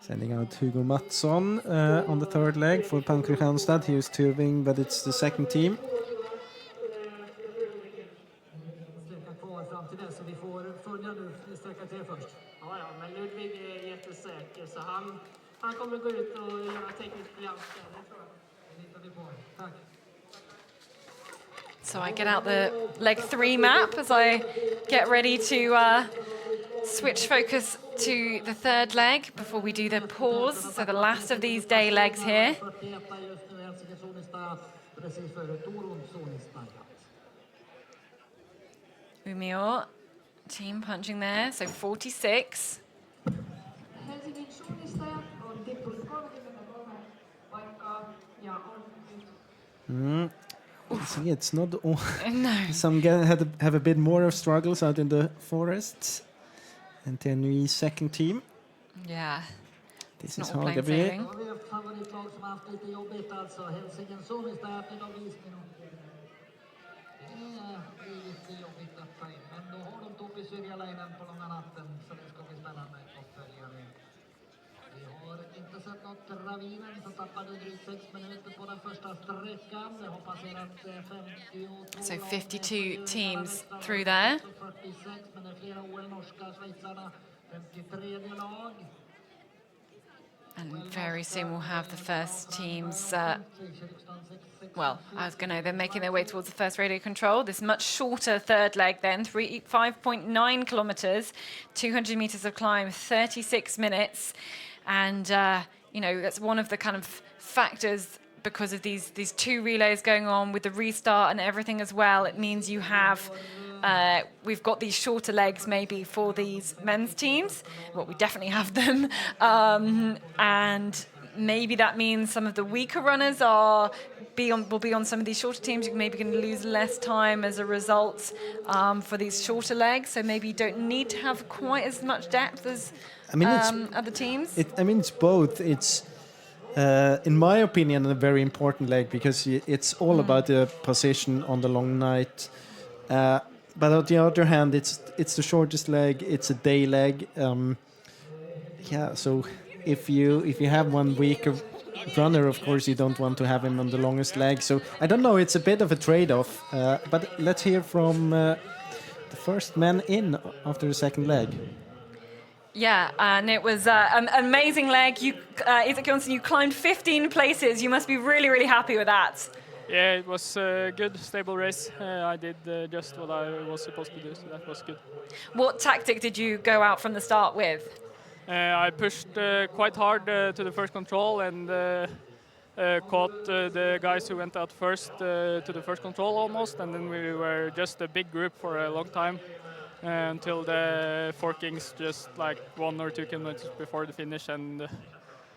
Sending out Hugo Mattsson on the third leg for Pankristianstad. Here's Tuving, but it's the second team. Sträcka kvar fram till dess, så vi får följa nu sträcka 3 först. Ja, men Ludvig är jättesäker, så han kommer gå ut och göra tekniskt program. Det litar vi på. Tack. So I get out the leg 3 map as I get ready to switch focus to the third leg before we do the pause. So the last of these day legs here. Umeå team punching there, so 46. Helsingin suunnistajat on tippunut 33 paikkaa ja on nyt See, it's not all. No. Some have a bit more of struggles out in the forest. And then we second team. Yeah. This It's is not all hard plain a bit. sailing. Vi har ett favoritlag som har haft lite jobbigt alltså. Helsingin suunnistajat idag visminuutti. Det blir lite jobbigt att ta in. Men då har de Topi Syrjalainen på långa natten, så det ska bli spännande att följa med. Vi har inte sett något Ravinen som tappade drygt 6 minuter på den första sträckan. Det har passerat 52. So 52 teams through there. 46, men det är flera OL-norska, schweizarna. 53 lag. And very soon we'll have the first teams. Well, I was going to. They're making their way towards the first radio control. This much shorter third leg then, 5.9 kilometers, 200 meters of climb, 36 minutes. And, that's one of the kind of factors because of these 2 relays going on with the restart and everything as well. It means you have... we've got these shorter legs maybe for these men's teams. Well, we definitely have them. And maybe that means some of the weaker runners will be on some of these shorter teams. You're maybe going to lose less time as a result for these shorter legs. So maybe you don't need to have quite as much depth as other teams. It's both. It's, in my opinion, a very important leg because it's all about the position on the long night. But on the other hand, it's the shortest leg. It's a day leg. So if you have one weaker runner, of course you don't want to have him on the longest leg. So I don't know. It's a bit of a trade-off. But let's hear from the first man in after the second leg. Yeah, and it was an amazing leg. Isaac Jonsson, you climbed 15 places. You must be really, really happy with that. Yeah, it was a good, stable race. I did just what I was supposed to do, so that was good. What tactic did you go out from the start with? I pushed quite hard to the first control and caught the guys who went out first to the first control almost, and then we were just a big group for a long time until the forkings just like 1 or 2 kilometers before the finish, and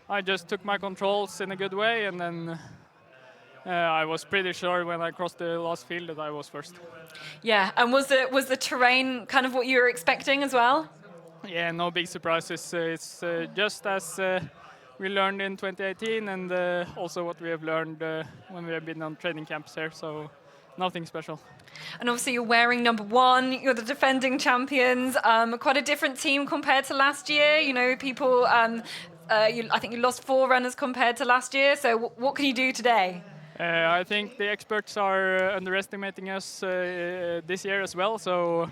I just took my controls in a good way, and then I was pretty sure when I crossed the last field that I was first. Yeah, and was the terrain kind of what you were expecting as well? Yeah, no big surprises. It's just as we learned in 2018, and also what we have learned when we have been on training camps here, so nothing special. And obviously you're wearing number 1, you're the defending champions, quite a different team compared to last year. You know, people, I think you lost 4 runners compared to last year, so what can you do today? I think the experts are underestimating us this year as well, so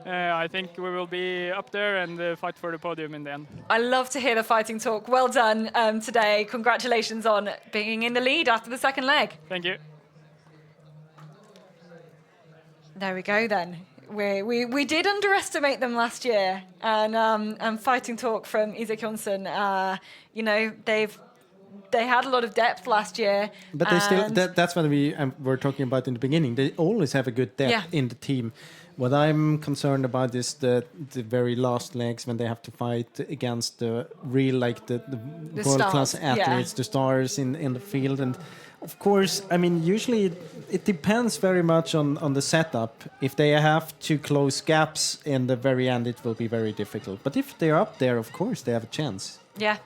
I think we will be up there and fight for the podium in the end. I love to hear the fighting talk. Well done today. Congratulations on being in the lead after the second leg. Thank you. There we go then. We did underestimate them last year, and fighting talk from Isak Jonsson. You know, they had a lot of depth last year, but they still. That's what we were talking about in the beginning. They always have a good depth in the team. What I'm concerned about is the very last legs when they have to fight against the real, like the world class athletes, the stars in the field. And of course, I mean, usually it depends very much on the setup. If they have to close gaps in the very end, it will be very difficult. But if they're up there, of course, they have a chance. Yeah.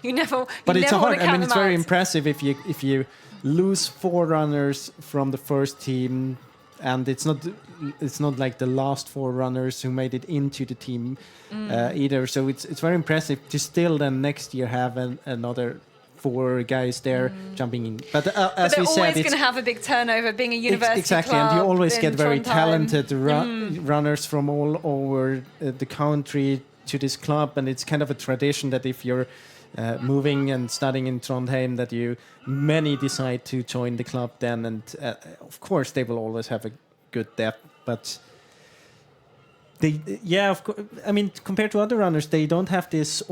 You never. But it's hard. I mean, it's very impressive if you lose 4 runners from the first team. And it's not like the last 4 runners who made it into the team either. So it's very impressive to still then next year have another 4 guys there jumping in. But as we said, they're always going to have a big turnover, being a university exactly, club. And you always get very Trondheim. talented runners from all over the country to this club, and it's kind of a tradition that if you're moving and studying in Trondheim, that many decide to join the club then, and of course they will always have a good depth, but of course, I mean, compared to other runners, they don't have this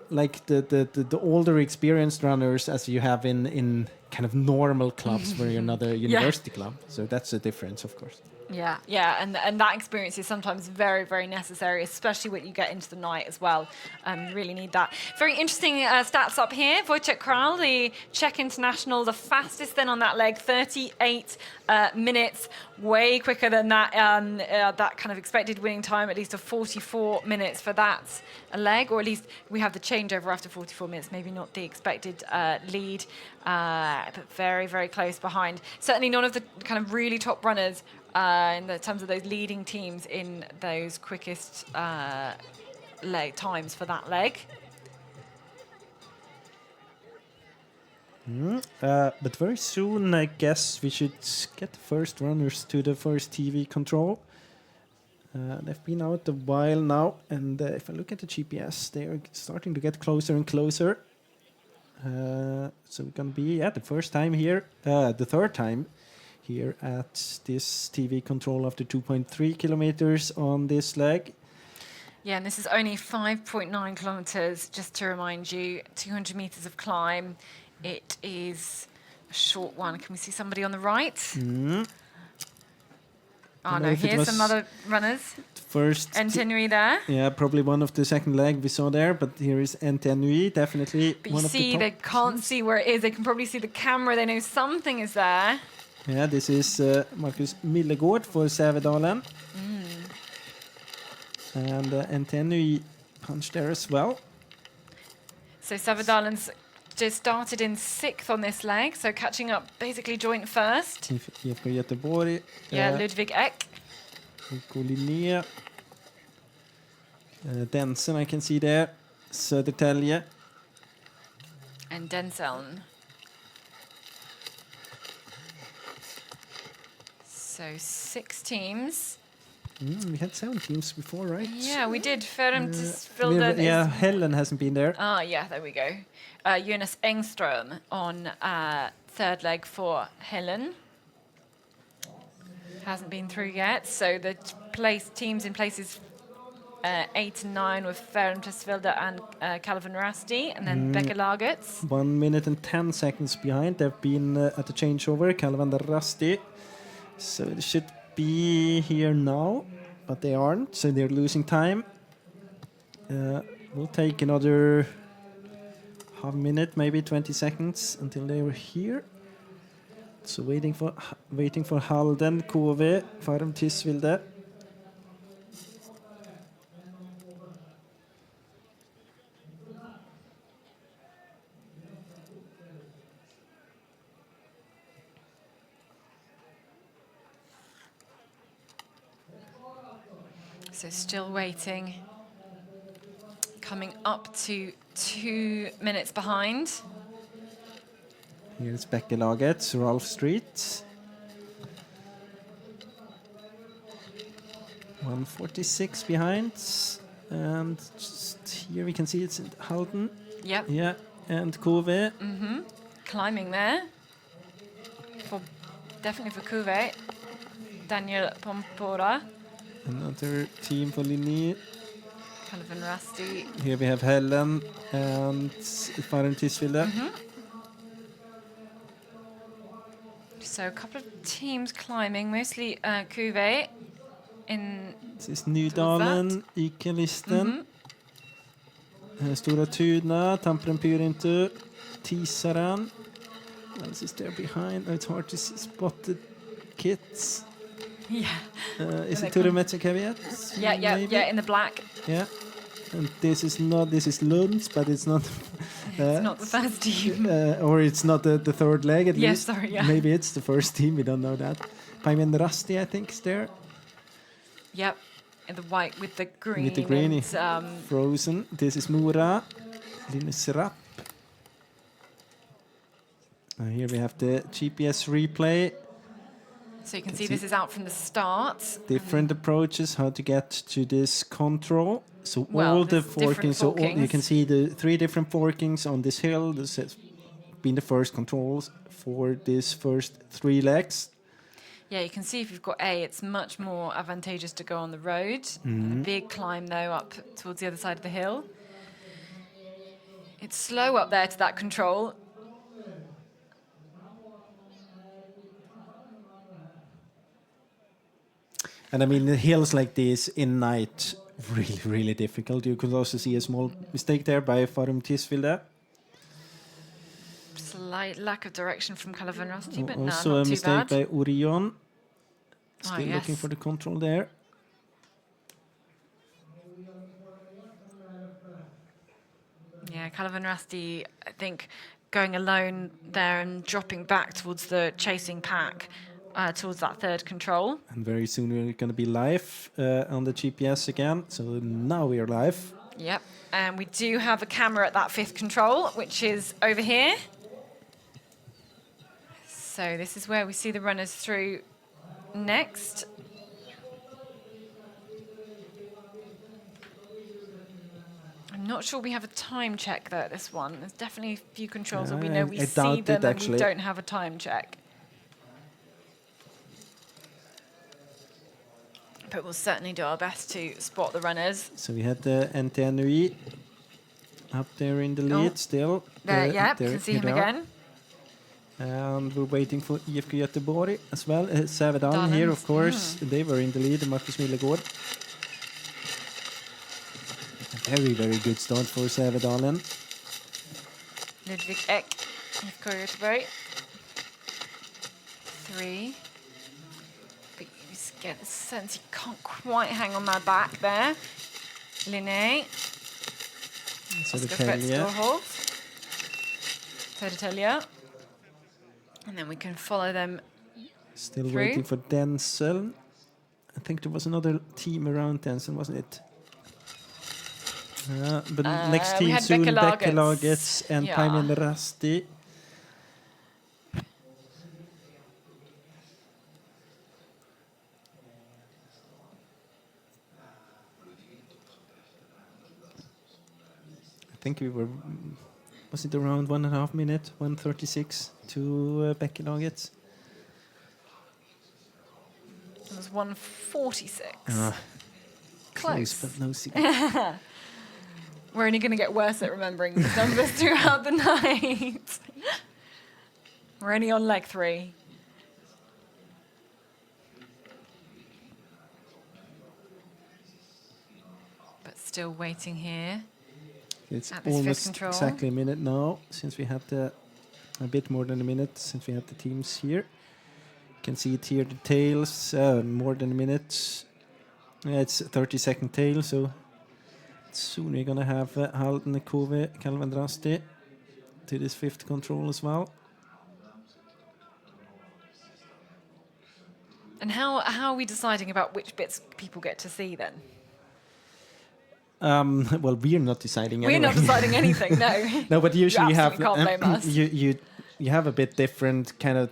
like the older experienced runners as you have in kind of normal clubs where you're not a university club, so that's a difference, of course. Yeah, and that experience is sometimes very, very necessary, especially when you get into the night as well. You really need that. Very interesting stats up here. Wojciech Kral, the Czech international, the fastest then on that leg, 38 minutes, way quicker than that that kind of expected winning time, at least of 44 minutes for that leg, or at least we have the changeover after 44 minutes, maybe not the expected lead, but very, very close behind. Certainly none of the kind of really top runners in terms of those leading teams in those quickest leg times for that leg. But very soon, I guess, we should get the first runners to the first TV control. They've been out a while now, and if I look at the GPS, they're starting to get closer and closer. So we're going to be the first time here, the third time here at this TV control after 2.3 kilometers on this leg. Yeah, and this is only 5.9 kilometers, just to remind you, 200 meters of climb. It is a short one. Can we see somebody on the right? Oh no, here's some other runners. First Entenui there. Yeah, probably one of the second leg we saw there, but here is Entenui, definitely but one you of the see, top. they can't see where it is. They can probably see the camera. They know something is there. Yeah, this is Marcus Millegård for Sävedalen. And Entenui punched there as well. So Sävedalen's just started in 6th on this leg, so catching up basically joint first. IFK Göteborg. Yeah, Ludvig Ek. Linné. Densen I can see there. Södertälje. And Denseln. So 6 teams. We had 7 teams before, right? Yeah, we did. Fermtisvilden yeah, is... Helen hasn't been there. Ah, yeah, there we go. Jonas Engström on third leg for Helen. Hasn't been through yet. So the teams in places 8 and 9 with Fermtisvilden and Calvin Rasti, and then Becca Lagertz. 1 minute and 10 seconds behind. They've been at the changeover, Calvin Rasti. So they should be here now, but they aren't, so they're losing time. We'll take another half minute, maybe 20 seconds until they were here. So waiting for Halden, KV, Fermtisvilden. So still waiting. Coming up to 2 minutes behind. Here's Becca Lagertz, Rolf Street. 1:46 behind. And just here we can see it's Halden. Yep. Yeah, and KV. Climbing there. Definitely for Kuwait. Daniel Pompora. Another team for Linné. Calvin Rasti. Here we have Helen and Fermtisvilden. So a couple of teams climbing, mostly Kuwait. This is Nydalen, Ikelisten, Stora Tuna, Tampere Pyrintu, Tisaran. What else is there behind? Oh, it's hard to spot the kits. Yeah. Is it Turumetsukeviet? Yeah, in the black. Yeah. And this is Lunds, but it's not. It's not the first team. Or it's not the third leg at least. Sorry, yeah. Maybe it's the first team. We don't know that. Paimen Rasti, I think, is there. Yep, in the white with the green. With the greeny. And, Frozen. This is Mora. Linus Rapp. Here we have the GPS replay. so you can see this is out from the start. Different approaches, how to get to this control. So Well, all the there's different forkings, so all, you forkings. can see the 3 different forkings on this hill. This has been the first controls for this first 3 legs. Yeah, you can see if you've got A, it's much more advantageous to go on the road. Mhm. A big climb, though, up towards the other side of the hill. It's slow up there to that control. And I mean, the hills like this in night, really, really difficult. You could also see a small mistake there by Fermtisvilden. Slight lack of direction from Calvin Rasti, but no, Also not a too mistake bad. by Orion. Still yes. looking for the control there. Yeah, Calvin Rasti, I think, going alone there and dropping back towards the chasing pack, towards that third control. And very soon we're going to be live on the GPS again. So now we are live. Yep, and we do have a camera at that 5th control, which is over here. So this is where we see the runners through next. I'm not sure we have a time check though at this one. There's definitely a few controls where we know we I see doubt them it, and we actually. don't have a time check. But we'll certainly do our best to spot the runners. So we had the NTNUI up there in the lead still. There, yeah, there- can see here him they are. again. And we're waiting for IFK Göteborg as well. Sävedalen here, of course. They were in the lead, Marcus Millegård. Very, very good start for Sävedalen. Ludvig Ek, IFK Göteborg. 3. But you just get the sense he can't quite hang on that back there. Linné. Södertälje. Södertälje. And then we can follow them Still through. waiting for Denzel. I think there was another team around Denzel, wasn't it? But next we team had soon, Becca Becca Lagertz and Yeah. Paimen Rasti. think we were, was it around 1.5 minute, 1:36 to Bäckelaget? It was 1:46. Close, but no cigar. We're only going to get worse at remembering these numbers throughout the night. We're only on leg 3. But still waiting here. It's at this fifth almost control. exactly a minute now, since we had a bit more than a minute since we had the teams here. You can see it here, the tails, more than a minute. Yeah, it's a 30-second tail, so soon we're gonna have Halden, Kove, Calvendrasti to this fifth control as well. And how are we deciding about which bits people get to see then? Well, we're not deciding We're anyway. not deciding anything, no. No, but usually you have absolutely can't blame us. you have a bit different kind of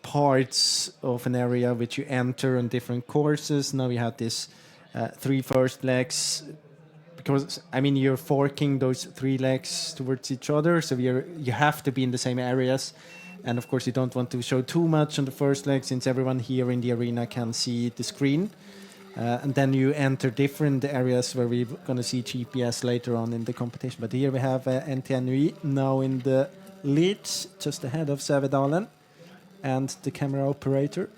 parts of an area which you enter on different courses. Now you have this 3 first legs, because I mean you're forking those 3 legs towards each other, so you have to be in the same areas. And of course you don't want to show too much on the first leg, since everyone here in the arena can see the screen. And then you enter different areas where we're going to see GPS later on in the competition. But here we have NTNUI now in the lead, just ahead of Sävedalen and the camera operator.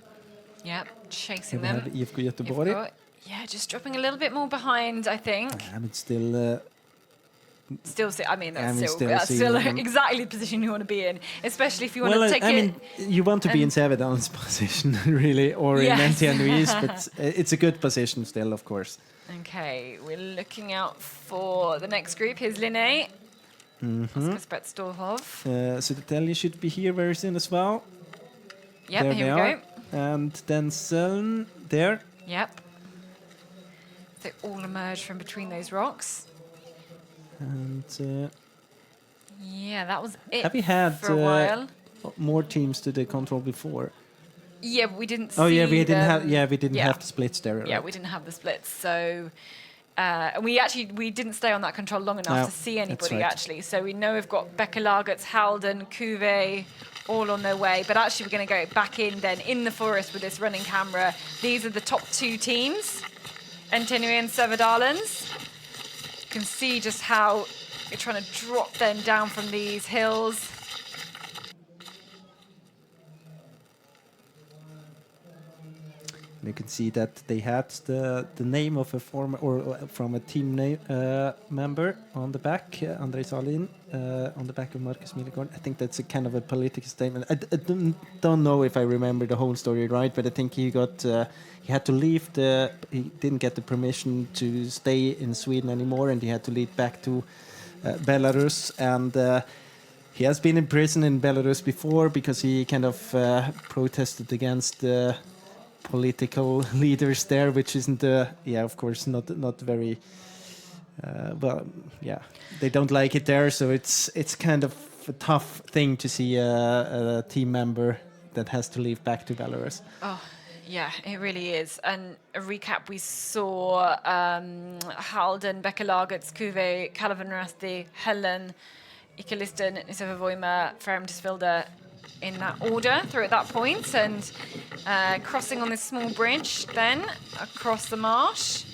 Yep, chasing Here we them. have IFK Göteborg. Yeah, just dropping a little bit more behind, I think. And it's still... Still, I mean, that's and still it's still exactly the position you want to be in, especially if you want to take it. I mean, you want to be in Sävedalen's position, really, or Yes. in NTNUI's, but it's a good position still, of course. Okay, we're looking out for the next group. Here's Linné. Oskar Spetstorhov. Södertälje should be here very soon as well. Yep, There here they we are. go. And then Seln there. Yep. They all emerge from between those rocks. And yeah, that was it. have you had for a while? more teams to the control before? Yeah, but we didn't. Oh yeah, see we didn't them. have. Yeah, we didn't Yeah. have the splits there. Yeah, right? we didn't have the splits, so and we didn't stay on that control long enough No, to see that's anybody right. actually. So we know we've got Bäckelaget, Halden, Kuve, all on their way. But actually, we're going to go back in then in the forest with this running camera. These are the top 2 teams, NTNUI and Sävedalens. You can see just how you're trying to drop them down from these hills. You can see that they had the name of a former or from a team member on the back, André Salin, on the back of Marcus Millegård. I think that's a kind of a political statement. I don't know if I remember the whole story right, but I think he had to leave he didn't get the permission to stay in Sweden anymore, and he had to leave back to Belarus. And he has been in prison in Belarus before because he kind of protested against the political leaders there, which isn't, of course, not very well. Yeah, they don't like it there, so it's kind of a tough thing to see a team member that has to leave back to Belarus. Oh, yeah, it really is. And a recap: we saw Halden, Bäckelaget, Kuve, Calvenrasti, Helen, Ikalisten, Nisevavoima, Fermtisvilde, in that order through at that point, and crossing on this small bridge then across the marsh.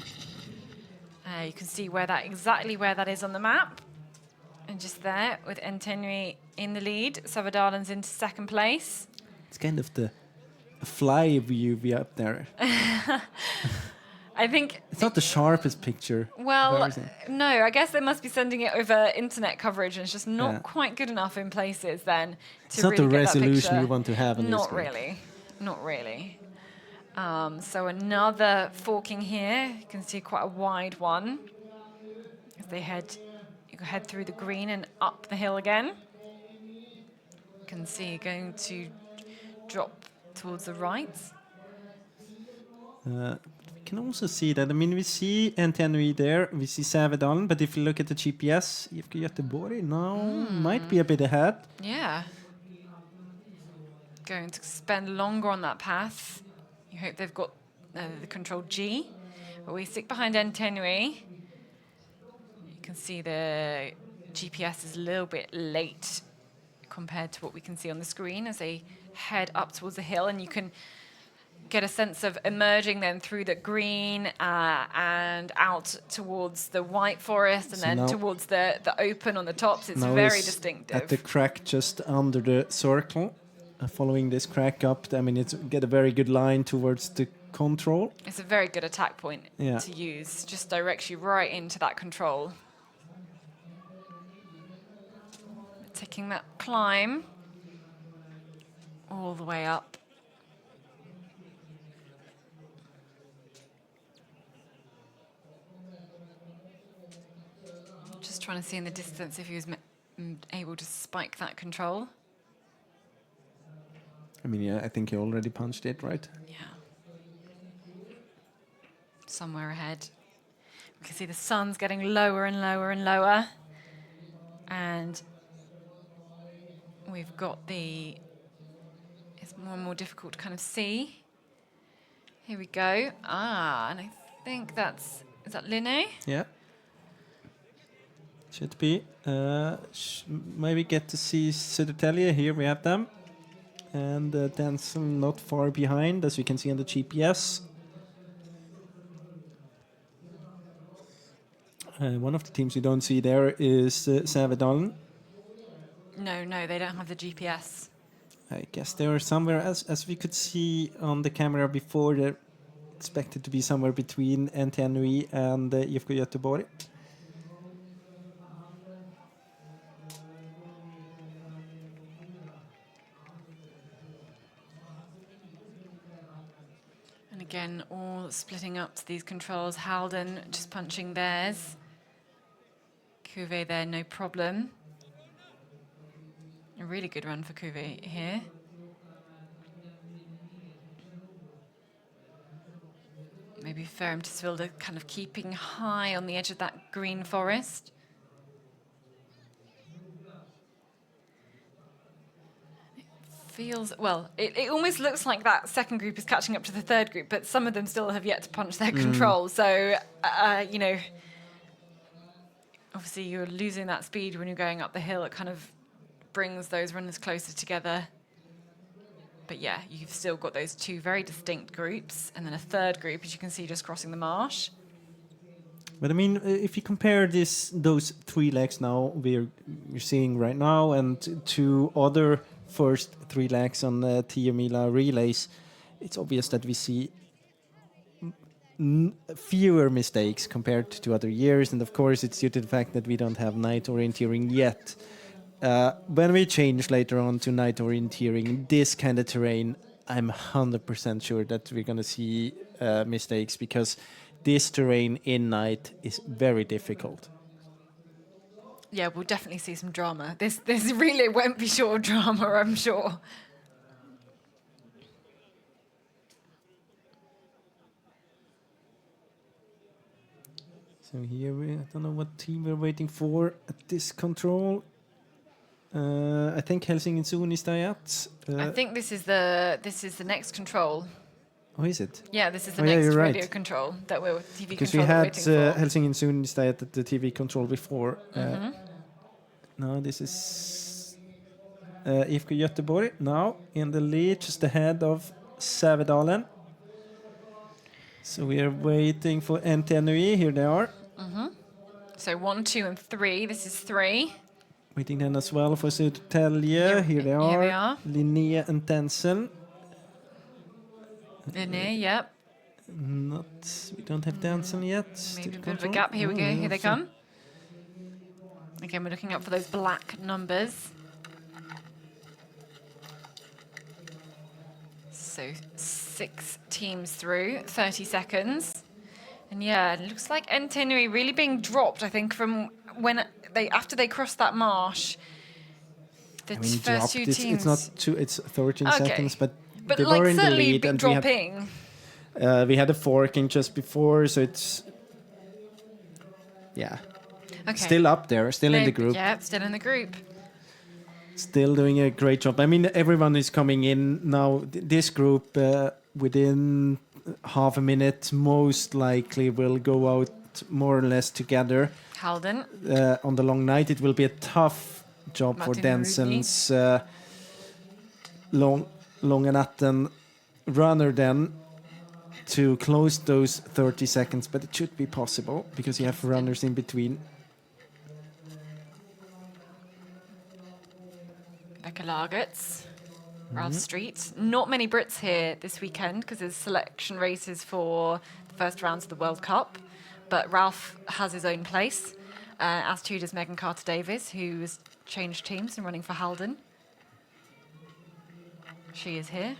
You can see exactly where that is on the map, and just there with NTNUI in the lead, Sävedalens into second place. It's kind of the fly view up there. I think it's not the sharpest picture. Well, no, I guess they must be sending it over internet coverage, and it's just not quite good enough in places then to it's not really the get resolution that picture. you want to have on Not this. Not really. So another forking here. You can see quite a wide one. As they you head through the green and up the hill again. You can see going to drop towards the right. We can also see that. I mean, we see NTNUI there, we see Sävedalen, but if you look at the GPS, IFK Göteborg now might be a bit ahead. Yeah. Going to spend longer on that path. You hope they've got the control G. But we stick behind NTNUI. You can see the GPS is a little bit late compared to what we can see on the screen as they head up towards the hill, and you can get a sense of emerging then through the green and out towards the white forest, and So then now- towards the open on the tops. It's Now very it's distinctive. at the crack just under the circle. Following this crack up, I mean, it's get a very good line towards the control. It's a very good attack point Yeah. to use. Just directs you right into that control. Taking that climb all the way up. Just trying to see in the distance if he was able to spike that control. I mean, yeah, I think he already punched it, right? Somewhere ahead. We can see the sun's getting lower and lower and lower. And we've got it's more and more difficult to kind of see. Here we go. And I think is that Linné? Yeah. Should be. Maybe get to see Södertälje. Here we have them. And Denson not far behind, as you can see on the GPS. One of the teams you don't see there is Sävedalen. No, they don't have the GPS. I guess they are somewhere, as we could see on the camera before, they're expected to be somewhere between NTNUI and IFK Göteborg. And again, all splitting up to these controls. Halden just punching theirs. Cuvée there, no problem. A really good run for Cuvée here. Maybe Ferrum Tisvilde kind of keeping high on the edge of that green forest. It almost looks like that second group is catching up to the third group, but some of them still have yet to punch their control. So, obviously you're losing that speed when you're going up the hill. It kind of brings those runners closer together. But yeah, you've still got those two very distinct groups, and then a third group, as you can see, just crossing the marsh. But I mean, if you compare those three legs now we're seeing right now, and two other first three legs on the Tiomila relays, it's obvious that we see fewer mistakes compared to other years, and of course it's due to the fact that we don't have night orienteering yet. When we change later on to night orienteering, this kind of terrain, I'm 100% sure that we're going to see mistakes, because this terrain in night is very difficult. Yeah, we'll definitely see some drama. This relay won't be short of drama, I'm sure. So here I don't know what team we're waiting for at this control. I think Helsingin Zone is there yet. I think this is the next control. Oh, is it? Yeah, this is the next you're radio right. control that we're TV Because we control had waiting for. Helsingin Zone is there at the TV control before. Now this is IFK Göteborg now in the lead, just ahead of Sävedalen. So we are waiting for NTNUI. Here they are. So 1, 2, and 3. This is 3. Waiting then as well for Södertälje. Here they are. Here we are. Linné and Denson. Linné, yep. We don't have Denson yet. Maybe a bit of a gap. Here we go. Here they come. Again, we're looking out for those black numbers. So 6 teams through, 30 seconds. And yeah, it looks like NTNUI really being dropped, I think, from when after they crossed that marsh. The first dropped, two it's teams. not two, it's 13 Okay. seconds, but they like were in the certainly lead. And dropping. we had a forking just before, so it's... Yeah. Okay. Still up there, still in the group. Yeah, still in the group. Still doing a great job. I mean, everyone is coming in now. This group, within half a minute, most likely will go out more or less together. Halden. On the long night, it will be a tough job for Martin Densen's Långa natten runner then to close those 30 seconds, but it should be possible because you have runners in between. Becca Lagertz, Ralph Street. Not many Brits here this weekend because there's selection races for the first rounds of the World Cup, but Ralph has his own place, as too does Megan Carter-Davies, who has changed teams and running for Halden. She is here.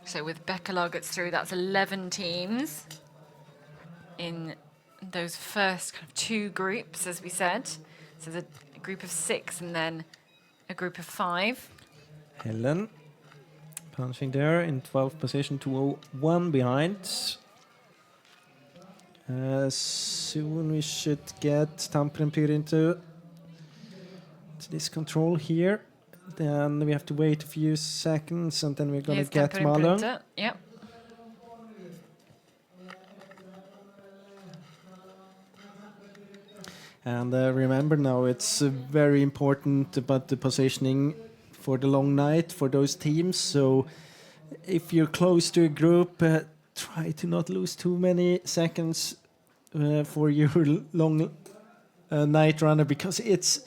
So with Becca Lagertz through, that's 11 teams in those first kind of 2 groups, as we said. So there's a group of 6 and then a group of 5. Helen punching there in 12th position, 2:01 behind. Soon we should get Tampere into this control here. Then we have to wait a few seconds and then we're going to get Malung. Yep. And remember now, it's very important about the positioning for the long night for those teams. So if you're close to a group, try to not lose too many seconds for your long night runner, because it's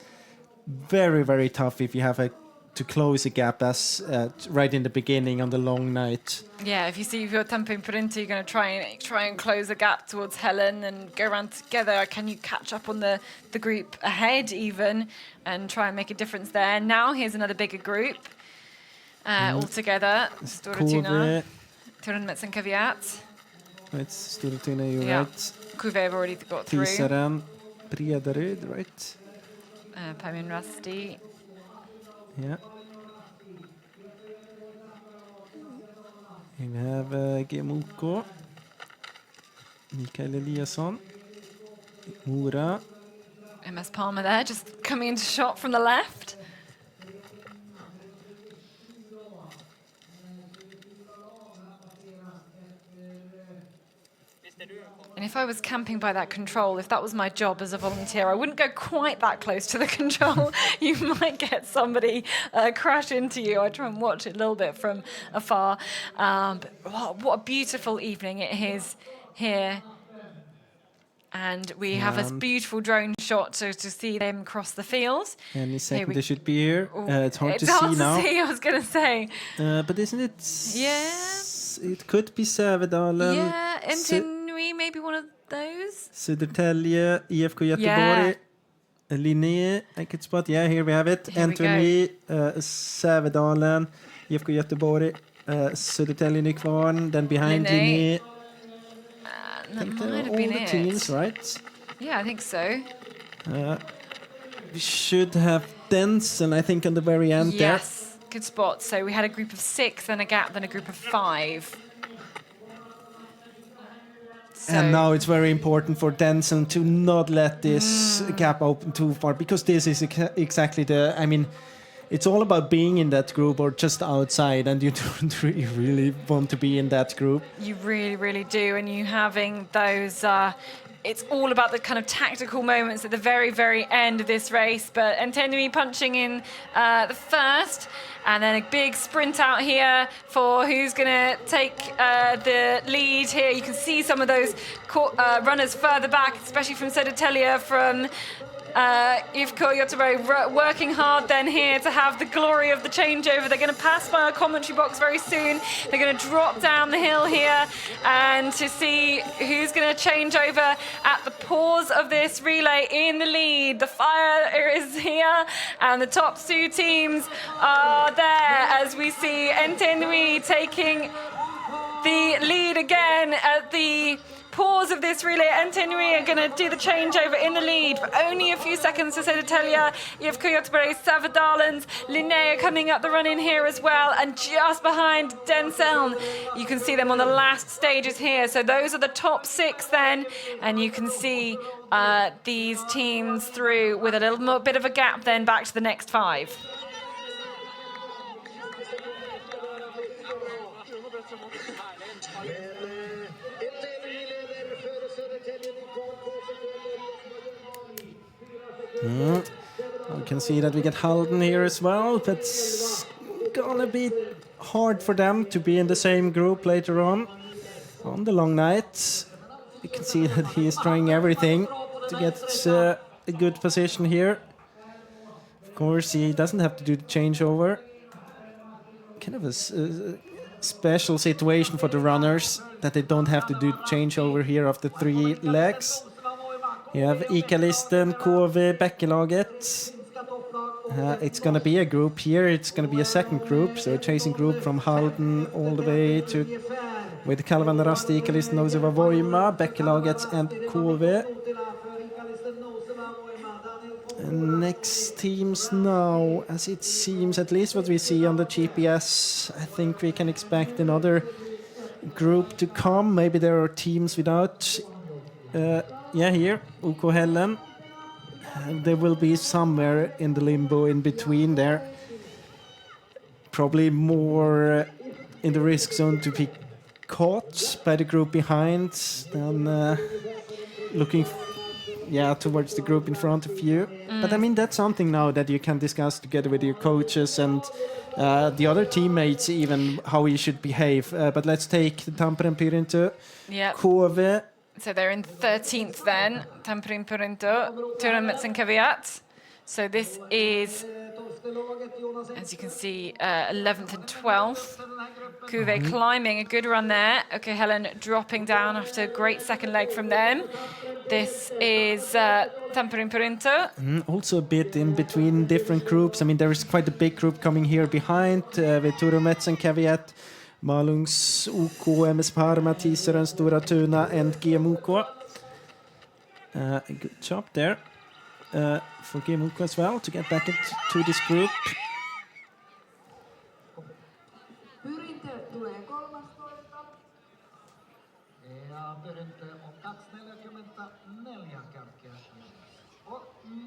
very, very tough if you have to close a gap as right in the beginning on the long night. Yeah, if you're Tampere Printer, you're going to try and close the gap towards Helen and go around together. Can you catch up on the group ahead even and try and make a difference there? Now here's another bigger group all together. Stortuna, Turenmetsen Kaviat. It's Stortuna, you're right. Kuve have already got through. Tisaren, Bredaryd, right? Pamin Rusty. Yeah. We have GMOK, Mikael Eliasson, Mora. MS Palmer there, just coming into shot from the left. And if I was camping by that control, if that was my job as a volunteer, I wouldn't go quite that close to the control. You might get somebody crash into you. I try and watch it a little bit from afar. But what a beautiful evening it is here. And we have this beautiful drone shot to see them cross the field. Any second they should be here. It's hard to see now. It's hard to see, I was going to say. But isn't it? Yeah. It could be Sävedalen. Yeah, and maybe one of those. Södertälje, IFK Göteborg, Linné, I could spot. Yeah, here we have it. Anthony, Sävedalen, IFK Göteborg, Södertälje Nykvarn, then behind Linné. I think they're all the teams, right? Yeah, I think so. We should have Denson, I think, on the very end there. Yes, good spot. So we had a group of 6, then a gap, then a group of 5. So and now it's very important for Denson to not let this gap open too far, because this is exactly it's all about being in that group or just outside, and you don't really want to be in that group. You really, really do, and you having those... it's all about the kind of tactical moments at the very, very end of this race. But Ntenui punching in the first, and then a big sprint out here for who's going to take the lead here. You can see some of those runners further back, especially from Södertälje, from IFK Göteborg, working hard then here to have the glory of the changeover. They're going to pass by our commentary box very soon. They're going to drop down the hill here and to see who's going to change over at the pause of this relay in the lead. The fire is here and the top 2 teams are there as we see Ntenui taking the lead again at the pause of this relay. Ntenui are going to do the changeover in the lead for only a few seconds to Södertälje. IFK Göteborg, Sävedalens, Linnea coming up the run in here as well, and just behind Denseln. You can see them on the last stages here. So those are the top 6 then, and you can see these teams through with a little bit of a gap then back to the next 5. Inte You can see that we get Halden here as well, but it's gonna be hard for them to be in the same group later on the long night. You can see that he is trying everything to get a good position here. Of course, he doesn't have to do the changeover. Kind of a special situation for the runners that they don't have to do changeover here after 3 legs. You have Ikalisten, KV, Bäckelaget. It's going to be a group here. It's going to be a second group, so a chasing group from Halden all the way to with Kalvan Rasti, Ikalisten, Noseva Voima, Bäckelaget and KV. Next teams now, as it seems, at least what we see on the GPS, I think we can expect another group to come. Maybe there are teams without, here, UK Hellen. There will be somewhere in the limbo in between there. Probably more in the risk zone to be caught by the group behind than looking towards the group in front of you. But I mean, that's something now that you can discuss together with your coaches and the other teammates, even how you should behave. But let's take the Tampere Pyrinto, KV. So they're in 13th then, Tampere Pyrinto, Turmets and Caveat. So this is, as you can see, 11th and 12th. Kuve climbing, a good run there. Okay, Helen dropping down after a great second leg from them. This is Tampere Pyrinto. Also a bit in between different groups. I mean, there is quite a big group coming here behind with Turmets and Caveat. Malungs, UK, MS Parma, Tiseren, Stora Tuna and GMUK. A good job there for GMUK as well to get back into this group.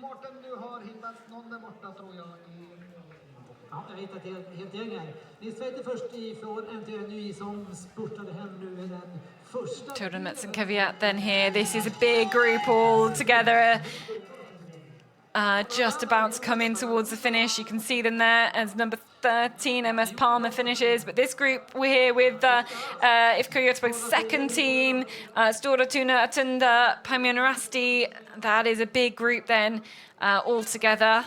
Mårten, du har hittat någon där borta tror jag. Ja, jag har hittat helt gäng här. Ni Svete först ifrån NTN Ny som spurtade hem nu i den första... Turmets and Caveat then here. This is a big group all together. Just about to come in towards the finish. You can see them there as number 13, MS Palmer finishes. But this group, we're here with IFK Göteborg's second team, Stora Tuna, Atunda, Pamionarasti. That is a big group then, all together.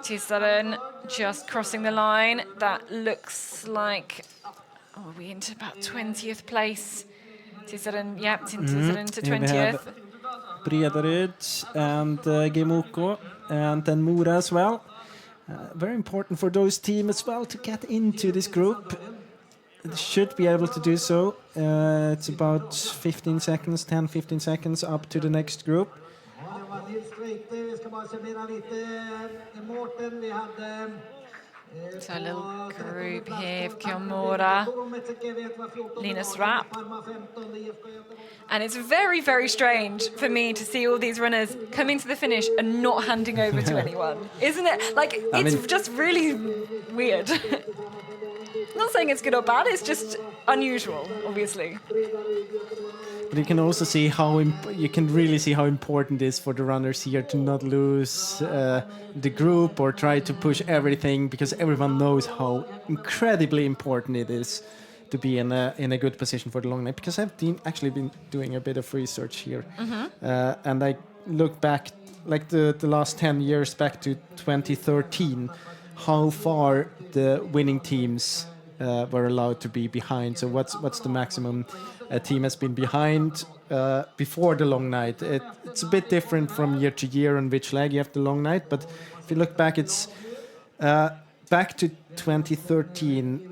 Tisaren just crossing the line. That looks like, are we into about 20th place? Tisaren, Tisaren to 20th. Bredaryd and GMUK and then Mora as well. Very important for those teams as well to get into this group. They should be able to do so. It's about 15 seconds up to the next group. So a little group here of Kiomora, Linus Rapp. And it's very, very strange for me to see all these runners coming to the finish and not handing over to anyone. Isn't it? Like, it's just really weird. I'm not saying it's good or bad, it's just unusual, obviously. But you can also see you can really see how important it is for the runners here to not lose the group or try to push everything, because everyone knows how incredibly important it is to be in a good position for the long night. Because I've actually been doing a bit of research here, and I look back like the last 10 years back to 2013, how far the winning teams were allowed to be behind. So what's the maximum a team has been behind before the long night? It's a bit different from year to year on which leg you have the long night, but if you look back, it's back to 2013.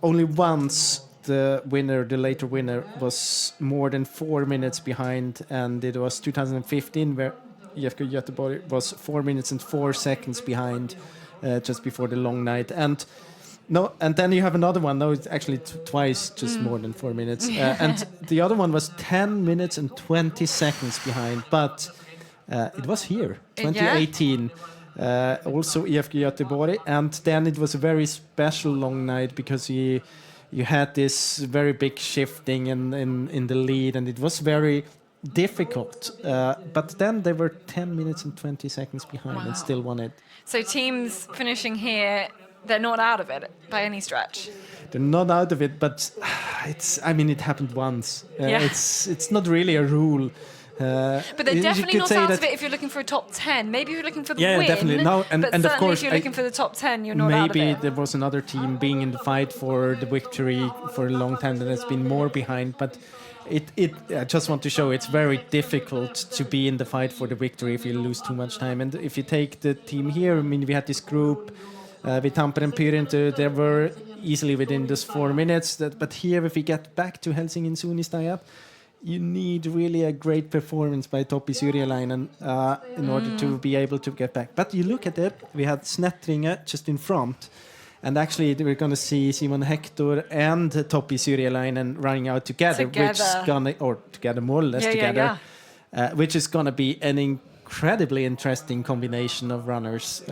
Only once the later winner was more than 4 minutes behind, and it was 2015 where IFK Göteborg was 4 minutes and 4 seconds behind just before the long night. And then you have another one. No, it's actually twice, just more than 4 minutes. And the other one was 10 minutes and 20 seconds behind. But it was here, 2018. Also IFK Göteborg. And then it was a very special long night because you had this very big shifting in the lead. And it was very difficult. But then they were 10 minutes and 20 seconds behind and still won it. So teams finishing here, they're not out of it by any stretch. They're not out of it, but it happened once. Yeah. It's not really a rule. But they're definitely not out of it if you're looking for a top 10. Maybe if you're looking for the win. Yeah, definitely. No, and certainly of course, if you're looking for the top 10, you're not out of it. Maybe there was another team being in the fight for the victory for a long time that has been more behind. But I just want to show it's very difficult to be in the fight for the victory if you lose too much time. And if you take the team here, we had this group with Tampere and Pyrintu, they were easily within those 4 minutes. But here, if we get back to Helsinki and Suunnistajat, you need really a great performance by Topi Syrjäläinen in order to be able to get back. But you look at it, we had Snettringe just in front, and actually we're going to see Simon Hector and Topi Syrjäläinen running out together. Together more or less together, which is going to be an incredibly interesting combination of runners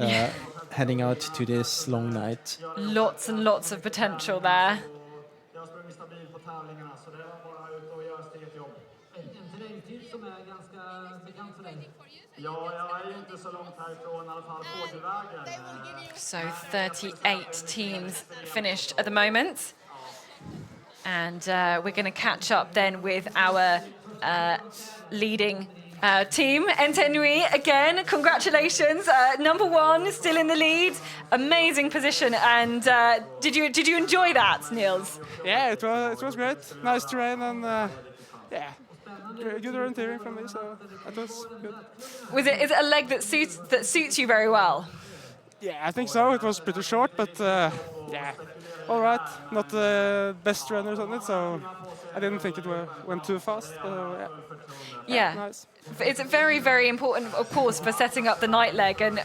heading out to this long night. Lots and lots of potential there. So 38 teams finished at the moment. And we're going to catch up then with our leading team, Nynäshamn. Again, congratulations. Number 1, still in the lead. Amazing position. And did you enjoy that, Niels? Yeah, it was great. Nice terrain and good orienteering from me, so that was good. Is it a leg that suits you very well? Yeah, I think so. It was pretty short, but all right. Not the best runners on it, so I didn't think it went too fast. Yeah. Nice. It's very, very important, of course, for setting up the night leg. And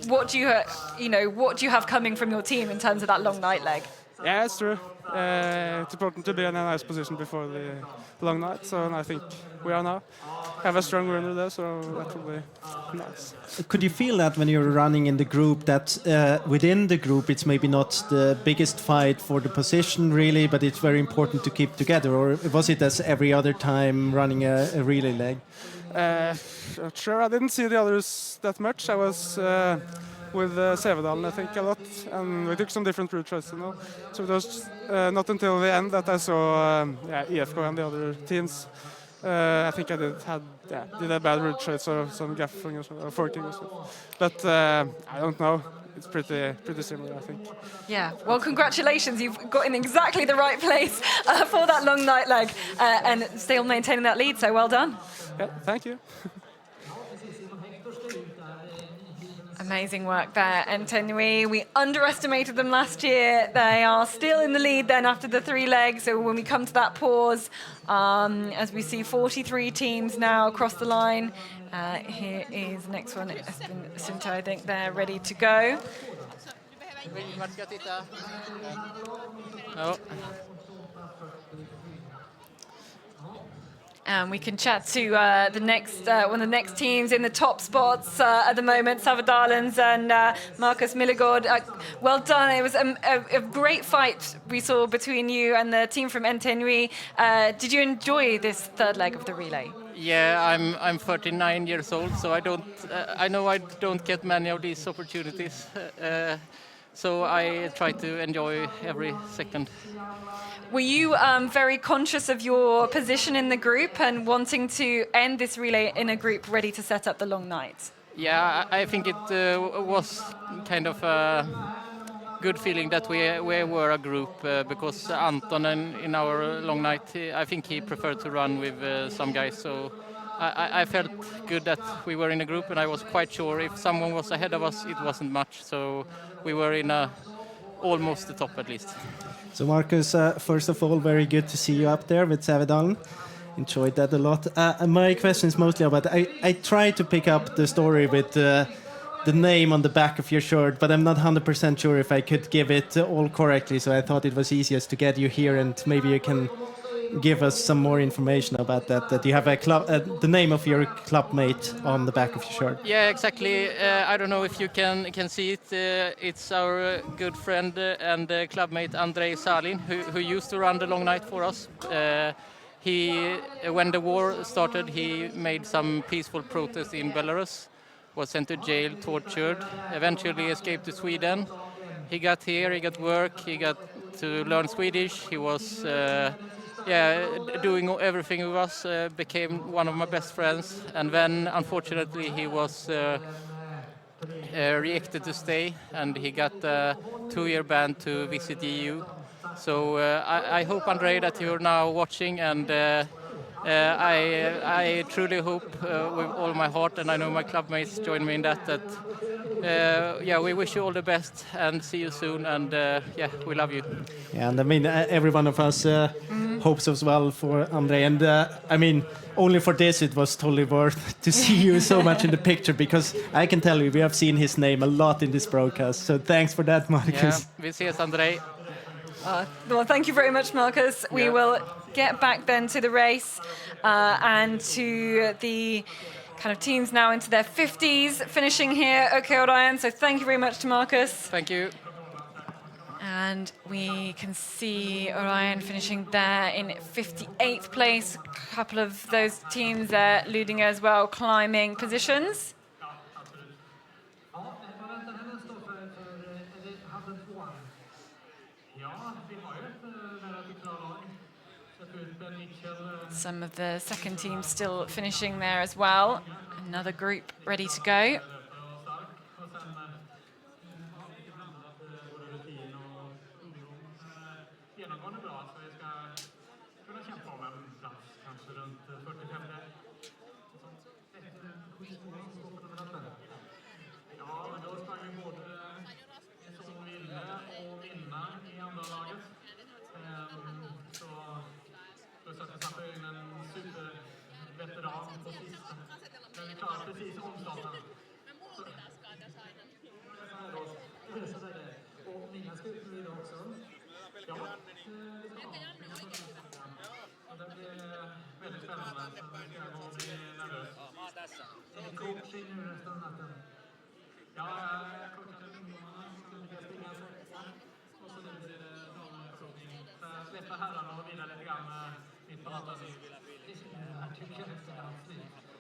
what do you have coming from your team in terms of that long night leg? Yeah, it's true. It's important to be in a nice position before the long night, so I think we are now. Have a strong runner there, so that will be nice. Could you feel that when you're running in the group, that within the group it's maybe not the biggest fight for the position really, but it's very important to keep together? Or was it as every other time running a relay leg? Not sure. I didn't see the others that much. I was with Sævedalen, I think, a lot, and we took some different route choices, So it was not until the end that I saw EFK and the other teams. I think I did a bad route choice or some gaffing or forking or something. But I don't know. It's pretty similar, I think. Yeah, well, congratulations. You've got in exactly the right place for that long night leg and still maintaining that lead, so well done. Yeah, thank you. Amazing work there, Nynäshamn. We underestimated them last year. They are still in the lead then after the 3 legs. So when we come to that pause, as we see 43 teams now across the line. Here is the next one. Sinto, I think they're ready to go. And we can chat to the next one of the next teams in the top spots at the moment, Savadalens and Marcus Millegård. Well done. It was a great fight we saw between you and the team from Nynäshamn. Did you enjoy this 3rd leg of the relay? Yeah, I'm 39 years old, so I know I don't get many of these opportunities. So I try to enjoy every second. Were you very conscious of your position in the group and wanting to end this relay in a group ready to set up the long night? Yeah, I think it was kind of a good feeling that we were a group because Anton in our long night, I think he preferred to run with some guys. So I felt good that we were in a group, and I was quite sure if someone was ahead of us, it wasn't much. So we were in almost the top at least. So Marcus, first of all, very good to see you up there with Sævedalen. Enjoyed that a lot. My question is mostly about, I tried to pick up the story with the name on the back of your shirt, but I'm not 100% sure if I could give it all correctly, so I thought it was easiest to get you here, and maybe you can give us some more information about that you have a club, the name of your clubmate on the back of your shirt. Yeah, exactly. I don't know if you can see it. It's our good friend and clubmate Andrei Salin, who used to run the long night for us. he, when the war started, he made some peaceful protests in Belarus, was sent to jail, tortured, eventually escaped to Sweden. He got here, he got work, he got to learn Swedish. He was doing everything with us, became one of my best friends. And then, unfortunately, he was reacted to stay, and he got a 2-year ban to visit EU. So I hope, Andre, that you're now watching, and I truly hope with all my heart, and I know my clubmates join me in that we wish you all the best and see you soon, and we love you. Yeah, and I mean, every one of us hopes as well for Andre. And I mean, only for this, it was totally worth to see you so much in the picture, because I can tell you, we have seen his name a lot in this broadcast. So thanks for that, Marcus. Yeah, we see us, Andre. Well, thank you very much, Marcus. We will get back then to the race and to the kind of teams now into their 50s finishing here. Okay, Orion, so thank you very much to Marcus. Thank you. And we can see Orion finishing there in 58th place. A couple of those teams there, Ludinger as well, climbing positions. Some of the second team still finishing there as well. Another group ready to go.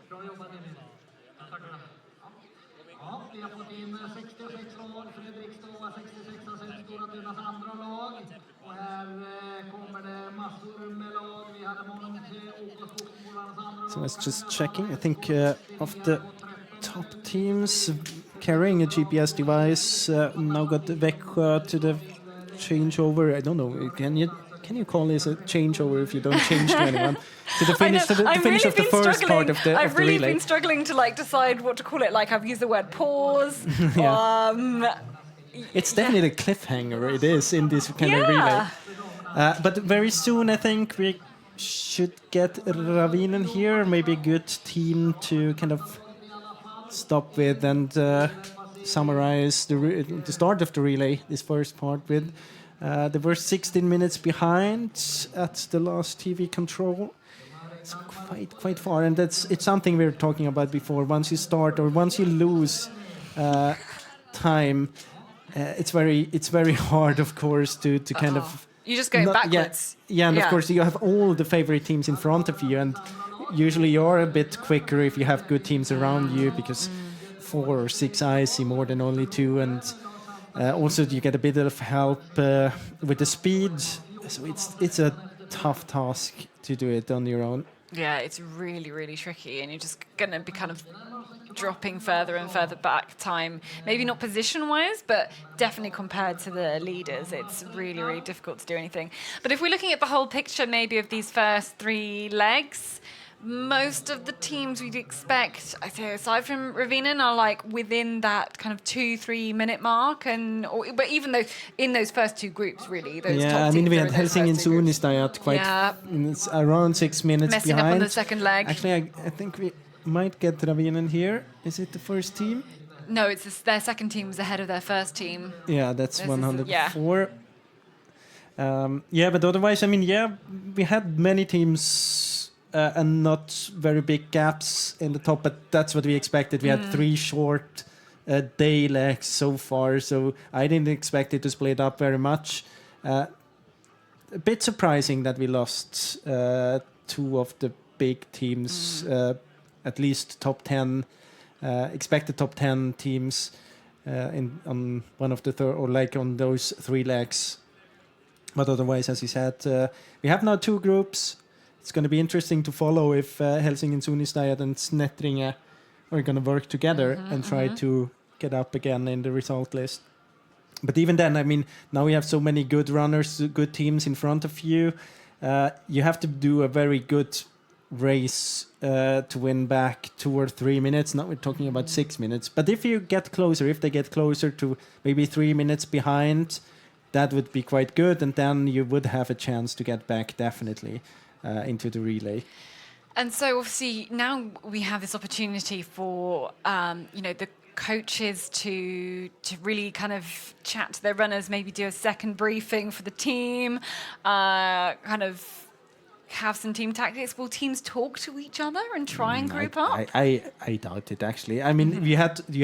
Bra jobbat, Emil. Tackar. Ja, vi har fått in 66 lag, Fredrikstad 66 sen Stora Tunas andra lag. Och här kommer det massor med lag. Vi hade många OK Skogsmålarnas andra lag. So let's just checking. I think of the top teams carrying a GPS device now got Växjö to the changeover. I don't know. Can you call this a changeover if you don't change to anyone? To the finish, to the finish of the first part of the relay. I've really been struggling to decide what to call it. Like, I've used the word pause. It's definitely a cliffhanger. It is in this kind of relay. But very soon, I think we should get Ravinen here. Maybe a good team to kind of stop with and summarize the start of the relay. This first part with. They were 16 minutes behind at the last TV control. It's quite far, and it's something we were talking about before. Once you start or once you lose time, it's very hard, of course, to kind of. You're just going backwards. Yeah, and of course you have all the favorite teams in front of you, and usually you're a bit quicker if you have good teams around you, because 4 or 6 eyes see more than only 2, and. Also, you get a bit of help with the speed, so it's a tough task to do it on your own. Yeah, it's really, really tricky, and you're just going to be kind of dropping further and further back time. Maybe not position-wise, but definitely compared to the leaders, it's really, really difficult to do anything. But if we're looking at the whole picture maybe of these first 3 legs, most of the teams we'd expect, I say, aside from Ravinen, are within that kind of 2-3 minute mark, but even though in those first 2 groups, really, those top I teams mean, we are had in those Helsingin first 2 groups. Sunistad it's around 6 minutes messing behind. up on the second leg. Actually, I think we might get Ravinen here. Is it the first team? No, it's their second team was ahead of their first team. Yeah, that's 104. But otherwise, I mean, we had many teams. And not very big gaps in the top, but that's what we expected. We had 3 short day legs so far, so I didn't expect it to split up very much. A bit surprising that we lost two of the big teams, at least top 10, expected top 10 teams on one of the third, or like on those 3 legs. But otherwise, as you said, we have now 2 groups. It's going to be interesting to follow if Helsingin, Sunistad and Snättringe are going to work together and try to get up again in the result list. But even then, I mean, now we have so many good runners, good teams in front of you. You have to do a very good race to win back 2 or 3 minutes. Now we're talking about 6 minutes. But if you get closer, if they get closer to maybe 3 minutes behind, that would be quite good. And then you would have a chance to get back definitely into the relay. And so obviously now we have this opportunity for, the coaches to really kind of chat to their runners, maybe do a second briefing for the team, kind of have some team tactics. Will teams talk to each other and try and group up? I doubt it, actually. I mean, you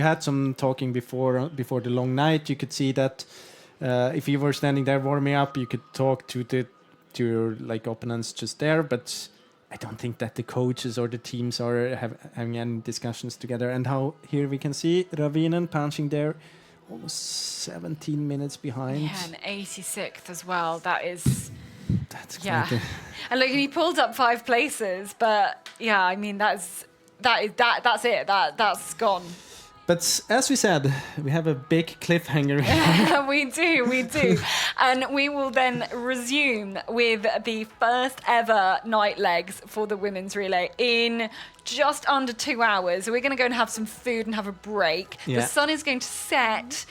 had some talking before the long night. You could see that if you were standing there warming up, you could talk to your like opponents just there, but I don't think that the coaches or the teams are having any discussions together. And how here we can see Ravinen punching there, almost 17 minutes behind. Yeah, and 86th as well. That's quite and look, he pulled up 5 places, but yeah, I mean that's it. That's gone. But as we said, we have a big cliffhanger. we do. And we will then resume with the first ever night legs for the women's relay in just under 2 hours. So we're going to go and have some food and have a break. Yeah. The sun is going to set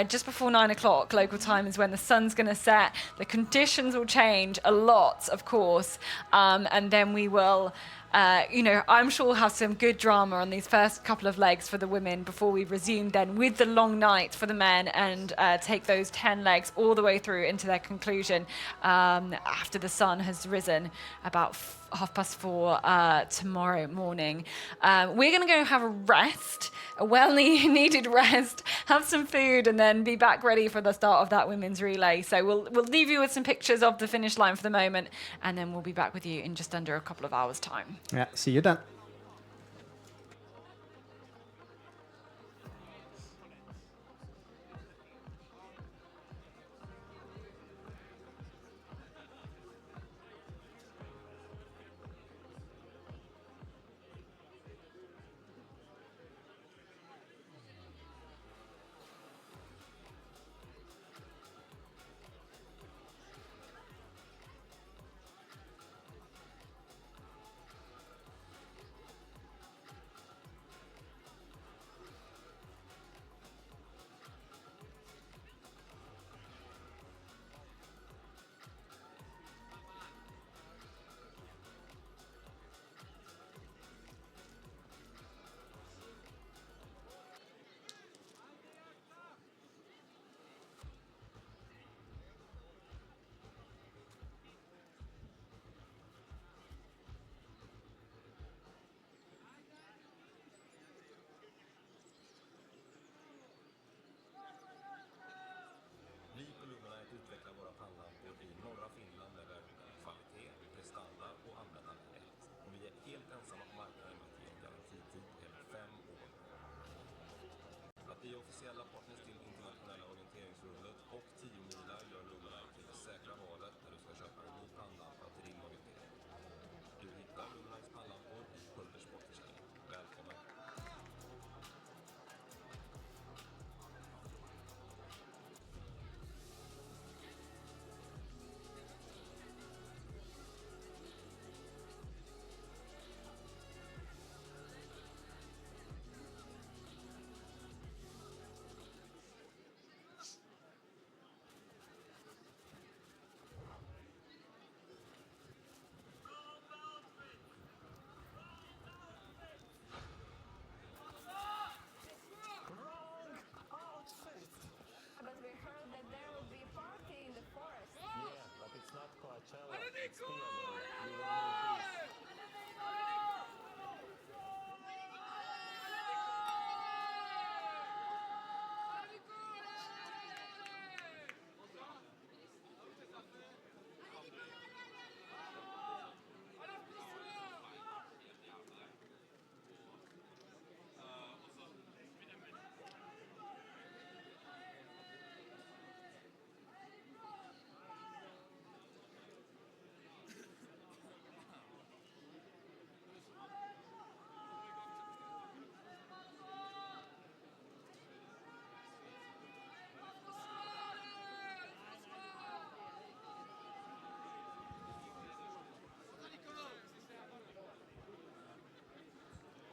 just before 9 o'clock. Local time is when the sun's going to set. The conditions will change a lot, of course. And then we will... I'm sure we'll have some good drama on these first couple of legs for the women before we resume then with the long night for the men and take those 10 legs all the way through into their conclusion after the sun has risen about 4:30 tomorrow morning. We're going to go have a rest, a well-needed rest, have some food, and then be back ready for the start of that women's relay. So we'll leave you with some pictures of the finish line for the moment, and then we'll be back with you in just under a couple of hours' time. Yeah, see you then.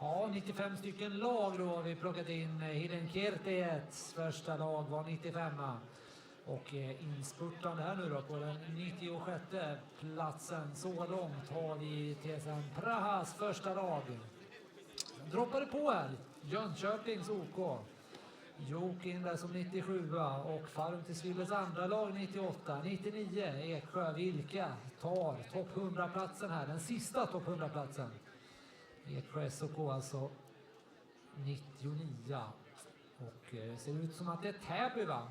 Ja, 95 stycken lag då har vi plockat in. Hidden Kiertiets första lag var 95. Och inspurtande här nu då på den 96 platsen så långt har vi TSM Prahas första lag. Droppade på här, Jönköpings OK. Jokin där som 97 och Farum till Svilles andra lag 98. 99 Eksjö Vilka tar topp 100-platsen här, den sista topp 100-platsen. Eksjö SOK alltså 99. Och ser ut som att det är Täby va?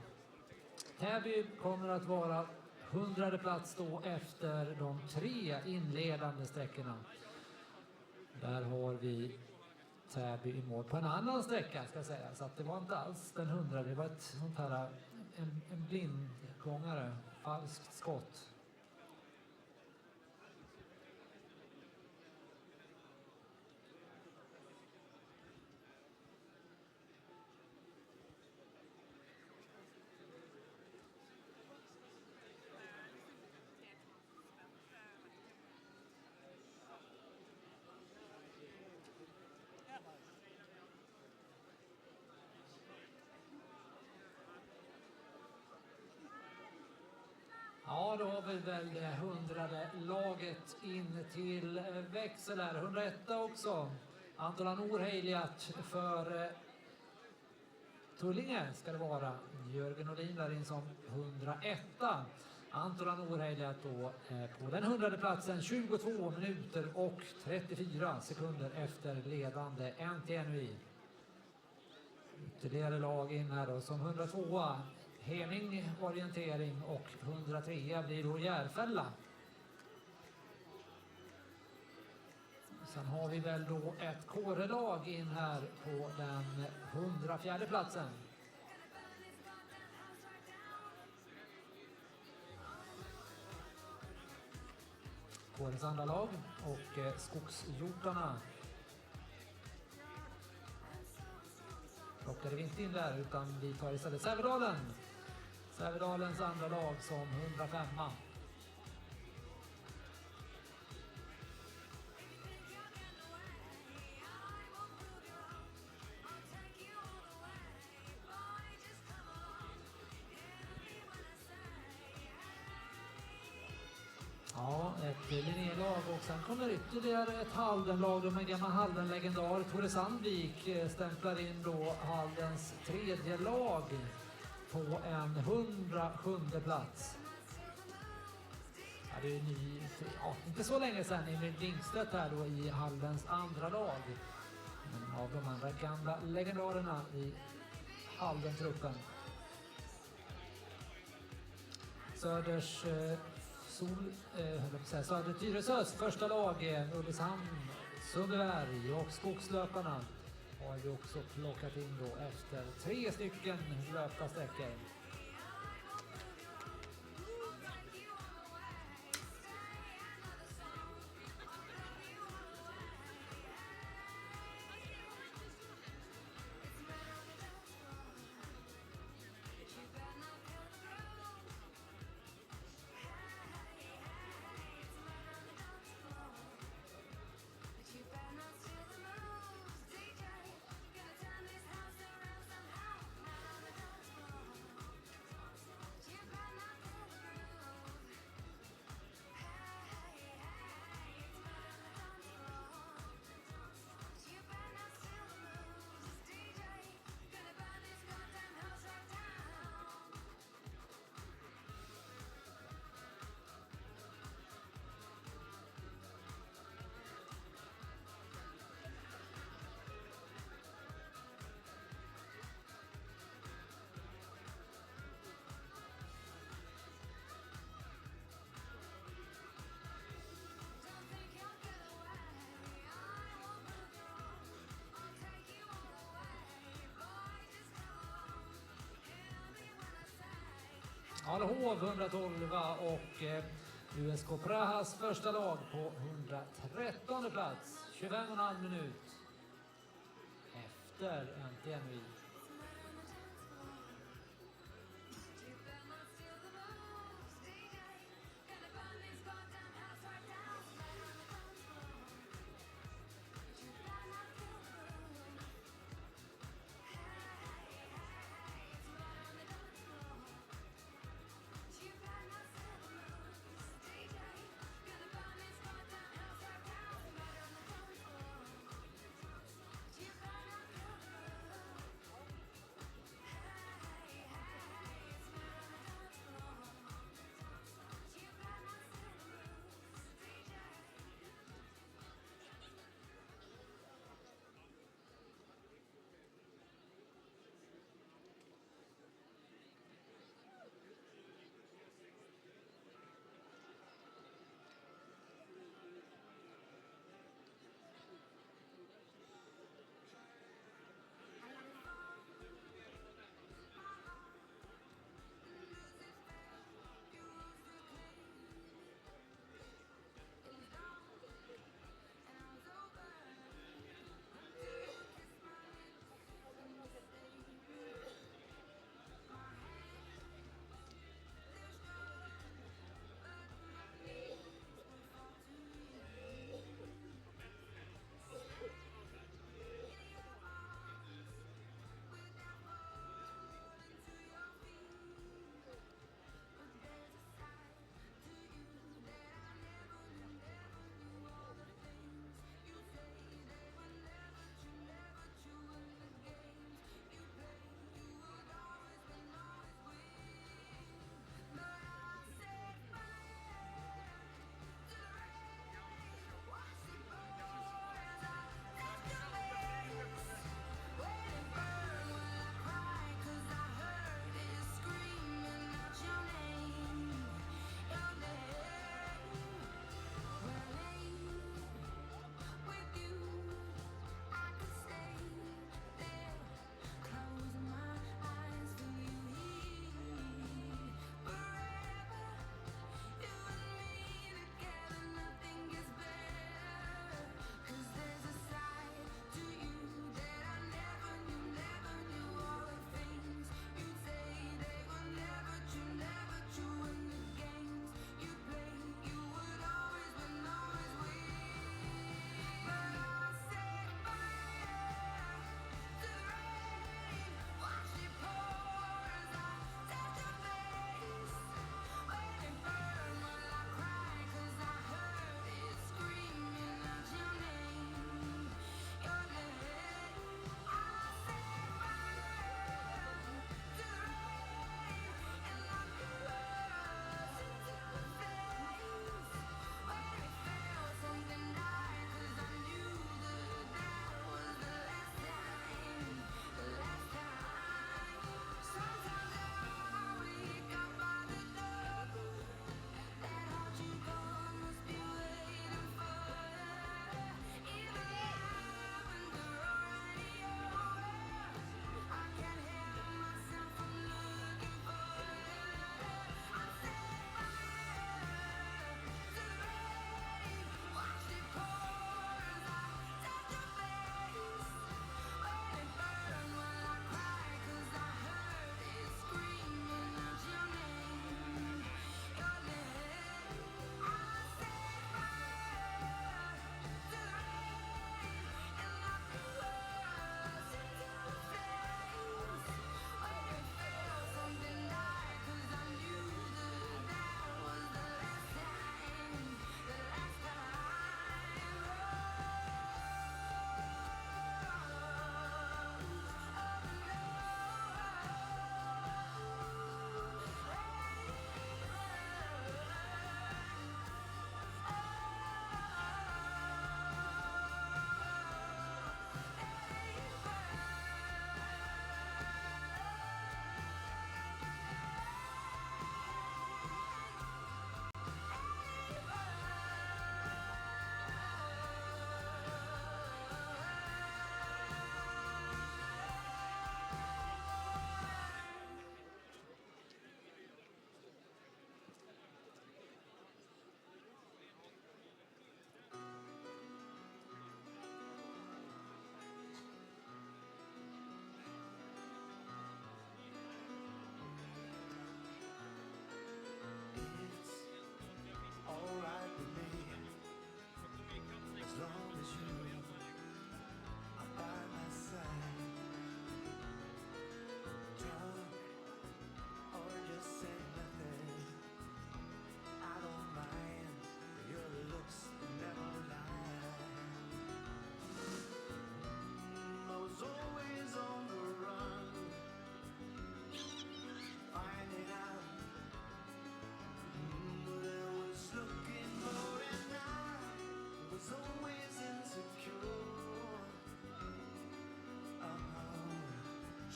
Täby kommer att vara 100:e plats då efter de 3 inledande sträckorna. Där har vi Täby i mål på en annan sträcka ska jag säga. Så att det var inte alls den 100, det var ett sånt här, en blindgångare, falskt skott. Ja, då har vi väl det 100:e laget in till växel här. 101 också. Antola Norheiljat för Tullinge ska det vara. Jörgen Olin där in som 101. Antola Norheiljat då på den 100:e platsen 22 minuter och 34 sekunder efter ledande NTNUI. Ytterligare lag in här då som 102. Heming orientering och 103 blir då Järfälla. Sen har vi väl då ett kårelag in här på den 104:e platsen. Kårens andra lag och Skogshjortarna. Plockade vi inte in där utan vi tar istället Sävedalen. Sävedalens andra lag som 105. Ja, ett Linnélag och sen kommer ytterligare ett Haldenlag och en gammal Halden-legendar. Tore Sandvik stämplar in då Haldens 3:e lag på en 107:e plats. Ja, det är ny, ja, inte så länge sedan Emil Lindstedt här då i Haldens andra lag. En av de andra gamla legendarerna i Halden-truppen. Söders Söder Tyresös första lag, Ulricehamn, Sundbyberg och Skogslöparna har vi också plockat in då efter 3 stycken löpta sträckor. Alhov 112 och USK Prahas första lag på 113:e plats. 25,5 minut efter NTNUI.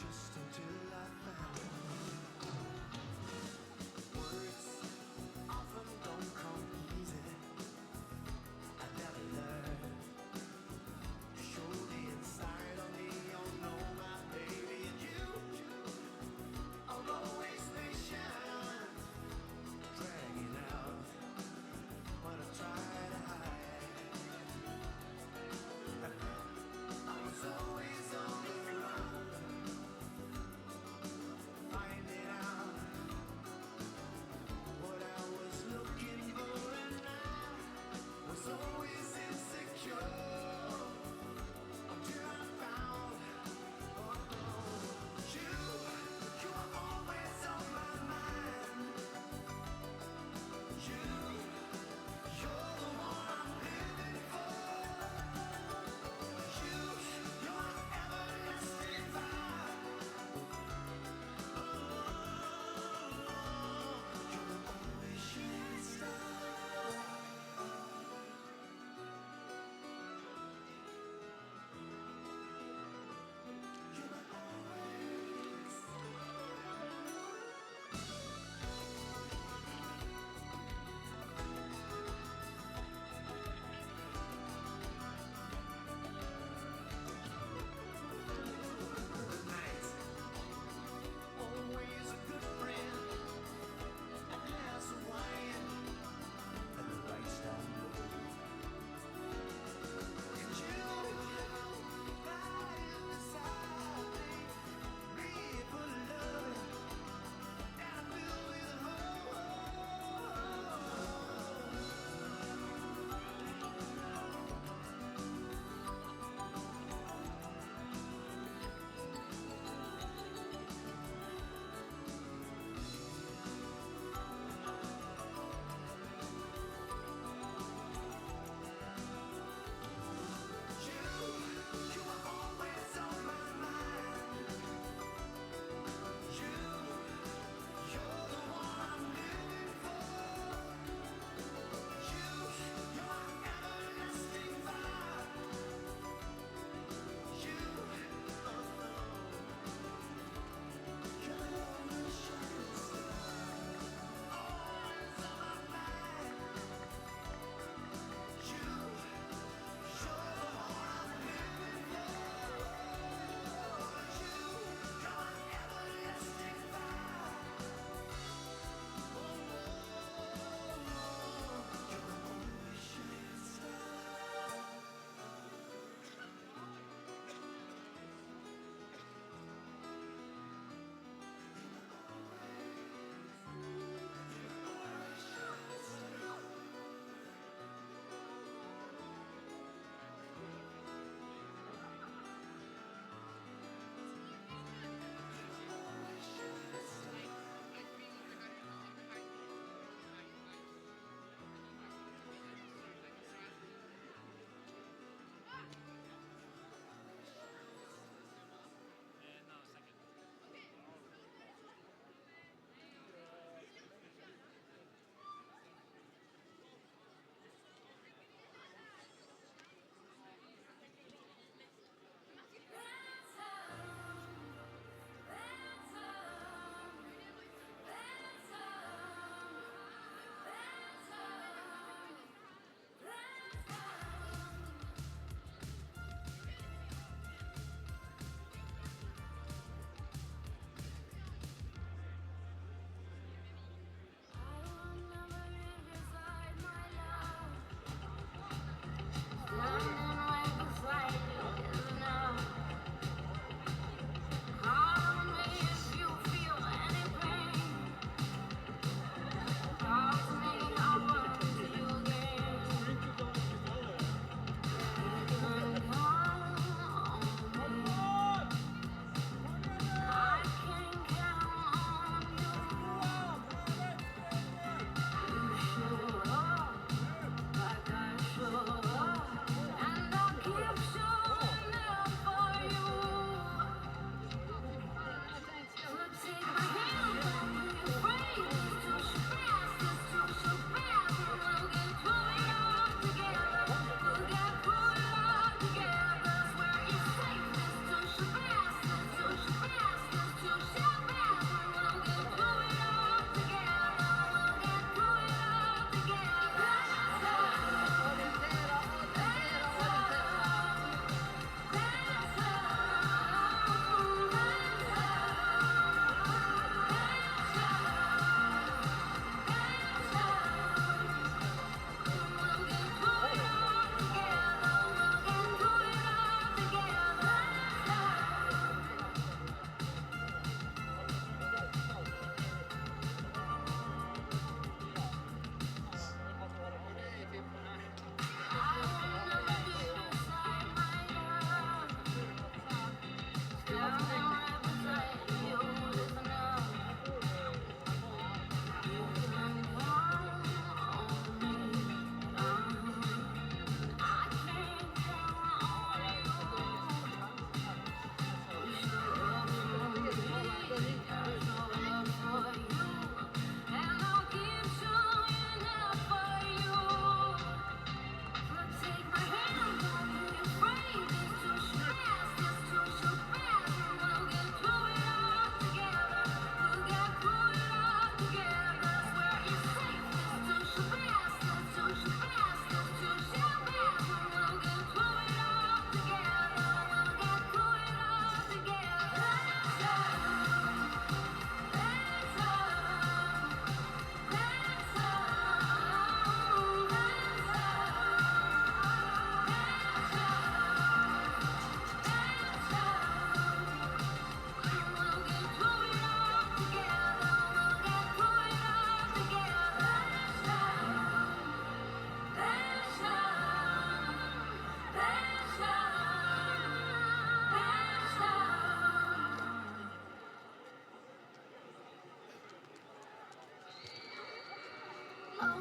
just until I found words often don't come easy. I never learned to show the inside of me. Oh no, my baby, and you are always patient, dragging out when I try to hide. I was always on the run,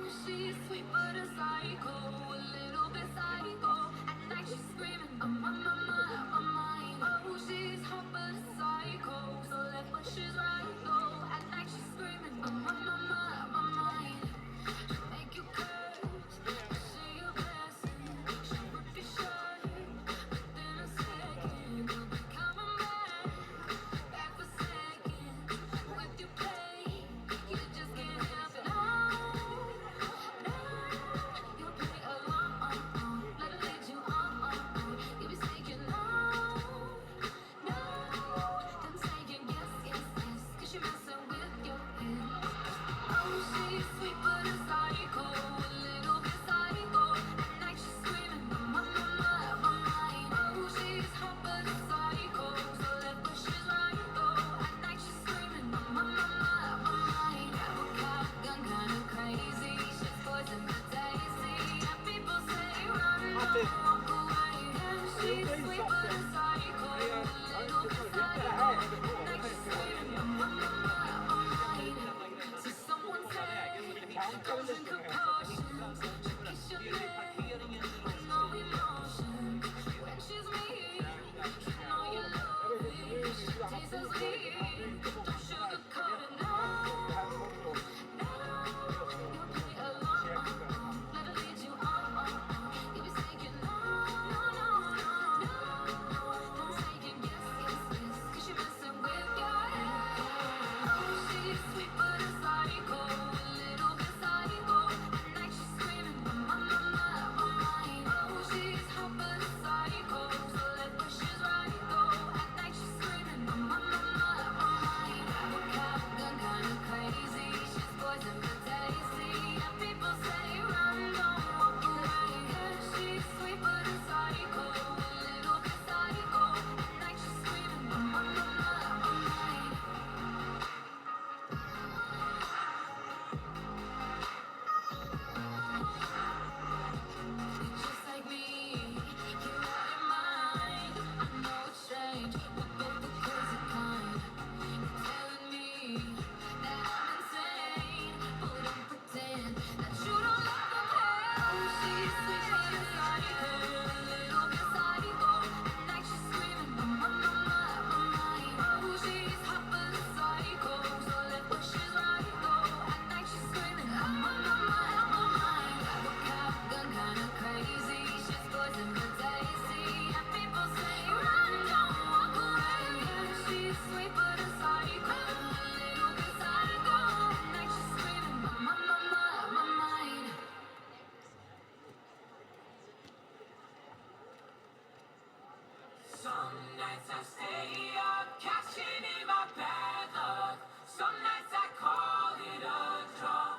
she's sweet but a psycho, a little bit psycho. At night she's screaming, I'm on my mind. Oh, she's hot but a psycho, so left but she's right though. At night she's screaming, I'm on my mind. She'll make you curse, say your blessing. She'll rip your shirt, within a second you'll be coming back for seconds. With your play, you just can't help it. No, you'll play along, let her lead you on. You'll be saying no, then saying yes, 'cause you're messing with your head. Oh, she's sweet but a psycho, a little bit psycho. At night she's screaming, I'm on my mind. Oh, she's hot but a psycho, so left but she's right though. At night she's screaming, I'm on my mind. Have a shotgun, kinda crazy. She's poison but tasty. And people say run, don't walk away. Yeah, she's sweet but a psycho, a little bit psycho. At night she's screaming, I'm on my mind. So someone say, don't drink her potions. She'll kiss your neck with no emotion. When she's mean, you know you love it. She tastes so sweet, don't sugarcoat it, no. You'll play along, let her lead you on. You'll be saying no, then saying yes, 'cause you're messing with your head. Oh, she's sweet but a psycho, a little bit psycho. At night she's screaming, I'm on my mind. Oh, she's hot but a psycho, so left but she's right though. At night she's screaming, I'm on my mind. Have a shotgun, kinda crazy. She's poison but tasty. And people say run, don't walk away. Yeah, she's sweet but a psycho, a little bit psycho. At night she's screaming, I'm on my mind. Just like me, you're out your mind. I know it's strange, we're both the crazy kind. You're telling me that I'm insane, but don't pretend that you don't love the pain. Oh, she's sweet but a psycho, a little bit psycho. At night she's screaming, I'm on my mind. Oh, she's hot but a psycho, so left but she's right though. At night she's screaming, I'm on my mind. Have a shotgun, kinda crazy. She's poison but tasty. And people say run, don't walk away. Yeah, she's sweet but a psycho, a little bit psycho. At night she's screaming, I'm on my mind. Some nights I stay up, cashing in my bad luck. Some nights I call it a draw.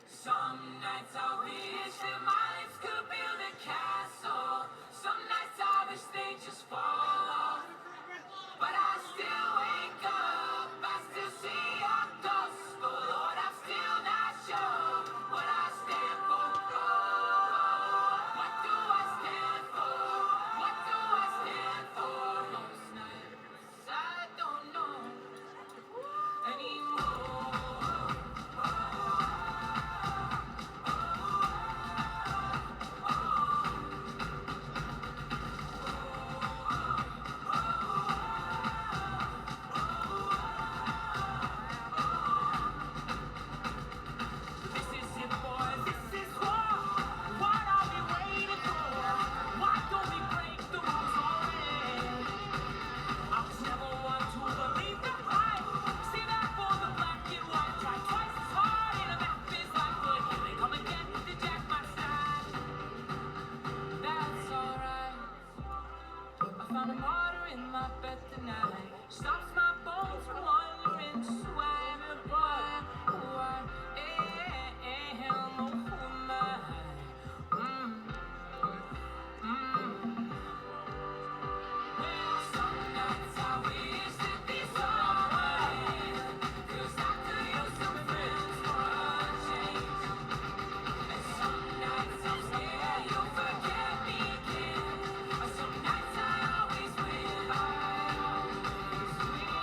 Some nights I wish that my lips could build a castle. Some nights I wish they just fall off. But I still wake up, I still see your gospel. Lord, I'm still not sure what I stand for. What do I stand for? What do I stand for? Most nights I don't know anymore. This is it, boys. This is war. What are we waiting for? Why don't we break the rules already? I was never one to believe the hype. See that for the black and white. Try twice as hard in a map is like, but here they come again to jack my stride. That's alright. I found a martyr in my bed tonight. Stops my bones from wandering. Just why am I? Who am I? Well, some nights I wish that this all would end, 'cause I could use some friends for a change. And some nights I'm scared you'll forget me again. Some nights I always win.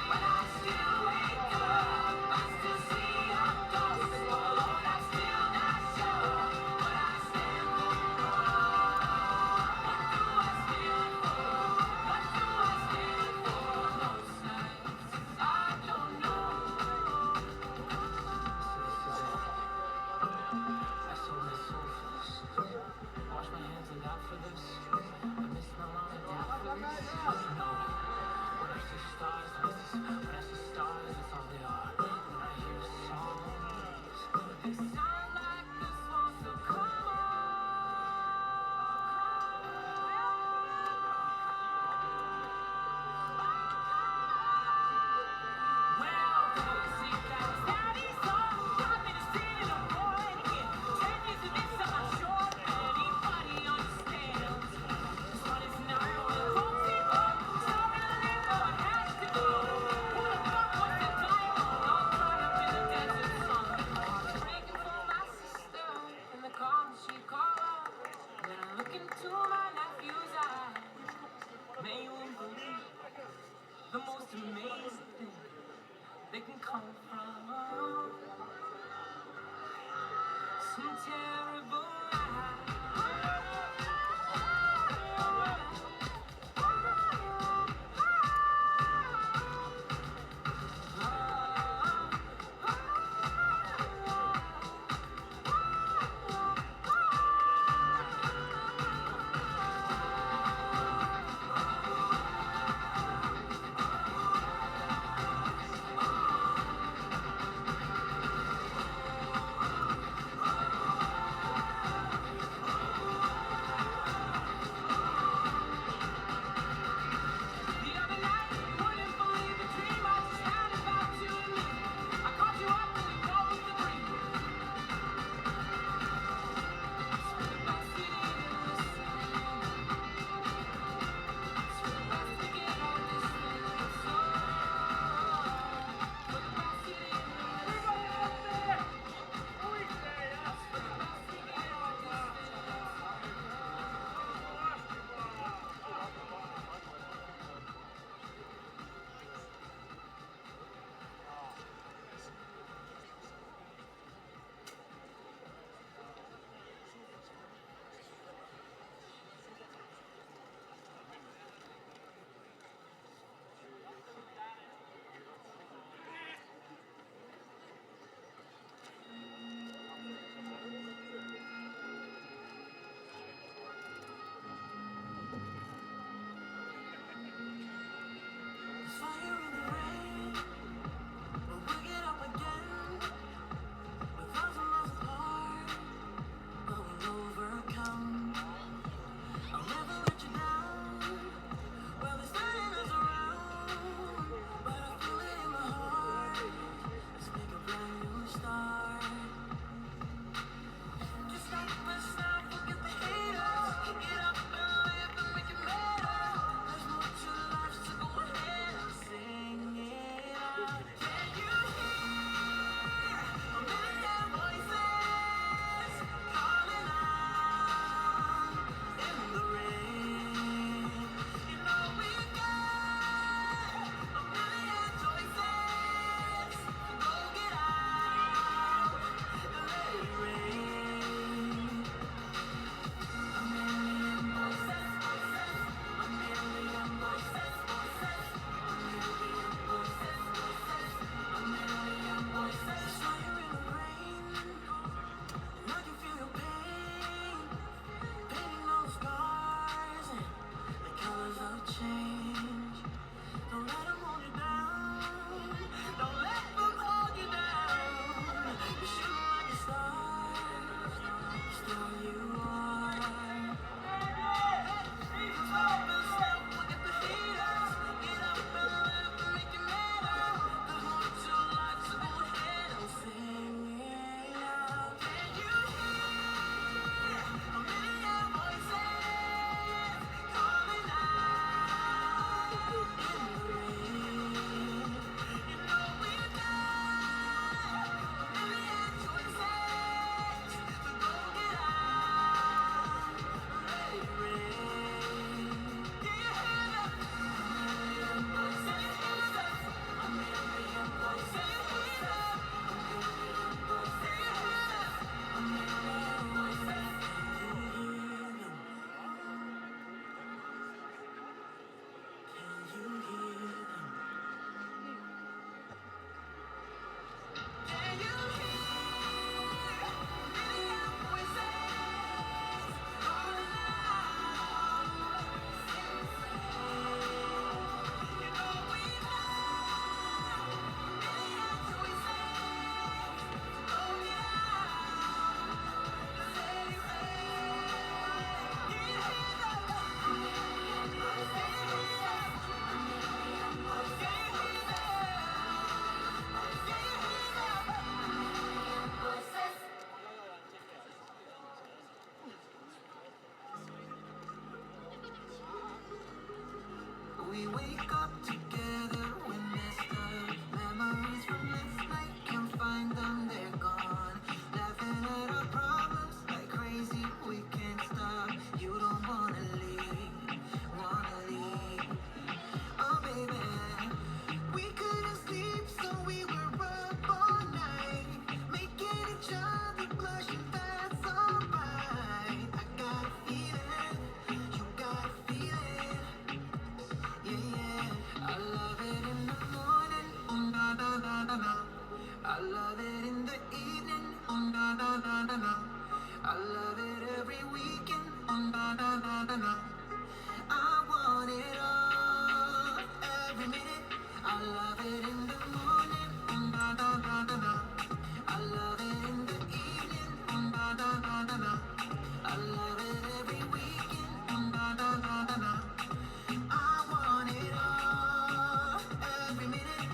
But I still wake up, I still Precious stars, that's all they are. When I hear songs, they sound like this one, so come on. Well, they say that it's daddy's song. I've been singing a boy and again. 10 years of this, I'm not sure anybody understands. This one is not only folksy, but sorry to live, but I had to go. Who the fuck wants to die all caught up in the desert sun? Breaking for my sister in the car that she called. And then I look into my nephew's eyes. Man, you won't believe the most amazing thing they can come from some terrible wake up together when messed up. Memories from last night, can't find them, they're gone. Laughing at our problems like crazy, we can't stop. You don't wanna leave, wanna leave. Oh baby, we couldn't sleep, so we were up all night, making each other blush, and that's alright. I got a feeling, you got a feeling, yeah, yeah. I love it in the morning, oh na na na na na. I love it in the evening, oh na na na na na. I love it every weekend, oh na na na na na. I want it all, every minute. I love it in the morning, oh na na na na na. I love it in the evening, oh na na na na na. I love it every weekend, oh na na na na na. I want it all, every minute.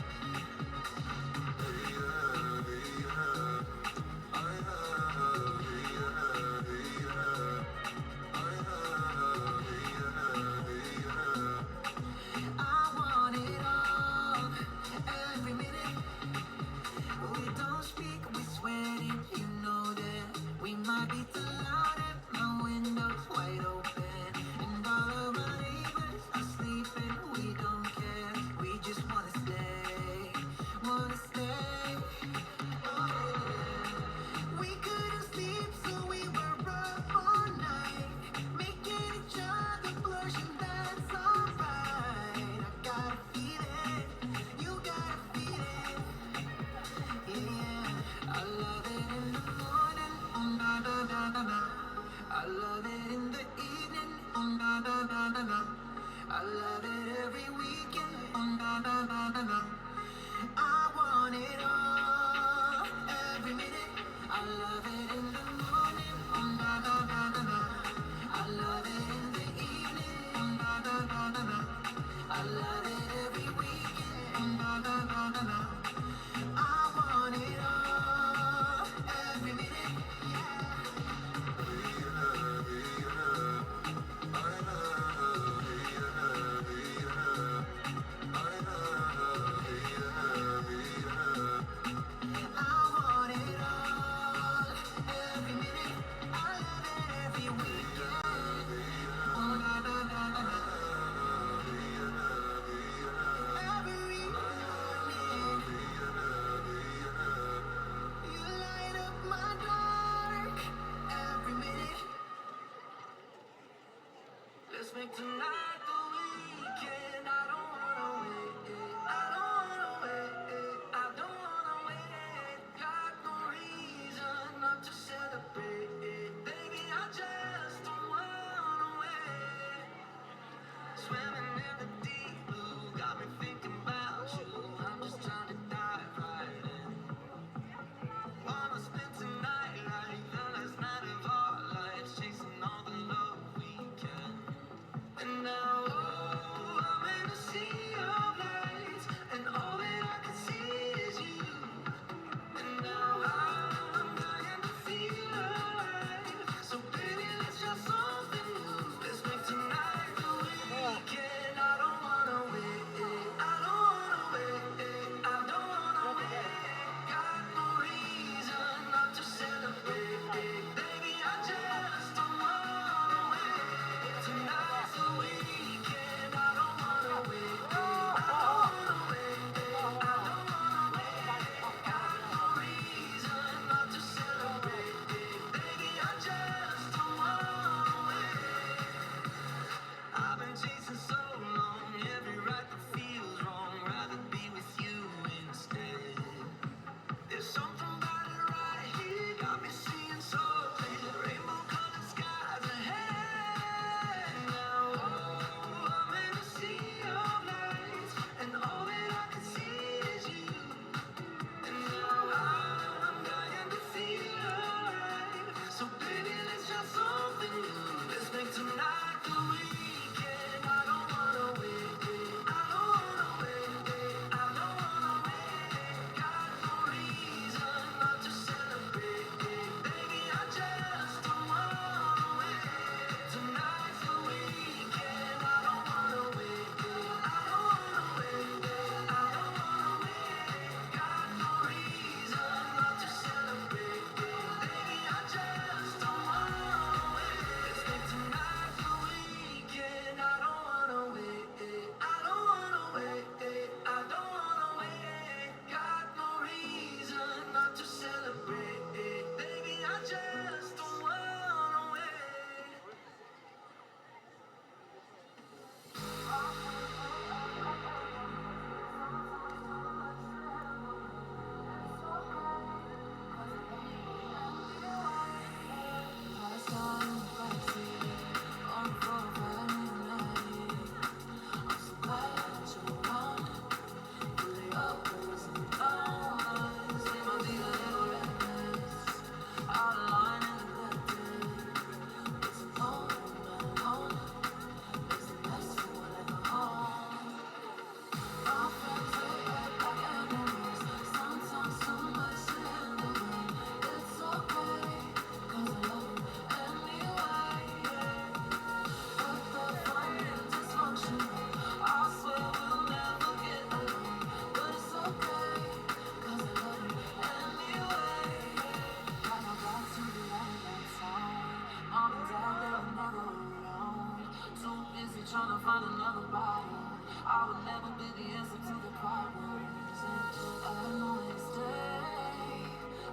I would never be the answer to the problems. And I know it's day,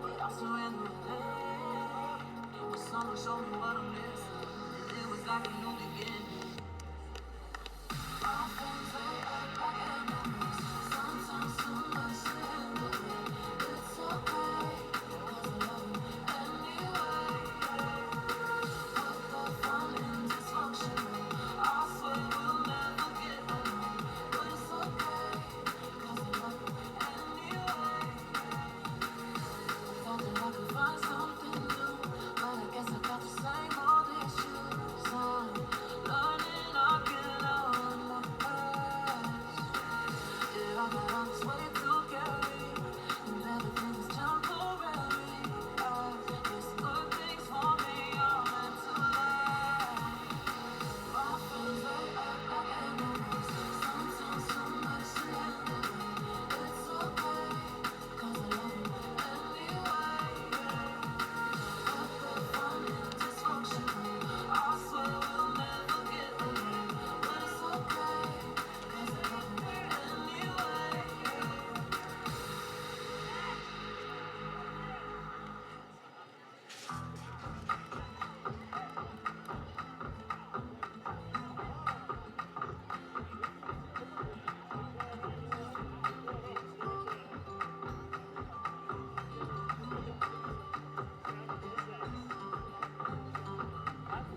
but I surrender today. It was someone showed me what I'm missing, and it was like a new beginning. All things they act like enemies, sometimes too much to handle. It's okay, 'cause I love you anyway. Put the fun in dysfunctional. I swear we'll never get along, but it's okay, 'cause I love you anyway. Thought that I could find something new, but I guess I got the same old issues. I'm learning I can love my past. Yeah, I got all this weight to carry, and everything is temporary. It's good things for me are meant to last. My friends, they act like enemies, sometimes too much to handle. It's okay, 'cause I love you anyway. Put the fun in dysfunctional. I swear we'll never get along, but it's okay, 'cause I love you anyway.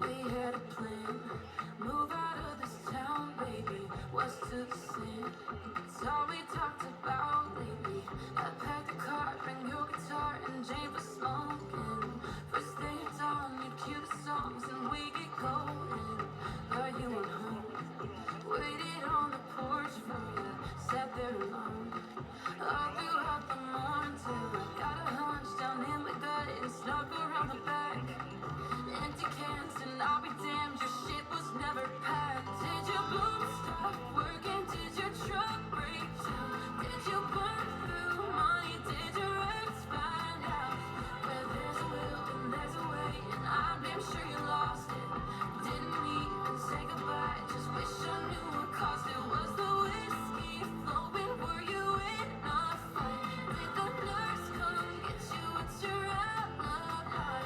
We had a plan, move out of this town, baby. What's to sin? It's all we talked about lately. I packed the car, bring your guitar, and Jane was smoking. First thing dawn, you cue the songs, and we get going. Got you at home, waited on the porch for you, sat there alone. All throughout the morning till I got a hunch down in my gut and snuck around the back. Empty cans and I'll be damned, your shit was never packed. Did your boobs stop working? Did your truck break down? Did you burn through money? Did your ex find out? Where there's a will and there's a way, and I'm damn sure you lost it. Didn't even say goodbye, just wish I knew what caused it. Was the whiskey flowing? Were you in a fight? Did the nurse come get you? What's your alibi?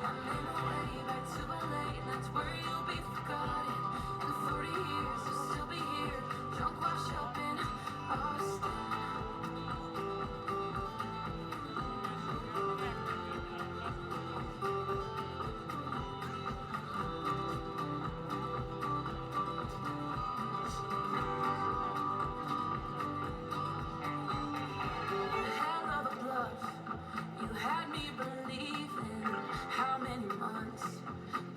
I'm in my way back to LA, and that's where you'll be forgotten. In 40 years, you'll still be here, drunk, washed up in Austin. Hell of a bluff, you had me believing. How many months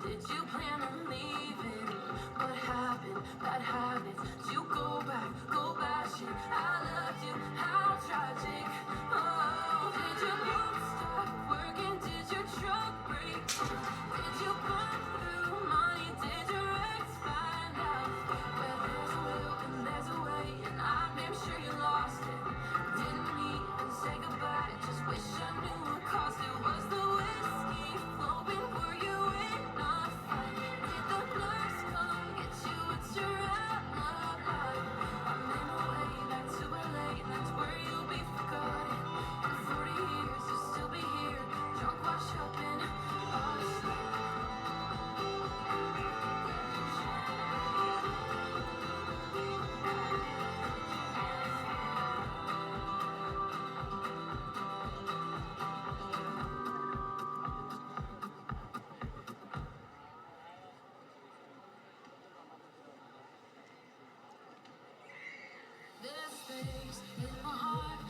did you plan on leaving? What happened? Bad habits. Did you go bashing? I loved you. How tragic. Oh, did your boobs stop working? Did your truck break down? Did you burn through money? Did your ex find out? Where there's a will and there's a way, and I'm damn sure you lost it. Didn't even say goodbye, just wish I knew what caused it. Was the whiskey flowing? Were you in a fight? Did the nurse come get you? It's your alibi. I'm in my way back to LA, and that's where you'll be forgotten. In 40 years, you'll still be here, drunk, washed up in Austin. There's space in my heart